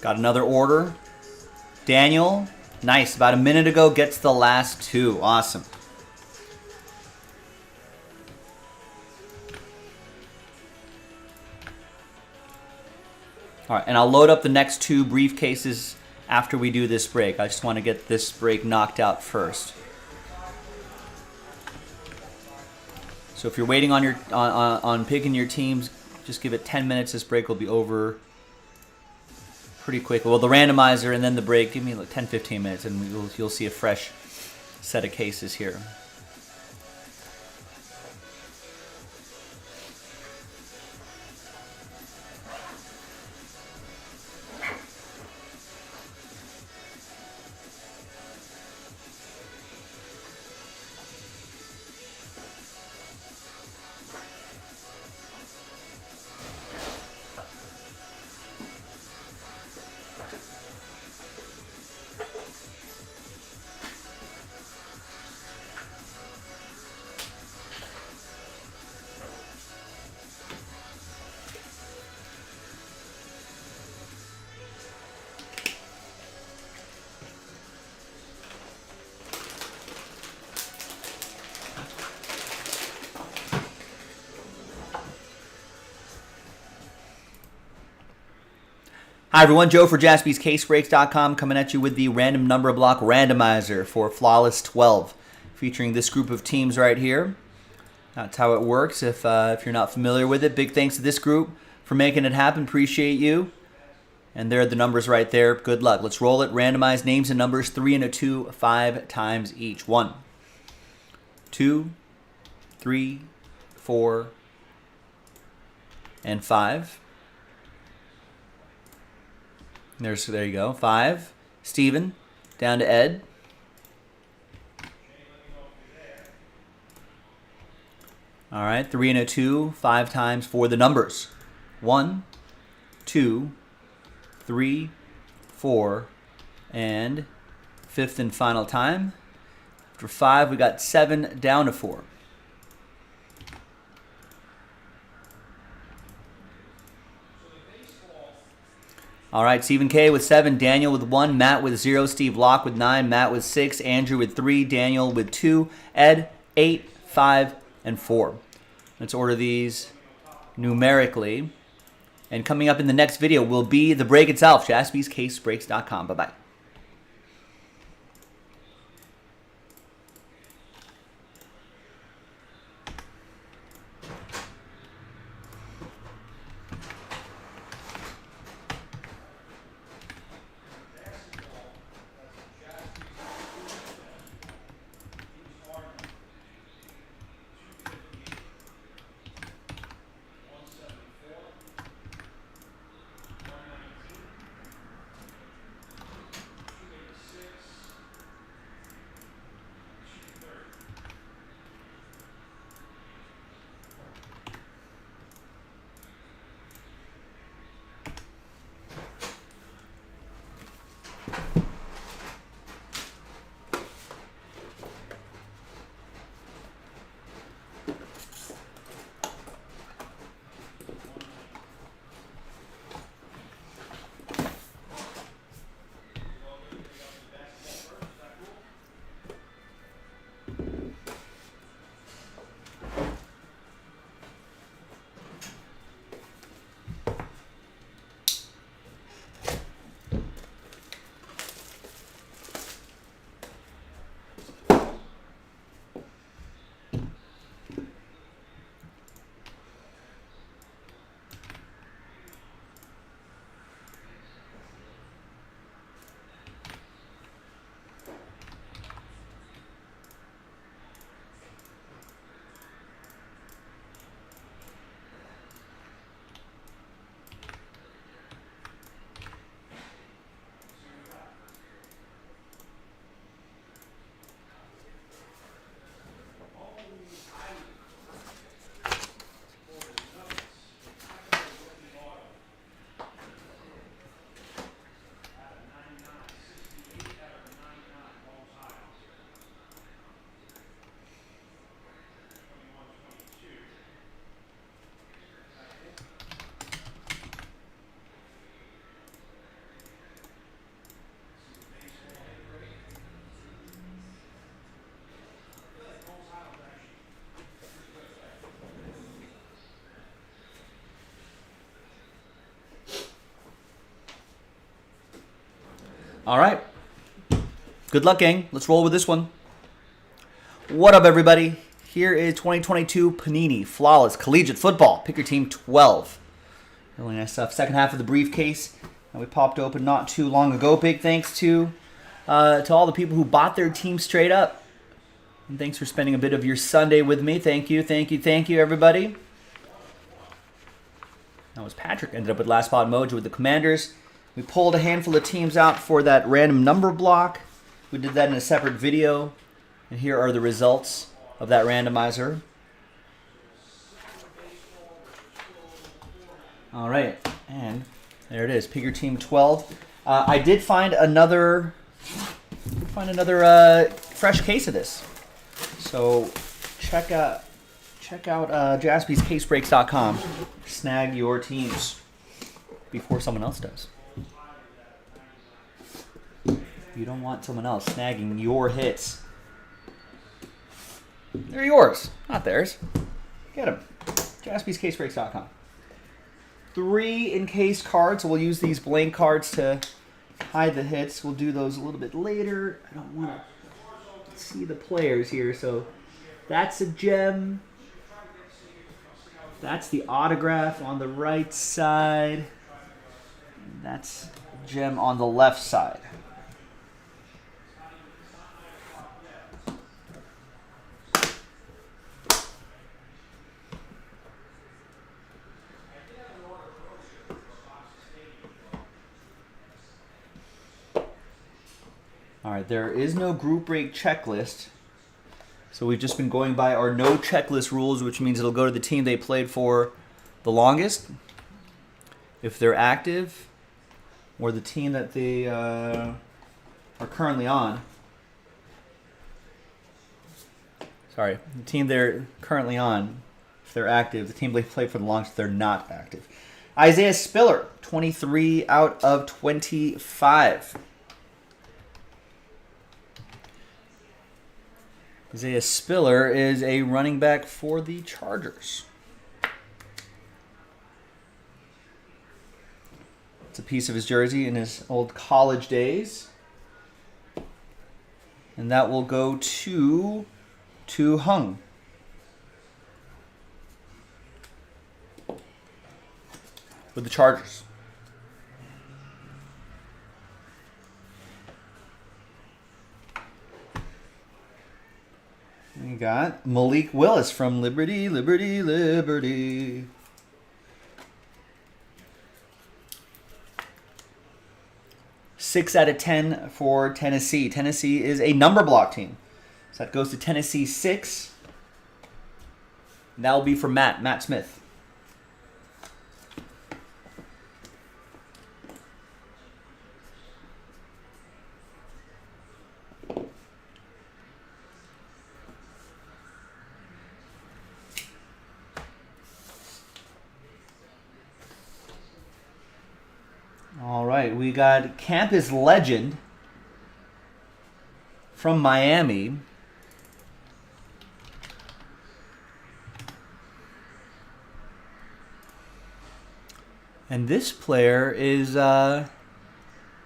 Got another order. Daniel, nice. About a minute ago, gets the last 2. Awesome. All right, and I'll load up the next 2 briefcases after we do this break. I just want to get this break knocked out first. So if you're waiting on your on picking your teams, just give it 10 minutes. This break will be over pretty quick. Well, the randomizer and then the break, give me like 10-15 minutes, and you'll see a fresh set of cases here. Hi everyone, Joe for JaspysCaseBreaks.com coming at you with the random number block randomizer for Flawless 12, featuring this group of teams right here. That's how it works. If you're not familiar with it, big thanks to this group for making it happen. Appreciate you. And there are the numbers right there. Good luck. Let's roll it. Randomize names and numbers 3 and a 2, 5 times each. 1, 2, 3, 4, and 5. There you go. 5. Steven. Down to Ed. All right. 3 and a 2, 5 times for the numbers. 1, 2, 3, 4, and 5th and final time. After 5, we got 7 down to 4. All right, Stephen K with 7, Daniel with 1, Matt with 0, Steve Locke with 9, Matt with 6, Andrew with 3, Daniel with 2, Ed 8, 5, and 4. Let's order these numerically. And coming up in the next video will be the break itself, JaspysCaseBreaks.com. Bye-bye. All right. Good luck, gang. Let's roll with this one. What up, everybody? Here is 2022 Panini Flawless Collegiate Football. Pick your team 12. Really nice stuff. Second half of the briefcase that we popped open not too long ago. Big thanks to all the people who bought their team straight up. And thanks for spending a bit of your Sunday with me. Thank you, everybody. That was Patrick. Ended up with Last Spot Mojo with the Commanders. We pulled a handful of teams out for that random number block. We did that in a separate video. And here are the results of that randomizer. All right, and there it is. Pick your team 12. I did find another fresh case of this. So check out jaspyscasebreaks.com. Snag your teams before someone else does. You don't want someone else snagging your hits. They're yours, not theirs. Get them. jaspyscasebreaks.com. 3 encased cards, so we'll use these blank cards to hide the hits. We'll do those a little bit later. I don't want to see the players here, so that's a gem. That's the autograph on the right side. That's a gem on the left side. All right, there is no group break checklist. So we've just been going by our no checklist rules, which means it'll go to the team they played for the longest, if they're active, or the team that they are currently on. Sorry, the team they're currently on, if they're active. The team they played for the longest, if they're not active. Isaiah Spiller, 23 out of 25. Isaiah Spiller is a running back for the Chargers. It's a piece of his jersey in his old college days. And that will go to Hung. With the Chargers. We got Malik Willis from Liberty. 6 out of 10 for Tennessee. Tennessee is a number block team. So that goes to Tennessee 6. And that will be for Matt Smith. All right, we got Campus Legend from Miami. And this player is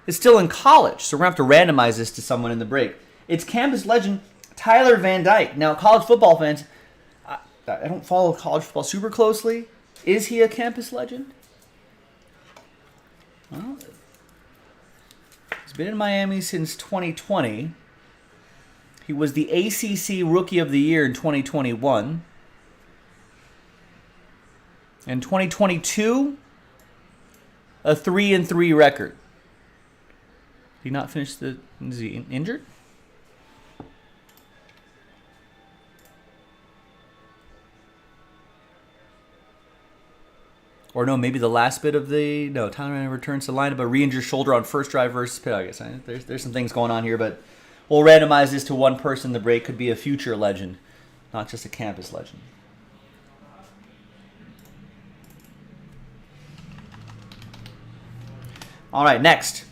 still in college, so we're going to have to randomize this to someone in the break. It's Campus Legend Tyler Van Dyke. Now, college football fans, I don't follow college football super closely. Is he a Campus Legend? Well, he's been in Miami since 2020. He was the ACC Rookie of the Year in 2021. In 2022, a 3-3 record. Did he not finish is he injured? Or no, maybe the last bit of Tyler returns to lineup, but re-injured shoulder on first drive versus Pitt. I guess there's some things going on here, but we'll randomize this to one person. The break could be a future legend, not just a campus legend. All right, next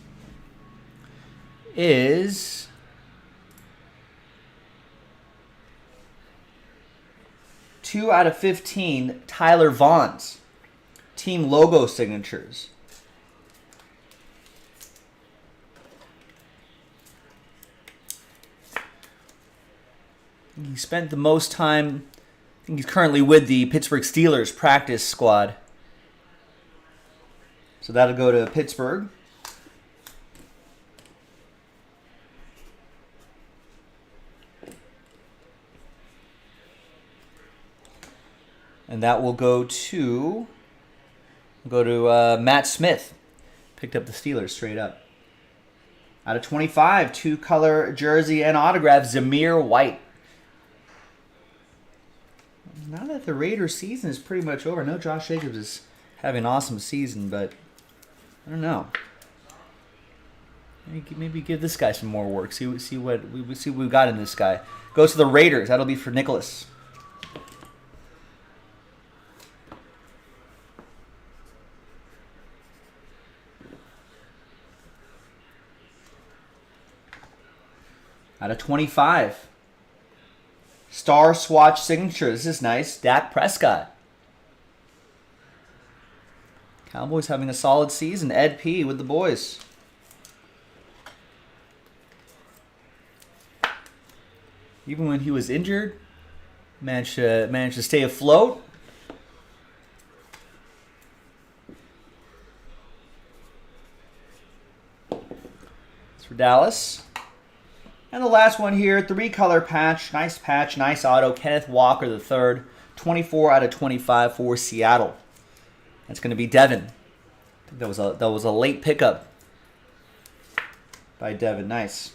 is two out of 15 Tyler Vaughn's team logo signatures. He spent the most time. I think he's currently with the Pittsburgh Steelers practice squad. So that'll go to Pittsburgh. And that will go to Matt Smith. Picked up the Steelers straight up. Out of 25, 2-color jersey and autograph, Zamir White. Now that the Raiders season is pretty much over, I know Josh Jacobs is having an awesome season, but I don't know. Maybe give this guy some more work. See what we've got in this guy. Goes to the Raiders. That'll be for Nicholas. Out of 25. Star swatch signature. This is nice. Dak Prescott. Cowboys having a solid season. Ed P. with the boys. Even when he was injured, managed to stay afloat. It's for Dallas. And the last one here, 3-color patch, nice auto. Kenneth Walker III, 24 out of 25 for Seattle. That's going to be Devin. I think that was a late pickup by Devin. Nice.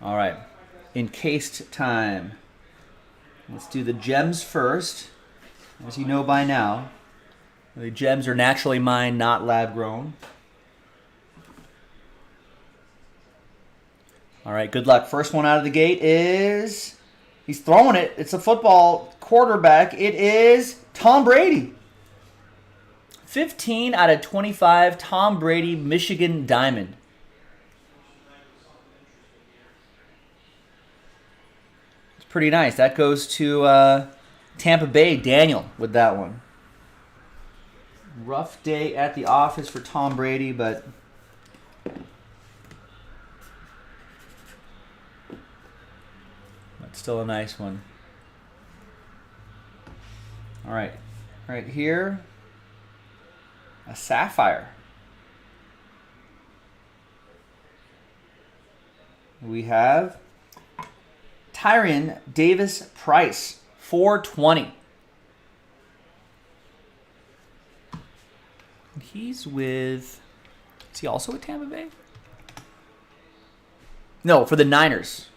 All right, encased time. Let's do the gems first. As you know by now, the gems are naturally mined, not lab grown. All right, good luck. First one out of the gate is, he's throwing it. It's a football quarterback. It is Tom Brady. 15 out of 25, Tom Brady, Michigan Diamond. Pretty nice. That goes to Tampa Bay. Daniel with that one. Rough day at the office for Tom Brady, but still a nice one. All right. Right here, a sapphire. We have Tyrion Davis Price, 420. He's with, is he also with Tampa Bay? No, for the Niners.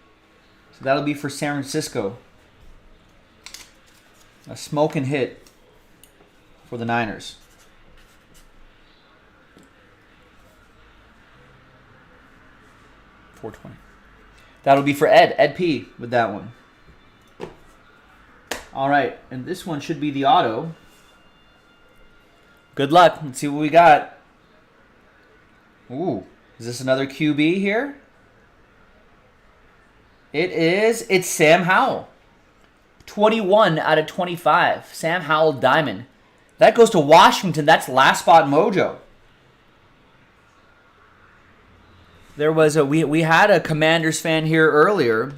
So that'll be for San Francisco. A smoking hit for the Niners. $420. That'll be for Ed P with that one. All right, and this one should be the auto. Good luck. Let's see what we got. Ooh, is this another QB here? It is. It's Sam Howell. 21 out of 25. Sam Howell Diamond. That goes to Washington. That's last spot mojo. There was we had a Commanders fan here earlier who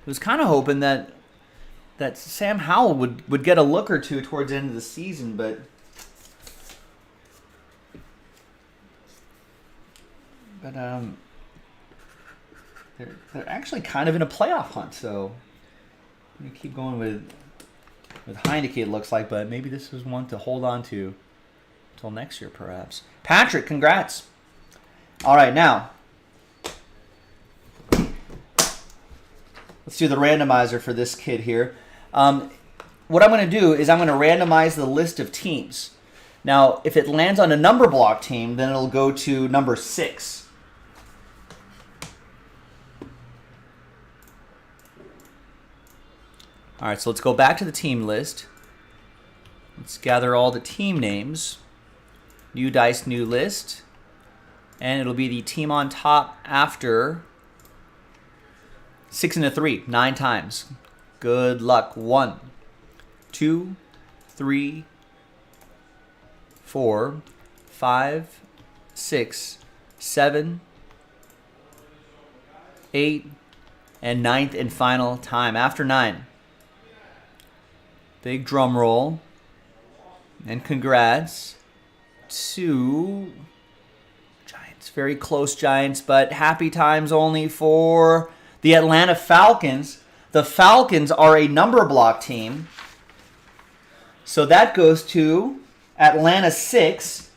was kind of hoping that Sam Howell would get a look or two towards the end of the season, but they're actually kind of in a playoff hunt, so we keep going with Heineke, it looks like, but maybe this is one to hold on to until next year, perhaps. Patrick, congrats. All right, now let's do the randomizer for this kid here. What I'm going to do is I'm going to randomize the list of teams. Now, if it lands on a number block team, then it'll go to number 6. All right, so let's go back to the team list. Let's gather all the team names. New dice, new list. And it'll be the team on top after 6 and a 3, 9 times. Good luck. 1, 2, 3, 4, 5, 6, 7, 8, and ninth and final time. After 9. Big drum roll. And congrats to Giants. Very close Giants, but happy times only for the Atlanta Falcons. The Falcons are a number block team. So that goes to Atlanta 6,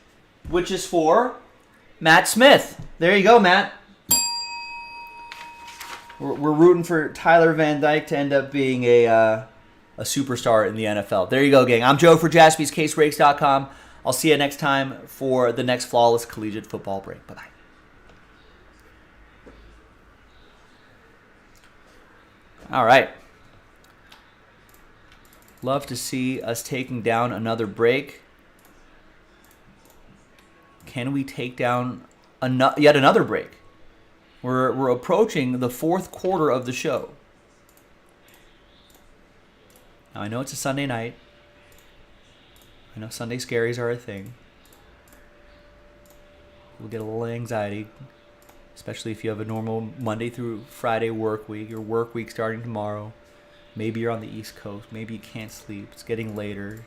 which is for Matt Smith. There you go, Matt. We're rooting for Tyler Van Dyke to end up being a superstar in the NFL. There you go, gang. I'm Joe for JaspysCaseBreaks.com. I'll see you next time for the next Flawless Collegiate Football Break. Bye-bye. All right. Love to see us taking down another break. Can we take down yet another break? We're approaching the fourth quarter of the show. Now, I know it's a Sunday night. I know Sunday scaries are a thing. We'll get a little anxiety, especially if you have a normal Monday through Friday work week. Your work week starting tomorrow. Maybe you're on the East Coast. Maybe you can't sleep. It's getting later.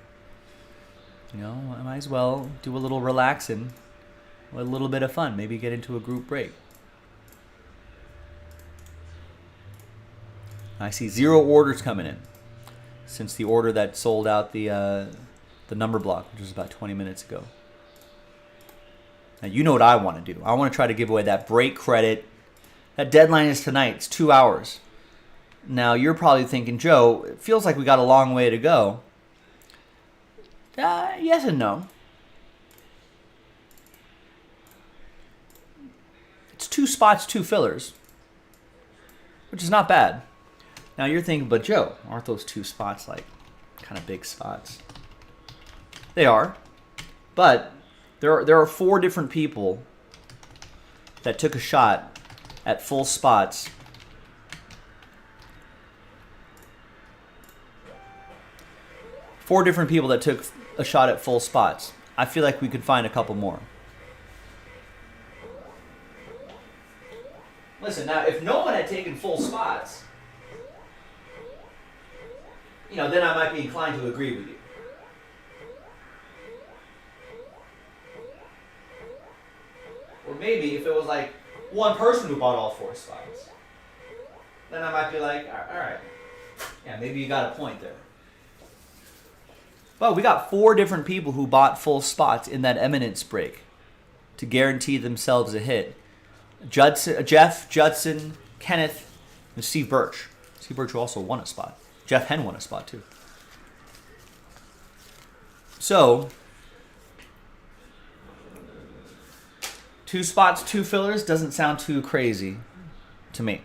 You know, I might as well do a little relaxing, a little bit of fun. Maybe get into a group break. I see 0 orders coming in since the order that sold out the number block, which was about 20 minutes ago. Now, you know what I want to do. I want to try to give away that break credit. That deadline is tonight. It's 2 hours. Now, you're probably thinking, Joe, it feels like we got a long way to go. Yes and no. It's 2 spots, 2 fillers, which is not bad. Now, you're thinking, but Joe, aren't those 2 spots like kind of big spots? They are. But there are 4 different people that took a shot at full spots. Four different people that took a shot at full spots. I feel like we could find a couple more. Listen, now, if no one had taken full spots, then I might be inclined to agree with you. Or maybe if it was like one person who bought all 4 spots, then I might be like, all right, yeah, maybe you got a point there. But we got 4 different people who bought full spots in that Eminence break to guarantee themselves a hit. Jeff, Judson, Kenneth, and Steve Birch. Steve Birch also won a spot. Jeff Henn won a spot too. So, 2 spots, 2 fillers doesn't sound too crazy to me.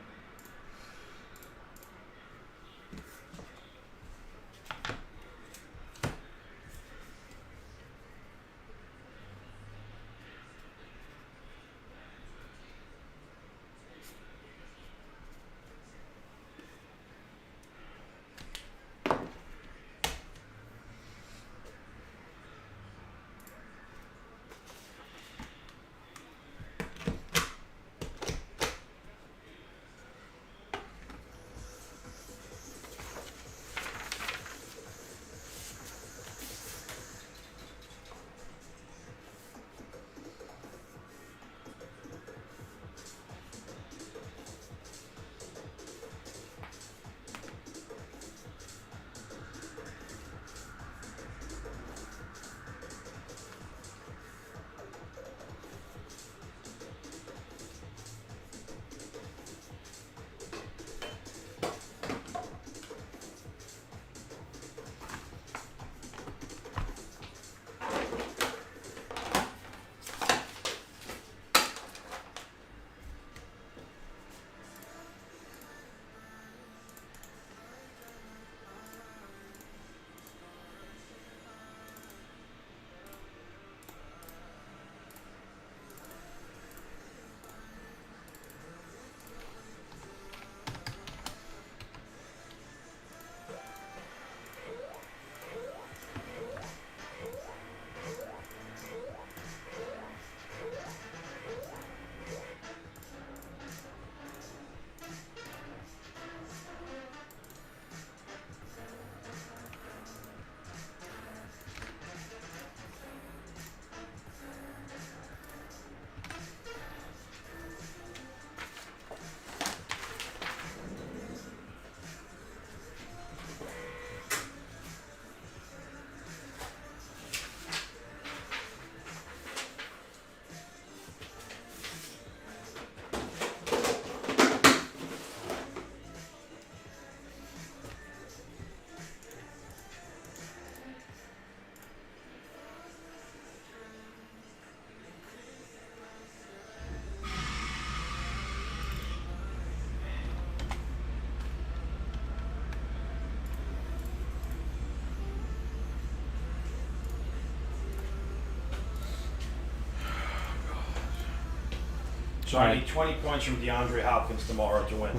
So I need 20 points from DeAndre Hopkins tomorrow to win.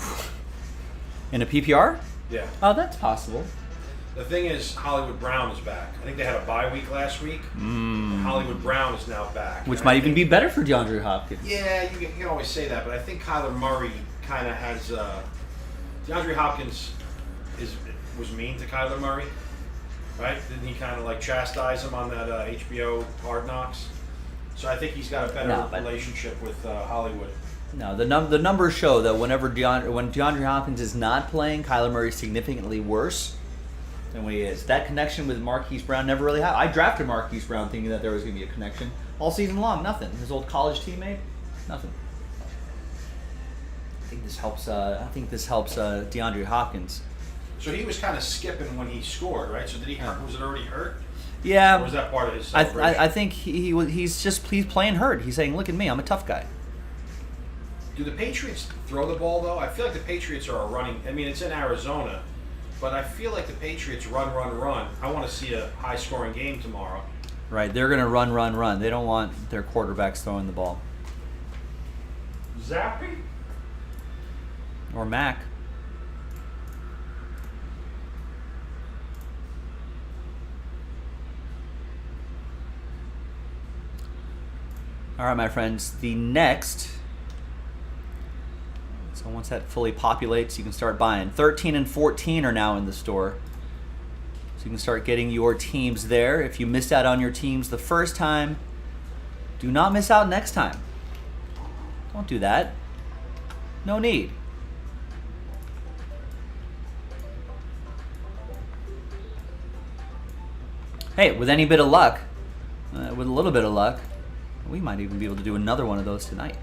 In a PPR? Yeah. Oh, that's possible. The thing is, Hollywood Brown is back. I think they had a bye week last week. And Hollywood Brown is now back. Which And might I even think- be better for DeAndre Hopkins. Yeah, you can always say that, but I think Kyler Murray kind of has. DeAndre Hopkins was mean to Kyler Murray, right? Didn't he kind of like chastise him on that HBO Hard Knocks? So I think he's got a better relationship with Hollywood. No, the numbers show that when DeAndre Hopkins is not playing, Kyler Murray is significantly worse than when he is. That connection with Marquise Brown never really happened. I drafted Marquise Brown thinking that there was going to be a connection. All season long, nothing. His old college teammate, nothing. I think this helps DeAndre Hopkins. So he was kind of skipping when he scored, right? So did he? Was it already hurt? Yeah. Or was that part of his celebration? I think he's playing hurt. He's saying, "Look at me, I'm a tough guy." Do the Patriots throw the ball though? I feel like the Patriots are a running. I mean, it's in Arizona, but I feel like the Patriots run. I want to see a high-scoring game tomorrow. Right, they're going to run. They don't want their quarterbacks throwing the ball. Zappy? Or Mac. All right, my friends, the next... So once that fully populates, you can start buying. 13 and 14 are now in the store. So you can start getting your teams there. If you missed out on your teams the first time, do not miss out next time. Don't do that. No need. Hey, with any bit of luck, with a little bit of luck, we might even be able to do another one of those tonight.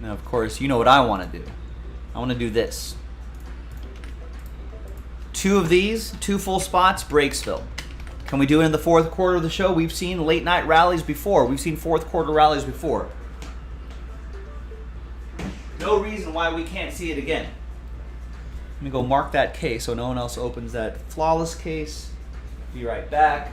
Now, of course, you know what I want to do. I want to do this. 2 of these, 2 full spots, Breaksville. Can we do it in the fourth quarter of the show? We've seen late night rallies before. We've seen fourth quarter rallies before. No reason why we can't see it again. Let me go mark that case so no one else opens that flawless case. Be right back.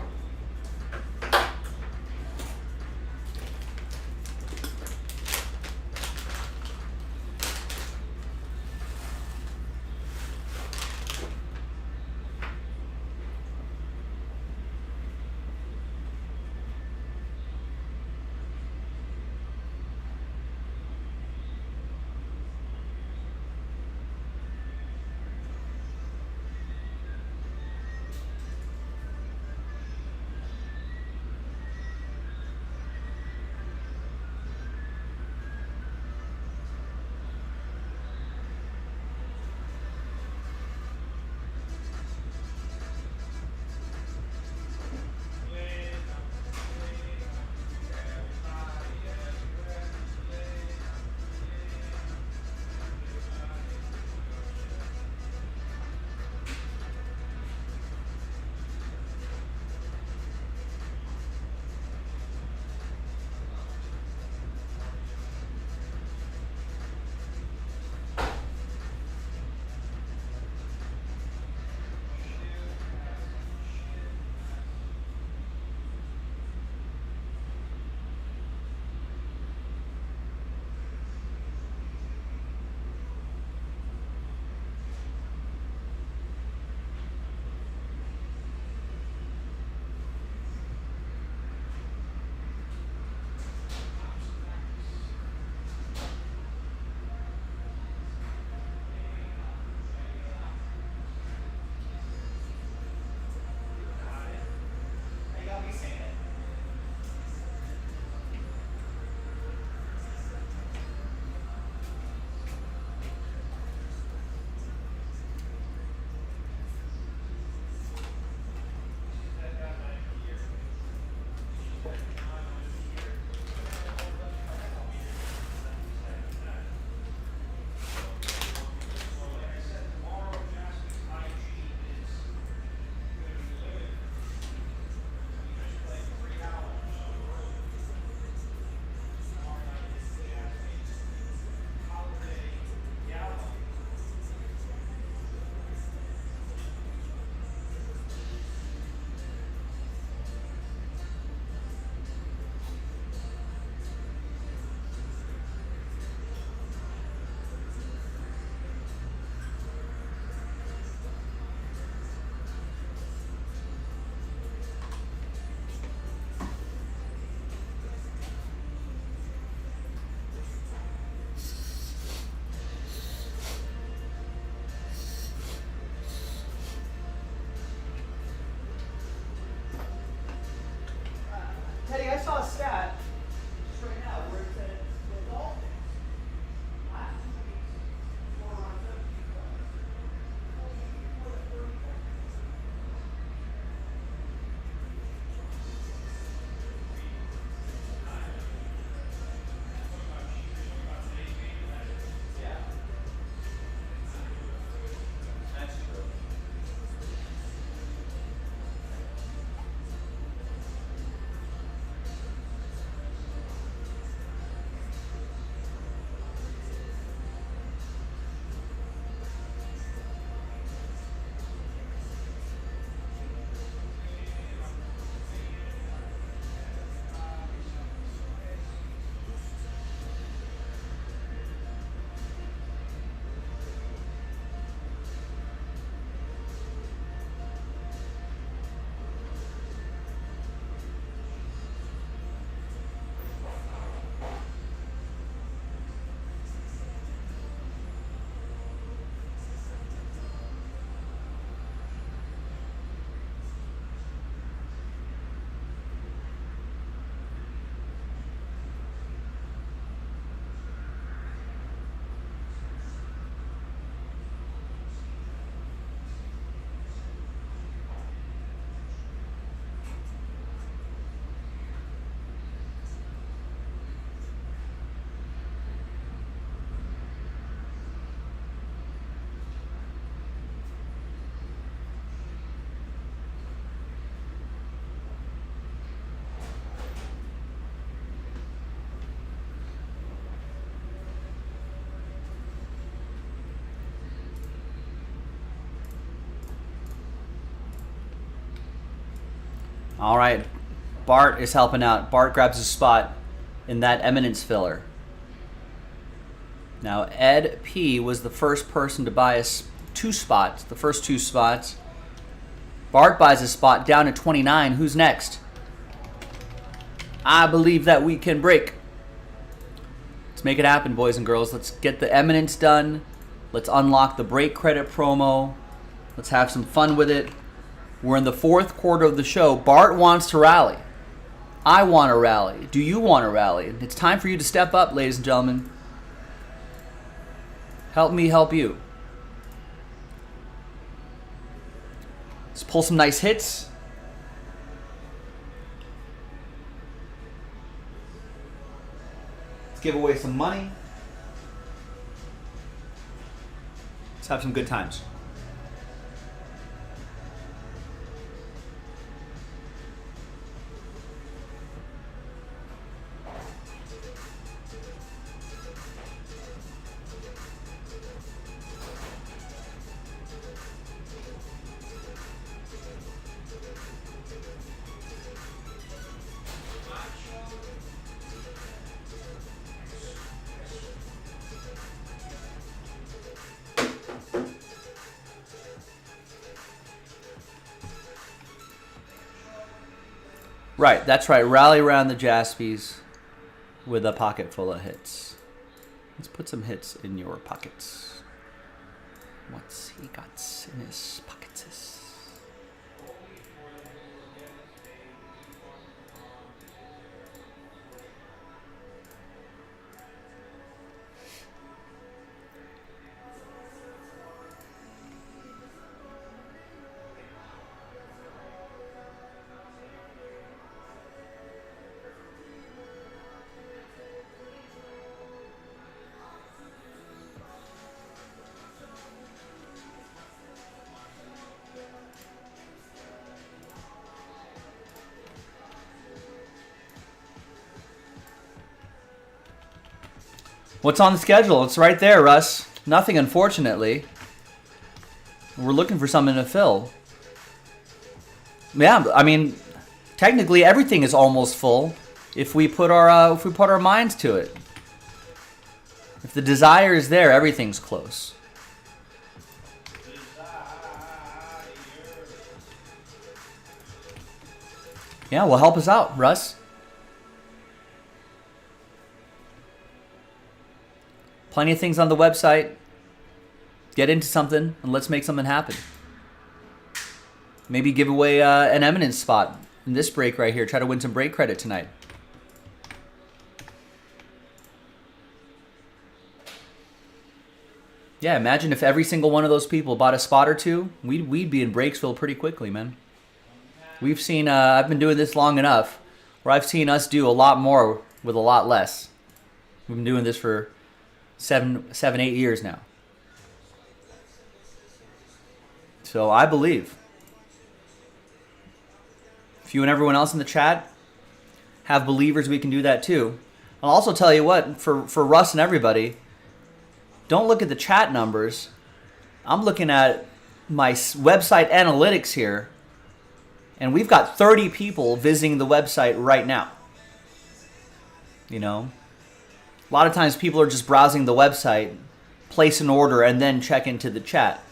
All right. Bart is helping out. Bart grabs a spot in that eminence filler. Now, Ed P was the first person to buy us 2 spots, the first 2 spots. Bart buys a spot down to 29. Who's next? I believe that we can break. Let's make it happen, boys and girls. Let's get the eminence done. Let's unlock the break credit promo. Let's have some fun with it. We're in the 4th quarter of the show. Bart wants to rally. I want to rally. Do you want to rally? It's time for you to step up, ladies and gentlemen. Help me help you. Let's pull some nice hits. Let's give away some money. Let's have some good times. Right, that's right. Rally around the Jaspies with a pocket full of hits. Let's put some hits in your pockets. What's he got in his pockets? What's on the schedule? It's right there, Russ. Nothing, unfortunately. We're looking for something to fill. Yeah, I mean, technically everything is almost full if we put our minds to it. If the desire is there, everything's close. Yeah, well, help us out, Russ. Plenty of things on the website. Get into something and let's make something happen. Maybe give away an eminence spot in this break right here. Try to win some break credit tonight. Yeah, imagine if every single one of those people bought a spot or two. We'd be in Breaksville pretty quickly, man. We've seen, I've been doing this long enough where I've seen us do a lot more with a lot less. We've been doing this for 7, 8 years now. So I believe. If you and everyone else in the chat have believers, we can do that too. I'll also tell you what, for Russ and everybody, don't look at the chat numbers. I'm looking at my website analytics here, and we've got 30 people visiting the website right now. You know, a lot of times people are just browsing the website, place an order, and then check into the chat.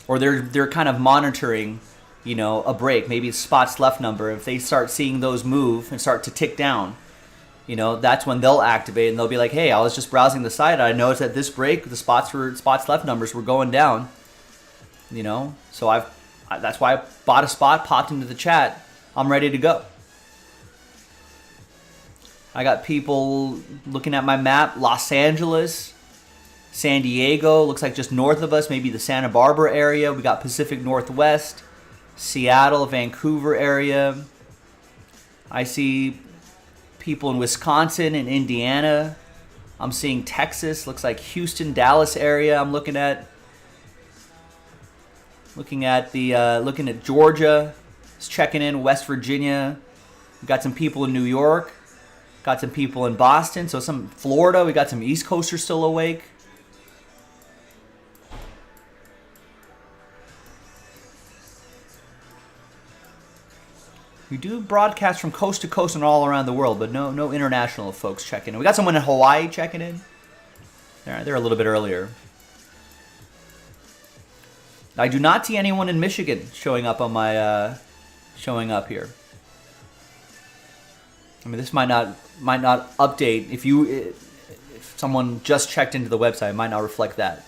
Or they're kind of monitoring, you know, a break, maybe a spots left number. If they start seeing those move and start to tick down, you know, that's when they'll activate and they'll be like, hey, I was just browsing the site. I noticed that this break, the spots left numbers were going down. You know, so that's why I bought a spot, popped into the chat. I'm ready to go. I got people looking at my map. Los Angeles, San Diego, looks like just north of us, maybe the Santa Barbara area. We got Pacific Northwest, Seattle, Vancouver area. I see people in Wisconsin and Indiana. I'm seeing Texas, looks like Houston, Dallas area. I'm looking at looking at Georgia. Just checking in West Virginia. We got some people in New York. Got some people in Boston. So some Florida. We got some East Coasters still awake. We do broadcast from coast to coast and all around the world, but no international folks checking in. We got someone in Hawaii checking in. They're a little bit earlier. I do not see anyone in Michigan showing up on my showing up here. I mean, this might not update if someone just checked into the website. It might not reflect that.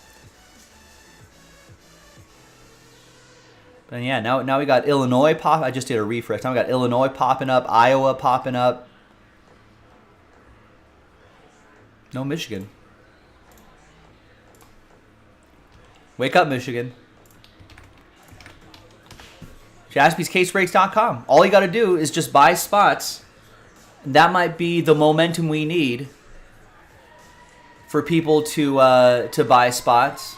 But yeah, now we got Illinois pop. I just did a refresh. Now we got Illinois popping up, Iowa popping up. No Michigan. Wake up, Michigan. JaspysCaseBreaks.com. All you got to do is just buy spots. That might be the momentum we need for people to buy spots.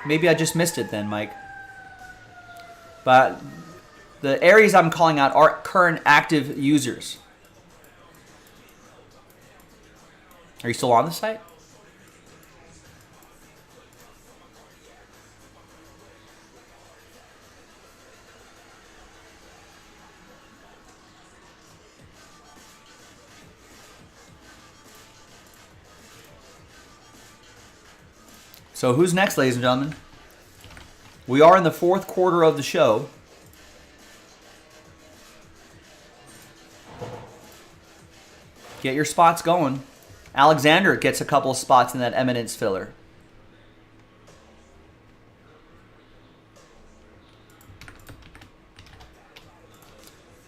Maybe I just missed it then, Mike. But the areas I'm calling out are current active users. Are you still on the site? So who's next, ladies and gentlemen? We are in the fourth quarter of the show. Get your spots going. Alexander gets a couple of spots in that eminence filler.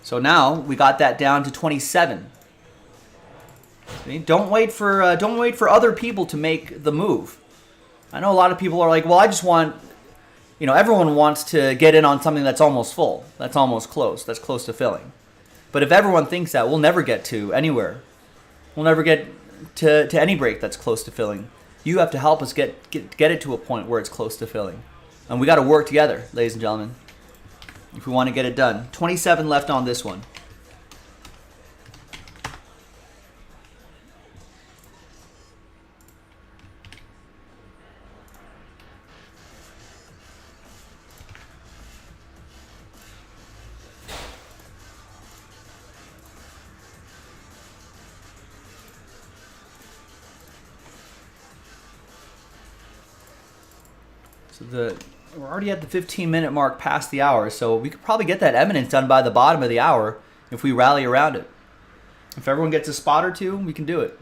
So now we got that down to 27. See? Don't wait for other people to make the move. I know a lot of people are like, well, I just want, everyone wants to get in on something that's almost full, that's almost close, that's close to filling. But if everyone thinks that, we'll never get to anywhere. We'll never get to any break that's close to filling. You have to help us get it to a point where it's close to filling. And we got to work together, ladies and gentlemen, if we want to get it done. 27 left on this one. We're already at the 15-minute mark past the hour, so we could probably get that eminence done by the bottom of the hour if we rally around it. If everyone gets a spot or two, we can do it.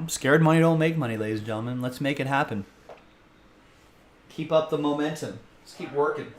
Scared money don't make money, ladies and gentlemen. Let's make it happen. Keep up the momentum. Let's keep working.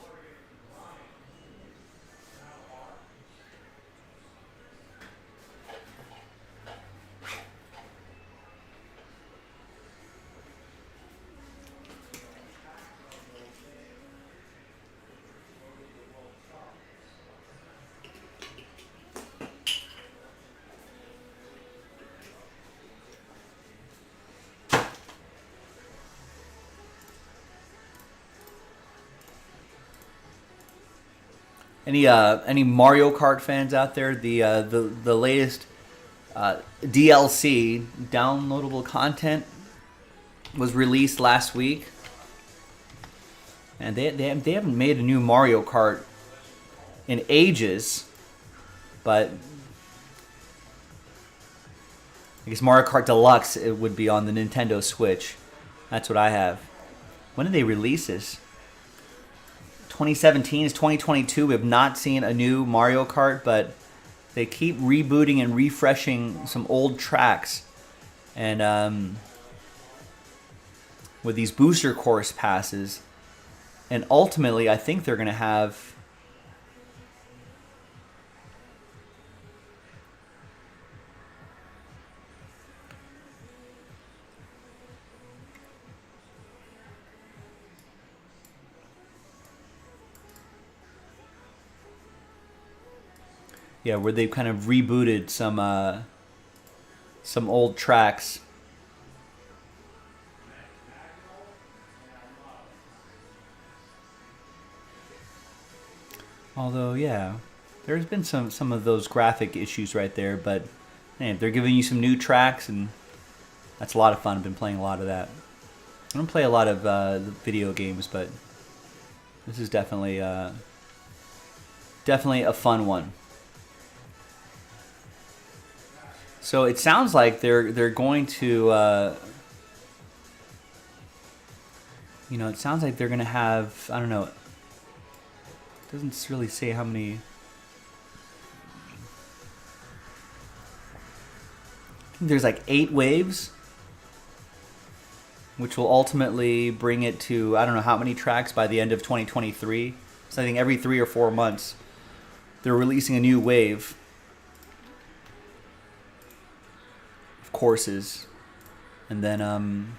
Any Mario Kart fans out there? The latest DLC, downloadable content, was released last week, and they haven't made a new Mario Kart in ages, but I guess Mario Kart Deluxe, it would be on the Nintendo Switch. That's what I have. When did they release this? 2017 is 2022. We have not seen a new Mario Kart, but they keep rebooting and refreshing some old tracks, and with these booster course passes, and ultimately I think they're going to have where they've kind of rebooted some old tracks. Although, there's been some of those graphic issues right there, but man, they're giving you some new tracks, and that's a lot of fun. I've been playing a lot of that. I don't play a lot of video games, but this is definitely definitely a fun one. So it sounds like they're going to, you know, it sounds like they're going to have, I don't know, it doesn't really say how many. I think there's like 8 waves, which will ultimately bring it to, I don't know how many tracks by the end of 2023. So I think every 3 or 4 months, they're releasing a new wave of courses. And then, and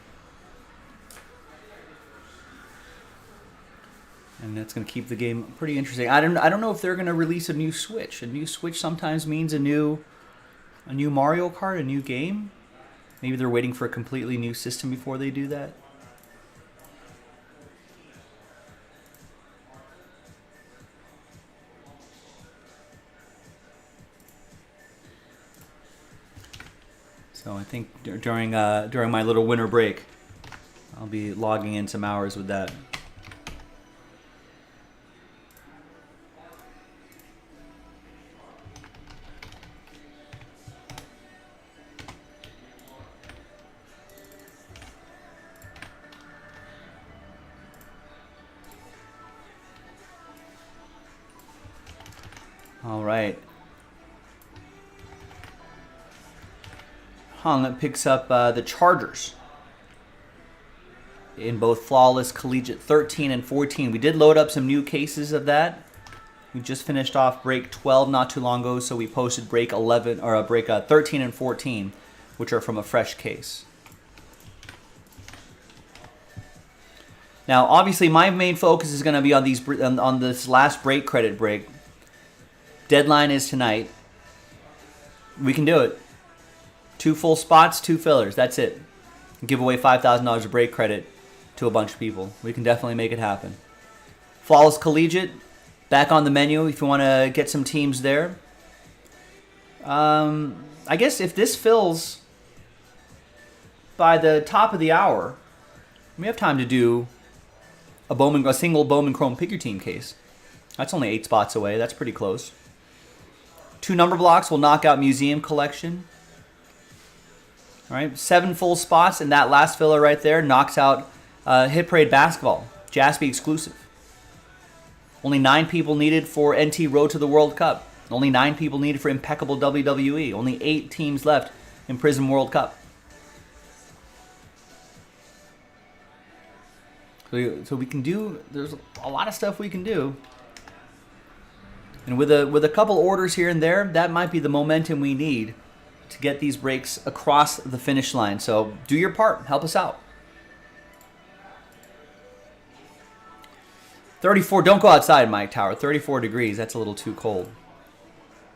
that's going to keep the game pretty interesting. I don't know if they're going to release a new Switch. A new Switch sometimes means a new Mario Kart, a new game. Maybe they're waiting for a completely new system before they do that. So I think during my little winter break, I'll be logging in some hours with that. All right. That picks up the Chargers in both Flawless Collegiate 13 and 14. We did load up some new cases of that. We just finished off break 12 not too long ago, so we posted break 11 or break 13 and 14, which are from a fresh case. Now, obviously, my main focus is going to be on this last break credit break. Deadline is tonight. We can do it. 2 full spots, 2 fillers. That's it. Give away $5,000 of break credit to a bunch of people. We can definitely make it happen. Flawless Collegiate, back on the menu if you want to get some teams there. I guess if this fills by the top of the hour, we have time to do a single Bowman Chrome Pick Your Team case. That's only 8 spots away. That's pretty close. 2 number blocks will knock out Museum Collection. All right, 7 full spots, and that last filler right there knocks out Hit Parade Basketball, Jaspy exclusive. Only 9 people needed for NT Road to the World Cup. Only 9 people needed for Impeccable WWE. Only 8 teams left in Prism World Cup. So we can do, there's a lot of stuff we can do. And with a couple orders here and there, that might be the momentum we need to get these breaks across the finish line. So do your part. Help us out. 34. Don't go outside, Mike Tower. 34 degrees. That's a little too cold.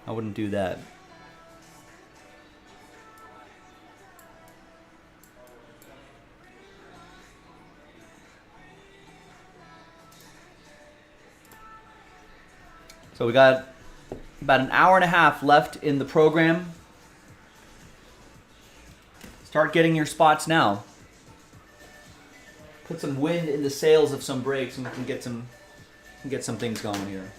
I wouldn't do that. So we got about an hour and a half left in the program. Start getting your spots now. Put some wind in the sails of some breaks, and we can get some things going here.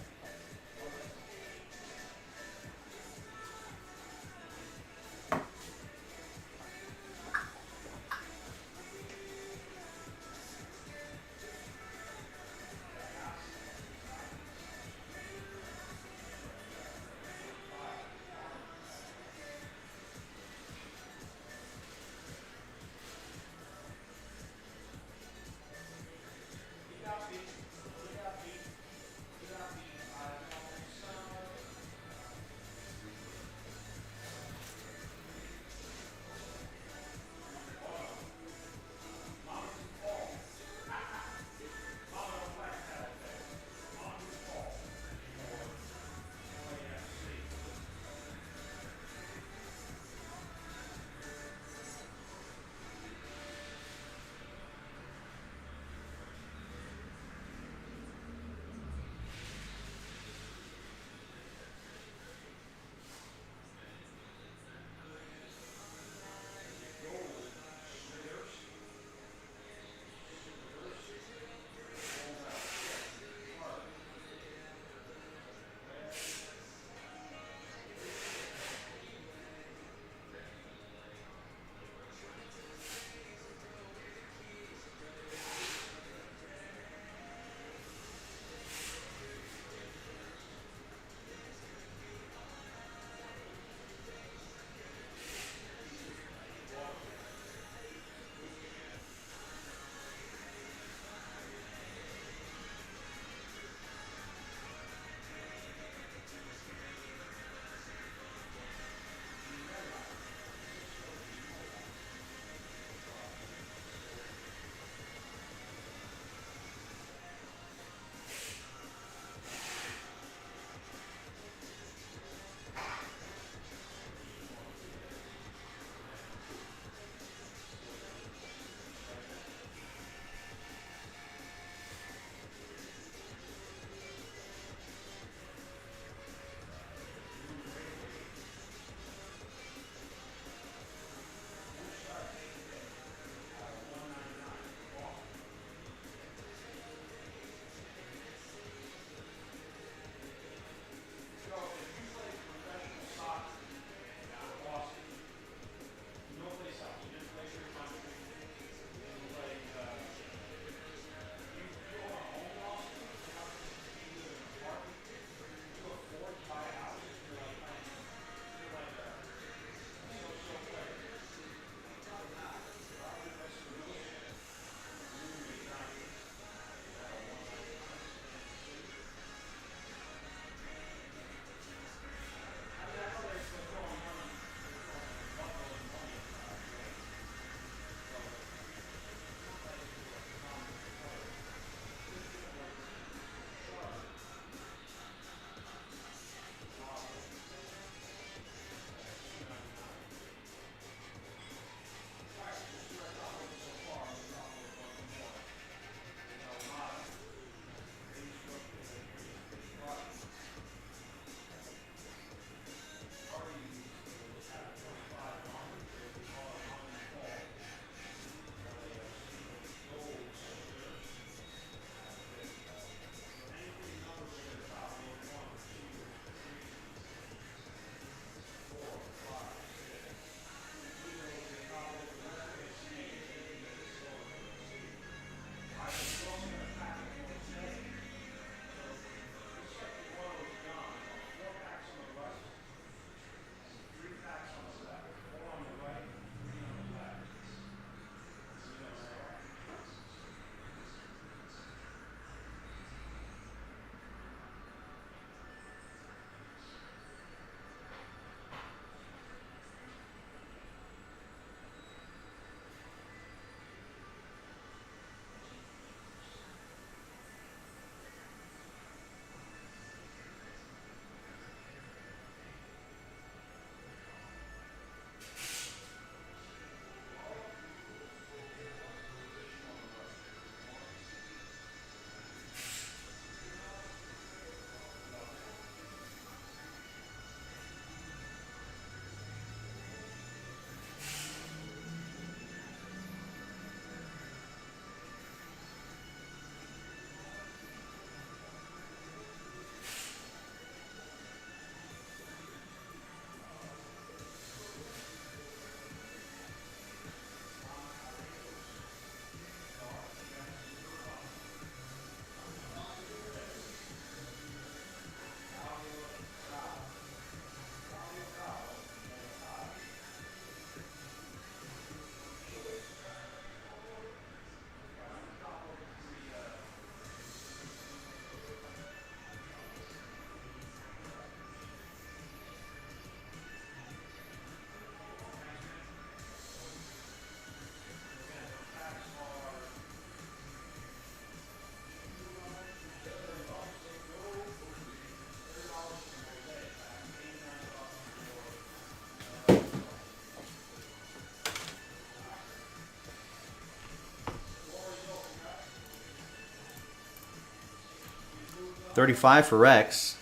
35 for Rex.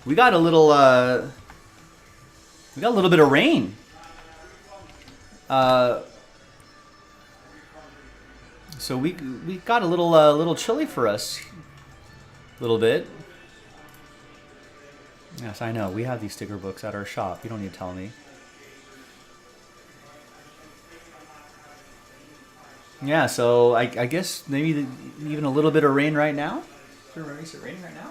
We got a little bit of rain. So we got a little chilly for us. A little bit. Yes, I know. We have these sticker books at our shop. You don't need to tell me. Yeah, so I guess maybe even a little bit of rain right now. Is it raining right now?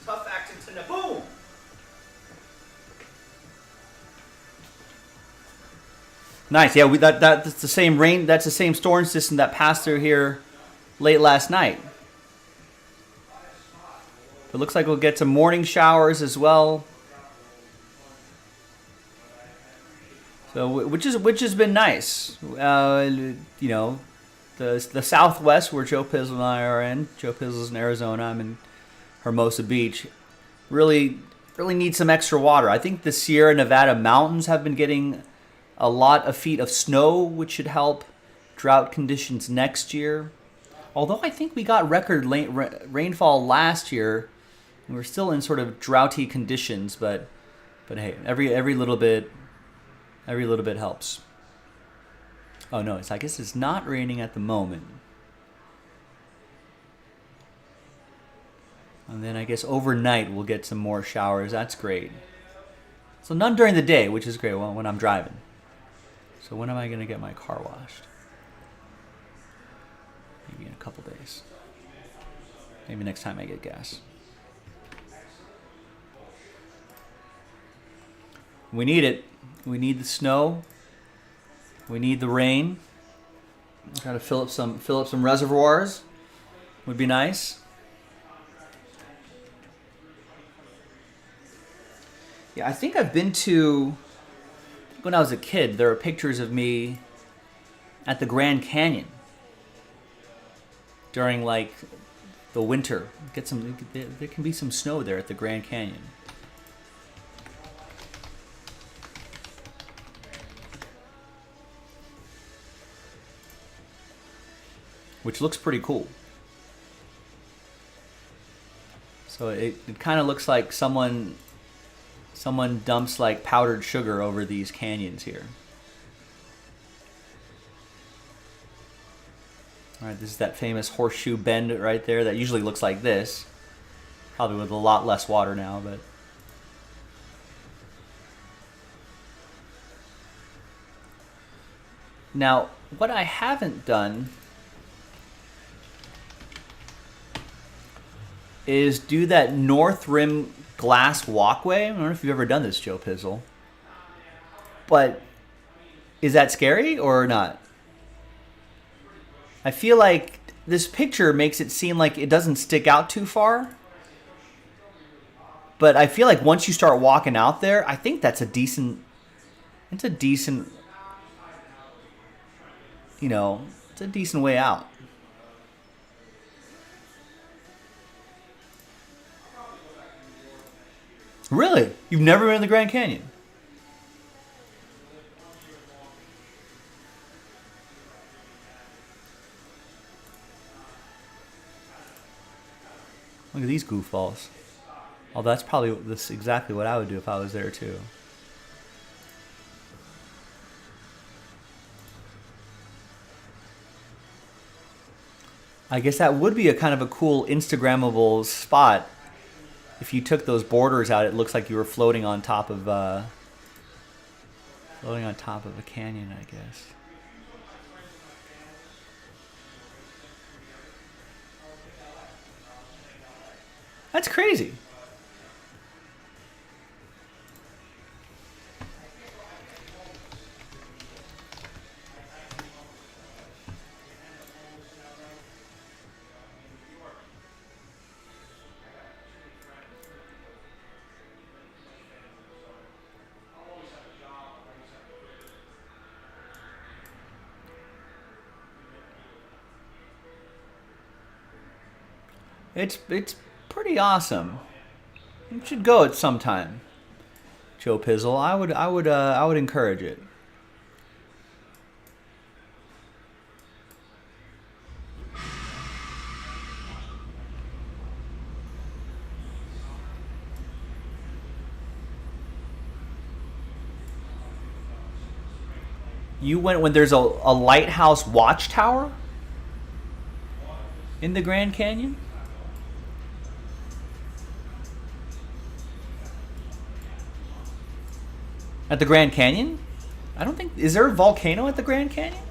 Tough accent to boom. Nice, yeah. That's the same rain. That's the same storm system that passed through here late last night. It looks like we'll get some morning showers as well. So, which has been nice. You know, the Southwest where Joe Pizzle and I are in. Joe Pizzle's in Arizona. I'm in Hermosa Beach. Really need some extra water. I think the Sierra Nevada mountains have been getting a lot of feet of snow, which should help drought conditions next year. Although I think we got record rainfall last year, and we're still in sort of droughty conditions. But hey, every little bit helps. Oh no, I guess it's not raining at the moment. And then I guess overnight we'll get some more showers. That's great. So none during the day, which is great when I'm driving. So when am I going to get my car washed? Maybe in a couple days. Maybe next time I get gas. We need it. We need the snow. We need the rain. Got to fill up some reservoirs. Would be nice. Yeah, I think I've been to. When I was a kid, there are pictures of me at the Grand Canyon during like the winter. There can be some snow there at the Grand Canyon. Which looks pretty cool. So it kind of looks like someone dumps like powdered sugar over these canyons here. All right, this is that famous horseshoe bend right there that usually looks like this. Probably with a lot less water now, but. Now, what I haven't done is do that North Rim glass walkway. I don't know if you've ever done this, Joe Pizzle. But is that scary or not? I feel like this picture makes it seem like it doesn't stick out too far. But I feel like once you start walking out there, I think it's a decent, it's a decent way out. Really? You've never been in the Grand Canyon? Look at these goofballs. Oh, that's exactly what I would do if I was there too. I guess that would be a kind of a cool Instagrammable spot. If you took those borders out, it looks like you were floating on top of a canyon, I guess. That's crazy. It's pretty awesome. You should go at some time, Joe Pizzle. I would encourage it. You went when there's a lighthouse watchtower in the Grand Canyon? At the Grand Canyon? I don't think... Is there a volcano at the Grand Canyon?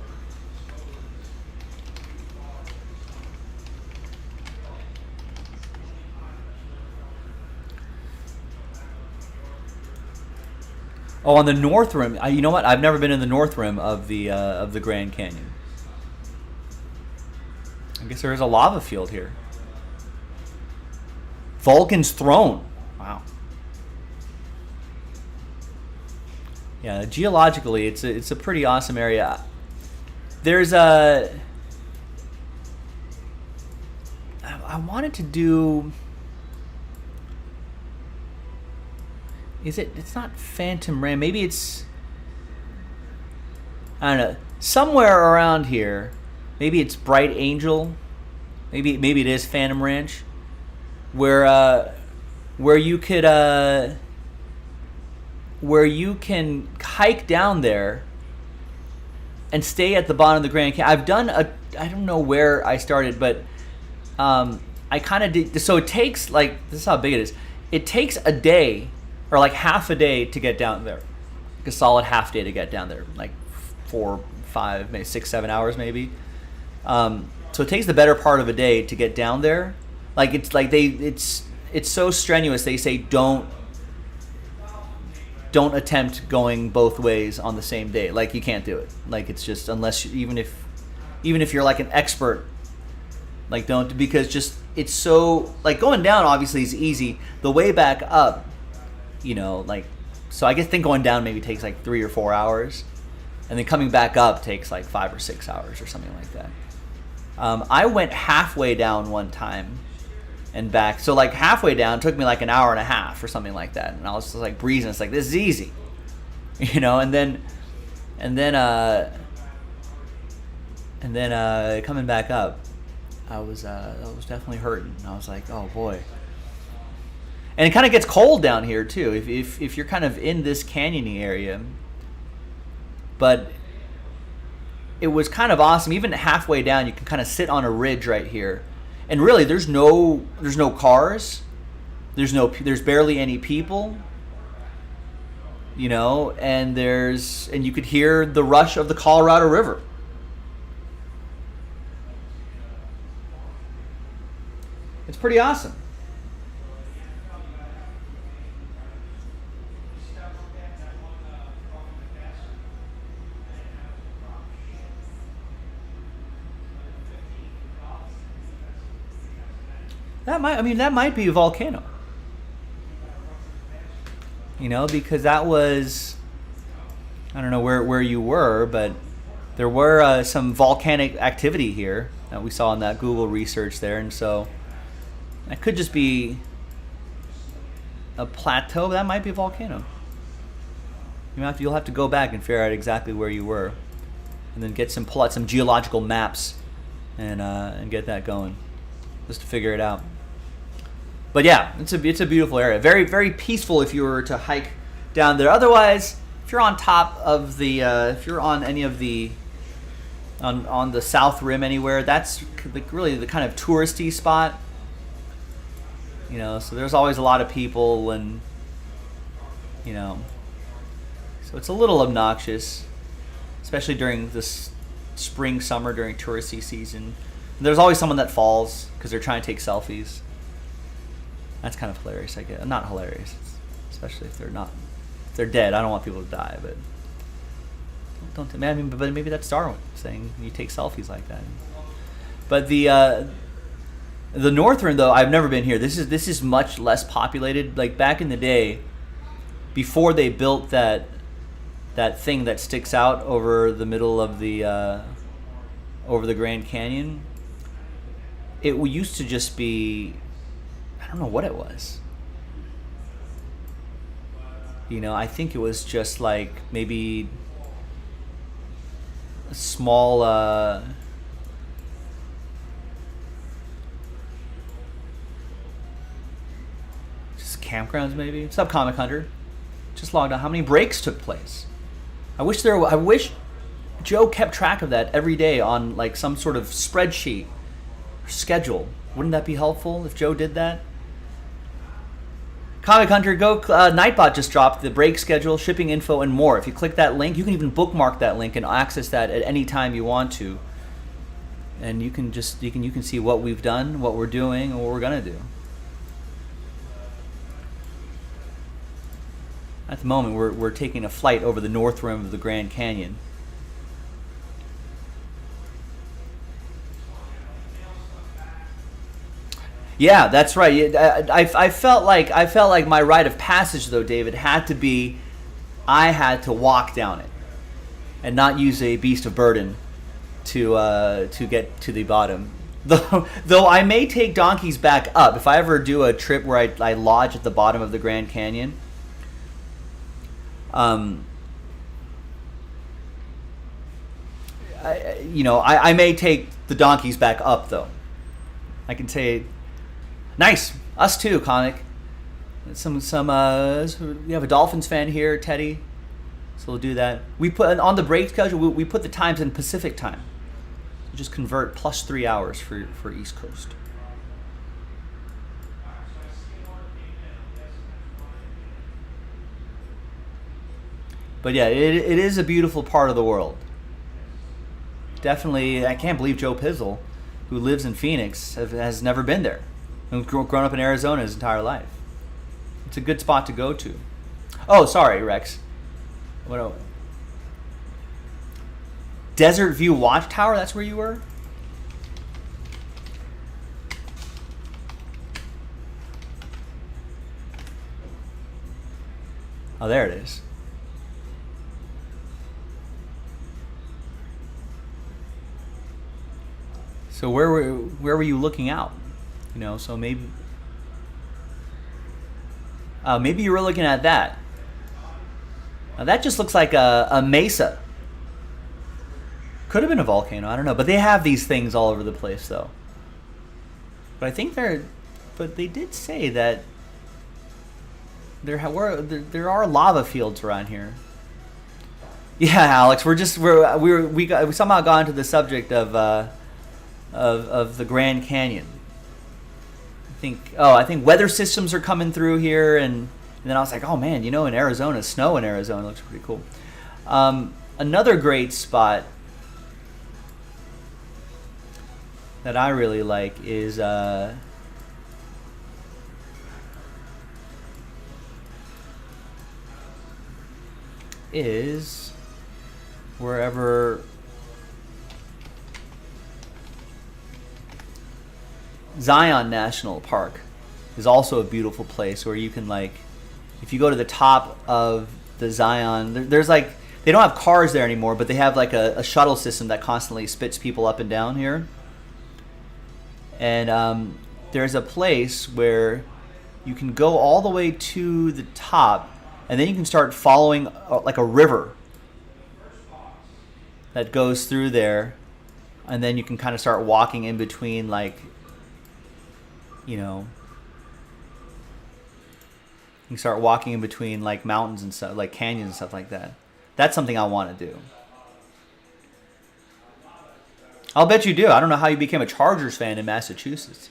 Oh, on the North Rim. You know what? I've never been in the North Rim of the Grand Canyon. I guess there is a lava field here. Vulcan's Throne. Wow. Yeah, geologically, it's a pretty awesome area. There's a... I wanted to do... Is it? It's not Phantom Ram. Maybe it's... I don't know. Somewhere around here. Maybe it's Bright Angel. Maybe it is Phantom Ranch. Where you could... where you can hike down there and stay at the bottom of the Grand Canyon. I've done I don't know where I started, but I kind of did. So it takes, like, this is how big it is. It takes a day, or like half a day to get down there. Like a solid half day to get down there. Like 4, 5, maybe 6, 7 hours maybe. So it takes the better part of a day to get down there. Like it's so strenuous. They say don't attempt going both ways on the same day. Like, you can't do it. Like, it's just, unless even if you're like an expert, like, don't, because just it's so, like, going down obviously is easy. The way back up, you know, like, so I think going down maybe takes like 3 or 4 hours, and then coming back up takes like 5 or 6 hours or something like that. I went halfway down one time and back. So like halfway down took me like an hour and a half or something like that. And I was just like breezing. It's like, this is easy, you know. And then coming back up, I was definitely hurting. I was like, oh boy. And it kind of gets cold down here too. If you're kind of in this canyony area, but it was kind of awesome. Even halfway down, you can kind of sit on a ridge right here. And really, there's no cars, there's barely any people, you know, and you could hear the rush of the Colorado River. It's pretty awesome. That might be a volcano. You know, because that was, I don't know where you were, but there were some volcanic activity here that we saw in that Google research there, and so that could just be a plateau, but that might be a volcano. You'll have to go back and figure out exactly where you were, and then pull out some geological maps and get that going, just to figure it out. But yeah, it's a beautiful area. Very, very peaceful if you were to hike down there. Otherwise, if you're on top of the, if you're on any of the, on the South Rim anywhere, that's really the kind of touristy spot. You know, so there's always a lot of people, and, you know, so it's a little obnoxious, especially during this spring, summer, during touristy season. And there's always someone that falls because they're trying to take selfies. That's kind of hilarious, I guess. Not hilarious, especially if they're dead. I don't want people to die, but but maybe that's Darwin saying you take selfies like that. But the North Rim, though, I've never been here. This is much less populated. Like back in the day, before they built that thing that sticks out over the middle of the over the Grand Canyon, it used to just be, I don't know what it was. You know, I think it was just like maybe a small just campgrounds maybe. What's up, Comic Hunter? Just logged on. How many breaks took place? I wish Joe kept track of that every day on like some sort of spreadsheet or schedule. Wouldn't that be helpful if Joe did that? Comic Hunter, go. Nightbot just dropped the break schedule, shipping info, and more. If you click that link, you can even bookmark that link and access that at any time you want to. And you can see what we've done, what we're doing, and what we're gonna do. At the moment, we're taking a flight over the north rim of the Grand Canyon. Yeah, that's right. I felt like my rite of passage, though, David, had to be I had to walk down it and not use a beast of burden to get to the bottom. Though I may take donkeys back up if I ever do a trip where I lodge at the bottom of the Grand Canyon. I may take the donkeys back up, though. I can say, nice, us too, Comic. We have a Dolphins fan here, Teddy, so we'll do that. We put on the break schedule. We put the times in Pacific time. So just convert plus 3 hours for East Coast. But yeah, it is a beautiful part of the world. Definitely, I can't believe Joe Pizzle, who lives in Phoenix, has never been there. He's grown up in Arizona his entire life. It's a good spot to go to. Oh, sorry, Rex. What? Desert View Watchtower, that's where you were? Oh, there it is. So where were you looking out? You know, so maybe you were looking at that. Now that just looks like a mesa. Could have been a volcano, I don't know. But they have these things all over the place, though. But I think they did say that there are lava fields around here. Yeah, Alex, we somehow got into the subject of the Grand Canyon. I think weather systems are coming through here, and then I was like, oh man, in Arizona, snow in Arizona looks pretty cool. Another great spot that I really like is wherever Zion National Park is also a beautiful place where you can, if you go to the top of the Zion, there's they don't have cars there anymore, but they have a shuttle system that constantly spits people up and down here. And there's a place where you can go all the way to the top, and then you can start following a river that goes through there, and then you can kind of start walking in between you can start walking in between mountains and stuff, canyons and stuff like that. That's something I want to do. I'll bet you do. I don't know how you became a Chargers fan in Massachusetts.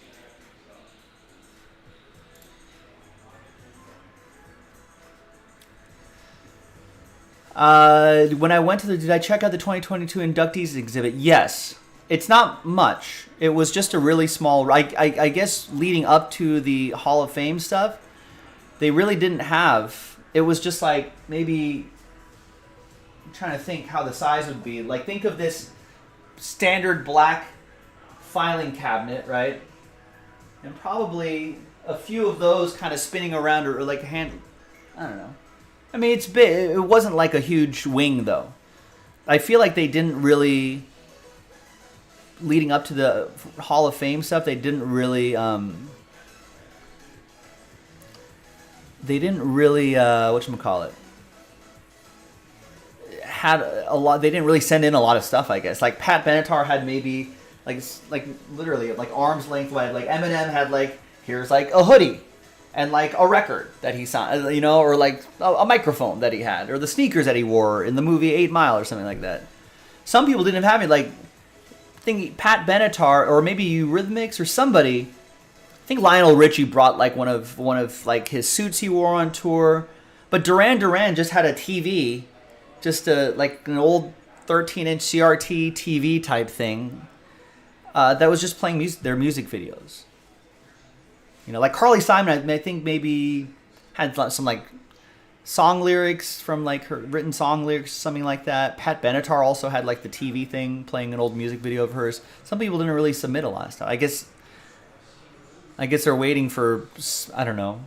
When I went did I check out the 2022 inductees exhibit? Yes. It's not much. It was just a really small, I guess leading up to the Hall of Fame stuff, they really didn't have, it was just maybe, I'm trying to think how the size would be. Think of this standard black filing cabinet, right? And probably a few of those kind of spinning around or a hand, I don't know. I mean, it's big. It wasn't a huge wing, though. I feel like they didn't really leading up to the Hall of Fame stuff, they didn't really whatchamacallit, had a lot. They didn't really send in a lot of stuff, I guess. Like Pat Benatar had maybe like literally like arm's length wide. Like Eminem had like, here's like a hoodie and like a record that he signed, you know, or like a microphone that he had, or the sneakers that he wore in the movie 8 Mile or something like that. Some people didn't have it. Like I think Pat Benatar or maybe Eurythmics or somebody. I think Lionel Richie brought like one of like his suits he wore on tour, but Duran Duran just had a TV. Just like an old 13-inch CRT TV type thing that was just playing their music videos. You know, like Carly Simon, I think maybe had some like song lyrics from like her written song lyrics, something like that. Pat Benatar also had like the TV thing playing an old music video of hers. Some people didn't really submit a lot of stuff. I guess they're waiting for, I don't know,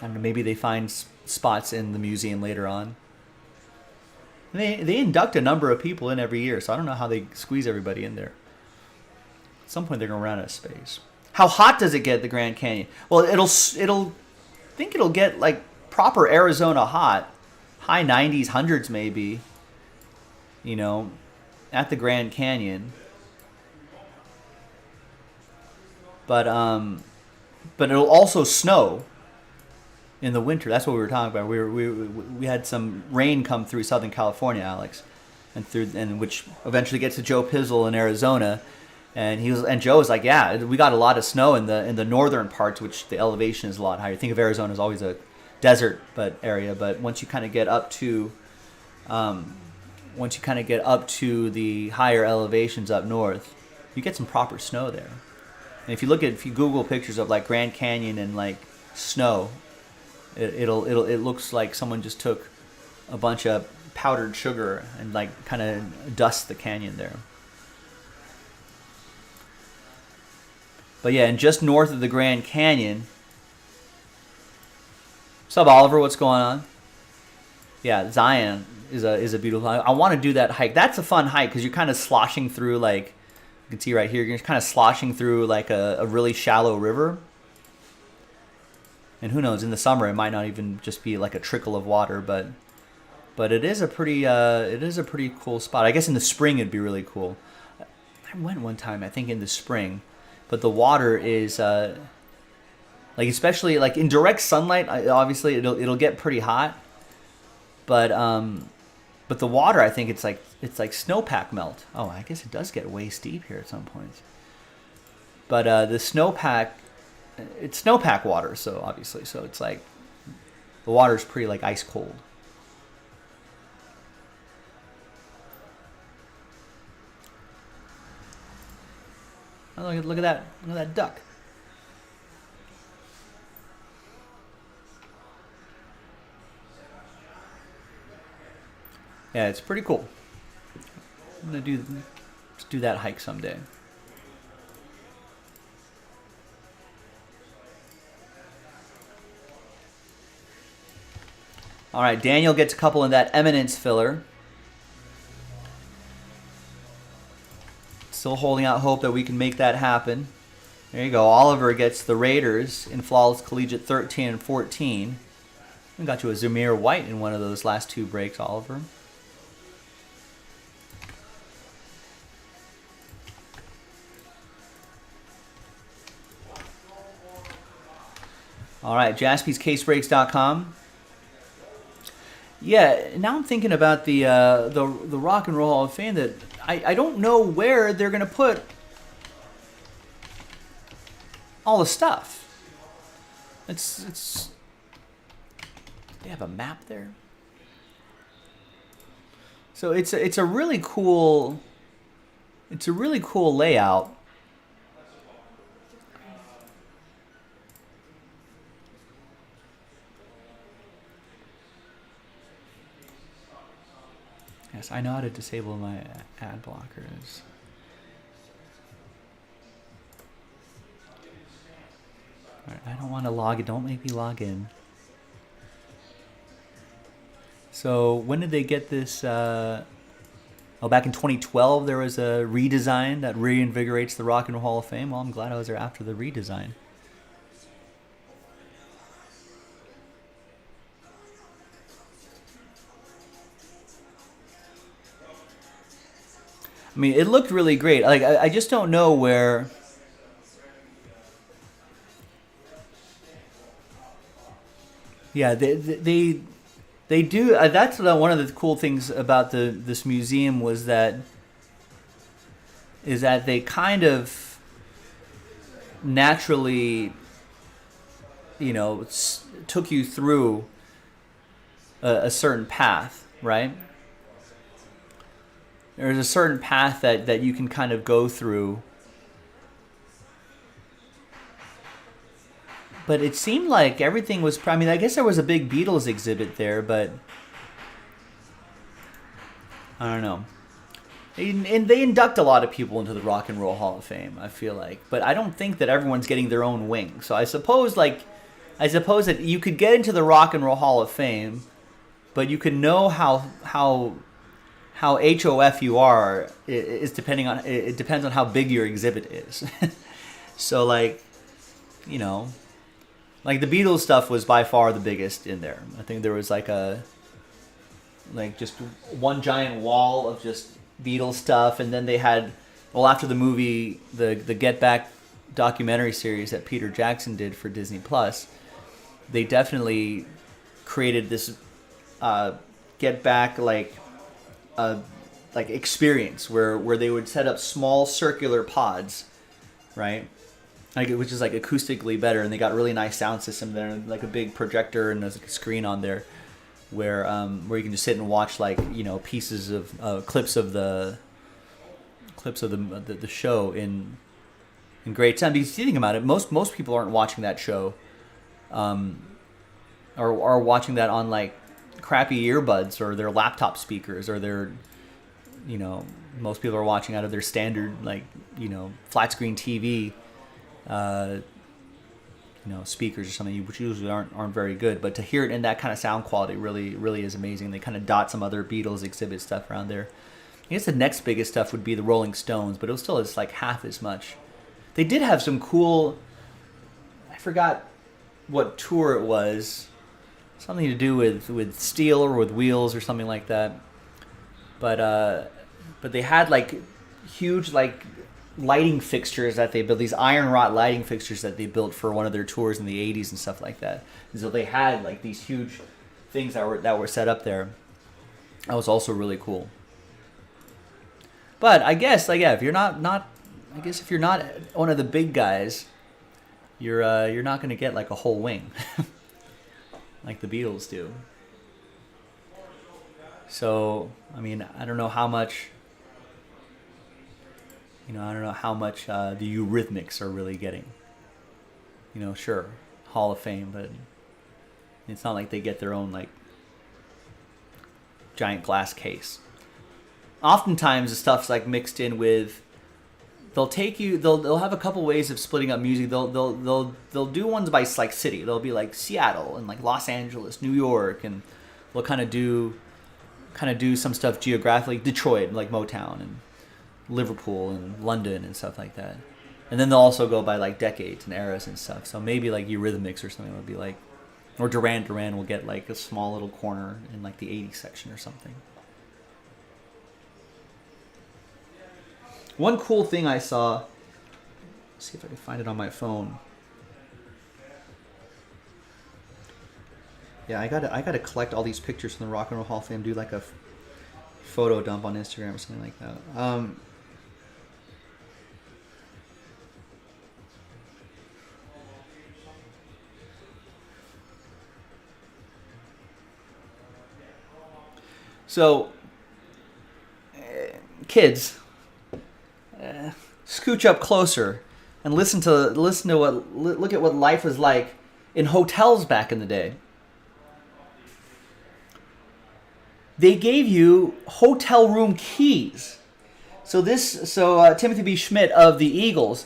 maybe they find spots in the museum later on. They induct a number of people in every year, so I don't know how they squeeze everybody in there. At some point, they're gonna run out of space. How hot does it get at the Grand Canyon? Well, it'll get like proper Arizona hot, high 90s, hundreds maybe. You know, at the Grand Canyon. But it'll also snow in the winter. That's what we were talking about. We had some rain come through Southern California, Alex, and which eventually gets to Joe Pizzle in Arizona, and Joe was like, yeah, we got a lot of snow in the northern parts, which the elevation is a lot higher. Think of Arizona as always a desert area, but once you kind of get up to the higher elevations up north, you get some proper snow there. And if you Google pictures of like Grand Canyon and like snow, it looks like someone just took a bunch of powdered sugar and like kind of dust the canyon there. But yeah, and just north of the Grand Canyon. What's up, Oliver? What's going on? Yeah, Zion is a beautiful hike. I want to do that hike. That's a fun hike because you're kind of sloshing through, like you can see right here, you're kind of sloshing through like a really shallow river. And who knows, in the summer it might not even just be like a trickle of water, but it is a pretty cool spot. I guess in the spring it'd be really cool. I went one time, I think in the spring, but the water is like, especially like in direct sunlight, obviously it'll get pretty hot, but the water, I think it's like snowpack melt. Oh, I guess it does get waist deep here at some points. But the snowpack. It's snowpack water, so obviously, so it's like the water's pretty like ice cold. Oh, look at that duck. Yeah, it's pretty cool. I'm gonna do that hike someday. All right, Daniel gets a couple in that Eminence filler. Still holding out hope that we can make that happen. There you go. Oliver gets the Raiders in Flawless Collegiate 13 and 14. We got you a Zamir White in one of those last two breaks, Oliver. All right, JaspysCaseBreaks.com. Yeah, now I'm thinking about the Rock and Roll Hall of Fame that I don't know where they're gonna put all the stuff. It's they have a map there. So it's a really cool layout. Yes, I know how to disable my ad blockers. All right, I don't want to log in. Don't make me log in. So when did they get this? Oh, back in 2012, there was a redesign that reinvigorates the Rock and Roll Hall of Fame. Well, I'm glad I was there after the redesign. I mean, it looked really great. Like, I just don't know where. Yeah, they do. That's one of the cool things about this museum was that they kind of naturally, took you through a certain path, right? There's a certain path that you can kind of go through. But it seemed like everything was... I mean, I guess there was a big Beatles exhibit there, but... I don't know. And they induct a lot of people into the Rock and Roll Hall of Fame, I feel like. But I don't think that everyone's getting their own wing. So I suppose that you could get into the Rock and Roll Hall of Fame, but you could know how HOF you are is depending on... It depends on how big your exhibit is. So, like the Beatles stuff was by far the biggest in there. I think there was just one giant wall of just Beatles stuff, and then they had, after the movie, the Get Back documentary series that Peter Jackson did for Disney Plus, they definitely created this Get Back experience where they would set up small circular pods, right? Which is acoustically better, and they got a really nice sound system there, and a big projector, and there's a screen on there where you can just sit and watch pieces of clips of the show in great time. Because if you think about it, most people aren't watching that show, or are watching that on crappy earbuds or their laptop speakers or their most people are watching out of their standard flat screen TV. Speakers or something, which usually aren't very good, but to hear it in that kind of sound quality really is amazing. They kind of dot some other Beatles exhibit stuff around there. I guess the next biggest stuff would be the Rolling Stones, but it was still half as much. They did have some cool, I forgot what tour it was, something to do with steel or with wheels or something like that. But they had huge lighting fixtures that they built, these iron wrought lighting fixtures that they built for one of their tours in the 80s and stuff like that. And so they had these huge things that were set up there. That was also really cool. But I guess if you're not if you're not one of the big guys, you're not going to get a whole wing like the Beatles do. So, I mean, I don't know how much the Eurythmics are really getting. Sure, Hall of Fame, but it's not like they get their own giant glass case. Oftentimes the stuff's mixed in with. They'll have a couple ways of splitting up music. They'll do ones by city. They'll be Seattle and Los Angeles, New York, and they'll kind of do some stuff geographically. Detroit, Motown, and Liverpool and London and stuff like that. And then they'll also go by decades and eras and stuff. So maybe Eurythmics or something would be or Duran Duran will get a small little corner in the 80s section or something. One cool thing I saw, let's see if I can find it on my phone. Yeah, I gotta collect all these pictures from the Rock and Roll Hall of Fame, do a photo dump on Instagram or something like that. So, kids, scooch up closer and look at what life was like in hotels back in the day. They gave you hotel room keys. So Timothy B. Schmidt of the Eagles,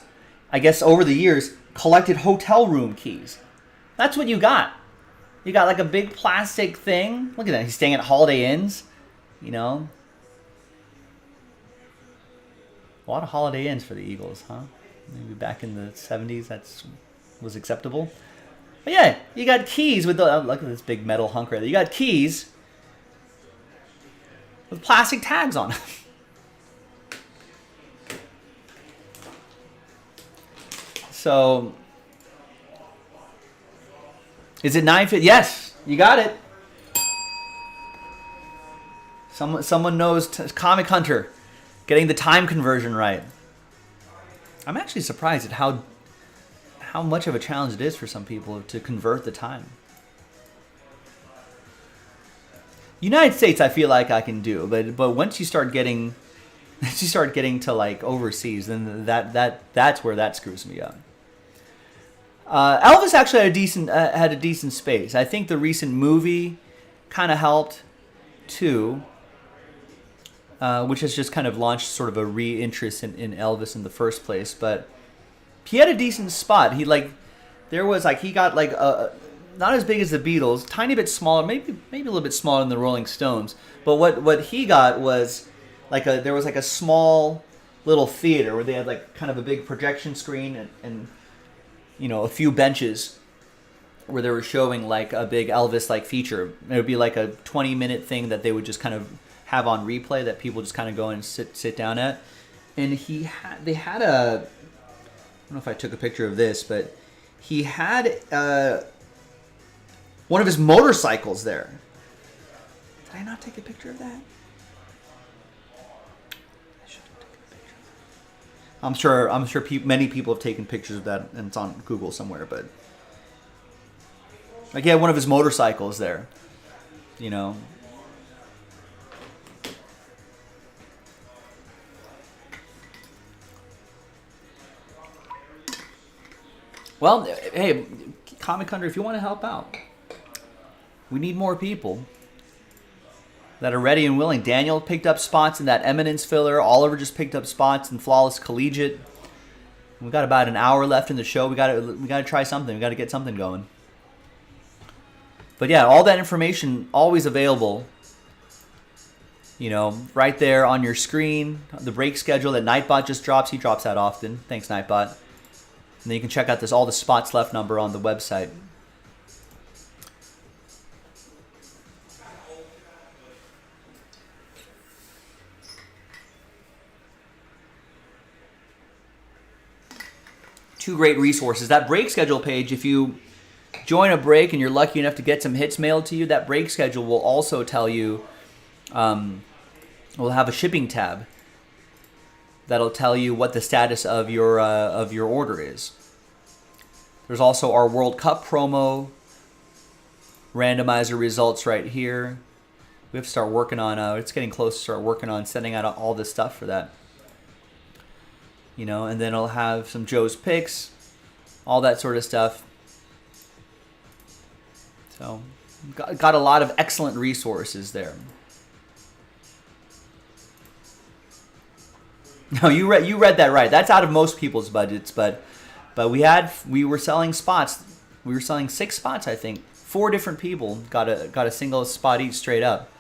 I guess over the years, collected hotel room keys. That's what you got. You got a big plastic thing. Look at that. He's staying at Holiday Inns, A lot of Holiday Inns for the Eagles, huh? Maybe back in the 70s was acceptable. But yeah, you got keys with the... look at this big metal hunk right there. You got keys with plastic tags on them. So, is it 9:50? Yes, you got it. Someone knows Comic Hunter, getting the time conversion right. I'm actually surprised at how much of a challenge it is for some people to convert the time. United States, I feel like I can do, but once you start getting to like overseas, then that's where that screws me up. Elvis actually had a decent space. I think the recent movie kind of helped too, which has just kind of launched sort of a re-interest in Elvis in the first place. But he had a decent spot. He got like not as big as the Beatles, tiny bit smaller, maybe a little bit smaller than the Rolling Stones. But what he got was there was like a small little theater where they had like kind of a big projection screen and you know, a few benches where they were showing like a big Elvis like feature. It would be like a 20-minute thing that they would just kind of have on replay that people just kind of go and sit down at. And they had a, I don't know if I took a picture of this, but he had one of his motorcycles there. Did I not take a picture of that? I'm sure many people have taken pictures of that, and it's on Google somewhere. But like, he had one of his motorcycles there, you know. Well, hey, Comic Hunter, if you want to help out, we need more people that are ready and willing. Daniel picked up spots in that Eminence filler. Oliver just picked up spots in Flawless Collegiate. We've got about an hour left in the show. We got to try something. We got to get something going. But yeah, all that information always available. You know, right there on your screen. The break schedule that Nightbot just drops. He drops that often. Thanks, Nightbot. And then you can check out all the spots left number on the website. Two great resources. That break schedule page, if you join a break and you're lucky enough to get some hits mailed to you, that break schedule will also tell you, we'll have a shipping tab that'll tell you what the status of your order is. There's also our World Cup promo, randomizer results right here. We have to start working on, it's getting close to start working on sending out all this stuff for that. You know, and then it'll have some Joe's picks, all that sort of stuff. So, got a lot of excellent resources there. No, you read that right. That's out of most people's budgets, but we were selling spots. We were selling 6 spots, I think. 4 different people got a single spot each straight up.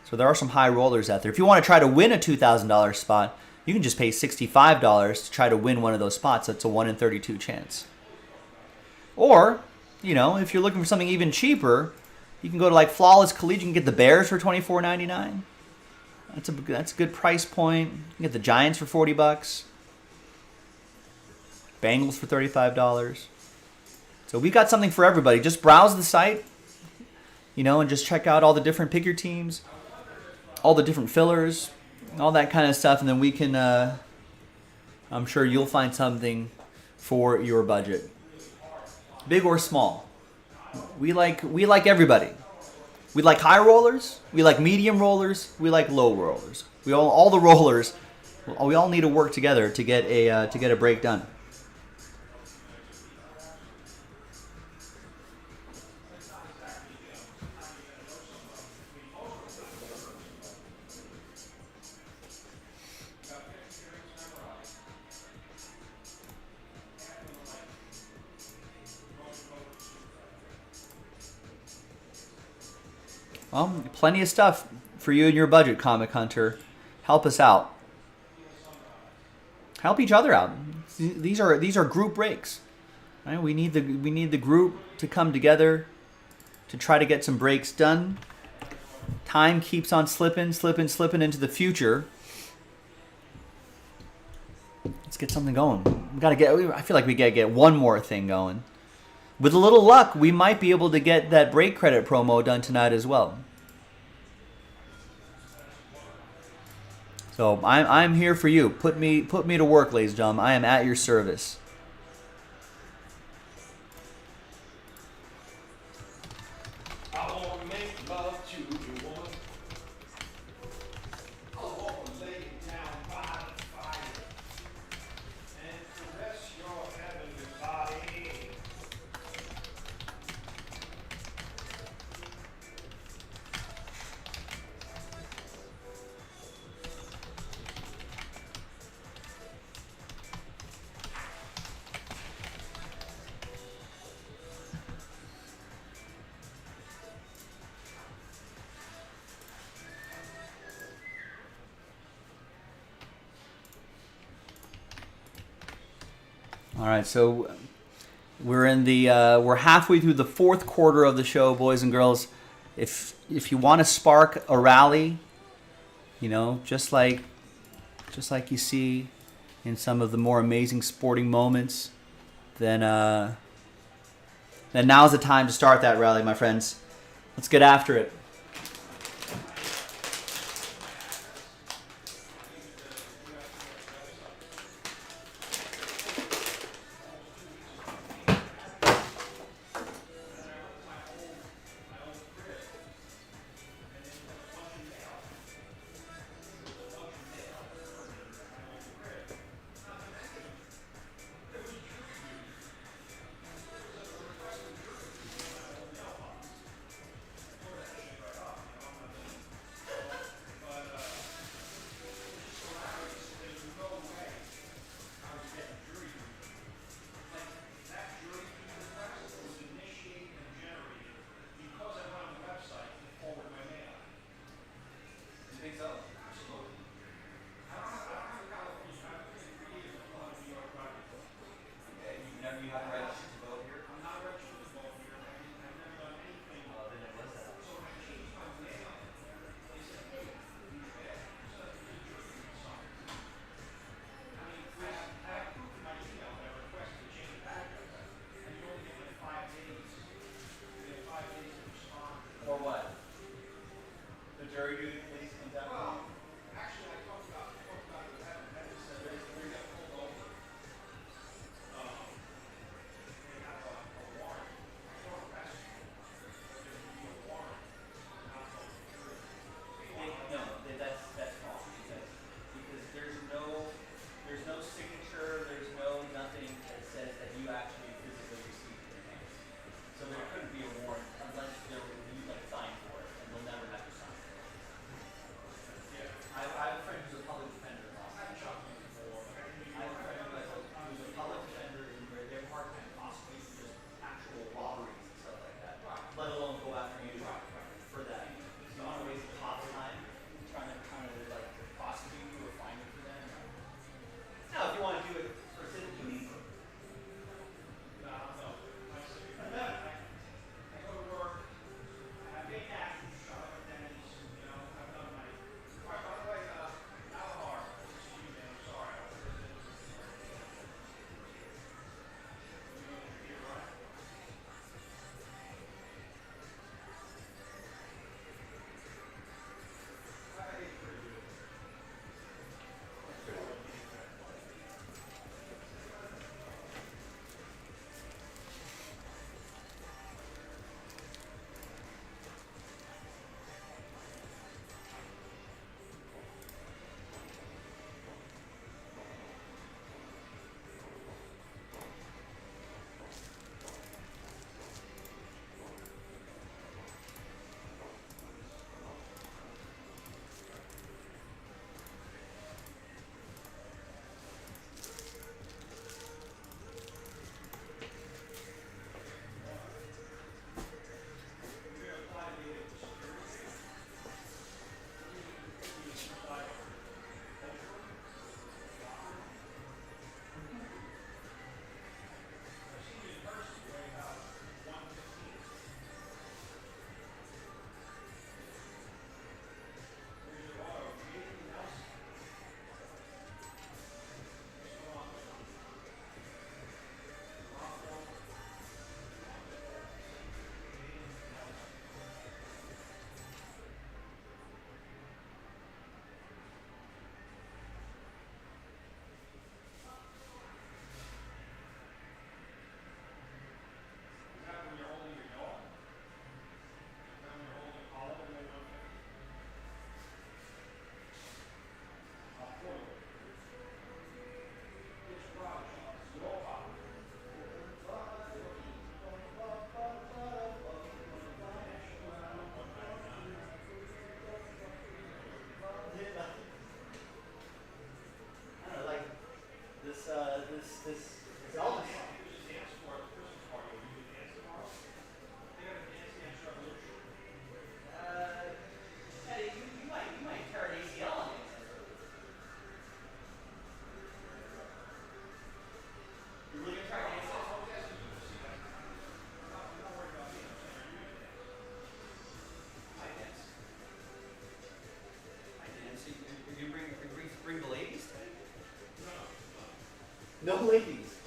So there are some high rollers out there. If you want to try to win a $2,000 spot, you can just pay $65 to try to win one of those spots. That's a 1 in 32 chance. Or, you know, if you're looking for something even cheaper, you can go to like Flawless Collegiate and get the Bears for $24.99. That's a good price point. You can get the Giants for $40. Bengals for $35. So we got something for everybody. Just browse the site, you know, and just check out all the different pick your teams, all the different fillers, all that kind of stuff, and then we can, I'm sure you'll find something for your budget. Big or small. We like everybody. We like high rollers, we like medium rollers, we like low rollers. All the rollers, we all need to work together to get a break done. Well, plenty of stuff for you and your budget, Comic Hunter. Help us out. help each other out. These are group breaks. Right? We need the group to come together to try to get some breaks done. Time keeps on slipping into the future. Let's get something going. I feel like we gotta get one more thing going. With a little luck, we might be able to get that break credit promo done tonight as well. So I'm here for you. Put me to work, ladies and gentlemen. I am at your service. I wanna make love to you, woman. I wanna lay you down by the fire and caress your heavenly body. All right, so we're we're halfway through the fourth quarter of the show, boys and girls. If you want to spark a rally, you know, just like you see in some of the more amazing sporting moments, then now's the time to start that rally, my friends. Let's get after it. No ladies.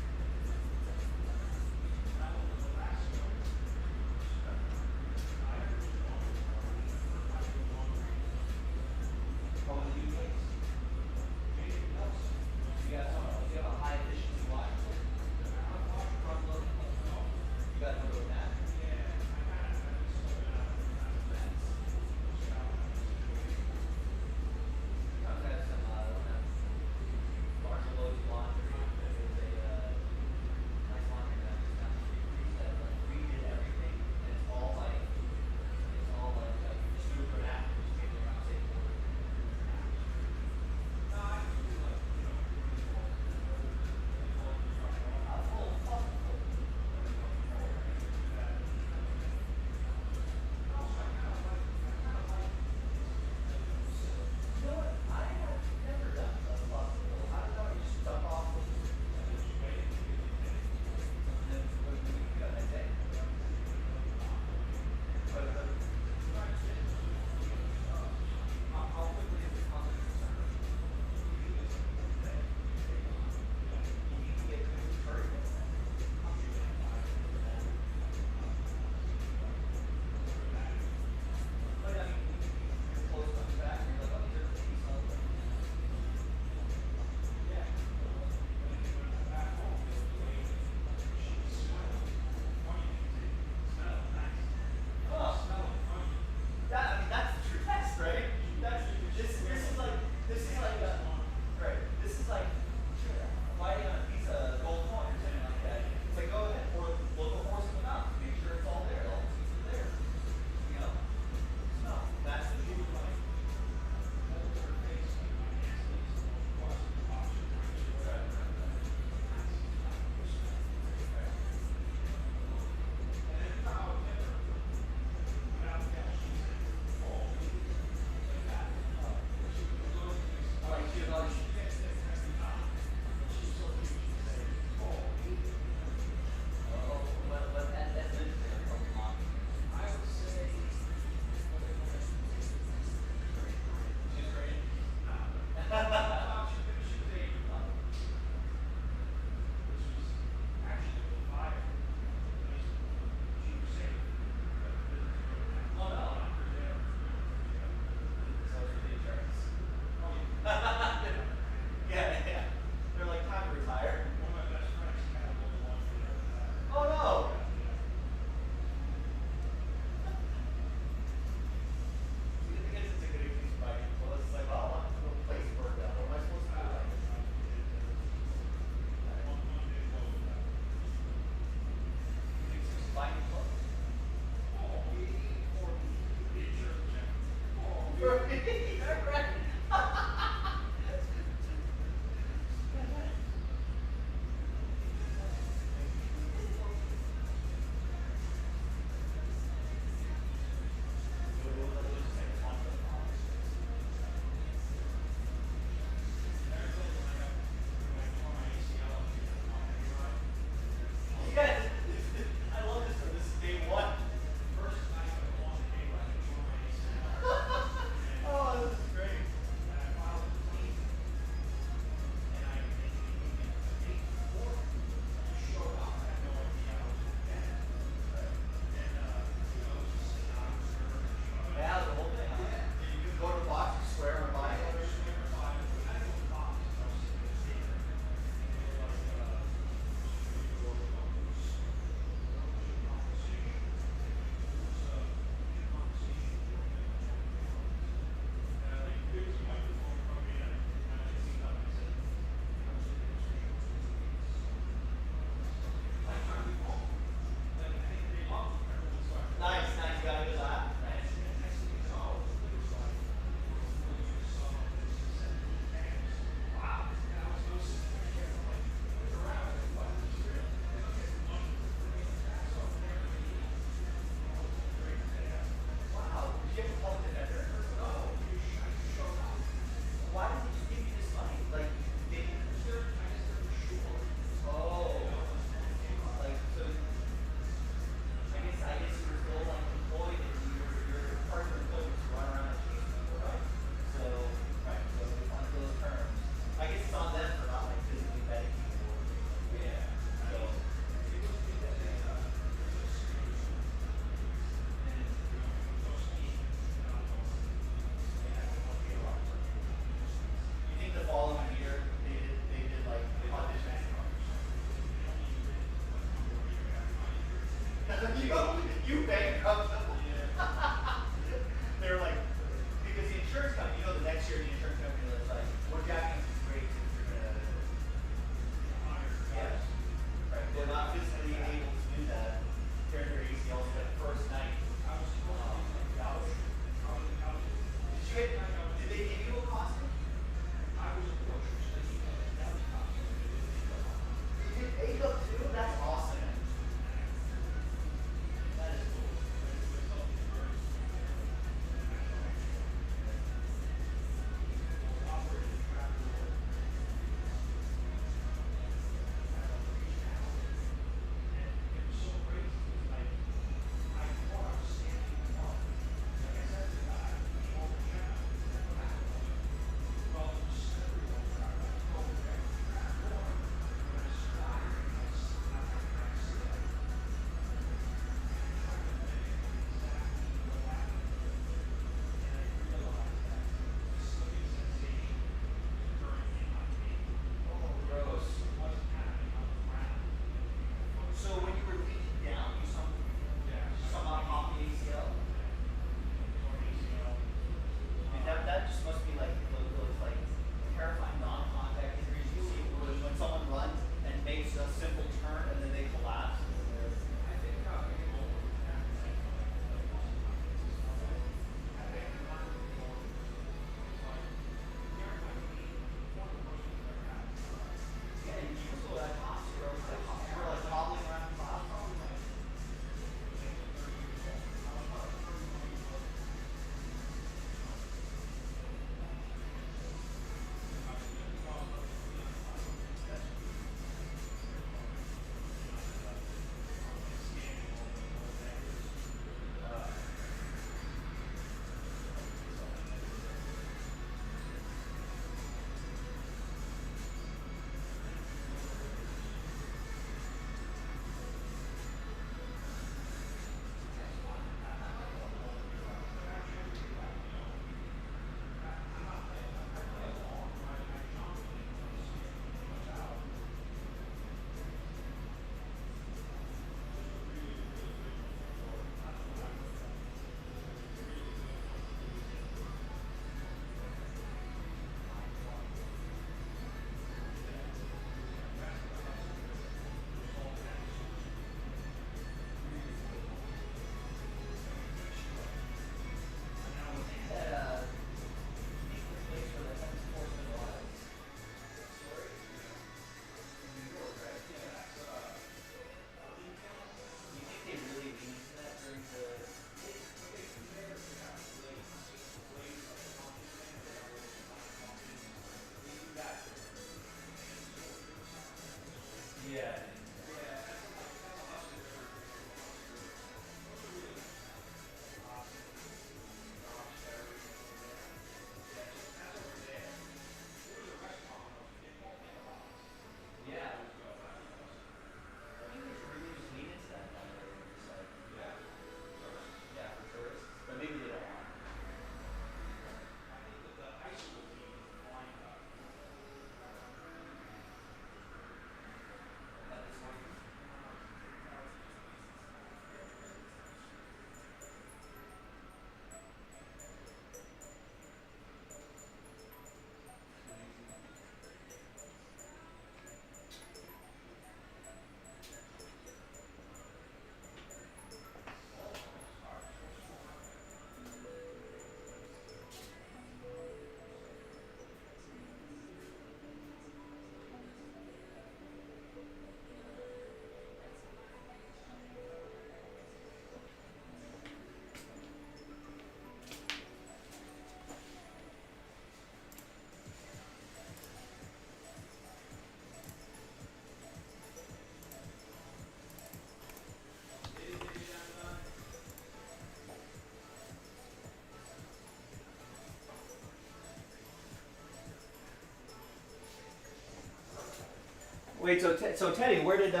Wait, so Teddy, where did so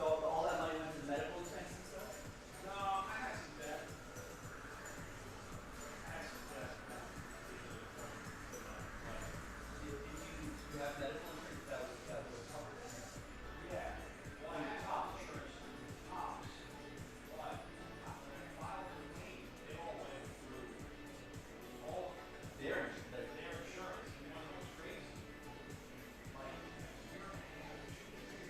all that money went to the medical expense and stuff? No, I had some debt. I had some debt. Did you have medical insurance that was covered? Yeah. Well, I had top insurance. Tops. But when I filed the claim, they all went through all Their their insurance. You know what's crazy? Like, a year and a half, 2 years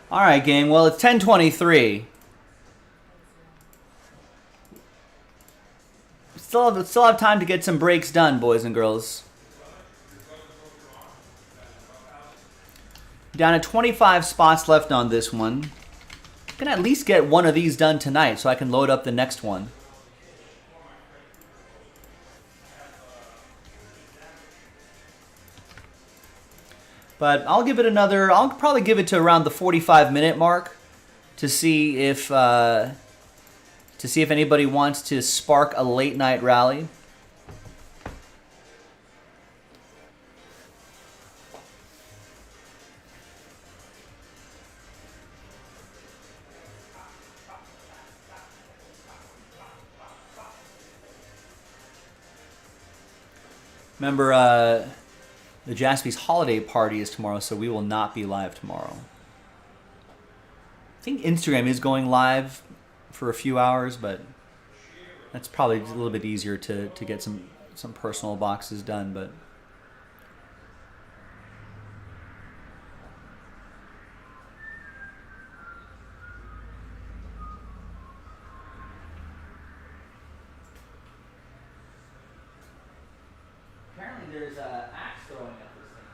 All right, gang. Well, it's 10:23. Still have time to get some breaks done, boys and girls. Down to 25 spots left on this one. I'm gonna at least get one of these done tonight so I can load up the next one. But I'll give it another. I'll probably give it to around the 45-minute mark to see if anybody wants to spark a late night rally. Remember, the Jaspy's holiday party is tomorrow, so we will not be live tomorrow. I think Instagram is going live for a few hours, but that's probably a little bit easier to get some personal boxes done. But apparently there's axe throwing at this thing.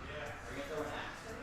Yeah. Are you gonna throw an axe at it?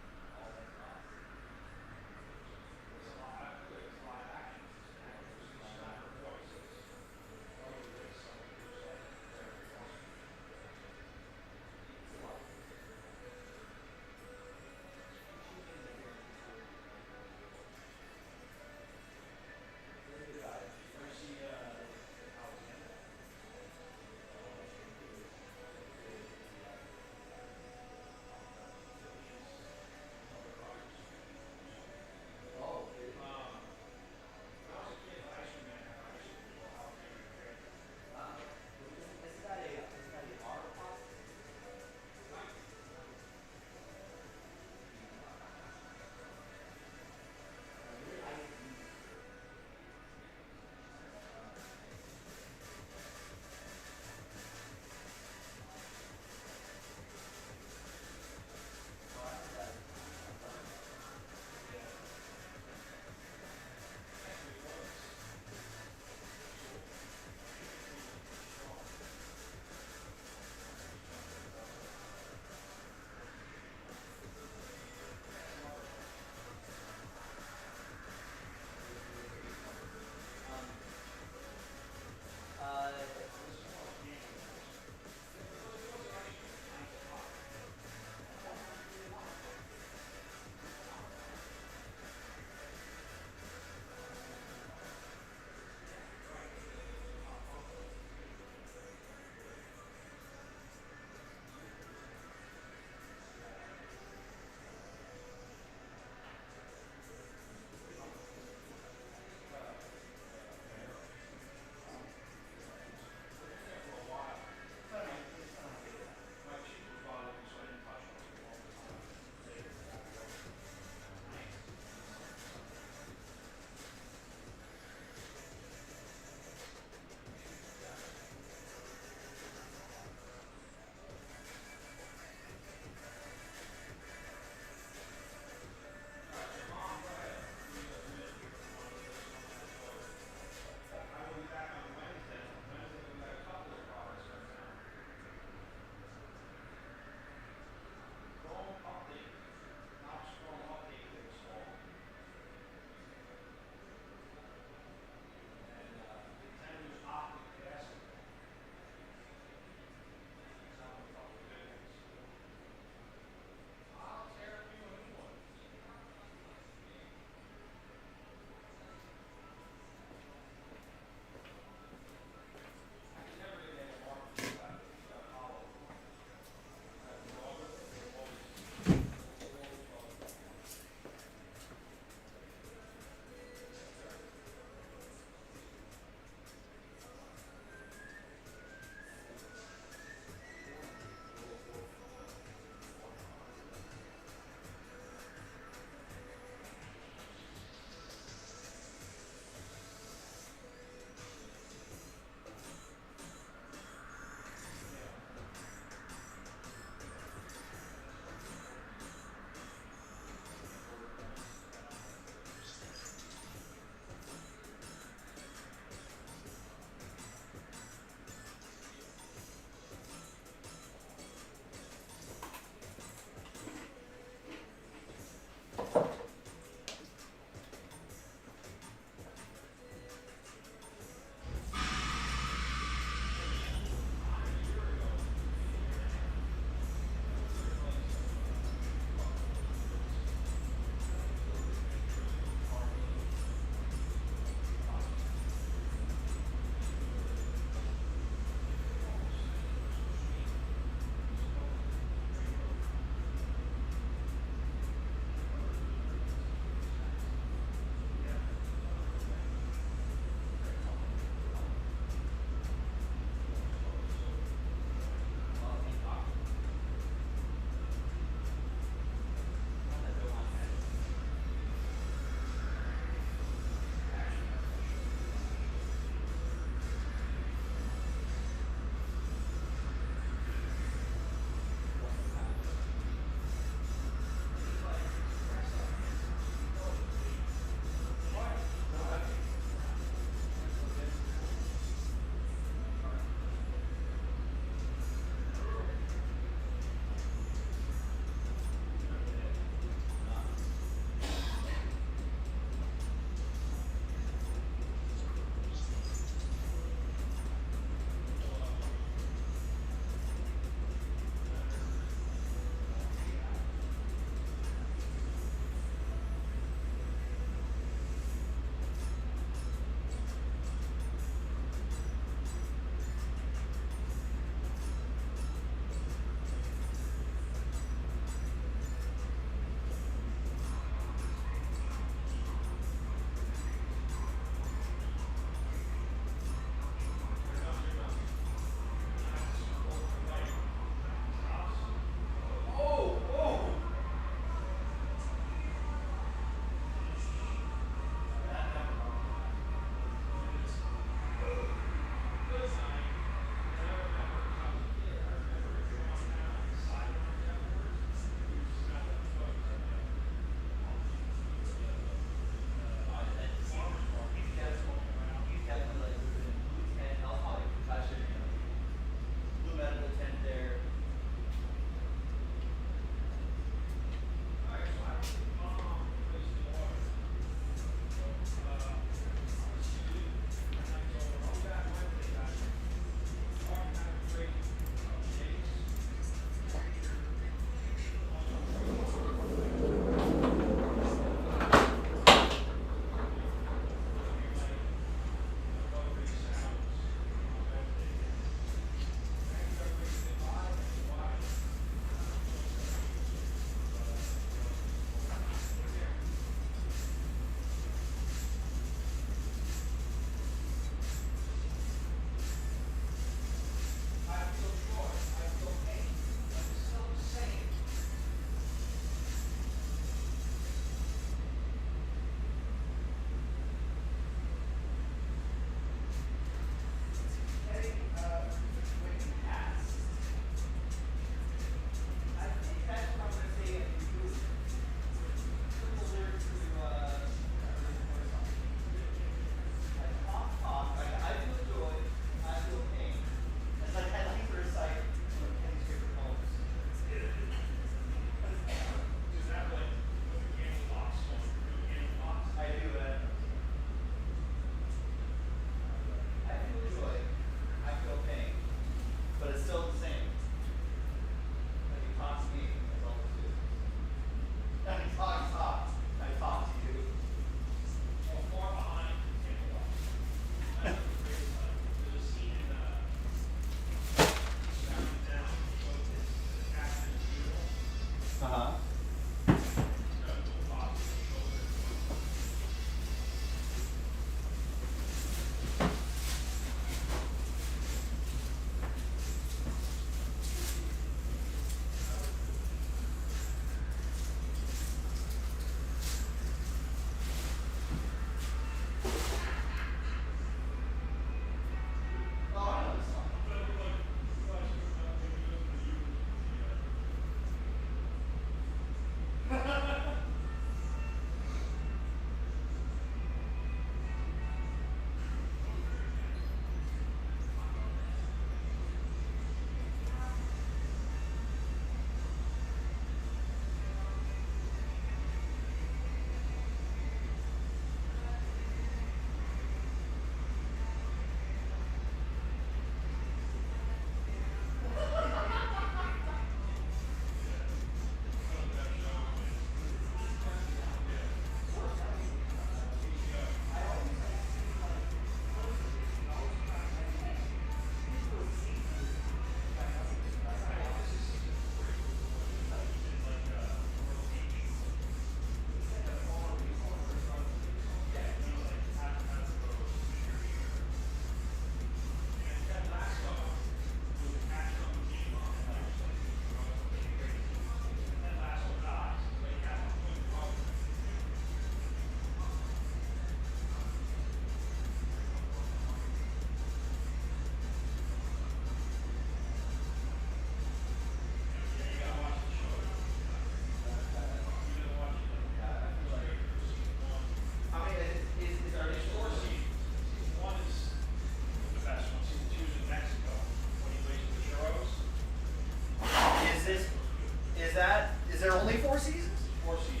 Is there only 4 seasons? 4 seasons.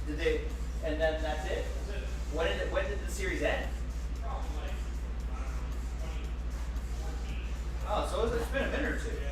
Did they? And then that's it. That's it. When did the series end? Probably like, I don't know, 2014. Oh, so it's been a minute or two. Yeah.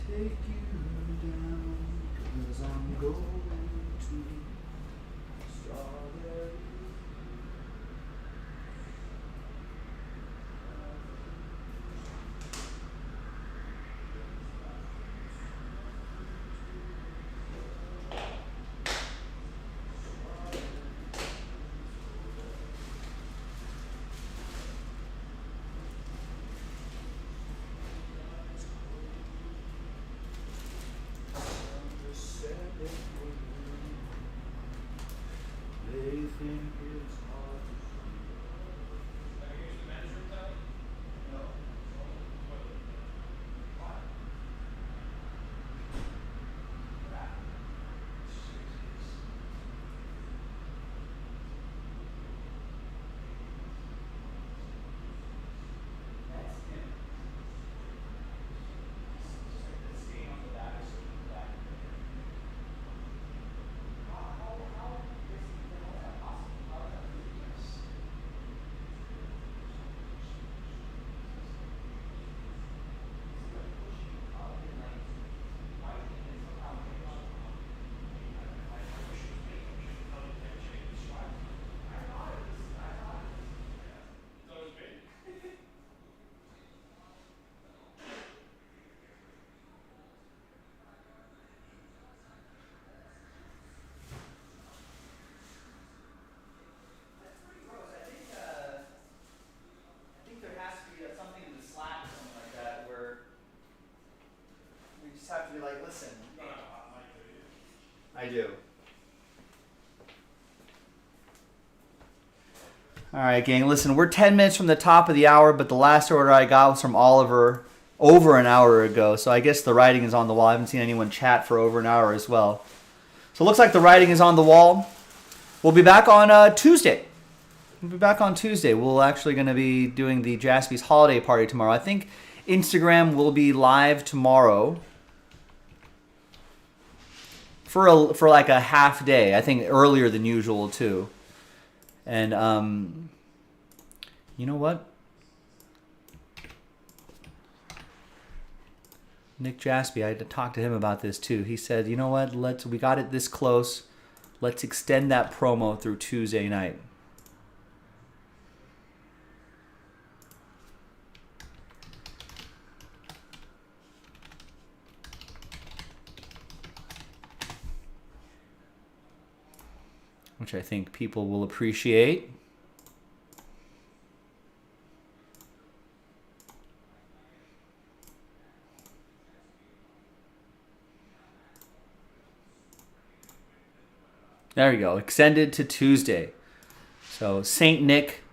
Take you down, 'cause I'm going to strawberry. They think it's hard to Have you used the men's room towel? no. Why? That's him. The stain on the back is so black. How is that possible? How is that possible? Thought it was me. That's pretty gross. I think there has to be something in the Slack or something like that where we just have to be like, listen. You don't have a hot mic, do you? I do. All right, gang. Listen, we're 10 minutes from the top of the hour, but the last order I got was from Oliver over an hour ago. So I guess the writing is on the wall. I haven't seen anyone chat for over an hour as well. So it looks like the writing is on the wall. We'll be back on Tuesday. We'll be back on Tuesday. We're actually going to be doing the Jaspy's holiday party tomorrow. I think Instagram will be live tomorrow for like a half day. I think earlier than usual too. And you know what? Nick Jaspy, I had to talk to him about this too. He said, you know what? We got it this close. Let's extend that promo through Tuesday night. Which I think people will appreciate. There we go. Extended to Tuesday. So Saint Nick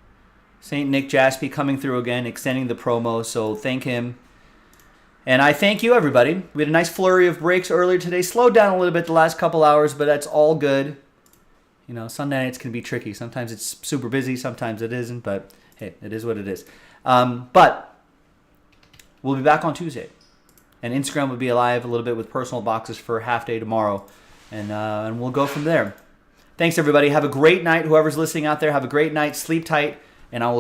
Jaspy coming through again, extending the promo. So thank him. And I thank you, everybody. We had a nice flurry of breaks earlier today. Slowed down a little bit the last couple hours, but that's all good. You know, Sunday nights can be tricky. Sometimes it's super busy, sometimes it isn't, but hey, it is what it is. But we'll be back on Tuesday. And Instagram will be alive a little bit with personal boxes for half day tomorrow. And we'll go from there. Thanks, everybody. Have a great night. Whoever's listening out there, have a great night. Sleep tight. And I will